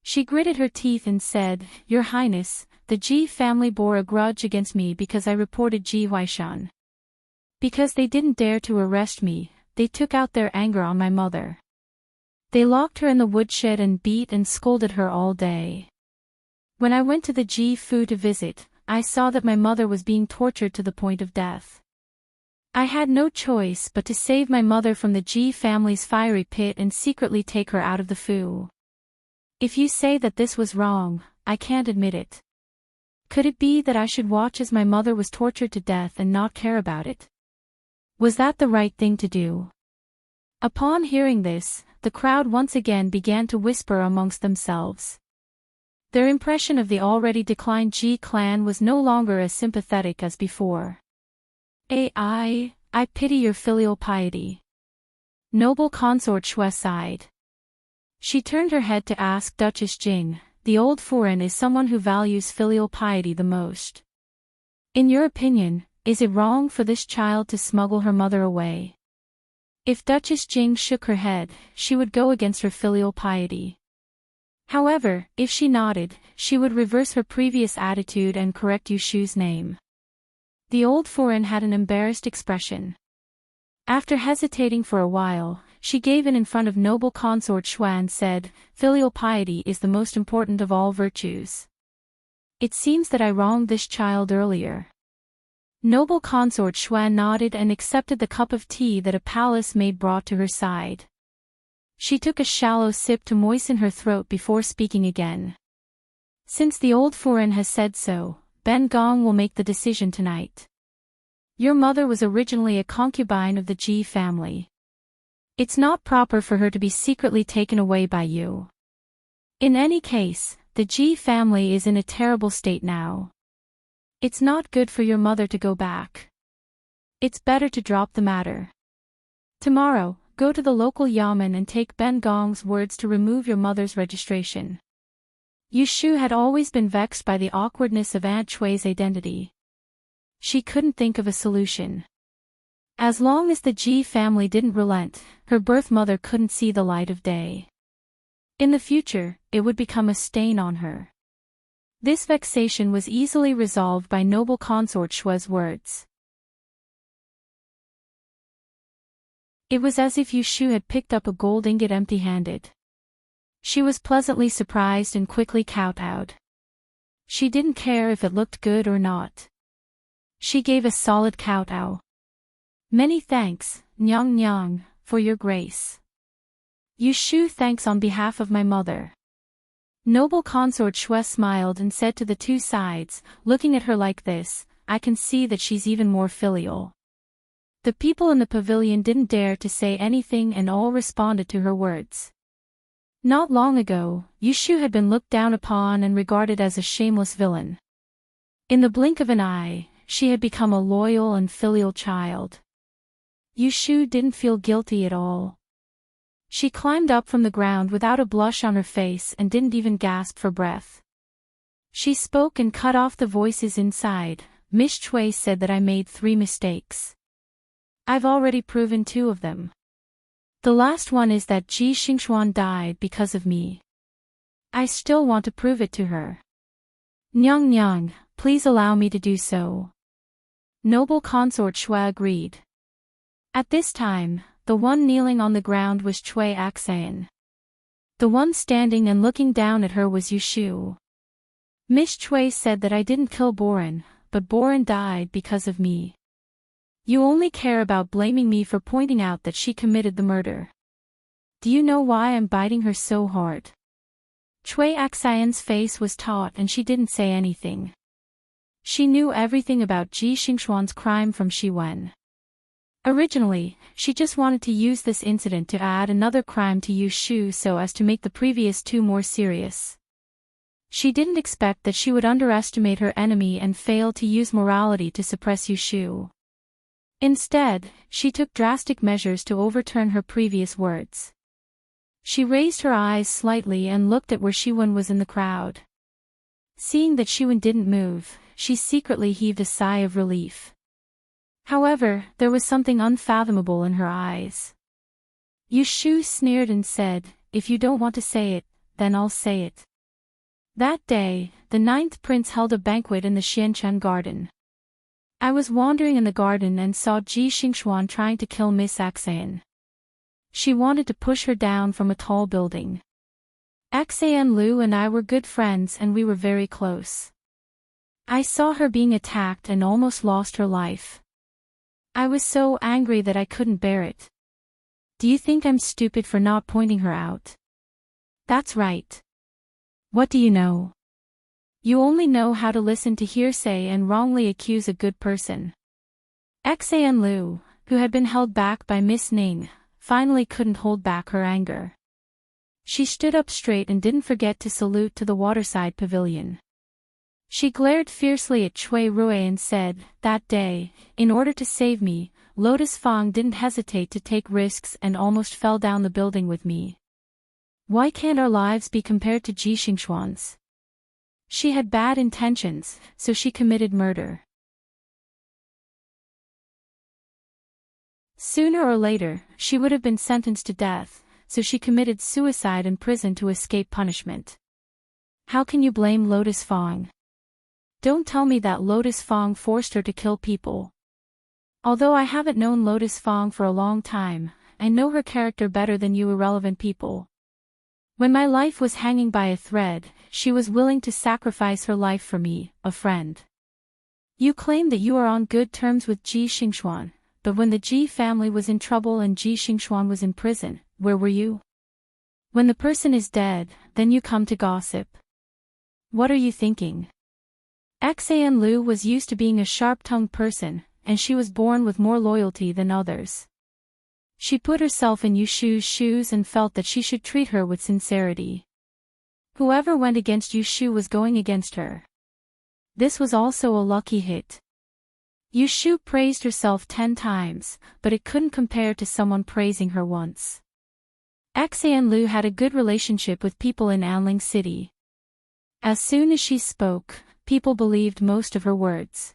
She gritted her teeth and said, Your Highness, the Ji family bore a grudge against me because I reported Ji Huaishan. Because they didn't dare to arrest me, they took out their anger on my mother. They locked her in the woodshed and beat and scolded her all day. When I went to the Ji Fu to visit, I saw that my mother was being tortured to the point of death. I had no choice but to save my mother from the Ji family's fiery pit and secretly take her out of the Fu. If you say that this was wrong, I can't admit it. Could it be that I should watch as my mother was tortured to death and not care about it? Was that the right thing to do? Upon hearing this, the crowd once again began to whisper amongst themselves. Their impression of the already declined Ji clan was no longer as sympathetic as before. I pity your filial piety. Noble consort Shui sighed. She turned her head to ask Duchess Jing, the old foreign is someone who values filial piety the most. In your opinion, is it wrong for this child to smuggle her mother away? If Duchess Jing shook her head, she would go against her filial piety. However, if she nodded, she would reverse her previous attitude and correct Yushu's name. The old foreign had an embarrassed expression. After hesitating for a while, she gave in front of noble consort Shui and said, Filial piety is the most important of all virtues. It seems that I wronged this child earlier. Noble consort Shui nodded and accepted the cup of tea that a palace maid brought to her side. She took a shallow sip to moisten her throat before speaking again. Since the old foreign has said so, Ben Gong will make the decision tonight. Your mother was originally a concubine of the Ji family. It's not proper for her to be secretly taken away by you. In any case, the Ji family is in a terrible state now. It's not good for your mother to go back. It's better to drop the matter. Tomorrow, go to the local yamen and take Ben Gong's words to remove your mother's registration. Yushu had always been vexed by the awkwardness of Aunt Chui's identity. She couldn't think of a solution. As long as the Ji family didn't relent, her birth mother couldn't see the light of day. In the future, it would become a stain on her. This vexation was easily resolved by noble consort Shui's words. It was as if Yushu had picked up a gold ingot empty-handed. She was pleasantly surprised and quickly kowtowed. She didn't care if it looked good or not. She gave a solid kowtow. Many thanks, Nyang Nyang, for your grace. Yushu thanks on behalf of my mother. Noble consort Shui smiled and said to the two sides, looking at her like this, I can see that she's even more filial. The people in the pavilion didn't dare to say anything and all responded to her words. Not long ago, Yushu had been looked down upon and regarded as a shameless villain. In the blink of an eye, she had become a loyal and filial child. Yushu didn't feel guilty at all. She climbed up from the ground without a blush on her face and didn't even gasp for breath. She spoke and cut off the voices inside. Miss Chui said that I made 3 mistakes. I've already proven 2 of them. The last one is that Ji Xingxuan died because of me. I still want to prove it to her. Nyang Nyang, please allow me to do so. Noble consort Shui agreed. At this time, the one kneeling on the ground was Chui Axan. The one standing and looking down at her was Yushu. Miss Chui said that I didn't kill Boren, but Boren died because of me. You only care about blaming me for pointing out that she committed the murder. Do you know why I'm biting her so hard? Chui Axan's face was taut and she didn't say anything. She knew everything about Ji Xingxuan's crime from Shi Wen. Originally, she just wanted to use this incident to add another crime to Yushu so as to make the previous 2 more serious. She didn't expect that she would underestimate her enemy and fail to use morality to suppress Yushu. Instead, she took drastic measures to overturn her previous words. She raised her eyes slightly and looked at where Shiwen was in the crowd. Seeing that Shiwen didn't move, she secretly heaved a sigh of relief. However, there was something unfathomable in her eyes. Yushu sneered and said, if you don't want to say it, then I'll say it. That day, the 9th prince held a banquet in the Xianchen garden. I was wandering in the garden and saw Ji Xingxuan trying to kill Miss Axan. She wanted to push her down from a tall building. Axan Lu and I were good friends and we were very close. I saw her being attacked and almost lost her life. I was so angry that I couldn't bear it. Do you think I'm stupid for not pointing her out? That's right. What do you know? You only know how to listen to hearsay and wrongly accuse a good person. Xan Lu, who had been held back by Miss Ning, finally couldn't hold back her anger. She stood up straight and didn't forget to salute to the waterside pavilion. She glared fiercely at Chui Rui and said, that day, in order to save me, Lotus Fong didn't hesitate to take risks and almost fell down the building with me. Why can't our lives be compared to Ji Xingxuan's? She had bad intentions, so she committed murder. Sooner or later, she would have been sentenced to death, so she committed suicide in prison to escape punishment. How can you blame Lotus Fong? Don't tell me that Lotus Fong forced her to kill people. Although I haven't known Lotus Fong for a long time, I know her character better than you irrelevant people. When my life was hanging by a thread, she was willing to sacrifice her life for me, a friend. You claim that you are on good terms with Ji Xingxuan, but when the Ji family was in trouble and Ji Xingxuan was in prison, where were you? When the person is dead, then you come to gossip. What are you thinking? Xan Lu was used to being a sharp-tongued person, and she was born with more loyalty than others. She put herself in Yushu's shoes and felt that she should treat her with sincerity. Whoever went against Yushu was going against her. This was also a lucky hit. Yushu praised herself 10 times, but it couldn't compare to someone praising her once. Xan Lu had a good relationship with people in Anling City. As soon as she spoke, people believed most of her words.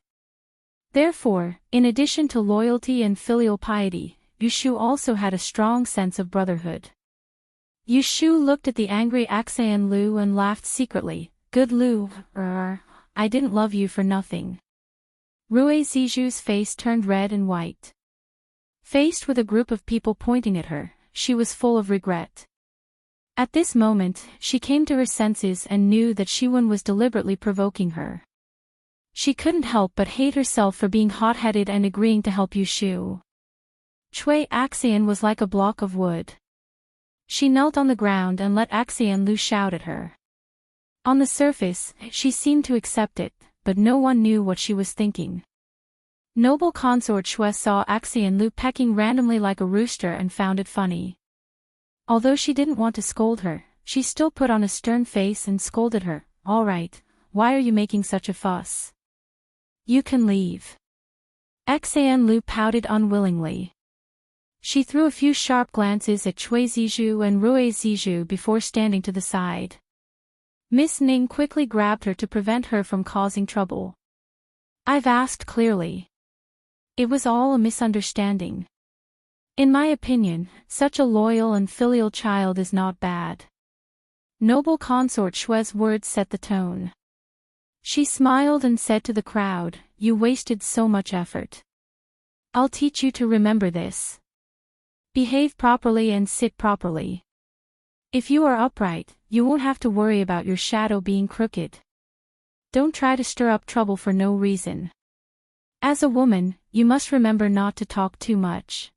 Therefore, in addition to loyalty and filial piety, Yushu also had a strong sense of brotherhood. Yushu looked at the angry Xan Lu and laughed secretly. Good Lu, I didn't love you for nothing. Rui Ziju's face turned red and white. Faced with a group of people pointing at her, she was full of regret. At this moment, she came to her senses and knew that Shiwen was deliberately provoking her. She couldn't help but hate herself for being hot-headed and agreeing to help Yushu. Chui Axian was like a block of wood. She knelt on the ground and let Axian Lu shout at her. On the surface, she seemed to accept it, but no one knew what she was thinking. Noble consort Shui saw Axian Lu pecking randomly like a rooster and found it funny. Although she didn't want to scold her, she still put on a stern face and scolded her. "All right, why are you making such a fuss? You can leave." Axian Lu pouted unwillingly. She threw a few sharp glances at Chui Zizhu and Rui Zizhu before standing to the side. Miss Ning quickly grabbed her to prevent her from causing trouble. "I've asked clearly. It was all a misunderstanding. In my opinion, such a loyal and filial child is not bad." Noble consort Shui's words set the tone. She smiled and said to the crowd, "You wasted so much effort. I'll teach you to remember this. Behave properly and sit properly. If you are upright, you won't have to worry about your shadow being crooked. Don't try to stir up trouble for no reason. As a woman, you must remember not to talk too much."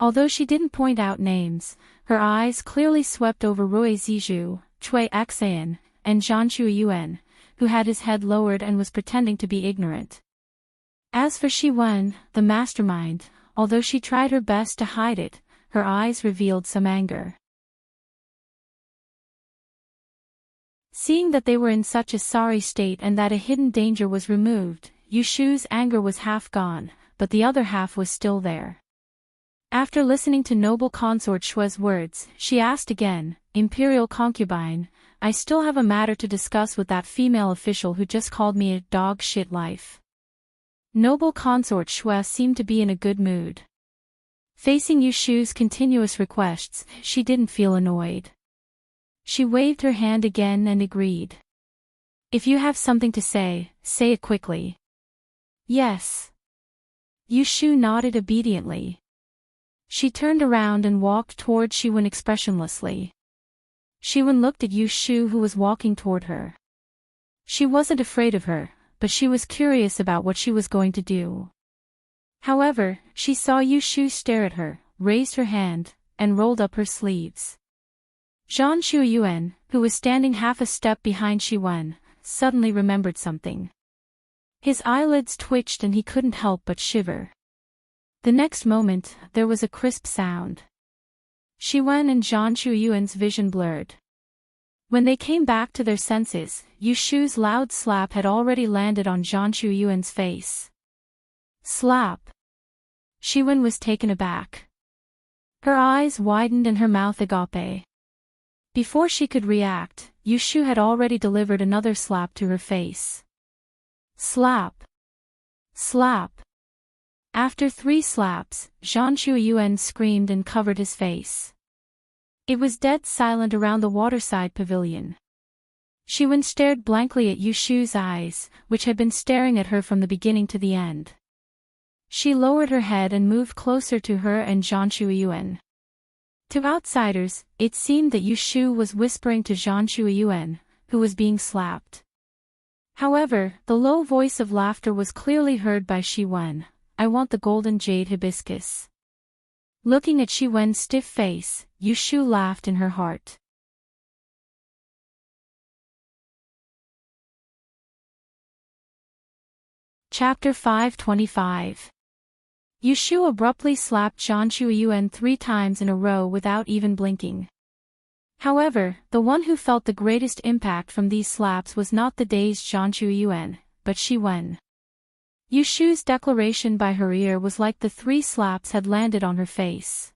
Although she didn't point out names, her eyes clearly swept over Rui Zizhu, Chui Axian, and Zhanshu Yuan, who had his head lowered and was pretending to be ignorant. As for Shiwen, the mastermind, although she tried her best to hide it, her eyes revealed some anger. Seeing that they were in such a sorry state and that a hidden danger was removed, Yushu's anger was half gone, but the other half was still there. After listening to noble consort Shui's words, she asked again, "Imperial concubine, I still have a matter to discuss with that female official who just called me a dog shit life." Noble consort Shui seemed to be in a good mood. Facing Yushu's continuous requests, she didn't feel annoyed. She waved her hand again and agreed. "If you have something to say it quickly." "Yes." Yushu nodded obediently. She turned around and walked toward Shiwen expressionlessly. Shiwen looked at Yushu, who was walking toward her. She wasn't afraid of her, but she was curious about what she was going to do. However, she saw Yushu stare at her, raised her hand, and rolled up her sleeves. Zhanshu Yuan, who was standing half a step behind Shiwen, suddenly remembered something. His eyelids twitched and he couldn't help but shiver. The next moment, there was a crisp sound. Shiwen and Zhanshu Yuan's vision blurred. When they came back to their senses, Yushu's loud slap had already landed on Zhanshu Yuan's face. Slap! Shiwen was taken aback. Her eyes widened and her mouth agape. Before she could react, Yushu had already delivered another slap to her face. Slap! Slap! After 3 slaps, Zhanshu Yuan screamed and covered his face. It was dead silent around the waterside pavilion. Shiwen stared blankly at Yushu's eyes, which had been staring at her from the beginning to the end. She lowered her head and moved closer to her and Zhanshu Yuan. To outsiders, it seemed that Yushu was whispering to Zhanshu Yuan, who was being slapped. However, the low voice of laughter was clearly heard by Shiwen. "I want the golden jade hibiscus." Looking at Shiwen's stiff face, Yushu laughed in her heart. Chapter 525. Yushu abruptly slapped Zhanshu Yuan 3 times in a row without even blinking. However, the one who felt the greatest impact from these slaps was not the dazed Zhanshu Yuan, but Shiwen. Yushu's declaration by her ear was like the 3 slaps had landed on her face.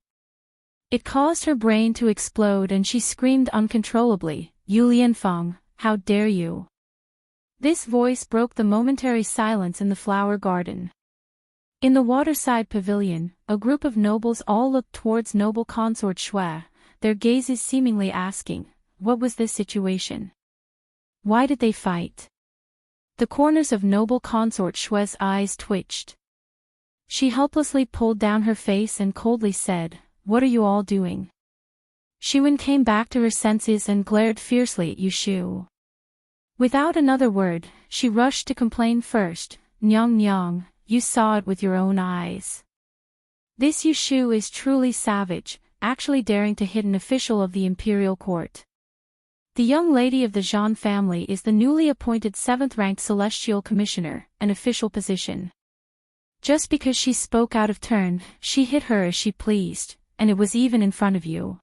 It caused her brain to explode and she screamed uncontrollably, "Yu Lianfeng, how dare you!" This voice broke the momentary silence in the flower garden. In the waterside pavilion, a group of nobles all looked towards noble consort Shui, their gazes seemingly asking, what was this situation? Why did they fight? The corners of noble consort Shui's eyes twitched. She helplessly pulled down her face and coldly said, "What are you all doing?" Xiwen came back to her senses and glared fiercely at Yushu. Without another word, she rushed to complain first. Nyang Nyang, you saw it with your own eyes. This Yushu is truly savage, actually daring to hit an official of the imperial court. The young lady of the Zhan family is the newly appointed 7th-ranked celestial commissioner, an official position. Just because she spoke out of turn, she hit her as she pleased, and it was even in front of you.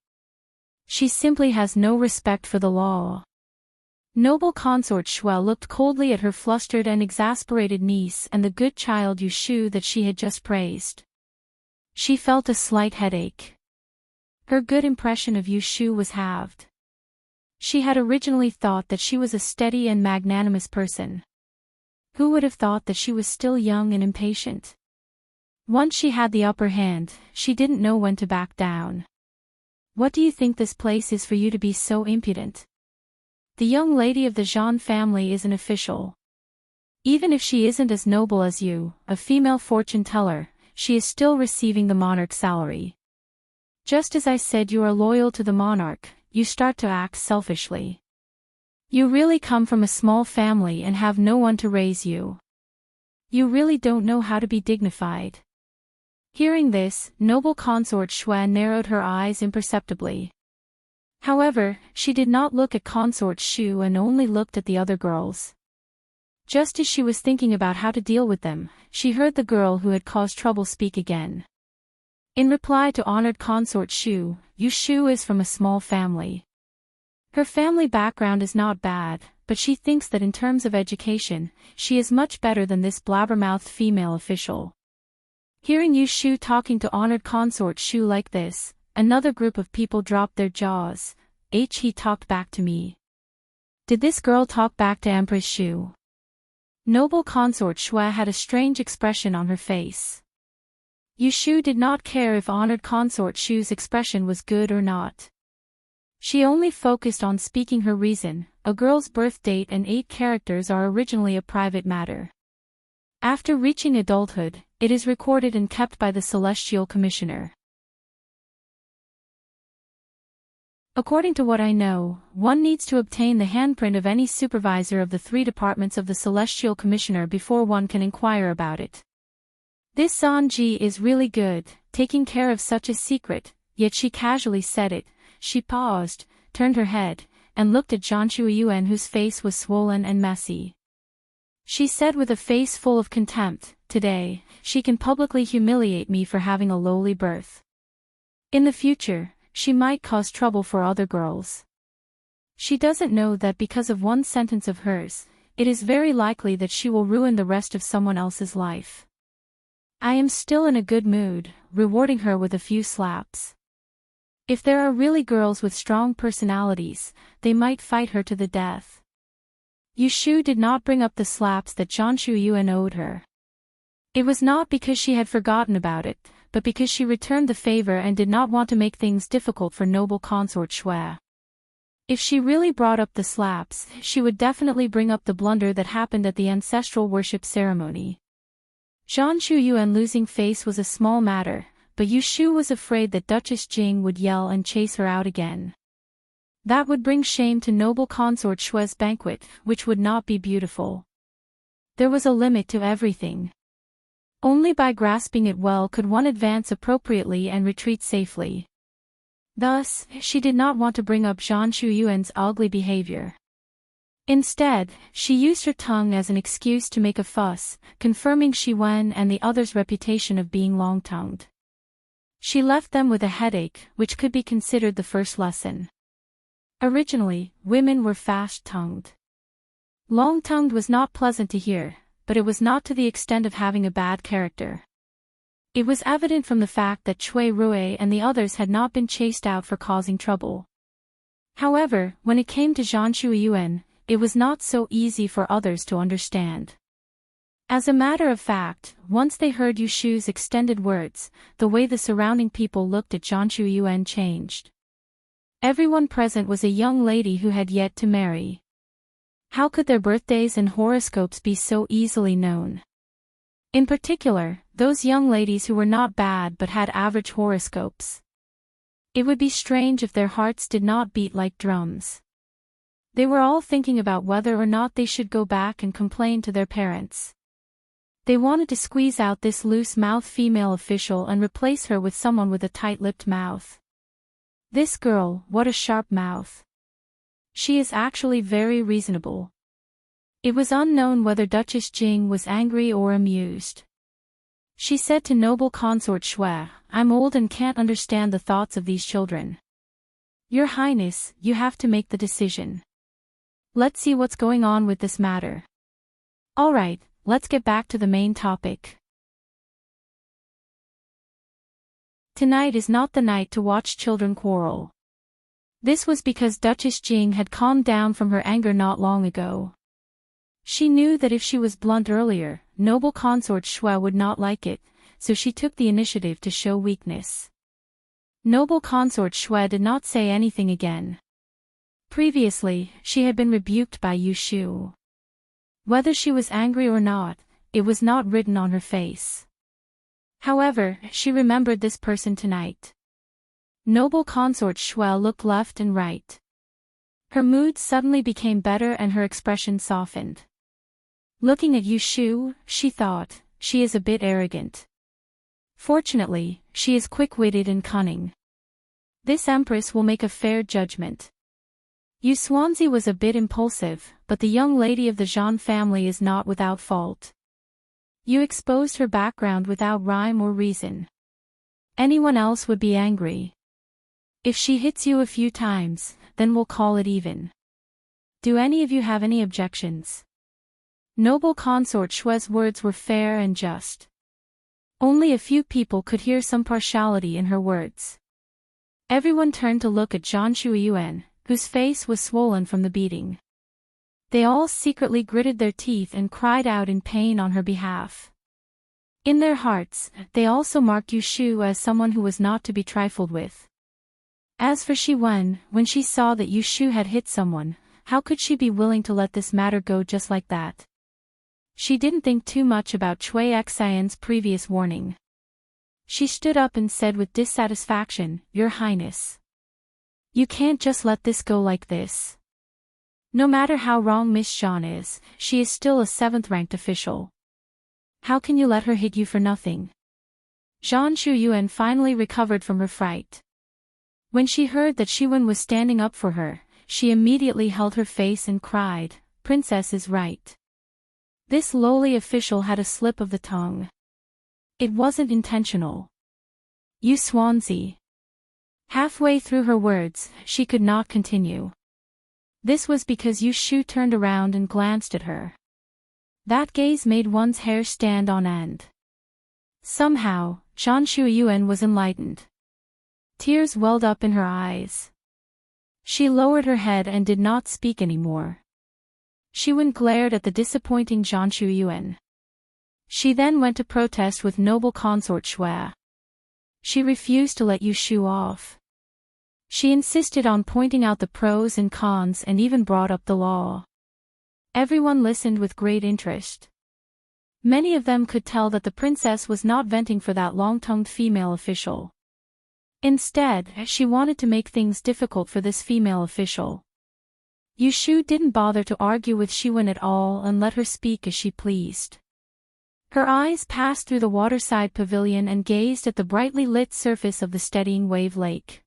She simply has no respect for the law. Noble consort Shui looked coldly at her flustered and exasperated niece and the good child Yushu that she had just praised. She felt a slight headache. Her good impression of Yushu was halved. She had originally thought that she was a steady and magnanimous person. Who would have thought that she was still young and impatient? Once she had the upper hand, she didn't know when to back down. What do you think this place is for you to be so impudent? The young lady of the Zhan family is an official. Even if she isn't as noble as you, a female fortune teller, she is still receiving the monarch's salary. Just as I said you are loyal to the monarch, you start to act selfishly. You really come from a small family and have no one to raise you. You really don't know how to be dignified. Hearing this, noble consort Shui narrowed her eyes imperceptibly. However, she did not look at consort Shu and only looked at the other girls. Just as she was thinking about how to deal with them, she heard the girl who had caused trouble speak again. In reply to honored consort Shu, Yushu is from a small family. Her family background is not bad, but she thinks that in terms of education, she is much better than this blabbermouthed female official. Hearing Yushu talking to honored consort Shu like this, another group of people dropped their jaws. He talked back to me. Did this girl talk back to Empress Shu? Noble consort Shui had a strange expression on her face. Yushu did not care if honored consort Shu's expression was good or not. She only focused on speaking her reason. A girl's birth date and 8 characters are originally a private matter. After reaching adulthood, it is recorded and kept by the Celestial Commissioner. According to what I know, one needs to obtain the handprint of any supervisor of the 3 departments of the Celestial Commissioner before one can inquire about it. This Sanji is really good, taking care of such a secret, yet she casually said it. She paused, turned her head, and looked at Zhan Shuiyuan whose face was swollen and messy. She said with a face full of contempt, "Today, she can publicly humiliate me for having a lowly birth. In the future, she might cause trouble for other girls. She doesn't know that because of one sentence of hers, it is very likely that she will ruin the rest of someone else's life." I am still in a good mood, rewarding her with a few slaps. If there are really girls with strong personalities, they might fight her to the death. Yushu did not bring up the slaps that Zhan Shuiyuan owed her. It was not because she had forgotten about it, but because she returned the favor and did not want to make things difficult for noble consort Shui. If she really brought up the slaps, she would definitely bring up the blunder that happened at the ancestral worship ceremony. Zhan Shuiyuan losing face was a small matter, but Yushu was afraid that Duchess Jing would yell and chase her out again. That would bring shame to noble consort Shui's banquet, which would not be beautiful. There was a limit to everything. Only by grasping it well could one advance appropriately and retreat safely. Thus, she did not want to bring up Zhan Shuiyuan's ugly behavior. Instead, she used her tongue as an excuse to make a fuss, confirming Xiwen and the others' reputation of being long-tongued. She left them with a headache, which could be considered the first lesson. Originally, women were fast-tongued. Long-tongued was not pleasant to hear, but it was not to the extent of having a bad character. It was evident from the fact that Cui Rui and the others had not been chased out for causing trouble. However, when it came to Zhan Shuiyuan, it was not so easy for others to understand. As a matter of fact, once they heard Yushu's extended words, the way the surrounding people looked at Zhan Shuiyuan changed. Everyone present was a young lady who had yet to marry. How could their birthdays and horoscopes be so easily known? In particular, those young ladies who were not bad but had average horoscopes. It would be strange if their hearts did not beat like drums. They were all thinking about whether or not they should go back and complain to their parents. They wanted to squeeze out this loose-mouthed female official and replace her with someone with a tight-lipped mouth. This girl, what a sharp mouth. She is actually very reasonable. It was unknown whether Duchess Jing was angry or amused. She said to noble consort Shui, "I'm old and can't understand the thoughts of these children. Your Highness, you have to make the decision. Let's see what's going on with this matter. Alright, let's get back to the main topic. Tonight is not the night to watch children quarrel." This was because Duchess Jing had calmed down from her anger not long ago. She knew that if she was blunt earlier, noble consort Shui would not like it, so she took the initiative to show weakness. Noble consort Shui did not say anything again. Previously, she had been rebuked by Yu Shu. Whether she was angry or not, it was not written on her face. However, she remembered this person tonight. Noble consort Shui looked left and right. Her mood suddenly became better and her expression softened. Looking at Yu Shu, she thought, she is a bit arrogant. Fortunately, she is quick-witted and cunning. This empress will make a fair judgment. Yu Xuanzi was a bit impulsive, but the young lady of the Zhan family is not without fault. You exposed her background without rhyme or reason. Anyone else would be angry. If she hits you a few times, then we'll call it even. Do any of you have any objections? Noble consort Shui's words were fair and just. Only a few people could hear some partiality in her words. Everyone turned to look at Zhan Shuiyuan, whose face was swollen from the beating. They all secretly gritted their teeth and cried out in pain on her behalf. In their hearts, they also marked Yu Shu as someone who was not to be trifled with. As for Shi Wen, when she saw that Yu Shu had hit someone, how could she be willing to let this matter go just like that? She didn't think too much about Cui Xian's previous warning. She stood up and said with dissatisfaction, "Your Highness. You can't just let this go like this. No matter how wrong Miss Zhan is, she is still a 7th-ranked official. How can you let her hit you for nothing?" Zhan Shuiyuan finally recovered from her fright. When she heard that Shi Wen was standing up for her, she immediately held her face and cried, "Princess is right." This lowly official had a slip of the tongue. It wasn't intentional. Yu Xuanzi. Halfway through her words, she could not continue. This was because Yu Shu turned around and glanced at her. That gaze made one's hair stand on end. Somehow, Zhan Shuiyuan was enlightened. Tears welled up in her eyes. She lowered her head and did not speak anymore. Shi Wen glared at the disappointing Zhan Shuiyuan. She then went to protest with noble consort Shui. She refused to let Yu Shu off. She insisted on pointing out the pros and cons and even brought up the law. Everyone listened with great interest. Many of them could tell that the princess was not venting for that long-tongued female official. Instead, she wanted to make things difficult for this female official. Yu Shu didn't bother to argue with Shi Wen at all and let her speak as she pleased. Her eyes passed through the waterside pavilion and gazed at the brightly lit surface of the steadying wave lake.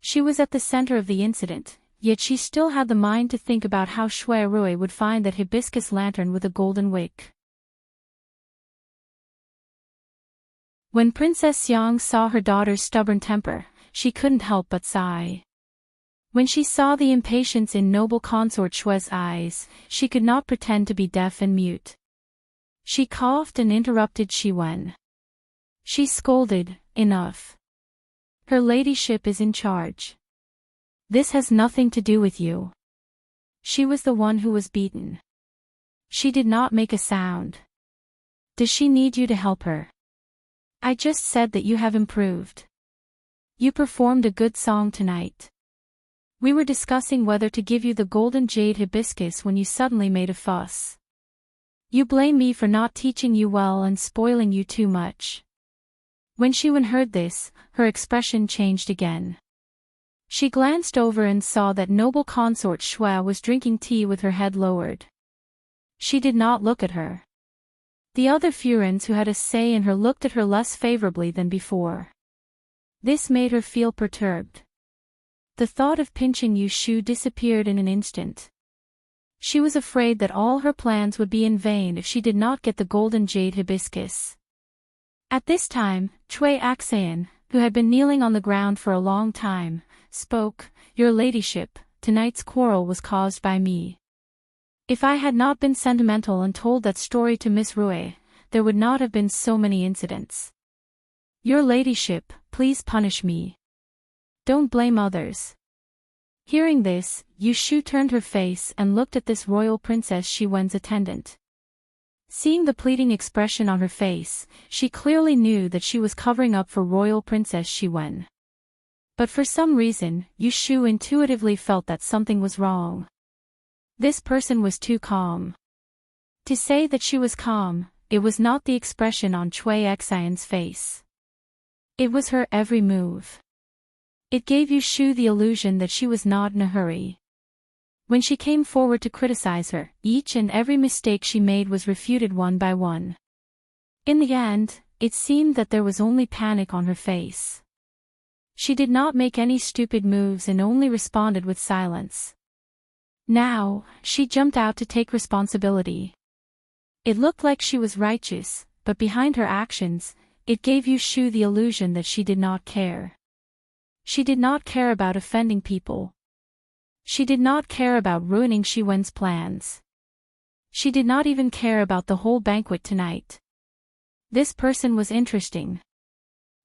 She was at the center of the incident, yet she still had the mind to think about how Shui Rui would find that hibiscus lantern with a golden wick. When Princess Xiang saw her daughter's stubborn temper, she couldn't help but sigh. When she saw the impatience in noble consort Shui's eyes, she could not pretend to be deaf and mute. She coughed and interrupted Shi Wen. She scolded, "Enough. Her ladyship is in charge. This has nothing to do with you. She was the one who was beaten. She did not make a sound. Does she need you to help her? I just said that you have improved. You performed a good song tonight. We were discussing whether to give you the golden jade hibiscus when you suddenly made a fuss. You blame me for not teaching you well and spoiling you too much." When Shi Wen heard this, her expression changed again. She glanced over and saw that noble consort Shui was drinking tea with her head lowered. She did not look at her. The other Furins who had a say in her looked at her less favorably than before. This made her feel perturbed. The thought of pinching Yu Shu disappeared in an instant. She was afraid that all her plans would be in vain if she did not get the golden jade hibiscus. At this time, Cui Axayan, who had been kneeling on the ground for a long time, spoke, "Your ladyship, tonight's quarrel was caused by me. If I had not been sentimental and told that story to Miss Rue, there would not have been so many incidents. Your ladyship, please punish me. Don't blame others." Hearing this, Yu Shu turned her face and looked at this royal Princess Shi Wen's attendant. Seeing the pleading expression on her face, she clearly knew that she was covering up for royal Princess Shi Wen. But for some reason, Yu Shu intuitively felt that something was wrong. This person was too calm. To say that she was calm, it was not the expression on Cui Xian's face. It was her every move. It gave Yu Shu the illusion that she was not in a hurry. When she came forward to criticize her, each and every mistake she made was refuted one by one. In the end, it seemed that there was only panic on her face. She did not make any stupid moves and only responded with silence. Now, she jumped out to take responsibility. It looked like she was righteous, but behind her actions, it gave Yu Shu the illusion that she did not care. She did not care about offending people. She did not care about ruining Shi Wen's plans. She did not even care about the whole banquet tonight. This person was interesting.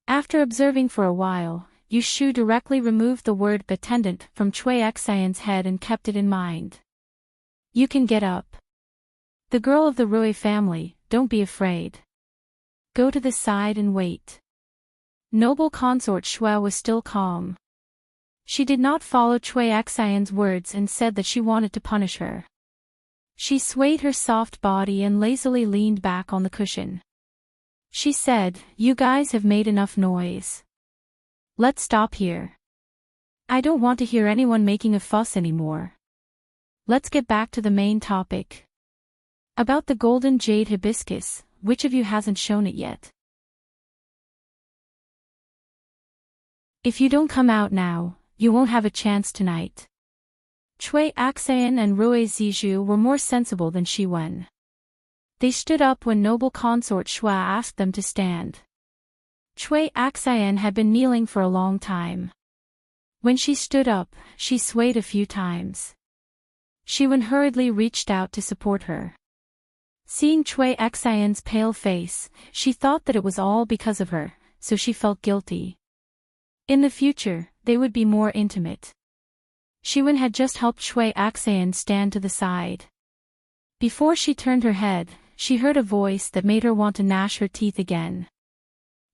After observing for a while, Yu Shu directly removed the word attendant from Cui Xian's head and kept it in mind. "You can get up. The girl of the Rui family, don't be afraid. Go to the side and wait." Noble consort Shui was still calm. She did not follow Cui Xian's words and said that she wanted to punish her. She swayed her soft body and lazily leaned back on the cushion. She said, "You guys have made enough noise. Let's stop here. I don't want to hear anyone making a fuss anymore. Let's get back to the main topic. About the golden jade hibiscus, which of you hasn't shown it yet? If you don't come out now, you won't have a chance tonight." Cui Axayan and Rui Zizhu were more sensible than Shi Wen. They stood up when noble consort Shui asked them to stand. Cui Axayan had been kneeling for a long time. When she stood up, she swayed a few times. Shi Wen hurriedly reached out to support her. Seeing Cui Xian's pale face, she thought that it was all because of her, so she felt guilty. In the future, they would be more intimate. Shi Wen had just helped Cui Xian stand to the side. Before she turned her head, she heard a voice that made her want to gnash her teeth again.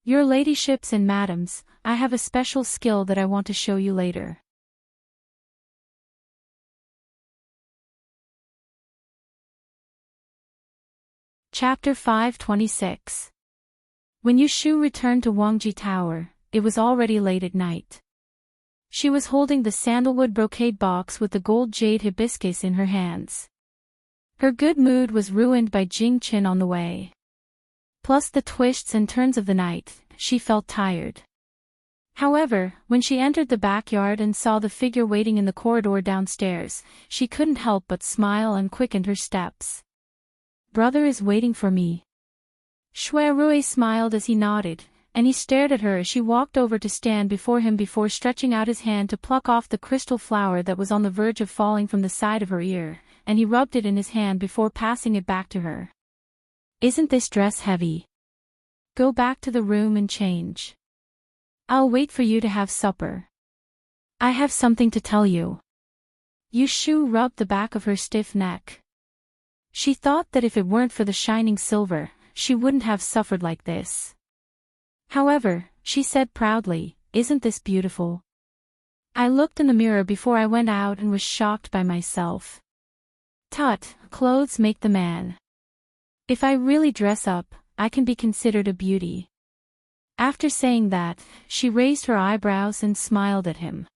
"Your ladyships and madams, I have a special skill that I want to show you later." Chapter 526. When Yu Shu returned to Wangji Tower, it was already late at night. She was holding the sandalwood brocade box with the gold jade hibiscus in her hands. Her good mood was ruined by Jing Qin on the way. Plus the twists and turns of the night, she felt tired. However, when she entered the backyard and saw the figure waiting in the corridor downstairs, she couldn't help but smile and quickened her steps. "Brother is waiting for me." Shui Rui smiled as he nodded, and he stared at her as she walked over to stand before him before stretching out his hand to pluck off the crystal flower that was on the verge of falling from the side of her ear, and he rubbed it in his hand before passing it back to her. "Isn't this dress heavy? Go back to the room and change. I'll wait for you to have supper. I have something to tell you." Yu Shu rubbed the back of her stiff neck. She thought that if it weren't for the shining silver, she wouldn't have suffered like this. However, she said proudly, "Isn't this beautiful? I looked in the mirror before I went out and was shocked by myself. Tut, clothes make the man. If I really dress up, I can be considered a beauty." After saying that, she raised her eyebrows and smiled at him.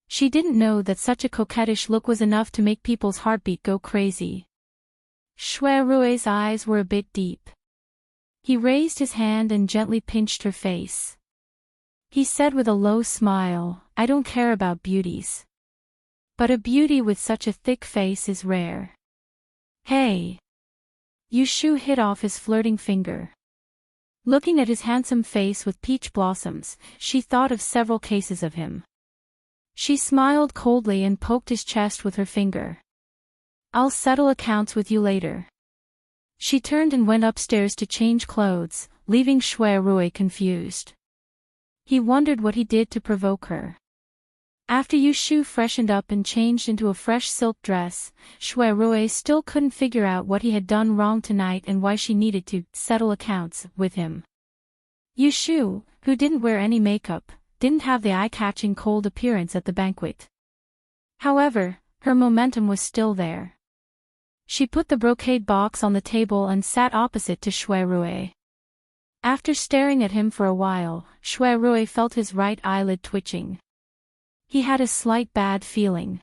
She didn't know that such a coquettish look was enough to make people's heartbeat go crazy. Shui Rui's eyes were a bit deep. He raised his hand and gently pinched her face. He said with a low smile, "I don't care about beauties. But a beauty with such a thick face is rare." "Hey!" Yushu hit off his flirting finger. Looking at his handsome face with peach blossoms, she thought of several cases of him. She smiled coldly and poked his chest with her finger. "I'll settle accounts with you later." She turned and went upstairs to change clothes, leaving Shui Rui confused. He wondered what he did to provoke her. After Yushu freshened up and changed into a fresh silk dress, Shui Rui still couldn't figure out what he had done wrong tonight and why she needed to settle accounts with him. Yushu, who didn't wear any makeup, didn't have the eye-catching cold appearance at the banquet. However, her momentum was still there. She put the brocade box on the table and sat opposite to Shui Rui. After staring at him for a while, Shui Rui felt his right eyelid twitching. He had a slight bad feeling.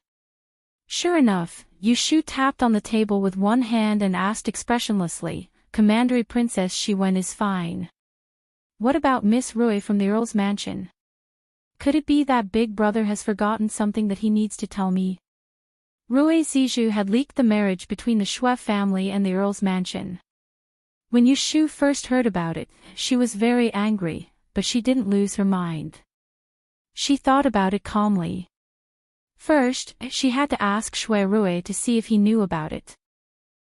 Sure enough, Yushu tapped on the table with one hand and asked expressionlessly, "Commandery Princess Shiwen is fine. What about Miss Rui from the Earl's mansion? Could it be that Big Brother has forgotten something that he needs to tell me?" Rui Zizhu had leaked the marriage between the Shui family and the Earl's mansion. When Yushu first heard about it, she was very angry, but she didn't lose her mind. She thought about it calmly. First, she had to ask Shui Rui to see if he knew about it.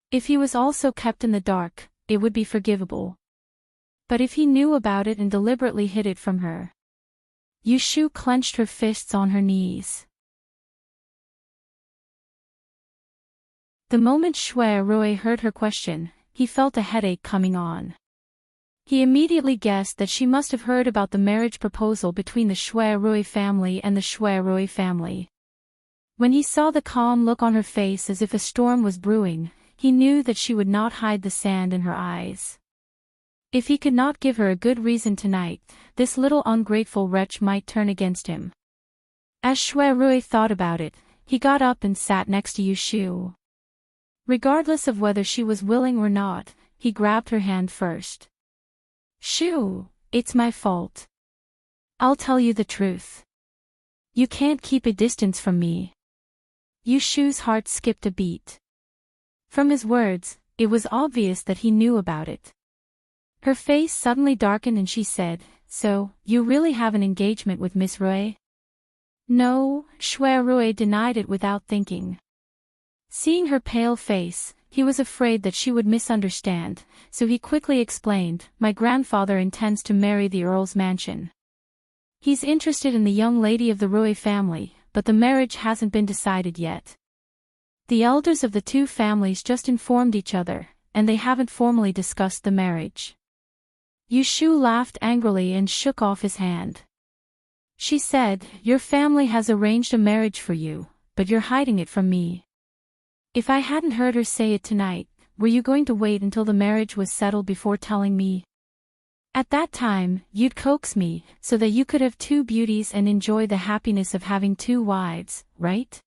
If he was also kept in the dark, it would be forgivable. But if he knew about it and deliberately hid it from her. Yushu clenched her fists on her knees. The moment Shui Rui heard her question, he felt a headache coming on. He immediately guessed that she must have heard about the marriage proposal between the Shui Rui family and the Shui Rui family. When he saw the calm look on her face as if a storm was brewing, he knew that she would not hide the sand in her eyes. If he could not give her a good reason tonight, this little ungrateful wretch might turn against him. As Shui Rui thought about it, he got up and sat next to Yushu. Regardless of whether she was willing or not, he grabbed her hand first. "Shu, it's my fault. I'll tell you the truth. You can't keep a distance from me." Yushu's heart skipped a beat. From his words, it was obvious that he knew about it. Her face suddenly darkened and she said, "So, you really have an engagement with Miss Rui?" "No," Shui Rui denied it without thinking. Seeing her pale face, he was afraid that she would misunderstand, so he quickly explained, "My grandfather intends to marry the Earl's mansion. He's interested in the young lady of the Rui family, but the marriage hasn't been decided yet. The elders of the two families just informed each other, and they haven't formally discussed the marriage." Yushu laughed angrily and shook off his hand. She said, "Your family has arranged a marriage for you, but you're hiding it from me." If I hadn't heard her say it tonight, were you going to wait until the marriage was settled before telling me? At that time, you'd coax me, so that you could have two beauties and enjoy the happiness of having two wives, right?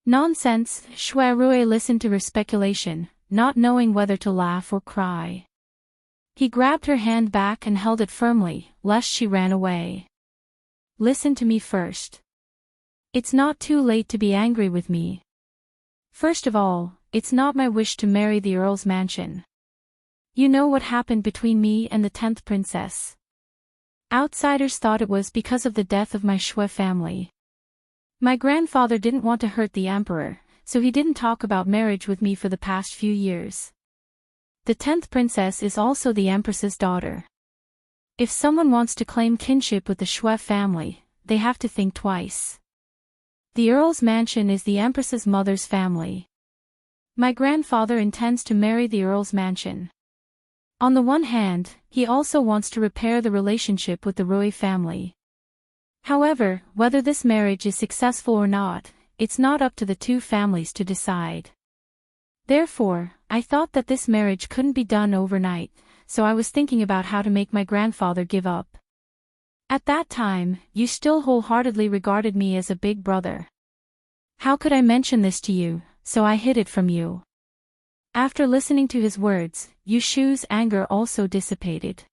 Nonsense, Shui Rui listened to her speculation, not knowing whether to laugh or cry. He grabbed her hand back and held it firmly, lest she ran away. "Listen to me first. It's not too late to be angry with me. First of all, it's not my wish to marry the Earl's mansion. You know what happened between me and the 10th princess. Outsiders thought it was because of the death of my Shui family. My grandfather didn't want to hurt the emperor, so he didn't talk about marriage with me for the past few years. The 10th princess is also the empress's daughter. If someone wants to claim kinship with the Shui family, they have to think twice. The Earl's mansion is the Empress's mother's family. My grandfather intends to marry the Earl's mansion. On the one hand, he also wants to repair the relationship with the Rui family. However, whether this marriage is successful or not, it's not up to the two families to decide. Therefore, I thought that this marriage couldn't be done overnight, so I was thinking about how to make my grandfather give up. At that time, you still wholeheartedly regarded me as a big brother. How could I mention this to you, so I hid it from you." After listening to his words, Yushu's anger also dissipated.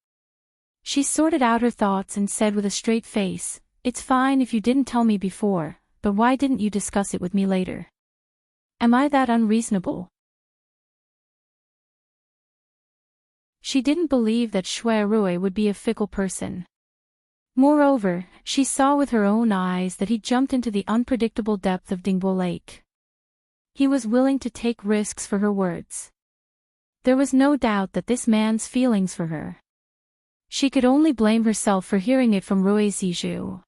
She sorted out her thoughts and said with a straight face, "It's fine if you didn't tell me before, but why didn't you discuss it with me later? Am I that unreasonable?" She didn't believe that Shui Rui would be a fickle person. Moreover, she saw with her own eyes that he jumped into the unpredictable depth of Dingbo Lake. He was willing to take risks for her words. There was no doubt that this man's feelings for her. She could only blame herself for hearing it from Rui Zizhu.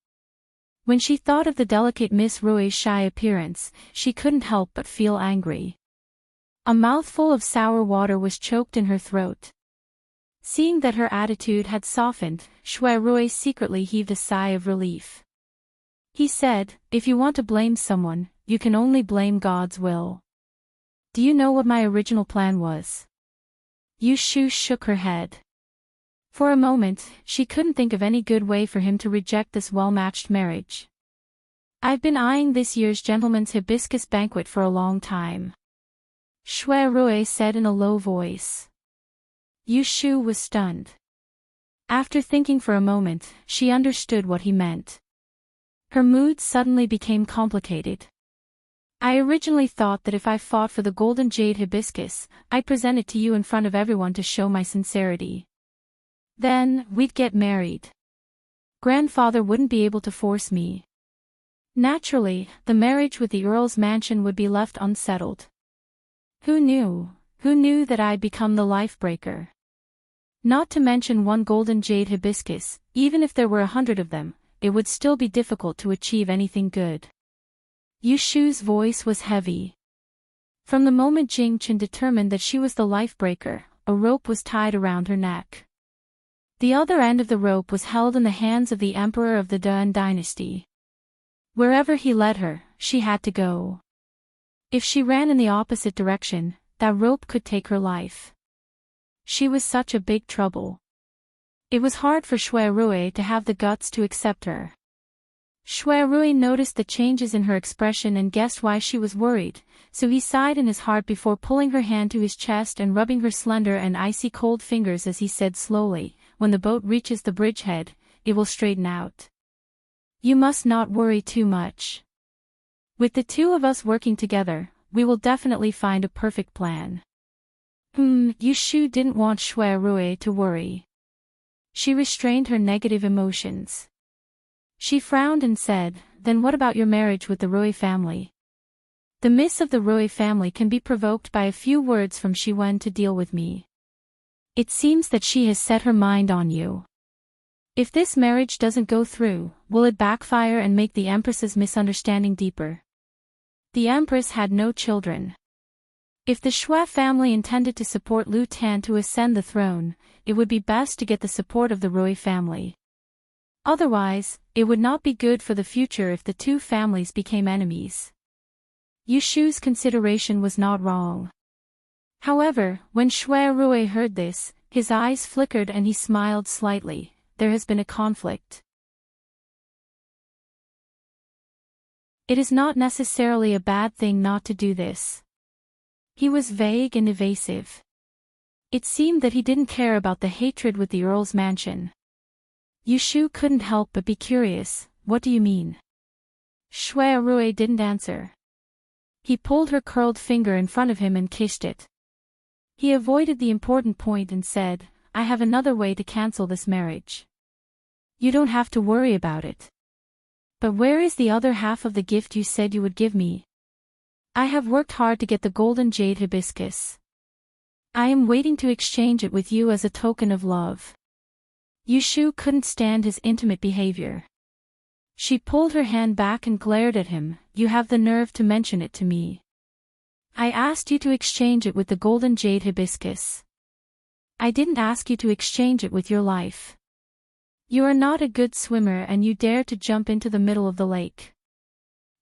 When she thought of the delicate Miss Rui's shy appearance, she couldn't help but feel angry. A mouthful of sour water was choked in her throat. Seeing that her attitude had softened, Shui Rui secretly heaved a sigh of relief. He said, "If you want to blame someone, you can only blame God's will. Do you know what my original plan was?" Yushu shook her head. For a moment, she couldn't think of any good way for him to reject this well-matched marriage. "I've been eyeing this year's gentleman's hibiscus banquet for a long time," Shui Rui said in a low voice. Yushu was stunned. After thinking for a moment, she understood what he meant. Her mood suddenly became complicated. "I originally thought that if I fought for the golden jade hibiscus, I'd present it to you in front of everyone to show my sincerity. Then, we'd get married. Grandfather wouldn't be able to force me. Naturally, the marriage with the Earl's mansion would be left unsettled. Who knew? Who knew that I'd become the life-breaker? Not to mention one golden jade hibiscus, even if there were 100 of them, it would still be difficult to achieve anything good." Yushu's voice was heavy. From the moment Jing Chen determined that she was the life-breaker, a rope was tied around her neck. The other end of the rope was held in the hands of the emperor of the Dan dynasty. Wherever he led her, she had to go. If she ran in the opposite direction, that rope could take her life. She was such a big trouble. It was hard for Shui Rui to have the guts to accept her. Shui Rui noticed the changes in her expression and guessed why she was worried, so he sighed in his heart before pulling her hand to his chest and rubbing her slender and icy cold fingers as he said slowly, "When the boat reaches the bridgehead, it will straighten out. You must not worry too much. With the two of us working together, we will definitely find a perfect plan." Yushu didn't want Shui Rui to worry. She restrained her negative emotions. She frowned and said, "Then what about your marriage with the Rui family? The miss of the Rui family can be provoked by a few words from Shiwen to deal with me. It seems that she has set her mind on you. If this marriage doesn't go through, will it backfire and make the Empress's misunderstanding deeper?" The Empress had no children. If the Shui family intended to support Lu Tan to ascend the throne, it would be best to get the support of the Rui family. Otherwise, it would not be good for the future if the two families became enemies. Yushu's consideration was not wrong. However, when Shui Rui heard this, his eyes flickered and he smiled slightly. "There has been a conflict. It is not necessarily a bad thing not to do this." He was vague and evasive. It seemed that he didn't care about the hatred with the Earl's mansion. Yushu couldn't help but be curious. "What do you mean?" Shui Rui didn't answer. He pulled her curled finger in front of him and kissed it. He avoided the important point and said, "I have another way to cancel this marriage. You don't have to worry about it. But where is the other half of the gift you said you would give me? I have worked hard to get the golden jade hibiscus. I am waiting to exchange it with you as a token of love." Yushu couldn't stand his intimate behavior. She pulled her hand back and glared at him. "You have the nerve to mention it to me. I asked you to exchange it with the golden jade hibiscus. I didn't ask you to exchange it with your life. You are not a good swimmer and you dare to jump into the middle of the lake.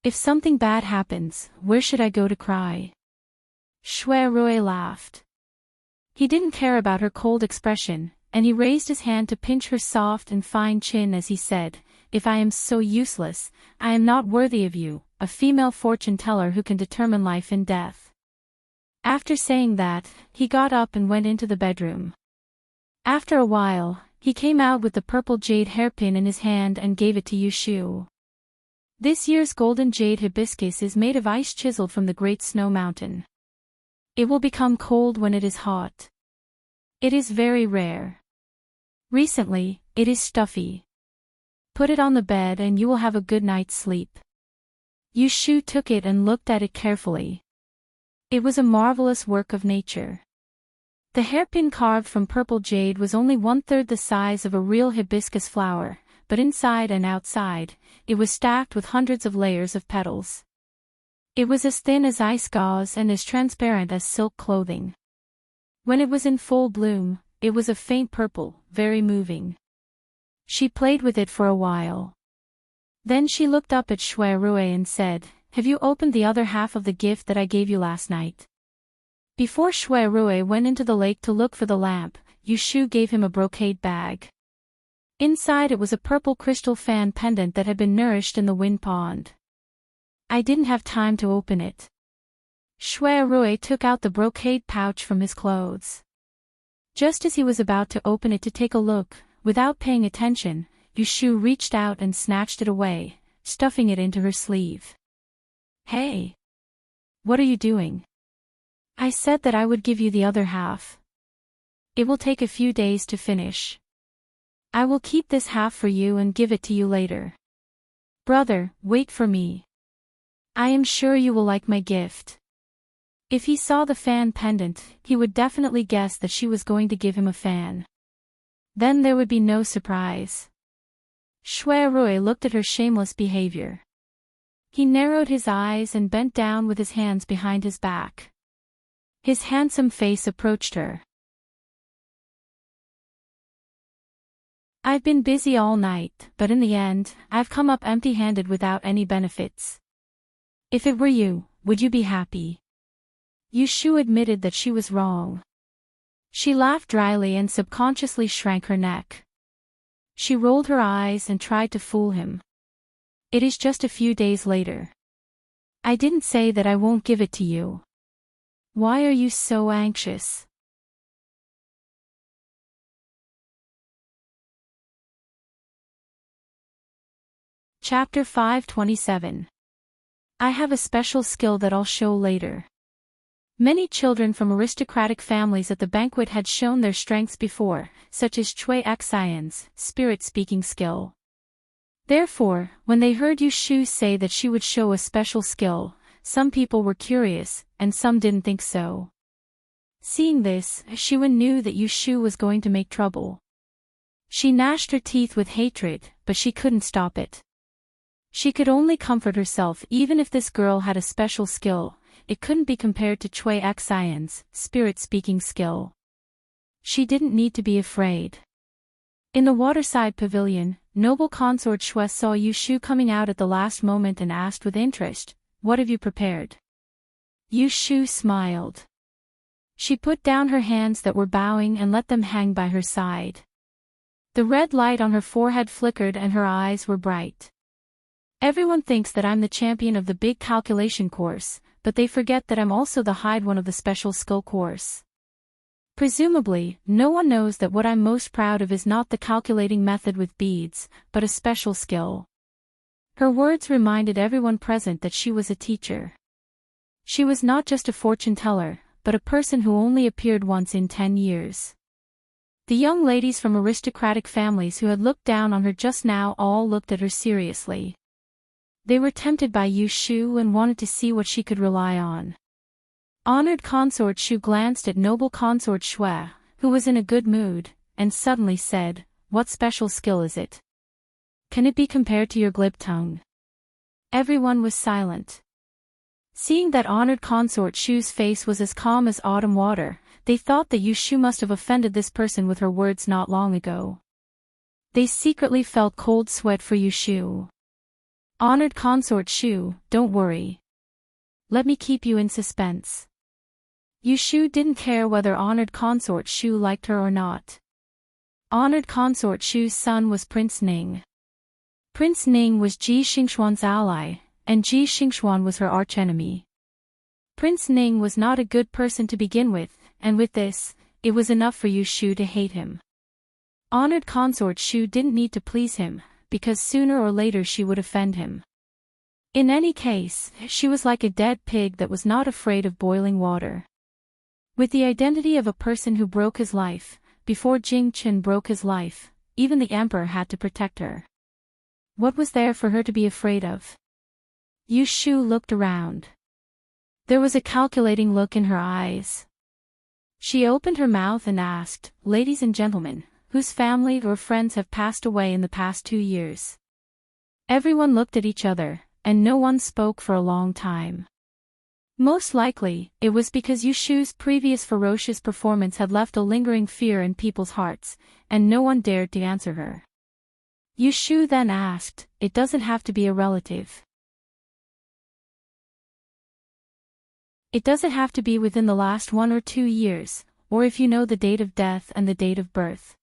If something bad happens, where should I go to cry?" Shui Rui laughed. He didn't care about her cold expression, and he raised his hand to pinch her soft and fine chin as he said, "If I am so useless, I am not worthy of you, a female fortune-teller who can determine life and death." After saying that, he got up and went into the bedroom. After a while, he came out with the purple jade hairpin in his hand and gave it to Yushu. This year's golden jade hibiscus is made of ice chiseled from the Great Snow Mountain. It will become cold when it is hot. It is very rare. Recently, it is stuffy. Put it on the bed and you will have a good night's sleep. Yushu took it and looked at it carefully. It was a marvelous work of nature. The hairpin carved from purple jade was only 1/3 the size of a real hibiscus flower, but inside and outside, it was stacked with hundreds of layers of petals. It was as thin as ice gauze and as transparent as silk clothing. When it was in full bloom, it was a faint purple, very moving. She played with it for a while. Then she looked up at Shuai and said, "Have you opened the other half of the gift that I gave you last night?" Before Shuai went into the lake to look for the lamp, Yushu gave him a brocade bag. Inside it was a purple crystal fan pendant that had been nourished in the wind pond. "I didn't have time to open it." Shuai took out the brocade pouch from his clothes. Just as he was about to open it to take a look, without paying attention, Yushu reached out and snatched it away, stuffing it into her sleeve. "Hey! What are you doing? I said that I would give you the other half. It will take a few days to finish. I will keep this half for you and give it to you later. Brother, wait for me. I am sure you will like my gift." If he saw the fan pendant, he would definitely guess that she was going to give him a fan. Then there would be no surprise. Shuai looked at her shameless behavior. He narrowed his eyes and bent down with his hands behind his back. His handsome face approached her. "I've been busy all night, but in the end, I've come up empty-handed without any benefits. If it were you, would you be happy?" Yushu admitted that she was wrong. She laughed dryly and subconsciously shrank her neck. She rolled her eyes and tried to fool him. "It is just a few days later. I didn't say that I won't give it to you. Why are you so anxious?" Chapter 527. I have a special skill that I'll show later. Many children from aristocratic families at the banquet had shown their strengths before, such as Chui Xian's spirit-speaking skill. Therefore, when they heard Yushu say that she would show a special skill, some people were curious, and some didn't think so. Seeing this, Shuwen knew that Yushu was going to make trouble. She gnashed her teeth with hatred, but she couldn't stop it. She could only comfort herself. Even if this girl had a special skill, it couldn't be compared to Chui Xian's spirit-speaking skill. She didn't need to be afraid. In the waterside pavilion, noble consort Shui saw Yushu coming out at the last moment and asked with interest, "What have you prepared?" Yushu smiled. She put down her hands that were bowing and let them hang by her side. The red light on her forehead flickered and her eyes were bright. "Everyone thinks that I'm the champion of the big calculation course, but they forget that I'm also the hide one of the special skill course. Presumably, no one knows that what I'm most proud of is not the calculating method with beads, but a special skill." Her words reminded everyone present that she was a teacher. She was not just a fortune teller, but a person who only appeared once in 10 years. The young ladies from aristocratic families who had looked down on her just now all looked at her seriously. They were tempted by Yushu and wanted to see what she could rely on. Honored consort Shu glanced at noble consort Shui, who was in a good mood, and suddenly said, "What special skill is it? Can it be compared to your glib tongue?" Everyone was silent. Seeing that honored consort Shu's face was as calm as autumn water, they thought that Yushu must have offended this person with her words not long ago. They secretly felt cold sweat for Yushu. "Honored consort Shu, don't worry. Let me keep you in suspense. Yushu didn't care whether honored consort Shu liked her or not. Honored consort Shu's son was Prince Ning. Prince Ning was Ji Xingxuan's ally, and Ji Xingxuan was her archenemy. Prince Ning was not a good person to begin with, and with this, it was enough for Yushu to hate him. Honored consort Shu didn't need to please him, because sooner or later she would offend him. In any case, she was like a dead pig that was not afraid of boiling water. With the identity of a person who broke his life, before Jing Chen broke his life, even the emperor had to protect her. What was there for her to be afraid of? Yushu looked around. There was a calculating look in her eyes. She opened her mouth and asked, "Ladies and gentlemen, whose family or friends have passed away in the past 2 years?" Everyone looked at each other, and no one spoke for a long time. Most likely, it was because Yushu's previous ferocious performance had left a lingering fear in people's hearts, and no one dared to answer her. Yushu then asked, "It doesn't have to be a relative. It doesn't have to be within the last 1 or 2 years, or if you know the date of death and the date of birth."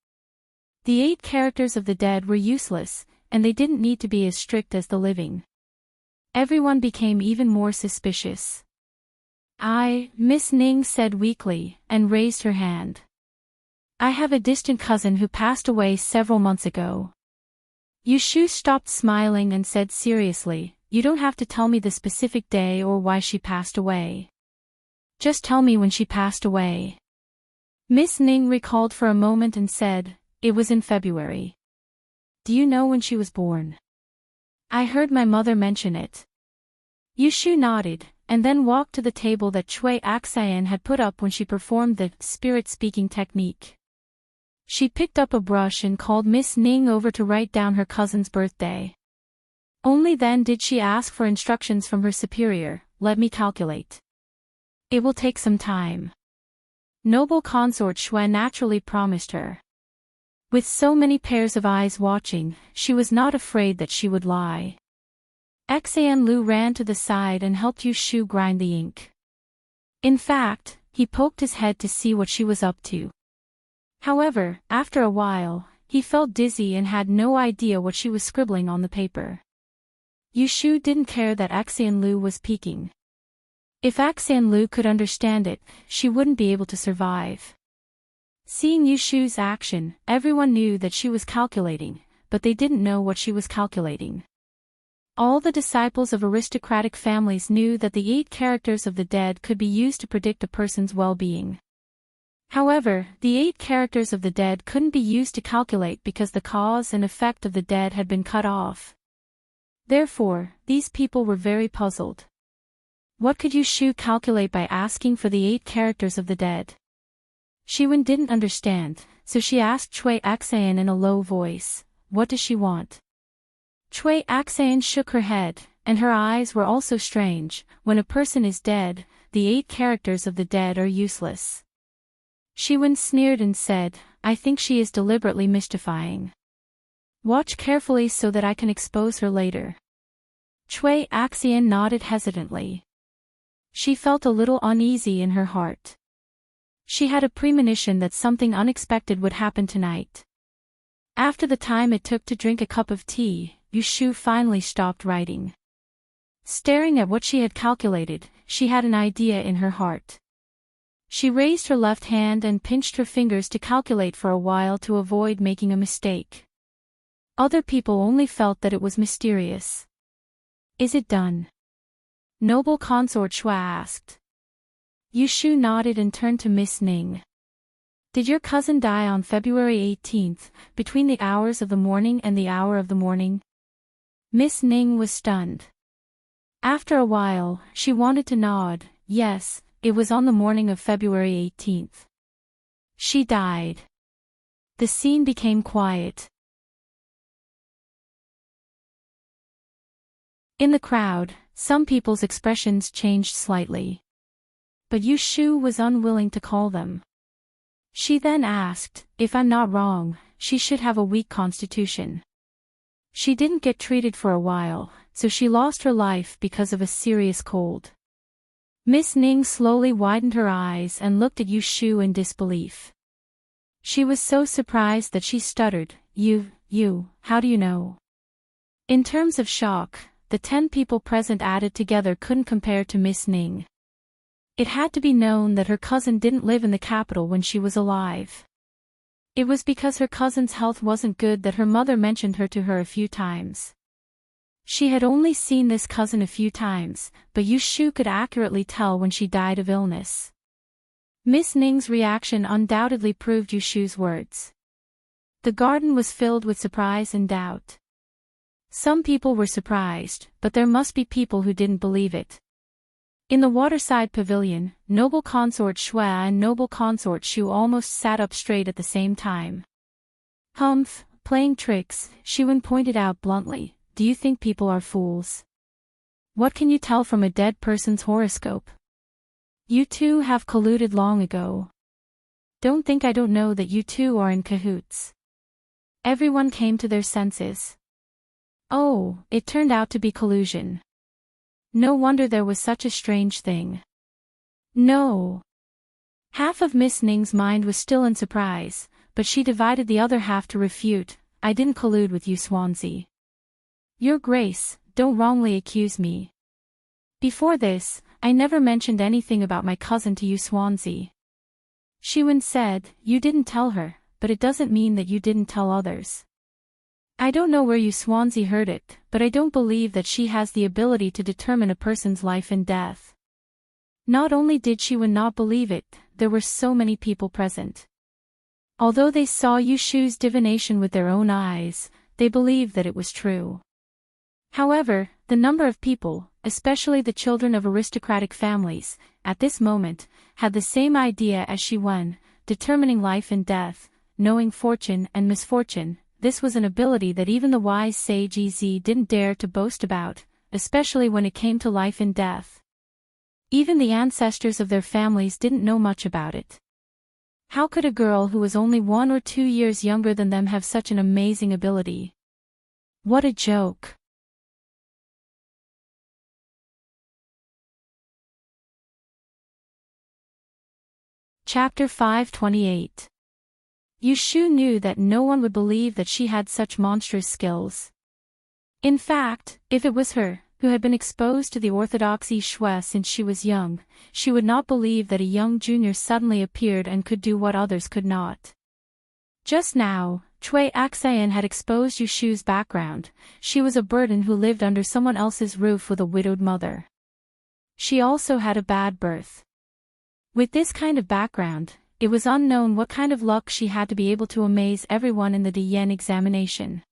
The 8 characters of the dead were useless, and they didn't need to be as strict as the living. Everyone became even more suspicious. Miss Ning said weakly, and raised her hand. "I have a distant cousin who passed away several months ago." Yushu stopped smiling and said seriously, "You don't have to tell me the specific day or why she passed away. Just tell me when she passed away." Miss Ning recalled for a moment and said, "It was in February." "Do you know when she was born?" "I heard my mother mention it." Yushu nodded, and then walked to the table that Cui Axian had put up when she performed the spirit-speaking technique. She picked up a brush and called Miss Ning over to write down her cousin's birthday. Only then did she ask for instructions from her superior. "Let me calculate. It will take some time." Noble consort Shui naturally promised her. With so many pairs of eyes watching, she was not afraid that she would lie. Xian Lu ran to the side and helped Yushu grind the ink. In fact, he poked his head to see what she was up to. However, after a while, he felt dizzy and had no idea what she was scribbling on the paper. Yushu didn't care that Xian Lu was peeking. If Xian Lu could understand it, she wouldn't be able to survive. Seeing Yushu's action, everyone knew that she was calculating, but they didn't know what she was calculating. All the disciples of aristocratic families knew that the 8 characters of the dead could be used to predict a person's well-being. However, the 8 characters of the dead couldn't be used to calculate because the cause and effect of the dead had been cut off. Therefore, these people were very puzzled. What could Yushu calculate by asking for the 8 characters of the dead? Shiwen didn't understand, so she asked Cui Axian in a low voice, "What does she want?" Cui Axian shook her head, and her eyes were also strange. When a person is dead, the 8 characters of the dead are useless. Shiwen sneered and said, "I think she is deliberately mystifying. Watch carefully so that I can expose her later." Cui Axian nodded hesitantly. She felt a little uneasy in her heart. She had a premonition that something unexpected would happen tonight. After the time it took to drink a cup of tea, Yushu finally stopped writing. Staring at what she had calculated, she had an idea in her heart. She raised her left hand and pinched her fingers to calculate for a while to avoid making a mistake. Other people only felt that it was mysterious. "Is it done?" Noble consort Shua asked. Yushu nodded and turned to Miss Ning. "Did your cousin die on February 18th, between the hours of the morning and the hour of the morning?" Miss Ning was stunned. After a while, she wanted to nod. "Yes, it was on the morning of February 18th. She died." The scene became quiet. In the crowd, some people's expressions changed slightly. But Yushu was unwilling to call them. She then asked, "If I'm not wrong, she should have a weak constitution. She didn't get treated for a while, so she lost her life because of a serious cold." Miss Ning slowly widened her eyes and looked at Yu Shu in disbelief. She was so surprised that she stuttered, You, how do you know? In terms of shock, the 10 people present added together couldn't compare to Miss Ning. It had to be known that her cousin didn't live in the capital when she was alive. It was because her cousin's health wasn't good that her mother mentioned her to her a few times. She had only seen this cousin a few times, but Yu Shu could accurately tell when she died of illness. Miss Ning's reaction undoubtedly proved Yu Shu's words. The garden was filled with surprise and doubt. Some people were surprised, but there must be people who didn't believe it. In the waterside pavilion, noble consort Shui and noble consort Shu almost sat up straight at the same time. Humph, playing tricks, Xuan pointed out bluntly. Do you think people are fools? What can you tell from a dead person's horoscope? You two have colluded long ago. Don't think I don't know that you two are in cahoots. Everyone came to their senses. Oh, it turned out to be collusion. No wonder there was such a strange thing. No. Half of Miss Ning's mind was still in surprise, but she divided the other half to refute. I didn't collude with you, Swansea. Your Grace, don't wrongly accuse me. Before this, I never mentioned anything about my cousin to you, Swansea. Xuan said, You didn't tell her, but it doesn't mean that you didn't tell others. I don't know where you Swansea heard it, but I don't believe that she has the ability to determine a person's life and death. Not only did Xuan not believe it, there were so many people present. Although they saw Yu Shu's divination with their own eyes, they believed that it was true. However, the number of people, especially the children of aristocratic families, at this moment, had the same idea as Xuan, determining life and death, knowing fortune and misfortune. This was an ability that even the wise sage Ez didn't dare to boast about, especially when it came to life and death. Even the ancestors of their families didn't know much about it. How could a girl who was only 1 or 2 years younger than them have such an amazing ability? What a joke! Chapter 528. Yu Shu knew that no one would believe that she had such monstrous skills. In fact, if it was her, who had been exposed to the orthodoxy Shui since she was young, she would not believe that a young junior suddenly appeared and could do what others could not. Just now, Cui Axayan had exposed Yu Shu's background. She was a burden who lived under someone else's roof with a widowed mother. She also had a bad birth. With this kind of background, it was unknown what kind of luck she had to be able to amaze everyone in the Diyan examination.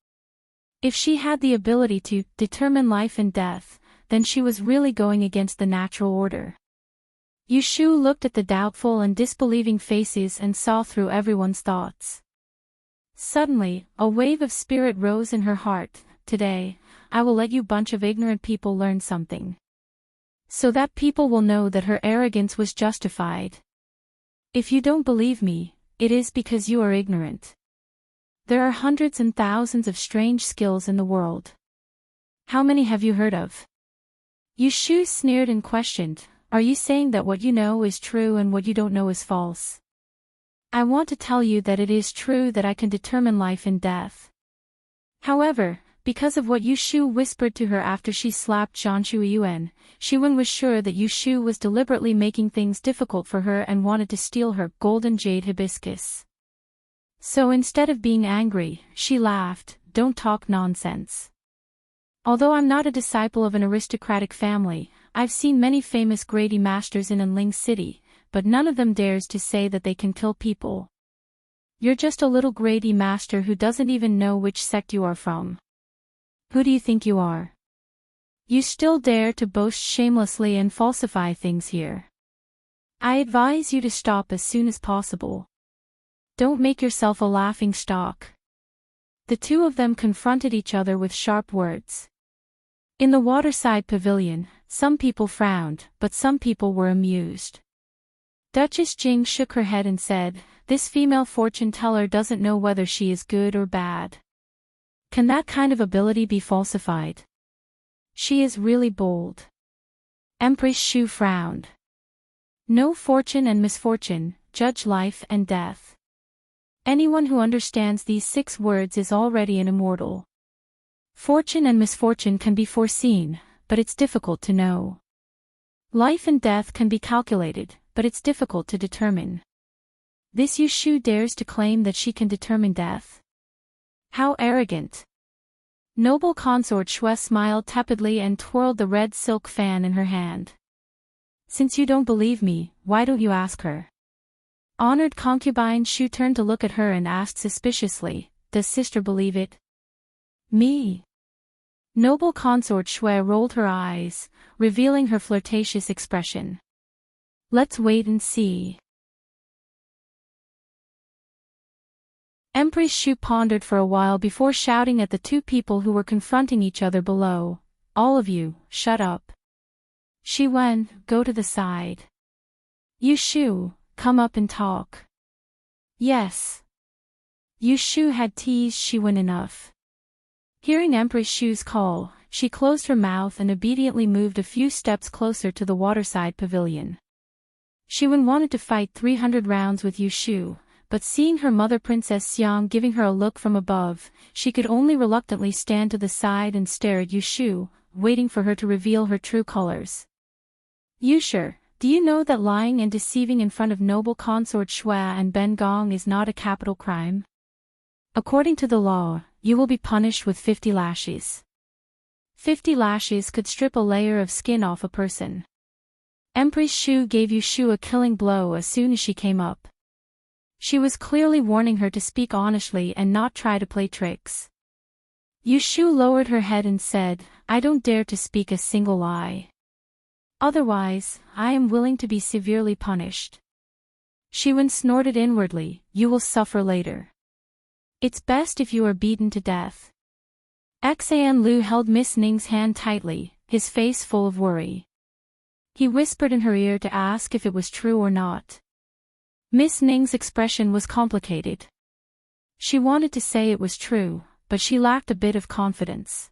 If she had the ability to determine life and death, then she was really going against the natural order. Yu Shu looked at the doubtful and disbelieving faces and saw through everyone's thoughts. Suddenly, a wave of spirit rose in her heart. Today, I will let you bunch of ignorant people learn something. So that people will know that her arrogance was justified. If you don't believe me, it is because you are ignorant. There are hundreds and thousands of strange skills in the world. How many have you heard of? Yu Shu sneered and questioned, Are you saying that what you know is true and what you don't know is false? I want to tell you that it is true that I can determine life and death. However, because of what Yu Shu whispered to her after she slapped Zhan Shuiyuan, Xuan was sure that Yu Shu was deliberately making things difficult for her and wanted to steal her golden jade hibiscus. So instead of being angry, she laughed, Don't talk nonsense. Although I'm not a disciple of an aristocratic family, I've seen many famous Grady masters in Enling City, but none of them dares to say that they can kill people. You're just a little Grady master who doesn't even know which sect you are from. Who do you think you are? You still dare to boast shamelessly and falsify things here. I advise you to stop as soon as possible. Don't make yourself a laughing stock. The two of them confronted each other with sharp words. In the waterside pavilion, some people frowned, but some people were amused. Duchess Jing shook her head and said, This female fortune teller doesn't know whether she is good or bad. Can that kind of ability be falsified? She is really bold. Empress Shu frowned. Know fortune and misfortune, judge life and death. Anyone who understands these 6 words is already an immortal. Fortune and misfortune can be foreseen, but it's difficult to know. Life and death can be calculated, but it's difficult to determine. This Yushu dares to claim that she can determine death. How arrogant! Noble consort Shui smiled tepidly and twirled the red silk fan in her hand. Since you don't believe me, why don't you ask her? Honored concubine Shu turned to look at her and asked suspiciously, does sister believe it? Me? Noble consort Shui rolled her eyes, revealing her flirtatious expression. Let's wait and see. Empress Shu pondered for a while before shouting at the 2 people who were confronting each other below. All of you, shut up. Shi Wen, go to the side. Yushu, come up and talk. Yes. Yushu had teased Shi Wen enough. Hearing Empress Shu's call, she closed her mouth and obediently moved a few steps closer to the waterside pavilion. Shi Wen wanted to fight 300 rounds with Yushu, but seeing her mother Princess Xiang giving her a look from above, she could only reluctantly stand to the side and stare at Yushu, waiting for her to reveal her true colors. Yushu, do you know that lying and deceiving in front of noble consort Shui and Ben Gong is not a capital crime? According to the law, you will be punished with 50 lashes. 50 lashes could strip a layer of skin off a person. Empress Shu gave Yushu a killing blow as soon as she came up. She was clearly warning her to speak honestly and not try to play tricks. Yushu lowered her head and said, I don't dare to speak a single lie. Otherwise, I am willing to be severely punished. Shi Wen snorted inwardly, you will suffer later. It's best if you are beaten to death. Xan Lu held Miss Ning's hand tightly, his face full of worry. He whispered in her ear to ask if it was true or not. Miss Ning's expression was complicated. She wanted to say it was true, but she lacked a bit of confidence.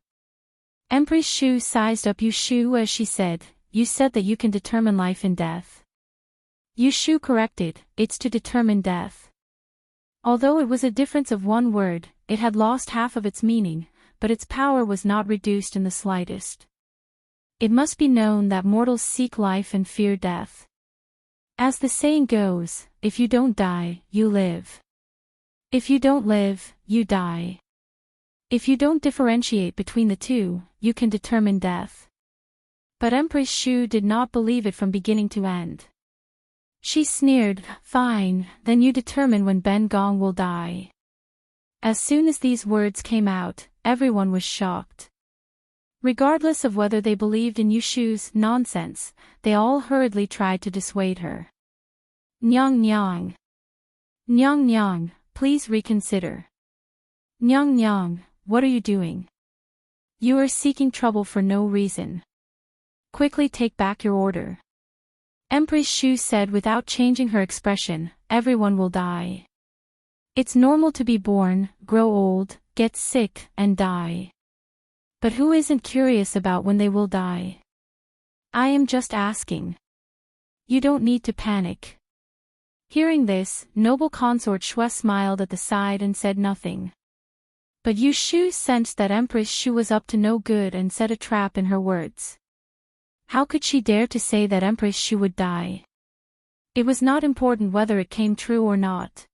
Empress Shu sized up Yushu as she said, you said that you can determine life and death. Yushu corrected, it's to determine death. Although it was a difference of 1 word, it had lost half of its meaning, but its power was not reduced in the slightest. It must be known that mortals seek life and fear death. As the saying goes, if you don't die, you live. If you don't live, you die. If you don't differentiate between the 2, you can determine death. But Empress Shu did not believe it from beginning to end. She sneered, fine, then you determine when Ben Gong will die. As soon as these words came out, everyone was shocked. Regardless of whether they believed in Yushu's nonsense, they all hurriedly tried to dissuade her. Nyang Nyang. Nyang Nyang, please reconsider. Nyang Nyang, what are you doing? You are seeking trouble for no reason. Quickly take back your order. Empress Shu said without changing her expression, everyone will die. It's normal to be born, grow old, get sick, and die. But who isn't curious about when they will die? I am just asking. You don't need to panic. Hearing this, noble consort Shui smiled at the side and said nothing. But Yushu sensed that Empress Shu was up to no good and set a trap in her words. How could she dare to say that Empress Shu would die? It was not important whether it came true or not.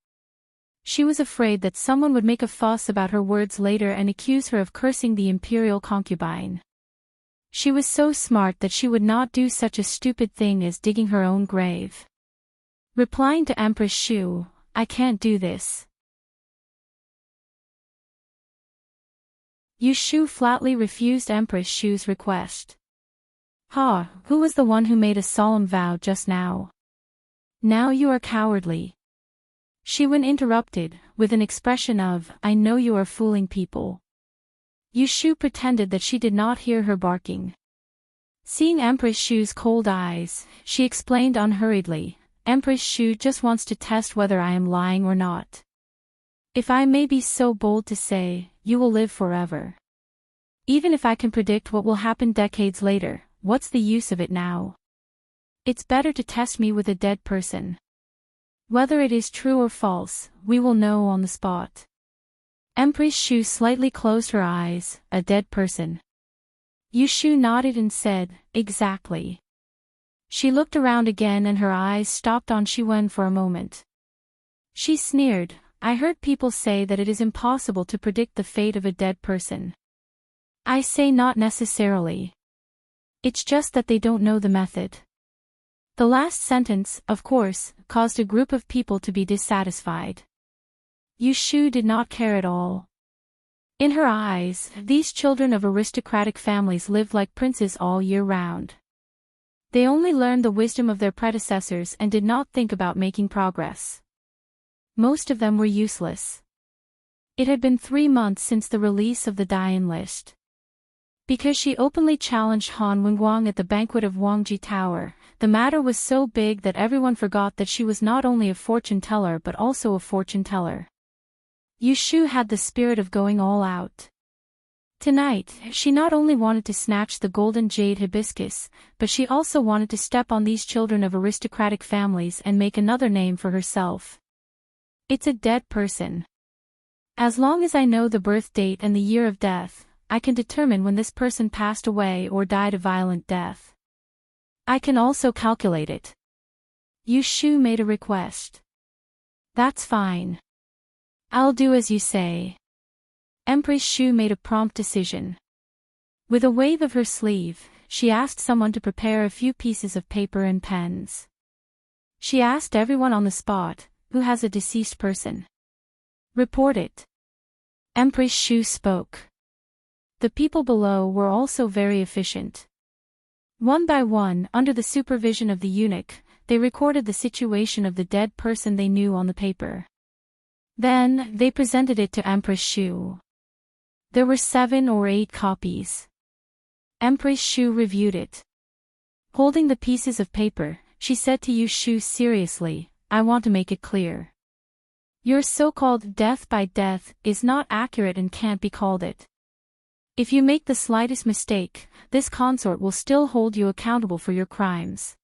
She was afraid that someone would make a fuss about her words later and accuse her of cursing the imperial concubine. She was so smart that she would not do such a stupid thing as digging her own grave. Replying to Empress Shu, I can't do this. Yushu flatly refused Empress Shu's request. Who was the one who made a solemn vow just now? Now you are cowardly. Shi Wen interrupted, with an expression of, I know you are fooling people. Yushu pretended that she did not hear her barking. Seeing Empress Shu's cold eyes, she explained unhurriedly, Empress Shu just wants to test whether I am lying or not. If I may be so bold to say, you will live forever. Even if I can predict what will happen decades later, what's the use of it now? It's better to test me with a dead person. Whether it is true or false, we will know on the spot. Empress Shu slightly closed her eyes. A dead person. Yushu nodded and said, exactly. She looked around again and her eyes stopped on Shiwen for a moment. She sneered, I heard people say that it is impossible to predict the fate of a dead person. I say not necessarily. It's just that they don't know the method. The last sentence, of course, caused a group of people to be dissatisfied. Yushu did not care at all. In her eyes, these children of aristocratic families lived like princes all year round. They only learned the wisdom of their predecessors and did not think about making progress. Most of them were useless. It had been 3 months since the release of the Dian list. Because she openly challenged Han Wenguang at the banquet of Wangji Tower, the matter was so big that everyone forgot that she was not only a fortune teller but also a fortune teller. Yushu had the spirit of going all out. Tonight, she not only wanted to snatch the golden jade hibiscus, but she also wanted to step on these children of aristocratic families and make another name for herself. It's a dead person. As long as I know the birth date and the year of death, I can determine when this person passed away or died a violent death. I can also calculate it. Yushu made a request. That's fine. I'll do as you say. Empress Shu made a prompt decision. With a wave of her sleeve, she asked someone to prepare a few pieces of paper and pens. She asked everyone on the spot, who has a deceased person? Report it. Empress Shu spoke. The people below were also very efficient. One by one, under the supervision of the eunuch, they recorded the situation of the dead person they knew on the paper. Then, they presented it to Empress Shu. There were 7 or 8 copies. Empress Shu reviewed it. Holding the pieces of paper, she said to Yushu seriously, I want to make it clear. Your so-called death by death is not accurate and can't be called it. If you make the slightest mistake, this consort will still hold you accountable for your crimes.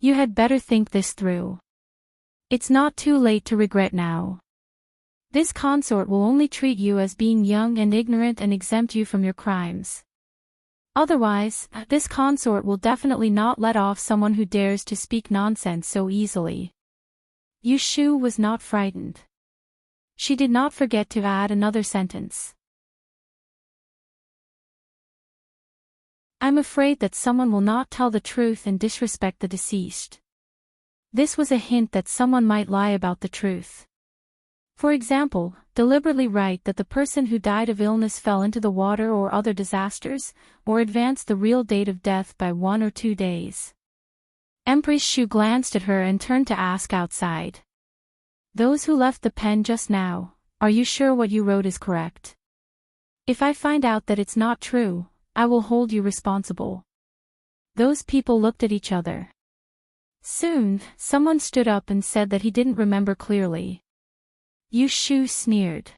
You had better think this through. It's not too late to regret now. This consort will only treat you as being young and ignorant and exempt you from your crimes. Otherwise, this consort will definitely not let off someone who dares to speak nonsense so easily. Yushu was not frightened. She did not forget to add another sentence. I'm afraid that someone will not tell the truth and disrespect the deceased. This was a hint that someone might lie about the truth. For example, deliberately write that the person who died of illness fell into the water or other disasters, or advance the real date of death by 1 or 2 days. Empress Shu glanced at her and turned to ask outside. Those who left the pen just now, are you sure what you wrote is correct? If I find out that it's not true, I will hold you responsible. Those people looked at each other. Soon, someone stood up and said that he didn't remember clearly. Yushu sneered.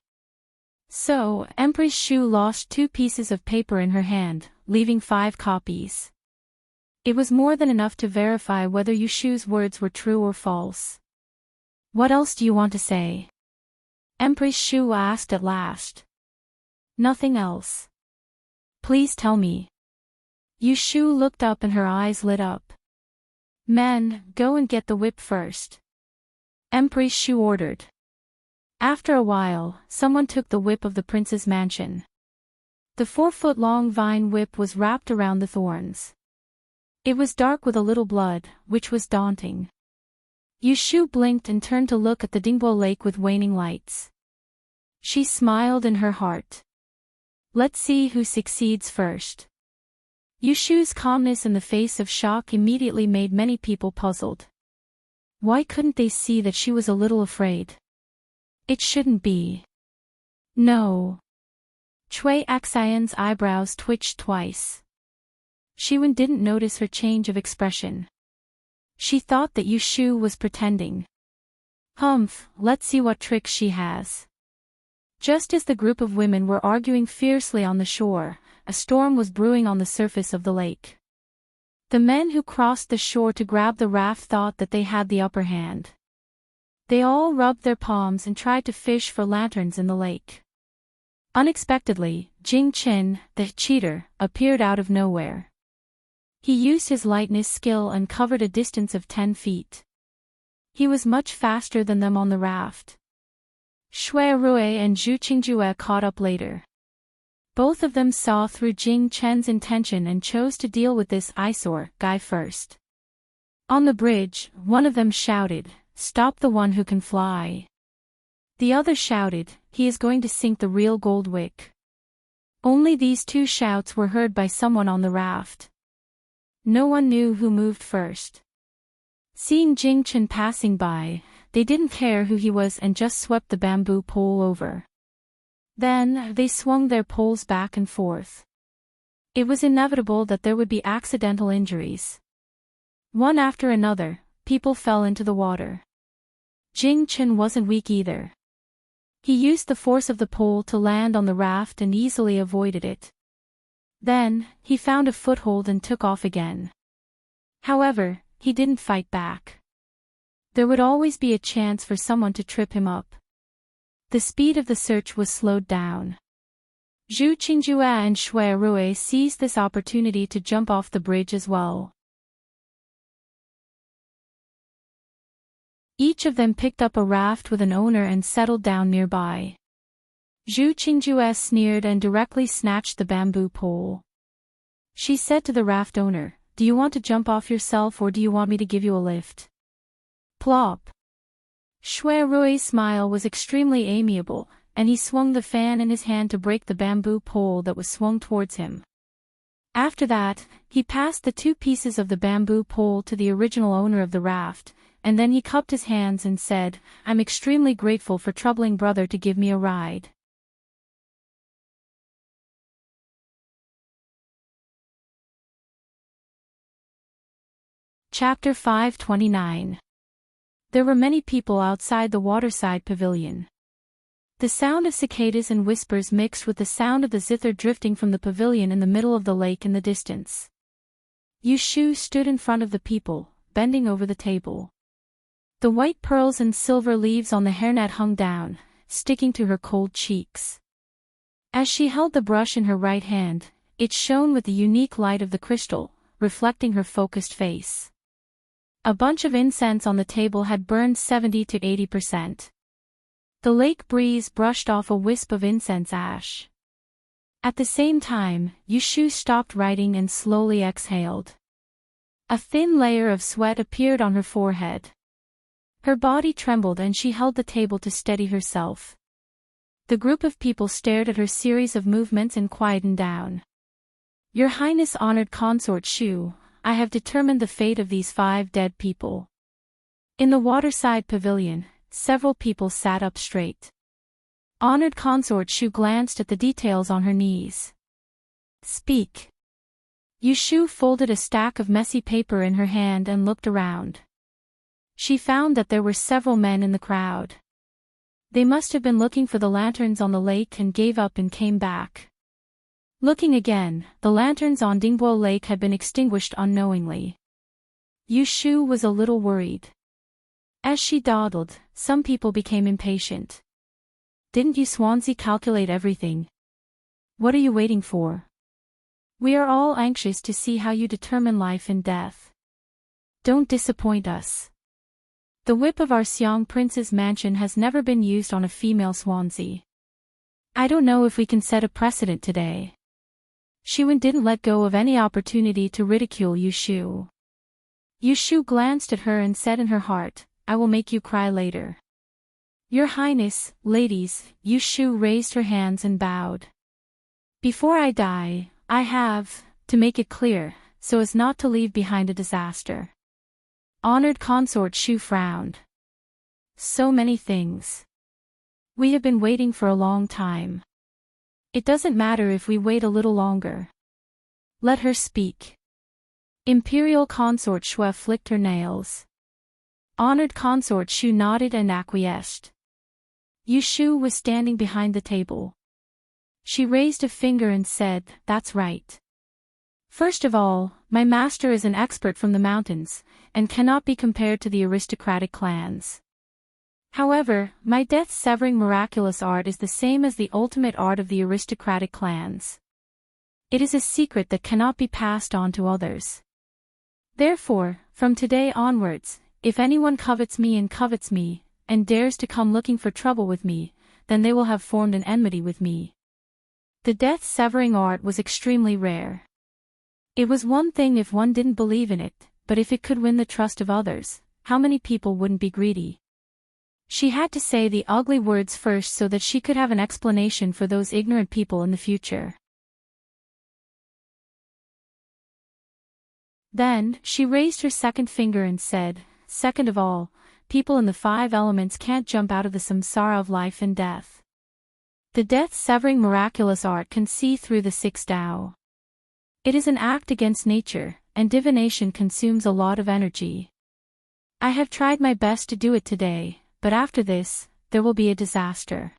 So, Empress Shu lost 2 pieces of paper in her hand, leaving 5 copies. It was more than enough to verify whether Yushu's words were true or false. What else do you want to say? Empress Shu asked at last. Nothing else. Please tell me. Yushu looked up and her eyes lit up. Men, go and get the whip first. Empress Shu ordered. After a while, someone took the whip of the prince's mansion. The 4-foot-long vine whip was wrapped around the thorns. It was dark with a little blood, which was daunting. Yushu blinked and turned to look at the Dingbo lake with waning lights. She smiled in her heart. Let's see who succeeds first. Yushu's calmness in the face of shock immediately made many people puzzled. Why couldn't they see that she was a little afraid? It shouldn't be. No. Cui Axian's eyebrows twitched twice. Shiwen didn't notice her change of expression. She thought that Yushu was pretending. Humph, let's see what tricks she has. Just as the group of women were arguing fiercely on the shore, a storm was brewing on the surface of the lake. The men who crossed the shore to grab the raft thought that they had the upper hand. They all rubbed their palms and tried to fish for lanterns in the lake. Unexpectedly, Jing Chen, the cheater, appeared out of nowhere. He used his lightness skill and covered a distance of 10 feet. He was much faster than them on the raft. Shui Rui and Zhu Qingjue caught up later. Both of them saw through Jing Chen's intention and chose to deal with this eyesore guy first. On the bridge, one of them shouted, "Stop the one who can fly." The other shouted, "He is going to sink the real gold wick." Only these two shouts were heard by someone on the raft. No one knew who moved first. Seeing Jing Chen passing by, they didn't care who he was and just swept the bamboo pole over. Then, they swung their poles back and forth. It was inevitable that there would be accidental injuries. One after another, people fell into the water. Jing Chen wasn't weak either. He used the force of the pole to land on the raft and easily avoided it. Then, he found a foothold and took off again. However, he didn't fight back. There would always be a chance for someone to trip him up. The speed of the search was slowed down. Zhu Qingjue and Shui Rui seized this opportunity to jump off the bridge as well. Each of them picked up a raft with an owner and settled down nearby. Zhu Qingjue sneered and directly snatched the bamboo pole. She said to the raft owner, "Do you want to jump off yourself or do you want me to give you a lift?" Plop. Shui Rui's smile was extremely amiable, and he swung the fan in his hand to break the bamboo pole that was swung towards him. After that, he passed the 2 pieces of the bamboo pole to the original owner of the raft, and then he cupped his hands and said, "I'm extremely grateful for troubling brother to give me a ride." Chapter 529. There were many people outside the waterside pavilion. The sound of cicadas and whispers mixed with the sound of the zither drifting from the pavilion in the middle of the lake in the distance. Yu Shu stood in front of the people, bending over the table. The white pearls and silver leaves on the hairnet hung down, sticking to her cold cheeks. As she held the brush in her right hand, it shone with the unique light of the crystal, reflecting her focused face. A bunch of incense on the table had burned 70 to 80%. The lake breeze brushed off a wisp of incense ash. At the same time, Yu Shu stopped writing and slowly exhaled. A thin layer of sweat appeared on her forehead. Her body trembled and she held the table to steady herself. The group of people stared at her series of movements and quietened down. "Your Highness, honored consort Shu, I have determined the fate of these 5 dead people." In the waterside pavilion, several people sat up straight. Honored consort Shu glanced at the details on her knees. "Speak." Yu Shu folded a stack of messy paper in her hand and looked around. She found that there were several men in the crowd. They must have been looking for the lanterns on the lake and gave up and came back. Looking again, the lanterns on Dingbo Lake had been extinguished unknowingly. Yu Shu was a little worried. As she dawdled, some people became impatient. "Didn't you Swansea calculate everything? What are you waiting for? We are all anxious to see how you determine life and death. Don't disappoint us. The whip of our Xiong Prince's mansion has never been used on a female Swansea. I don't know if we can set a precedent today." Shiwen didn't let go of any opportunity to ridicule Yu Shu. Yu Shu glanced at her and said in her heart, "I will make you cry later." "Your Highness, ladies," Yu Shu raised her hands and bowed. "Before I die, I have to make it clear, so as not to leave behind a disaster." Honored consort Shu frowned. "So many things. We have been waiting for a long time. It doesn't matter if we wait a little longer. Let her speak." Imperial consort Shui flicked her nails. Honored consort Shu nodded and acquiesced. Yu Shu was standing behind the table. She raised a finger and said, "That's right. First of all, my master is an expert from the mountains, and cannot be compared to the aristocratic clans. However, my death-severing miraculous art is the same as the ultimate art of the aristocratic clans. It is a secret that cannot be passed on to others. Therefore, from today onwards, if anyone covets me, and dares to come looking for trouble with me, then they will have formed an enmity with me. The death-severing art was extremely rare. It was one thing if one didn't believe in it, but if it could win the trust of others, how many people wouldn't be greedy? She had to say the ugly words first so that she could have an explanation for those ignorant people in the future. Then, she raised her second finger and said, "Second of all, people in the 5 elements can't jump out of the samsara of life and death. The death-severing miraculous art can see through the 6 Tao. It is an act against nature, and divination consumes a lot of energy. I have tried my best to do it today, but after this, there will be a disaster.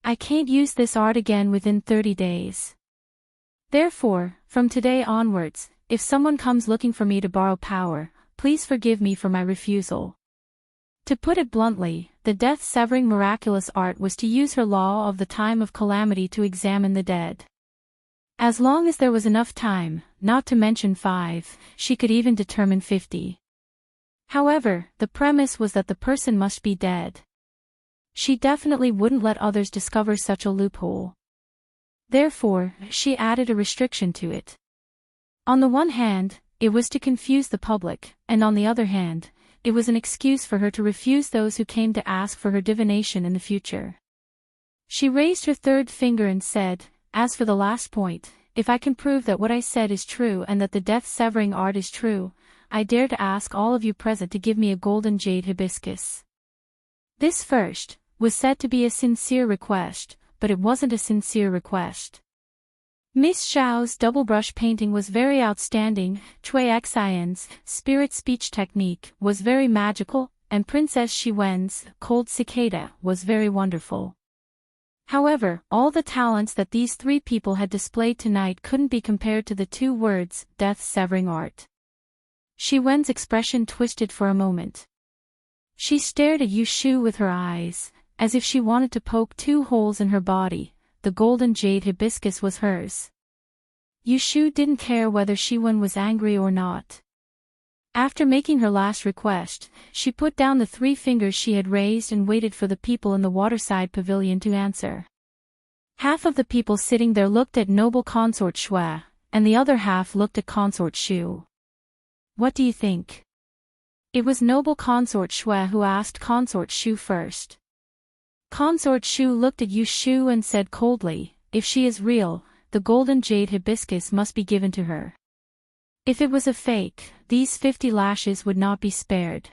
I can't use this art again within 30 days. Therefore, from today onwards, if someone comes looking for me to borrow power, please forgive me for my refusal." To put it bluntly, the death-severing miraculous art was to use her law of the time of calamity to examine the dead. As long as there was enough time, not to mention 5, she could even determine 50. However, the premise was that the person must be dead. She definitely wouldn't let others discover such a loophole. Therefore, she added a restriction to it. On the one hand, it was to confuse the public, and on the other hand, it was an excuse for her to refuse those who came to ask for her divination in the future. She raised her third finger and said, "As for the last point, if I can prove that what I said is true and that the death-severing art is true, I dare to ask all of you present to give me a golden jade hibiscus." This first was said to be a sincere request, but it wasn't a sincere request. Miss Xiao's double brush painting was very outstanding, Cui Xian's spirit speech technique was very magical, and Princess Shiwen's cold cicada was very wonderful. However, all the talents that these 3 people had displayed tonight couldn't be compared to the 2 words, death-severing art. Shiwen's expression twisted for a moment. She stared at Yushu with her eyes, as if she wanted to poke 2 holes in her body. The golden jade hibiscus was hers. Yushu didn't care whether Shiwen was angry or not. After making her last request, she put down the 3 fingers she had raised and waited for the people in the waterside pavilion to answer. Half of the people sitting there looked at noble consort Shui, and the other half looked at consort Shu. What do you think? It was noble consort Shui who asked consort Shu first. Consort Shu looked at Yushu and said coldly, "If she is real, the golden jade hibiscus must be given to her. If it was a fake, these 50 lashes would not be spared."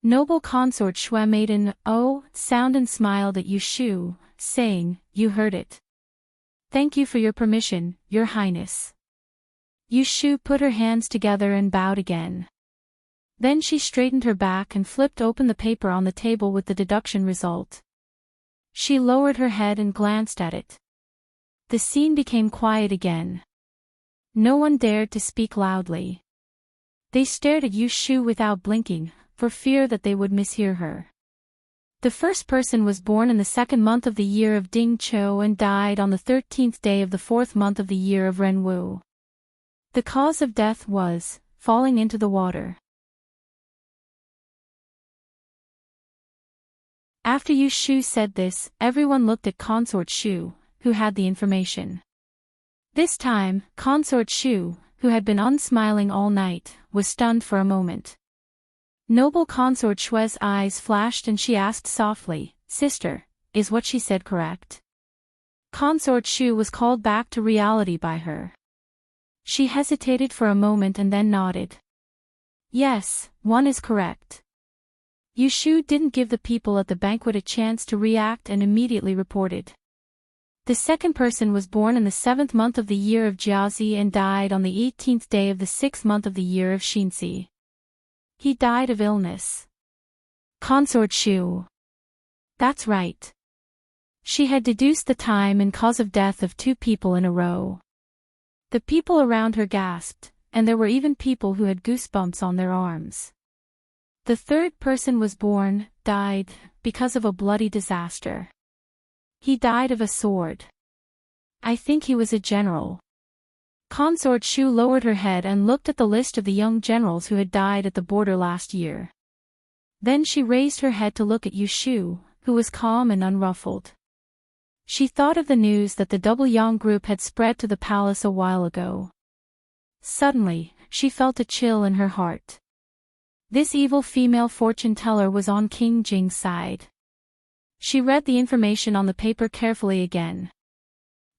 Noble consort Shui made an "oh" sound and smiled at Yushu, saying, "You heard it. Thank you for your permission, Your Highness." Yushu put her hands together and bowed again. Then she straightened her back and flipped open the paper on the table with the deduction result. She lowered her head and glanced at it. The scene became quiet again. No one dared to speak loudly. They stared at Yushu without blinking, for fear that they would mishear her. The first person was born in the 2nd month of the year of Ding Chou and died on the 13th day of the 4th month of the year of Renwu. The cause of death was falling into the water. After Yushu said this, everyone looked at Consort Shu, who had the information. This time, Consort Shu, who had been unsmiling all night, was stunned for a moment. Noble Consort Shui's eyes flashed and she asked softly, "Sister, is what she said correct?" Consort Shu was called back to reality by her. She hesitated for a moment and then nodded. "Yes, one is correct." Yushu didn't give the people at the banquet a chance to react and immediately reported. The second person was born in the 7th month of the year of Jiazi and died on the 18th day of the 6th month of the year of Xinzi. He died of illness. Consort Shu. That's right. She had deduced the time and cause of death of 2 people in a row. The people around her gasped, and there were even people who had goosebumps on their arms. The third person was born, died, because of a bloody disaster. He died of a sword. I think he was a general. Consort Shu lowered her head and looked at the list of the young generals who had died at the border last year. Then she raised her head to look at Yu Shu, who was calm and unruffled. She thought of the news that the Double Yang group had spread to the palace a while ago. Suddenly, she felt a chill in her heart. This evil female fortune-teller was on King Jing's side. She read the information on the paper carefully again.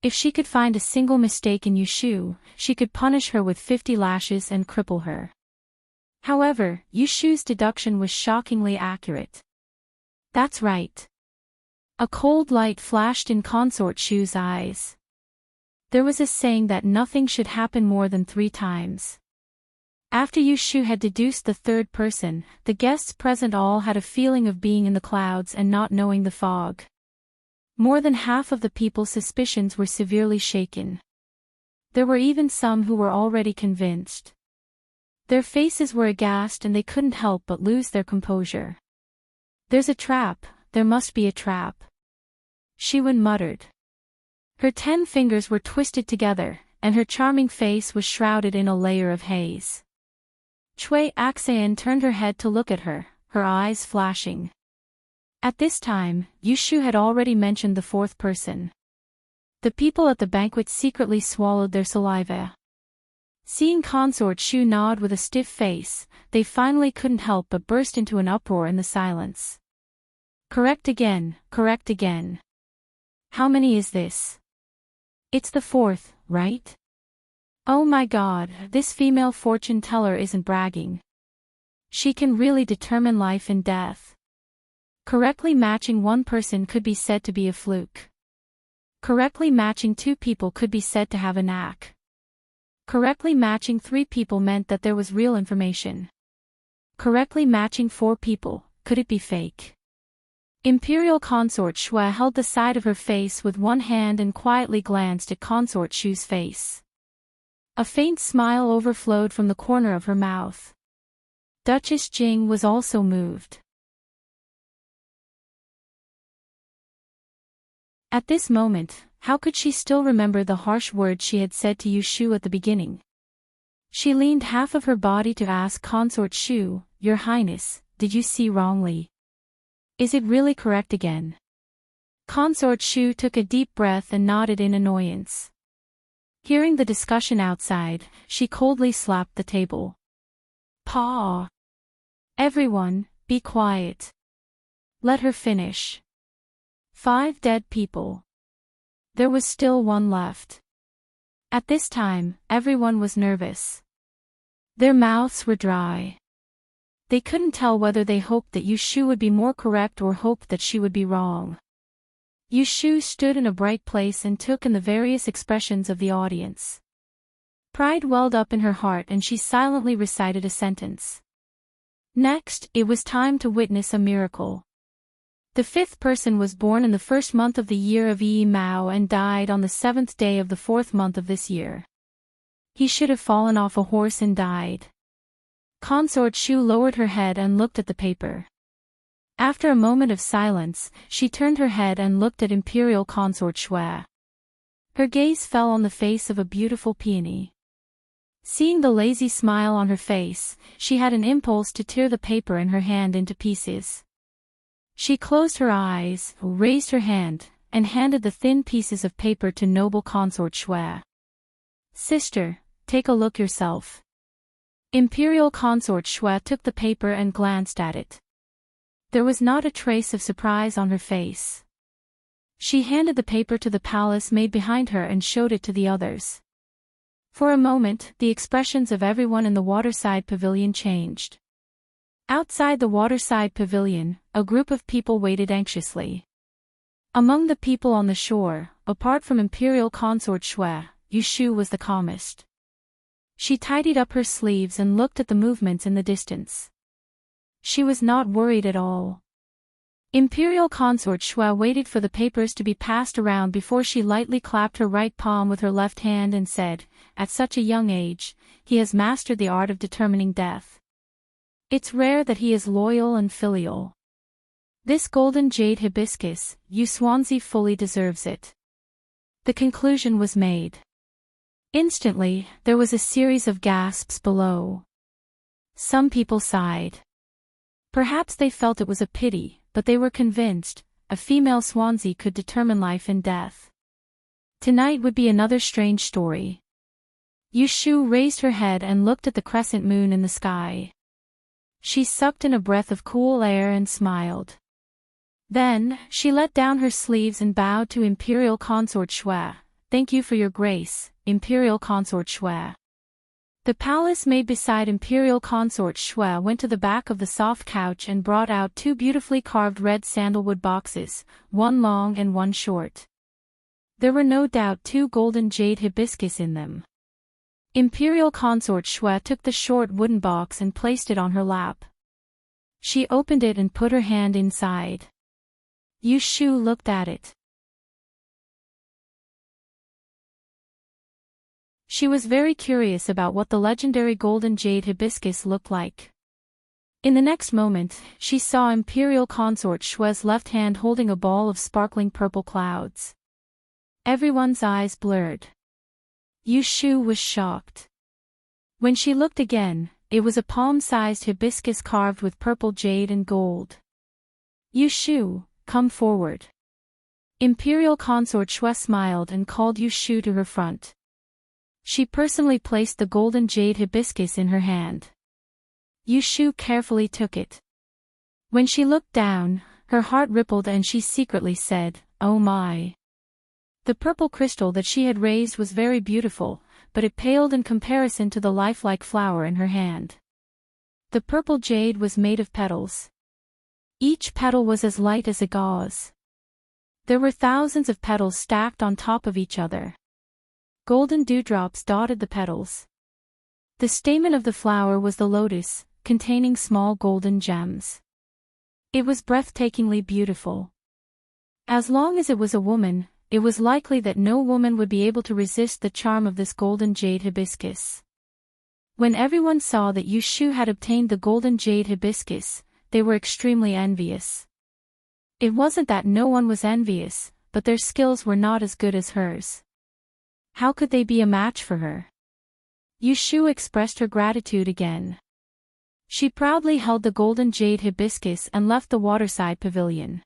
If she could find a single mistake in Yu Shu, she could punish her with 50 lashes and cripple her. However, Yu Shu's deduction was shockingly accurate. That's right. A cold light flashed in Consort Shu's eyes. There was a saying that nothing should happen more than 3 times. After Yu Shu had deduced the third person, the guests present all had a feeling of being in the clouds and not knowing the fog. More than half of the people's suspicions were severely shaken. There were even some who were already convinced. Their faces were aghast and they couldn't help but lose their composure. There's a trap, there must be a trap. Shiwen muttered. Her 10 fingers were twisted together, and her charming face was shrouded in a layer of haze. Cui Axayan turned her head to look at her, her eyes flashing. At this time, Yu Shu had already mentioned the fourth person. The people at the banquet secretly swallowed their saliva. Seeing Consort Shu nod with a stiff face, they finally couldn't help but burst into an uproar in the silence. Correct again, correct again. How many is this? It's the fourth, right? Oh my god, this female fortune-teller isn't bragging. She can really determine life and death. Correctly matching one person could be said to be a fluke. Correctly matching 2 people could be said to have a knack. Correctly matching 3 people meant that there was real information. Correctly matching 4 people, could it be fake? Imperial Consort Shui held the side of her face with one hand and quietly glanced at Consort Shu's face. A faint smile overflowed from the corner of her mouth. Duchess Jing was also moved. At this moment, how could she still remember the harsh words she had said to Yu Shu at the beginning? She leaned half of her body to ask Consort Shu, Your Highness, did you see wrongly? Is it really correct again? Consort Shu took a deep breath and nodded in annoyance. Hearing the discussion outside, she coldly slapped the table. Paw! Everyone, be quiet. Let her finish. 5 dead people. There was still 1 left. At this time, everyone was nervous. Their mouths were dry. They couldn't tell whether they hoped that Yu Shu would be more correct or hoped that she would be wrong. Yu Shu stood in a bright place and took in the various expressions of the audience. Pride welled up in her heart and she silently recited a sentence. Next, it was time to witness a miracle. The 5th person was born in the 1st month of the year of Yi Mao and died on the 7th day of the 4th month of this year. He should have fallen off a horse and died. Consort Shu lowered her head and looked at the paper. After a moment of silence, she turned her head and looked at Imperial Consort Shui. Her gaze fell on the face of a beautiful peony. Seeing the lazy smile on her face, she had an impulse to tear the paper in her hand into pieces. She closed her eyes, raised her hand, and handed the thin pieces of paper to noble Consort Shui. Sister, take a look yourself. Imperial Consort Shui took the paper and glanced at it. There was not a trace of surprise on her face. She handed the paper to the palace maid behind her and showed it to the others. For a moment, the expressions of everyone in the waterside pavilion changed. Outside the waterside pavilion, a group of people waited anxiously. Among the people on the shore, apart from Imperial Consort Shui, Yu Shu was the calmest. She tidied up her sleeves and looked at the movements in the distance. She was not worried at all. Imperial Consort Shui waited for the papers to be passed around before she lightly clapped her right palm with her left hand and said, "At such a young age, he has mastered the art of determining death. It's rare that he is loyal and filial. This golden jade hibiscus, you Swansea fully deserves it." The conclusion was made. Instantly, there was a series of gasps below. Some people sighed. Perhaps they felt it was a pity, but they were convinced, a female Swansea could determine life and death. Tonight would be another strange story. Yushu raised her head and looked at the crescent moon in the sky. She sucked in a breath of cool air and smiled. Then, she let down her sleeves and bowed to Imperial Consort Shui. "Thank you for your grace, Imperial Consort Shui." The palace maid beside Imperial Consort Shui went to the back of the soft couch and brought out two beautifully carved red sandalwood boxes, one long and one short. There were no doubt two golden jade hibiscus in them. Imperial Consort Shui took the short wooden box and placed it on her lap. She opened it and put her hand inside. Yushu looked at it. She was very curious about what the legendary golden jade hibiscus looked like. In the next moment, she saw Imperial Consort Shui's left hand holding a ball of sparkling purple clouds. Everyone's eyes blurred. Yushu was shocked. When she looked again, it was a palm-sized hibiscus carved with purple jade and gold. "Yushu, come forward." Imperial Consort Shui smiled and called Yushu to her front. She personally placed the golden jade hibiscus in her hand. Yushu carefully took it. When she looked down, her heart rippled and she secretly said, "Oh my." The purple crystal that she had raised was very beautiful, but it paled in comparison to the lifelike flower in her hand. The purple jade was made of petals. Each petal was as light as a gauze. There were thousands of petals stacked on top of each other. Golden dewdrops dotted the petals. The stamen of the flower was the lotus, containing small golden gems. It was breathtakingly beautiful. As long as it was a woman, it was likely that no woman would be able to resist the charm of this golden jade hibiscus. When everyone saw that Yushu had obtained the golden jade hibiscus, they were extremely envious. It wasn't that no one was envious, but their skills were not as good as hers. How could they be a match for her? Yushu expressed her gratitude again. She proudly held the golden jade hibiscus and left the waterside pavilion.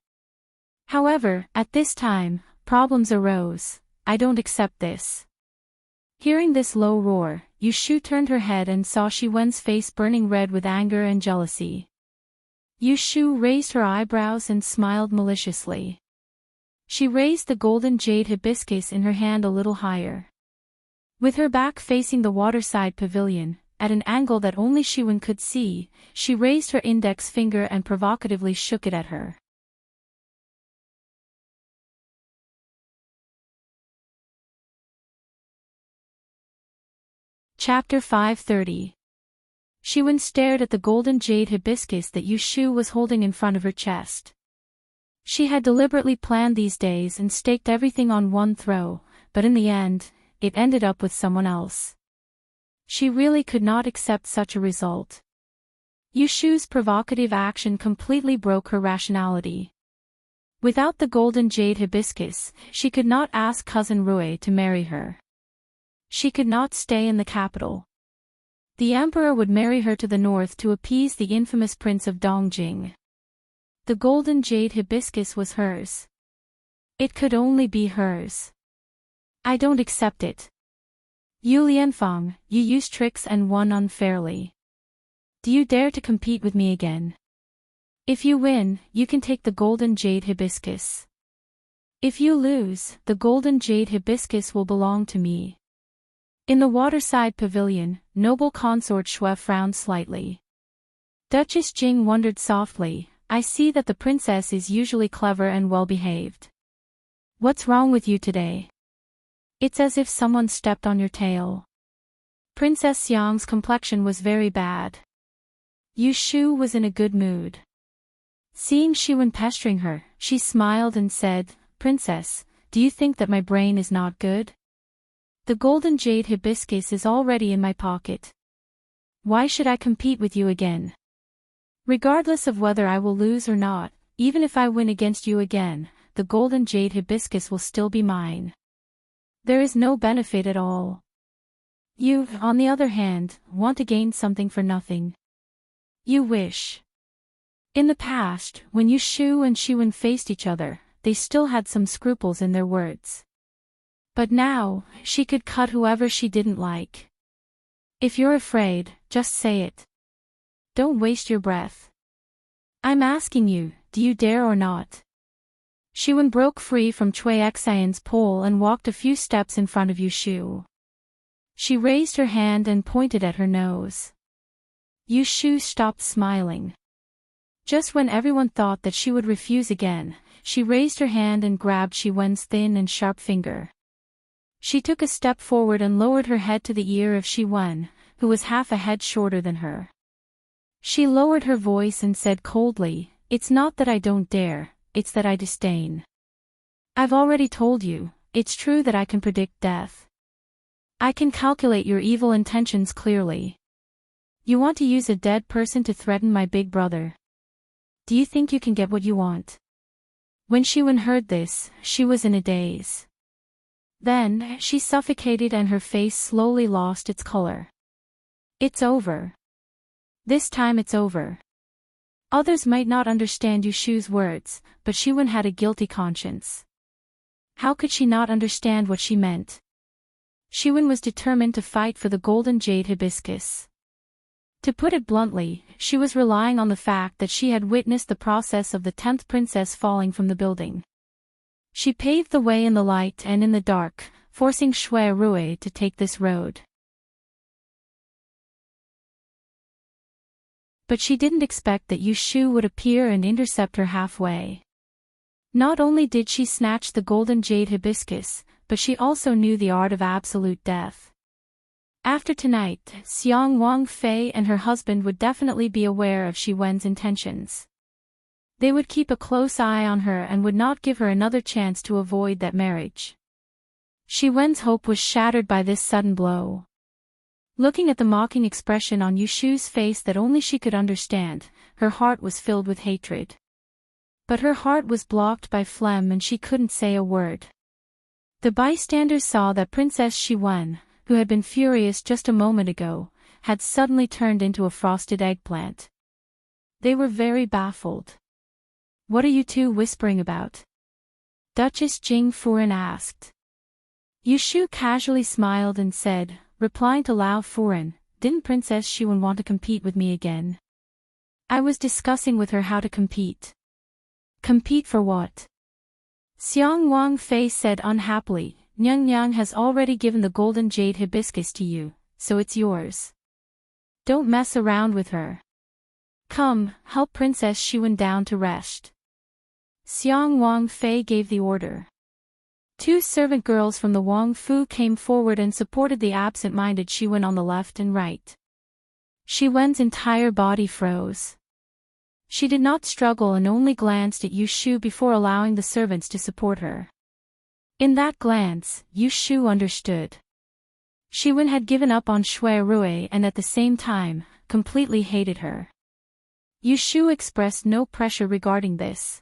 However, at this time, problems arose. "I don't accept this." Hearing this low roar, Yushu turned her head and saw Shi Wen's face burning red with anger and jealousy. Yushu raised her eyebrows and smiled maliciously. She raised the golden jade hibiscus in her hand a little higher. With her back facing the waterside pavilion, at an angle that only Shi Wen could see, she raised her index finger and provocatively shook it at her. Chapter 530. Shi Wen stared at the golden jade hibiscus that Yushu was holding in front of her chest. She had deliberately planned these days and staked everything on one throw, but in the end, it ended up with someone else. She really could not accept such a result. Yushu's provocative action completely broke her rationality. Without the golden jade hibiscus, she could not ask cousin Rui to marry her. She could not stay in the capital. The emperor would marry her to the north to appease the infamous prince of Dongjing. The golden jade hibiscus was hers. It could only be hers. "I don't accept it. Yu Lianfeng, you used tricks and won unfairly. Do you dare to compete with me again? If you win, you can take the golden jade hibiscus. If you lose, the golden jade hibiscus will belong to me." In the waterside pavilion, noble consort Shui frowned slightly. Duchess Jing wondered softly, "I see that the princess is usually clever and well-behaved. What's wrong with you today? It's as if someone stepped on your tail." Princess Xiang's complexion was very bad. Yushu was in a good mood. Seeing Shiwen pestering her, she smiled and said, "Princess, do you think that my brain is not good? The golden jade hibiscus is already in my pocket. Why should I compete with you again? Regardless of whether I will lose or not, even if I win against you again, the golden jade hibiscus will still be mine. There is no benefit at all. You, on the other hand, want to gain something for nothing. You wish." In the past, when Yushu and Shiwen faced each other, they still had some scruples in their words. But now, she could cut whoever she didn't like. "If you're afraid, just say it. Don't waste your breath. I'm asking you, do you dare or not?" Shiwen broke free from Cui Xian's pole and walked a few steps in front of Yushu. She raised her hand and pointed at her nose. Yushu stopped smiling. Just when everyone thought that she would refuse again, she raised her hand and grabbed Shiwen's thin and sharp finger. She took a step forward and lowered her head to the ear of Shiwen, who was half a head shorter than her. She lowered her voice and said coldly, "It's not that I don't dare, it's that I disdain. I've already told you, it's true that I can predict death. I can calculate your evil intentions clearly. You want to use a dead person to threaten my big brother. Do you think you can get what you want?" When Shiwen heard this, she was in a daze. Then, she suffocated and her face slowly lost its color. "It's over. This time it's over." Others might not understand Yushu's words, but Shiwen had a guilty conscience. How could she not understand what she meant? Shiwen was determined to fight for the golden jade hibiscus. To put it bluntly, she was relying on the fact that she had witnessed the process of the 10th princess falling from the building. She paved the way in the light and in the dark, forcing Shui Rui to take this road. But she didn't expect that Yushu would appear and intercept her halfway. Not only did she snatch the golden jade hibiscus, but she also knew the art of absolute death. After tonight, Xiang Wangfei and her husband would definitely be aware of Shiwen's intentions. They would keep a close eye on her and would not give her another chance to avoid that marriage. Shiwen's hope was shattered by this sudden blow. Looking at the mocking expression on Yushu's face that only she could understand, her heart was filled with hatred. But her heart was blocked by phlegm and she couldn't say a word. The bystanders saw that Princess Shiwen, who had been furious just a moment ago, had suddenly turned into a frosted eggplant. They were very baffled. "What are you two whispering about?" Duchess Jing Furen asked. Yushu casually smiled and said, replying to Lao Furen, "Didn't Princess Shiwen want to compete with me again? I was discussing with her how to compete." "Compete for what?" Xiang Wangfei said unhappily, "Nyang Nyang has already given the golden jade hibiscus to you, so it's yours. Don't mess around with her. Come, help Princess Shiwen down to rest." Xiang Wangfei gave the order. Two servant girls from the Wang Fu came forward and supported the absent-minded Shiwen on the left and right. Shiwen's entire body froze. She did not struggle and only glanced at Yushu before allowing the servants to support her. In that glance, Yushu understood. Shiwen had given up on Shui Rui and at the same time, completely hated her. Yushu expressed no pressure regarding this.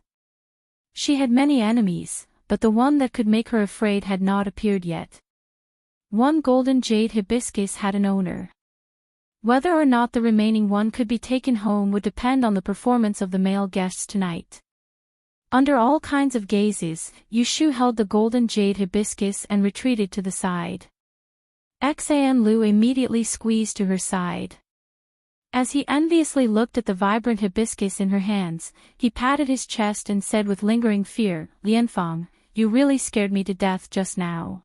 She had many enemies, but the one that could make her afraid had not appeared yet. One golden jade hibiscus had an owner. Whether or not the remaining one could be taken home would depend on the performance of the male guests tonight. Under all kinds of gazes, Yushu held the golden jade hibiscus and retreated to the side. Xian Lu immediately squeezed to her side. As he enviously looked at the vibrant hibiscus in her hands, he patted his chest and said with lingering fear, "Lianfang, you really scared me to death just now.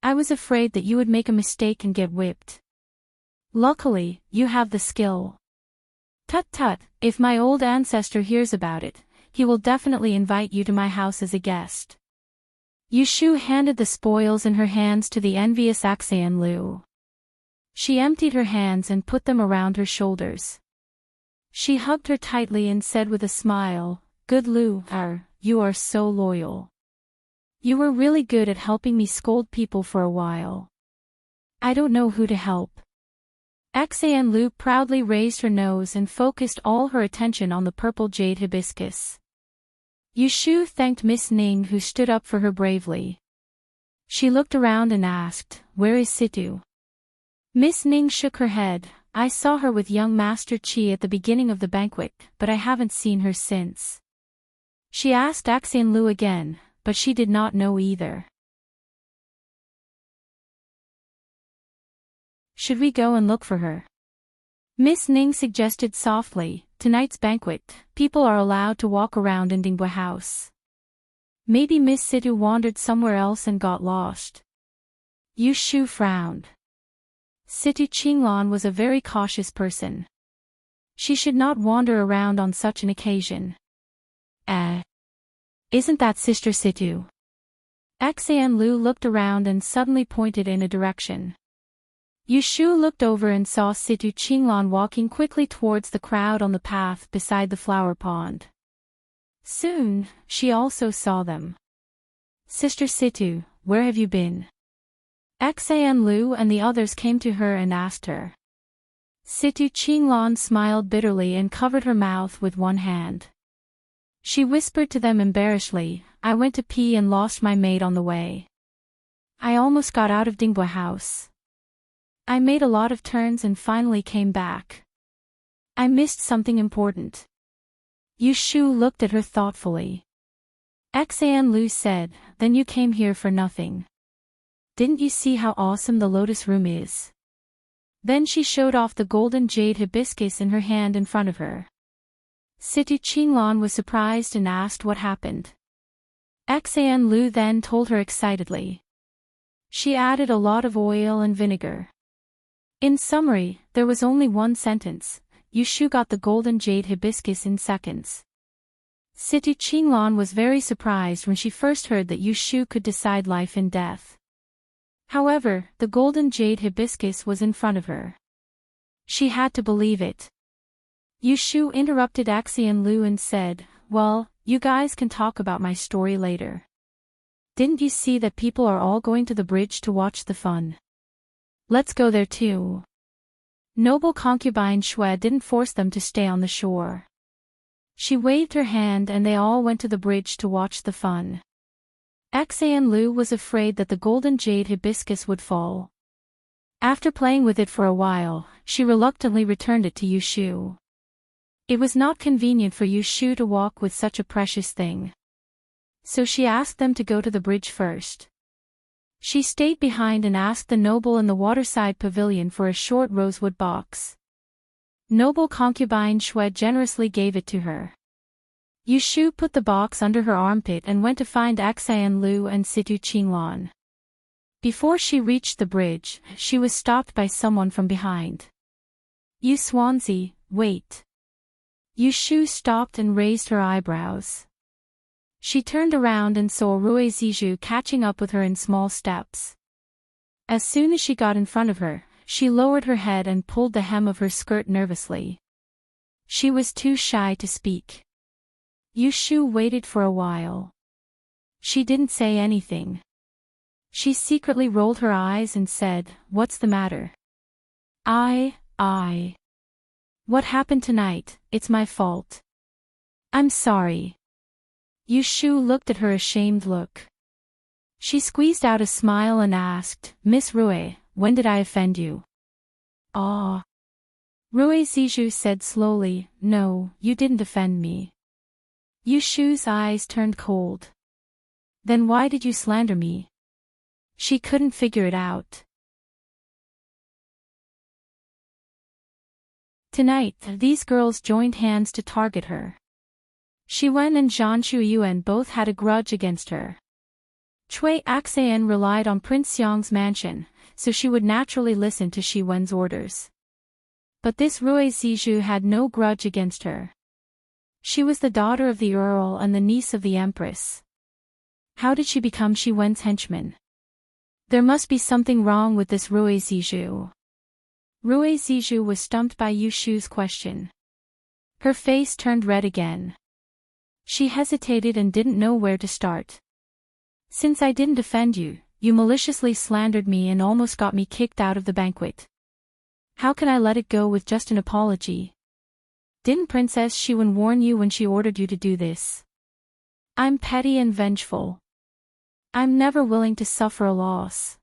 I was afraid that you would make a mistake and get whipped. Luckily, you have the skill." "Tut tut, if my old ancestor hears about it, he will definitely invite you to my house as a guest." Yushu handed the spoils in her hands to the envious Xian Lu. She emptied her hands and put them around her shoulders. She hugged her tightly and said with a smile, "Good Lu, you are so loyal. You were really good at helping me scold people for a while. I don't know who to help." Xan Lu proudly raised her nose and focused all her attention on the purple jade hibiscus. Yushu thanked Miss Ning, who stood up for her bravely. She looked around and asked, "Where is Situ?" Miss Ning shook her head. "I saw her with young Master Qi at the beginning of the banquet, but I haven't seen her since." She asked Xan Lu again, but she did not know either. "Should we go and look for her?" Miss Ning suggested softly. "Tonight's banquet, people are allowed to walk around in Dingbua House. Maybe Miss Situ wandered somewhere else and got lost." Yu Shu frowned. Situ Qinglan was a very cautious person. She should not wander around on such an occasion. Isn't that Sister Situ?" Xan Lu looked around and suddenly pointed in a direction. Yushu looked over and saw Situ Qinglan walking quickly towards the crowd on the path beside the flower pond. Soon, she also saw them. "Sister Situ, where have you been?" Xan Lu and the others came to her and asked her. Situ Qinglan smiled bitterly and covered her mouth with one hand. She whispered to them embarrassedly, "I went to pee and lost my maid on the way. I almost got out of Dingbua House. I made a lot of turns and finally came back. I missed something important." Yushu looked at her thoughtfully. Xan Lu said, "Then you came here for nothing. Didn't you see how awesome the lotus room is?" Then she showed off the golden jade hibiscus in her hand in front of her. Situ Qinglan was surprised and asked what happened. Xan Lu then told her excitedly. She added a lot of oil and vinegar. In summary, there was only one sentence: Yushu got the golden jade hibiscus in seconds. Situ Qinglan was very surprised when she first heard that Yushu could decide life and death. However, the golden jade hibiscus was in front of her. She had to believe it. Yushu interrupted Xan Lu and said, "Well, you guys can talk about my story later. Didn't you see that people are all going to the bridge to watch the fun? Let's go there too." Noble concubine Shui didn't force them to stay on the shore. She waved her hand and they all went to the bridge to watch the fun. Xan Lu was afraid that the golden jade hibiscus would fall. After playing with it for a while, she reluctantly returned it to Yushu. It was not convenient for Yushu to walk with such a precious thing. So she asked them to go to the bridge first. She stayed behind and asked the noble in the waterside pavilion for a short rosewood box. Noble concubine Shui generously gave it to her. Yushu put the box under her armpit and went to find Xan Lu and Situ Qinglan. Before she reached the bridge, she was stopped by someone from behind. "You Swansea, wait." Yushu stopped and raised her eyebrows. She turned around and saw Rui Zizhu catching up with her in small steps. As soon as she got in front of her, she lowered her head and pulled the hem of her skirt nervously. She was too shy to speak. Yushu waited for a while. She didn't say anything. She secretly rolled her eyes and said, "What's the matter?" I. What happened tonight? It's my fault. I'm sorry." Yushu looked at her ashamed look. She squeezed out a smile and asked, "Miss Rui, when did I offend you?" "Ah." Rui Zizhu said slowly, "No, you didn't offend me." Yushu's eyes turned cold. "Then why did you slander me?" She couldn't figure it out. Tonight, these girls joined hands to target her. Shi Wen and Zhan Shuiyuan both had a grudge against her. Cui Axan relied on Prince Xiang's mansion, so she would naturally listen to Shi Wen's orders. But this Rui Zizhu had no grudge against her. She was the daughter of the Earl and the niece of the Empress. How did she become Shi Wen's henchman? There must be something wrong with this Rui Zizhu. Rui Zizhu was stumped by Yushu's question. Her face turned red again. She hesitated and didn't know where to start. Since I didn't defend you, you maliciously slandered me and almost got me kicked out of the banquet. How can I let it go with just an apology? Didn't Princess Shiwen warn you when she ordered you to do this? I'm petty and vengeful. I'm never willing to suffer a loss.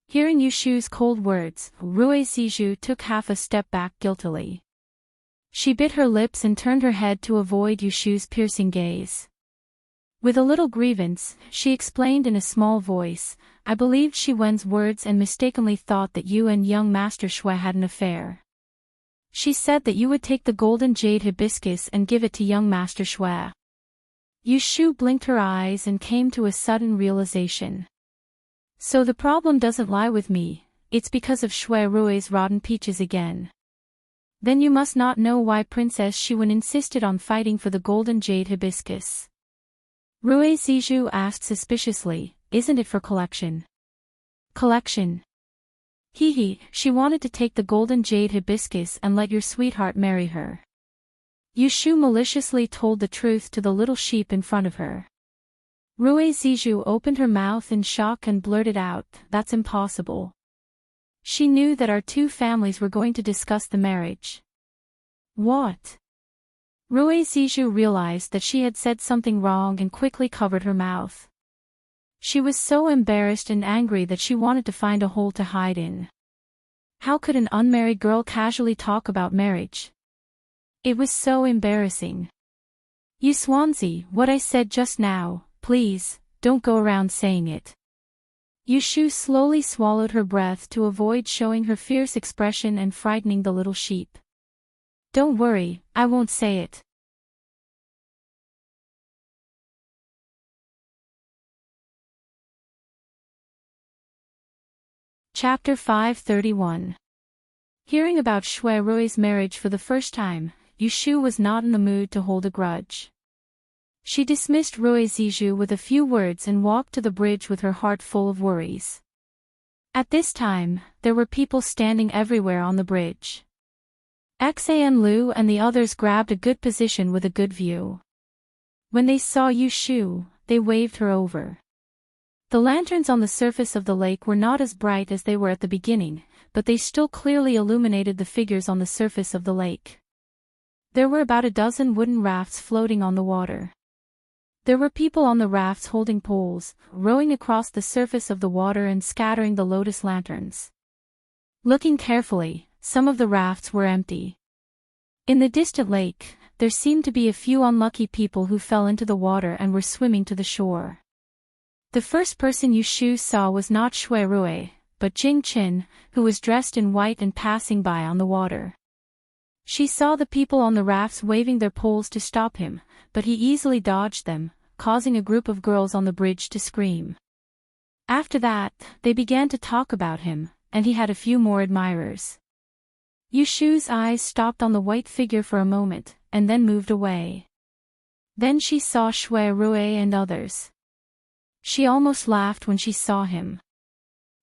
Hearing Yushu's cold words, Rui Zizhu took half a step back guiltily. She bit her lips and turned her head to avoid Yushu's piercing gaze. With a little grievance, she explained in a small voice, I believed Shiwen's words and mistakenly thought that you and young Master Shui had an affair. She said that you would take the golden jade hibiscus and give it to young Master Shui. Yushu blinked her eyes and came to a sudden realization. So the problem doesn't lie with me, it's because of Shui Rui's rotten peaches again. Then you must not know why Princess Shiwen insisted on fighting for the golden jade hibiscus. Rui Zizhu asked suspiciously, isn't it for collection? Collection? Hee, she wanted to take the golden jade hibiscus and let your sweetheart marry her. Yushu maliciously told the truth to the little sheep in front of her. Rui Zizhu opened her mouth in shock and blurted out, that's impossible. She knew that our two families were going to discuss the marriage. What? Rui Zizhu realized that she had said something wrong and quickly covered her mouth. She was so embarrassed and angry that she wanted to find a hole to hide in. How could an unmarried girl casually talk about marriage? It was so embarrassing. You Swansea, what I said just now, please, don't go around saying it. Yushu slowly swallowed her breath to avoid showing her fierce expression and frightening the little sheep. Don't worry, I won't say it. Chapter 531. Hearing about Shui Rui's marriage for the first time, Yushu was not in the mood to hold a grudge. She dismissed Rui Zizhu with a few words and walked to the bridge with her heart full of worries. At this time, there were people standing everywhere on the bridge. Xan Lu and the others grabbed a good position with a good view. When they saw Yushu, they waved her over. The lanterns on the surface of the lake were not as bright as they were at the beginning, but they still clearly illuminated the figures on the surface of the lake. There were about a dozen wooden rafts floating on the water. There were people on the rafts holding poles, rowing across the surface of the water and scattering the lotus lanterns. Looking carefully, some of the rafts were empty. In the distant lake, there seemed to be a few unlucky people who fell into the water and were swimming to the shore. The first person Yushu saw was not Shui Rui, but Jing Qin, who was dressed in white and passing by on the water. She saw the people on the rafts waving their poles to stop him, but he easily dodged them, causing a group of girls on the bridge to scream. After that, they began to talk about him, and he had a few more admirers. Yushu's eyes stopped on the white figure for a moment, and then moved away. Then she saw Shui Rui and others. She almost laughed when she saw him.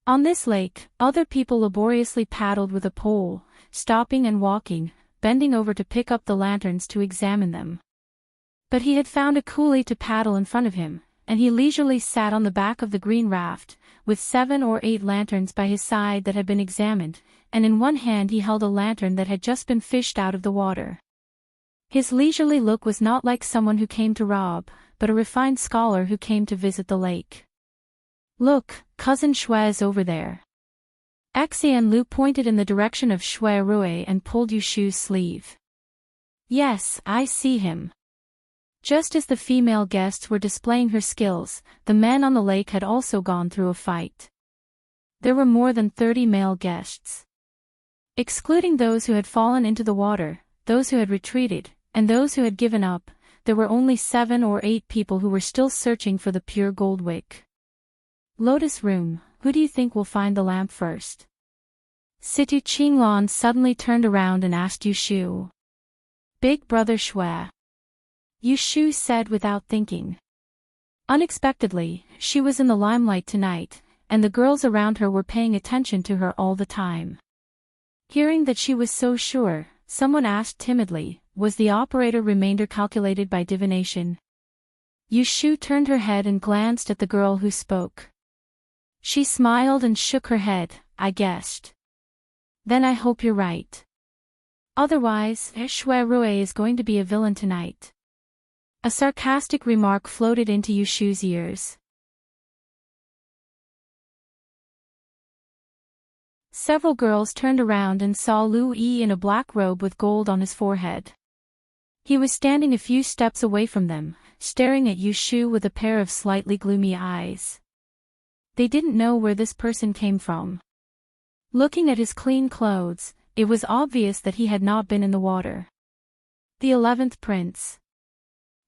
On this lake, other people laboriously paddled with a pole, stopping and walking, bending over to pick up the lanterns to examine them. But he had found a coolie to paddle in front of him, and he leisurely sat on the back of the green raft, with 7 or 8 lanterns by his side that had been examined, and in one hand he held a lantern that had just been fished out of the water. His leisurely look was not like someone who came to rob, but a refined scholar who came to visit the lake. Look, cousin Shui is over there. Xian Lu pointed in the direction of Shui Rui and pulled Yushu's sleeve. Yes, I see him. Just as the female guests were displaying her skills, the men on the lake had also gone through a fight. There were more than 30 male guests. Excluding those who had fallen into the water, those who had retreated, and those who had given up, there were only 7 or 8 people who were still searching for the pure gold wick. Lotus Room, who do you think will find the lamp first? Situ Qinglan suddenly turned around and asked Yushu. Big brother Shui. Yushu said without thinking. Unexpectedly, she was in the limelight tonight, and the girls around her were paying attention to her all the time. Hearing that she was so sure, someone asked timidly, was the operator remainder calculated by divination? Yushu turned her head and glanced at the girl who spoke. She smiled and shook her head. I guessed. Then I hope you're right. Otherwise, Shui Rue is going to be a villain tonight. A sarcastic remark floated into Yushu's ears. Several girls turned around and saw Lu Yi in a black robe with gold on his forehead. He was standing a few steps away from them, staring at Yushu with a pair of slightly gloomy eyes. They didn't know where this person came from. Looking at his clean clothes, it was obvious that he had not been in the water. The 11th Prince.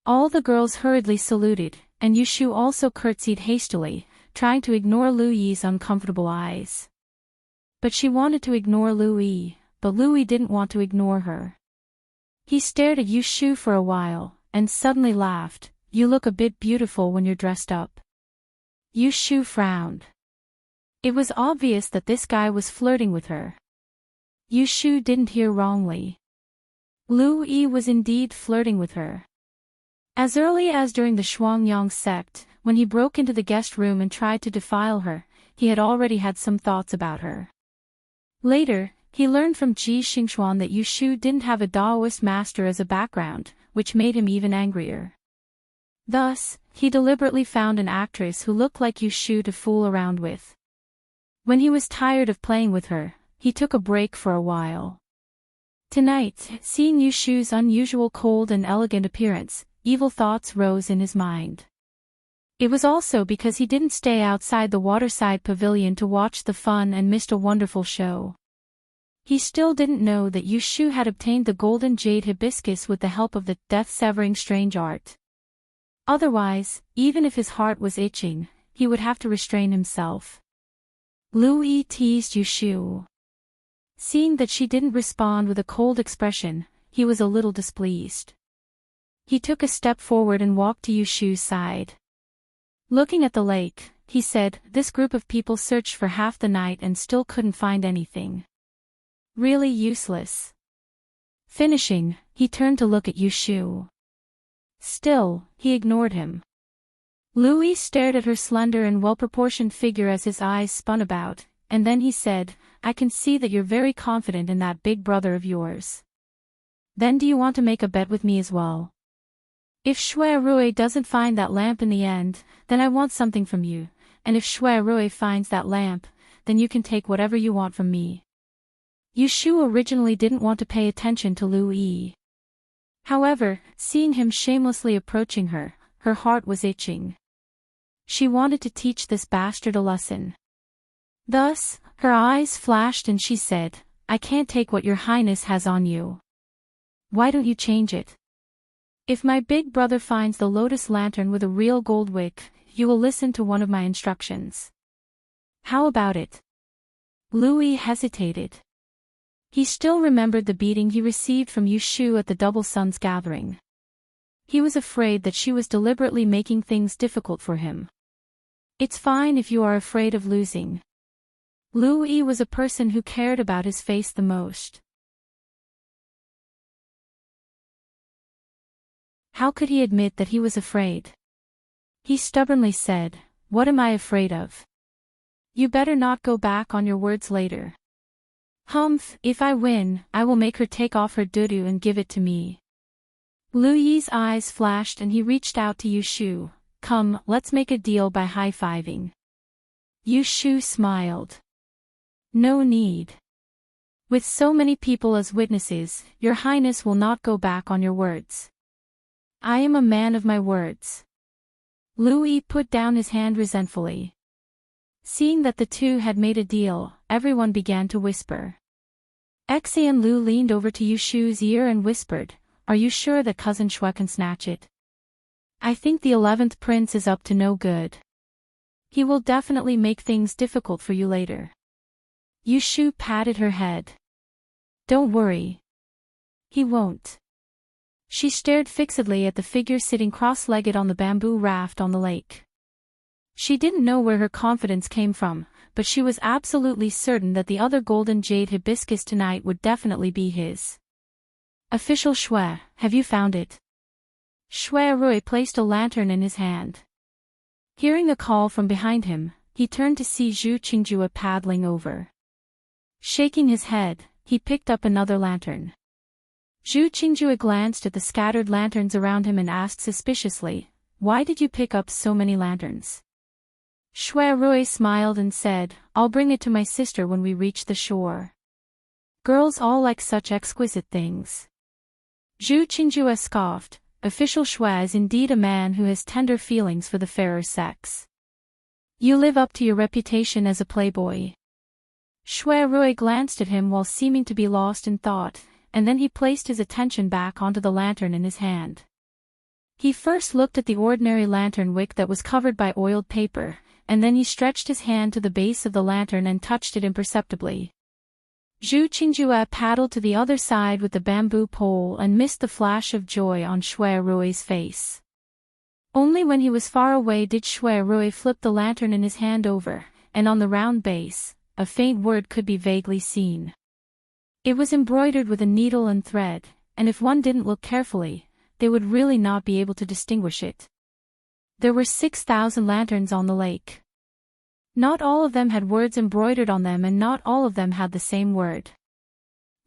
All the girls hurriedly saluted, and Yushu also curtsied hastily, trying to ignore Lu Yi's uncomfortable eyes. But she wanted to ignore Lu Yi, but Lu Yi didn't want to ignore her. He stared at Yushu for a while, and suddenly laughed. You look a bit beautiful when you're dressed up. Yushu frowned. It was obvious that this guy was flirting with her. Yushu didn't hear wrongly. Lu Yi was indeed flirting with her. As early as during the Shuangyang sect, when he broke into the guest room and tried to defile her, he had already had some thoughts about her. Later, he learned from Ji Xingxuan that Yushu didn't have a Taoist master as a background, which made him even angrier. Thus, he deliberately found an actress who looked like Yushu to fool around with. When he was tired of playing with her, he took a break for a while. Tonight, seeing Yushu's unusual cold and elegant appearance, evil thoughts rose in his mind. It was also because he didn't stay outside the waterside pavilion to watch the fun and missed a wonderful show. He still didn't know that Yushu had obtained the golden jade hibiscus with the help of the death-severing strange art. Otherwise, even if his heart was itching, he would have to restrain himself. Lu Yi teased Yushu. Seeing that she didn't respond with a cold expression, he was a little displeased. He took a step forward and walked to Yushu's side. Looking at the lake, he said, "This group of people searched for half the night and still couldn't find anything. Really useless." Finishing, he turned to look at Yushu. Still, he ignored him. Lu Yi stared at her slender and well-proportioned figure as his eyes spun about, and then he said, "I can see that you're very confident in that big brother of yours. Then do you want to make a bet with me as well? If Shui Rue doesn't find that lamp in the end, then I want something from you, and if Shui Rue finds that lamp, then you can take whatever you want from me." Yushu originally didn't want to pay attention to Lu Yi. However, seeing him shamelessly approaching her, her heart was itching. She wanted to teach this bastard a lesson. Thus, her eyes flashed and she said, "I can't take what your highness has on you. Why don't you change it? If my big brother finds the lotus lantern with a real gold wick, you will listen to one of my instructions. How about it?" Lu Yi hesitated. He still remembered the beating he received from Yushu at the Double Sun's gathering. He was afraid that she was deliberately making things difficult for him. It's fine if you are afraid of losing. Lu Yi was a person who cared about his face the most. How could he admit that he was afraid? He stubbornly said, "What am I afraid of? You better not go back on your words later." "Humph, if I win, I will make her take off her dudu and give it to me." Lu Yi's eyes flashed and he reached out to Yushu. "Come, let's make a deal by high-fiving." Yushu smiled. "No need. With so many people as witnesses, your highness will not go back on your words. I am a man of my words." Lu Yi put down his hand resentfully. Seeing that the two had made a deal, everyone began to whisper. Xian Lu leaned over to Yushu's ear and whispered, "Are you sure that cousin Shui can snatch it? I think the 11th prince is up to no good. He will definitely make things difficult for you later." Yushu patted her head. "Don't worry. He won't." She stared fixedly at the figure sitting cross-legged on the bamboo raft on the lake. She didn't know where her confidence came from, but she was absolutely certain that the other golden jade hibiscus tonight would definitely be his. Official Shui, have you found it? Shui Rui placed a lantern in his hand. Hearing a call from behind him, he turned to see Zhu Qingjue paddling over. Shaking his head, he picked up another lantern. Zhu Qingjue glanced at the scattered lanterns around him and asked suspiciously, "Why did you pick up so many lanterns?" Shui Rui smiled and said, "I'll bring it to my sister when we reach the shore. Girls all like such exquisite things." Zhu Qingjue scoffed, "Official Shui is indeed a man who has tender feelings for the fairer sex. You live up to your reputation as a playboy." Shui Rui glanced at him while seeming to be lost in thought, and then he placed his attention back onto the lantern in his hand. He first looked at the ordinary lantern wick that was covered by oiled paper, and then he stretched his hand to the base of the lantern and touched it imperceptibly. Zhu Qingjue paddled to the other side with the bamboo pole and missed the flash of joy on Shui Rui's face. Only when he was far away did Shui Rui flip the lantern in his hand over, and on the round base, a faint word could be vaguely seen. It was embroidered with a needle and thread, and if one didn't look carefully, they would really not be able to distinguish it. There were 6,000 lanterns on the lake. Not all of them had words embroidered on them, and not all of them had the same word.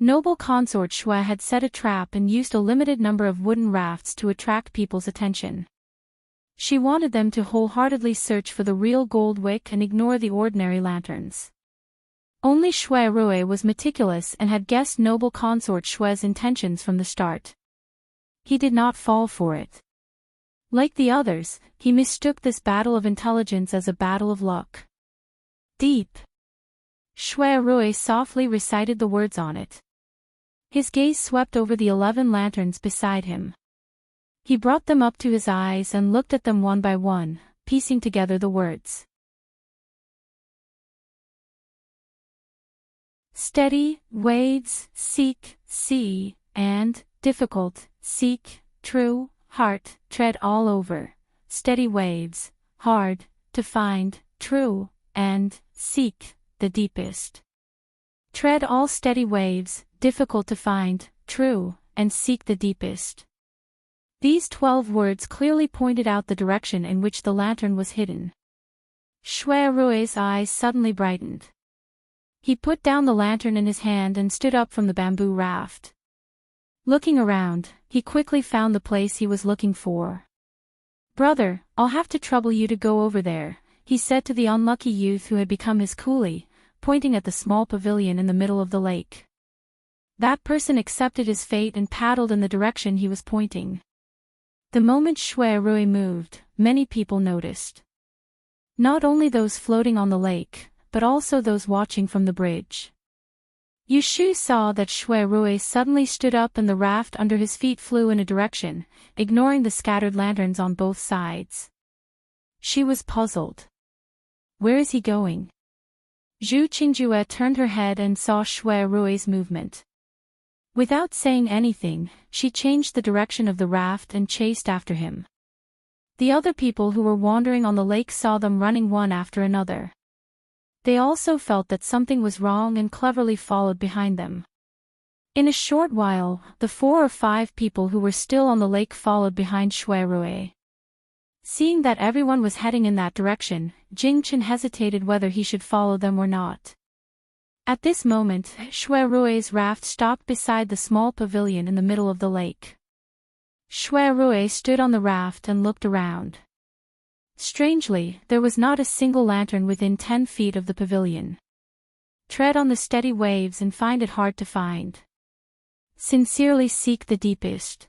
Noble consort Shui had set a trap and used a limited number of wooden rafts to attract people's attention. She wanted them to wholeheartedly search for the real gold wick and ignore the ordinary lanterns. Only Shui Rui was meticulous and had guessed noble consort Shui's intentions from the start. He did not fall for it. Like the others, he mistook this battle of intelligence as a battle of luck. Deep. Shui Rui softly recited the words on it. His gaze swept over the 11 lanterns beside him. He brought them up to his eyes and looked at them one by one, piecing together the words. Steady, waves, seek, see, and, difficult, seek, true, heart, tread all over, steady waves, hard, to find, true, and, seek, the deepest. Tread all steady waves, difficult to find, true, and seek the deepest. These 12 words clearly pointed out the direction in which the lantern was hidden. Shui Rui's eyes suddenly brightened. He put down the lantern in his hand and stood up from the bamboo raft. Looking around, he quickly found the place he was looking for. "Brother, I'll have to trouble you to go over there," he said to the unlucky youth who had become his coolie, pointing at the small pavilion in the middle of the lake. That person accepted his fate and paddled in the direction he was pointing. The moment Shui Rui moved, many people noticed. Not only those floating on the lake, but also those watching from the bridge. Yushu saw that Shui Rui suddenly stood up and the raft under his feet flew in a direction, ignoring the scattered lanterns on both sides. She was puzzled. Where is he going? Zhu Qingjue turned her head and saw Shui Rui's movement. Without saying anything, she changed the direction of the raft and chased after him. The other people who were wandering on the lake saw them running one after another. They also felt that something was wrong and cleverly followed behind them. In a short while, the 4 or 5 people who were still on the lake followed behind Shui Rui. Seeing that everyone was heading in that direction, Jing Chen hesitated whether he should follow them or not. At this moment, Shui Rui's raft stopped beside the small pavilion in the middle of the lake. Shui Rui stood on the raft and looked around. Strangely, there was not a single lantern within 10 feet of the pavilion. Tread on the steady waves and find it hard to find. Sincerely seek the deepest.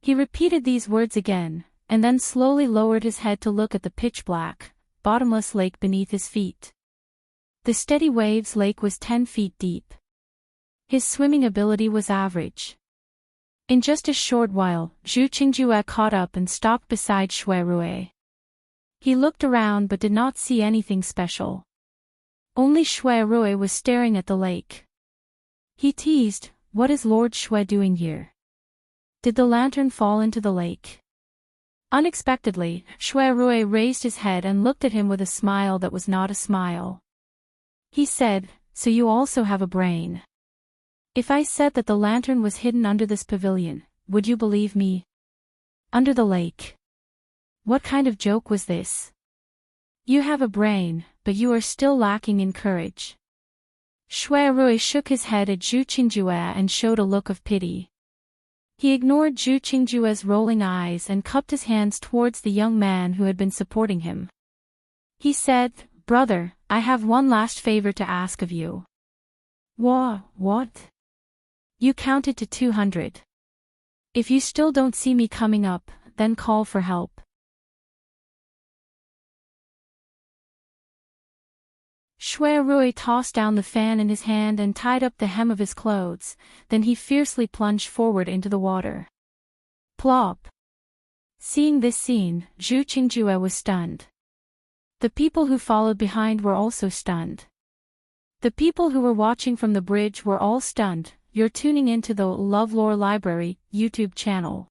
He repeated these words again, and then slowly lowered his head to look at the pitch-black, bottomless lake beneath his feet. The steady waves lake was 10 feet deep. His swimming ability was average. In just a short while, Zhu Qingjue caught up and stopped beside Shui Rui. He looked around but did not see anything special. Only Shui Rui was staring at the lake. He teased, "What is Lord Shui doing here? Did the lantern fall into the lake?" Unexpectedly, Shui Rui raised his head and looked at him with a smile that was not a smile. He said, "So you also have a brain." If I said that the lantern was hidden under this pavilion, would you believe me? Under the lake. What kind of joke was this? You have a brain, but you are still lacking in courage. Shui Rui shook his head at Zhu Qingjue and showed a look of pity. He ignored Zhu Qingjue's rolling eyes and cupped his hands towards the young man who had been supporting him. He said, "Brother, I have one last favor to ask of you." What? You counted to 200. If you still don't see me coming up, then call for help. Shui Rui tossed down the fan in his hand and tied up the hem of his clothes, then he fiercely plunged forward into the water. Plop! Seeing this scene, Zhu Qingjue was stunned. The people who followed behind were also stunned. The people who were watching from the bridge were all stunned. You're tuning into the LoveLore Library YouTube channel.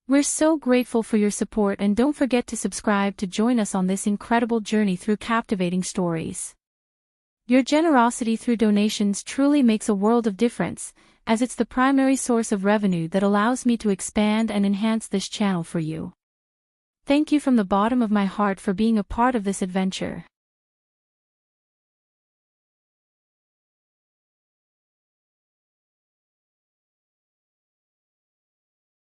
We're so grateful for your support, and don't forget to subscribe to join us on this incredible journey through captivating stories. Your generosity through donations truly makes a world of difference, as it's the primary source of revenue that allows me to expand and enhance this channel for you. Thank you from the bottom of my heart for being a part of this adventure.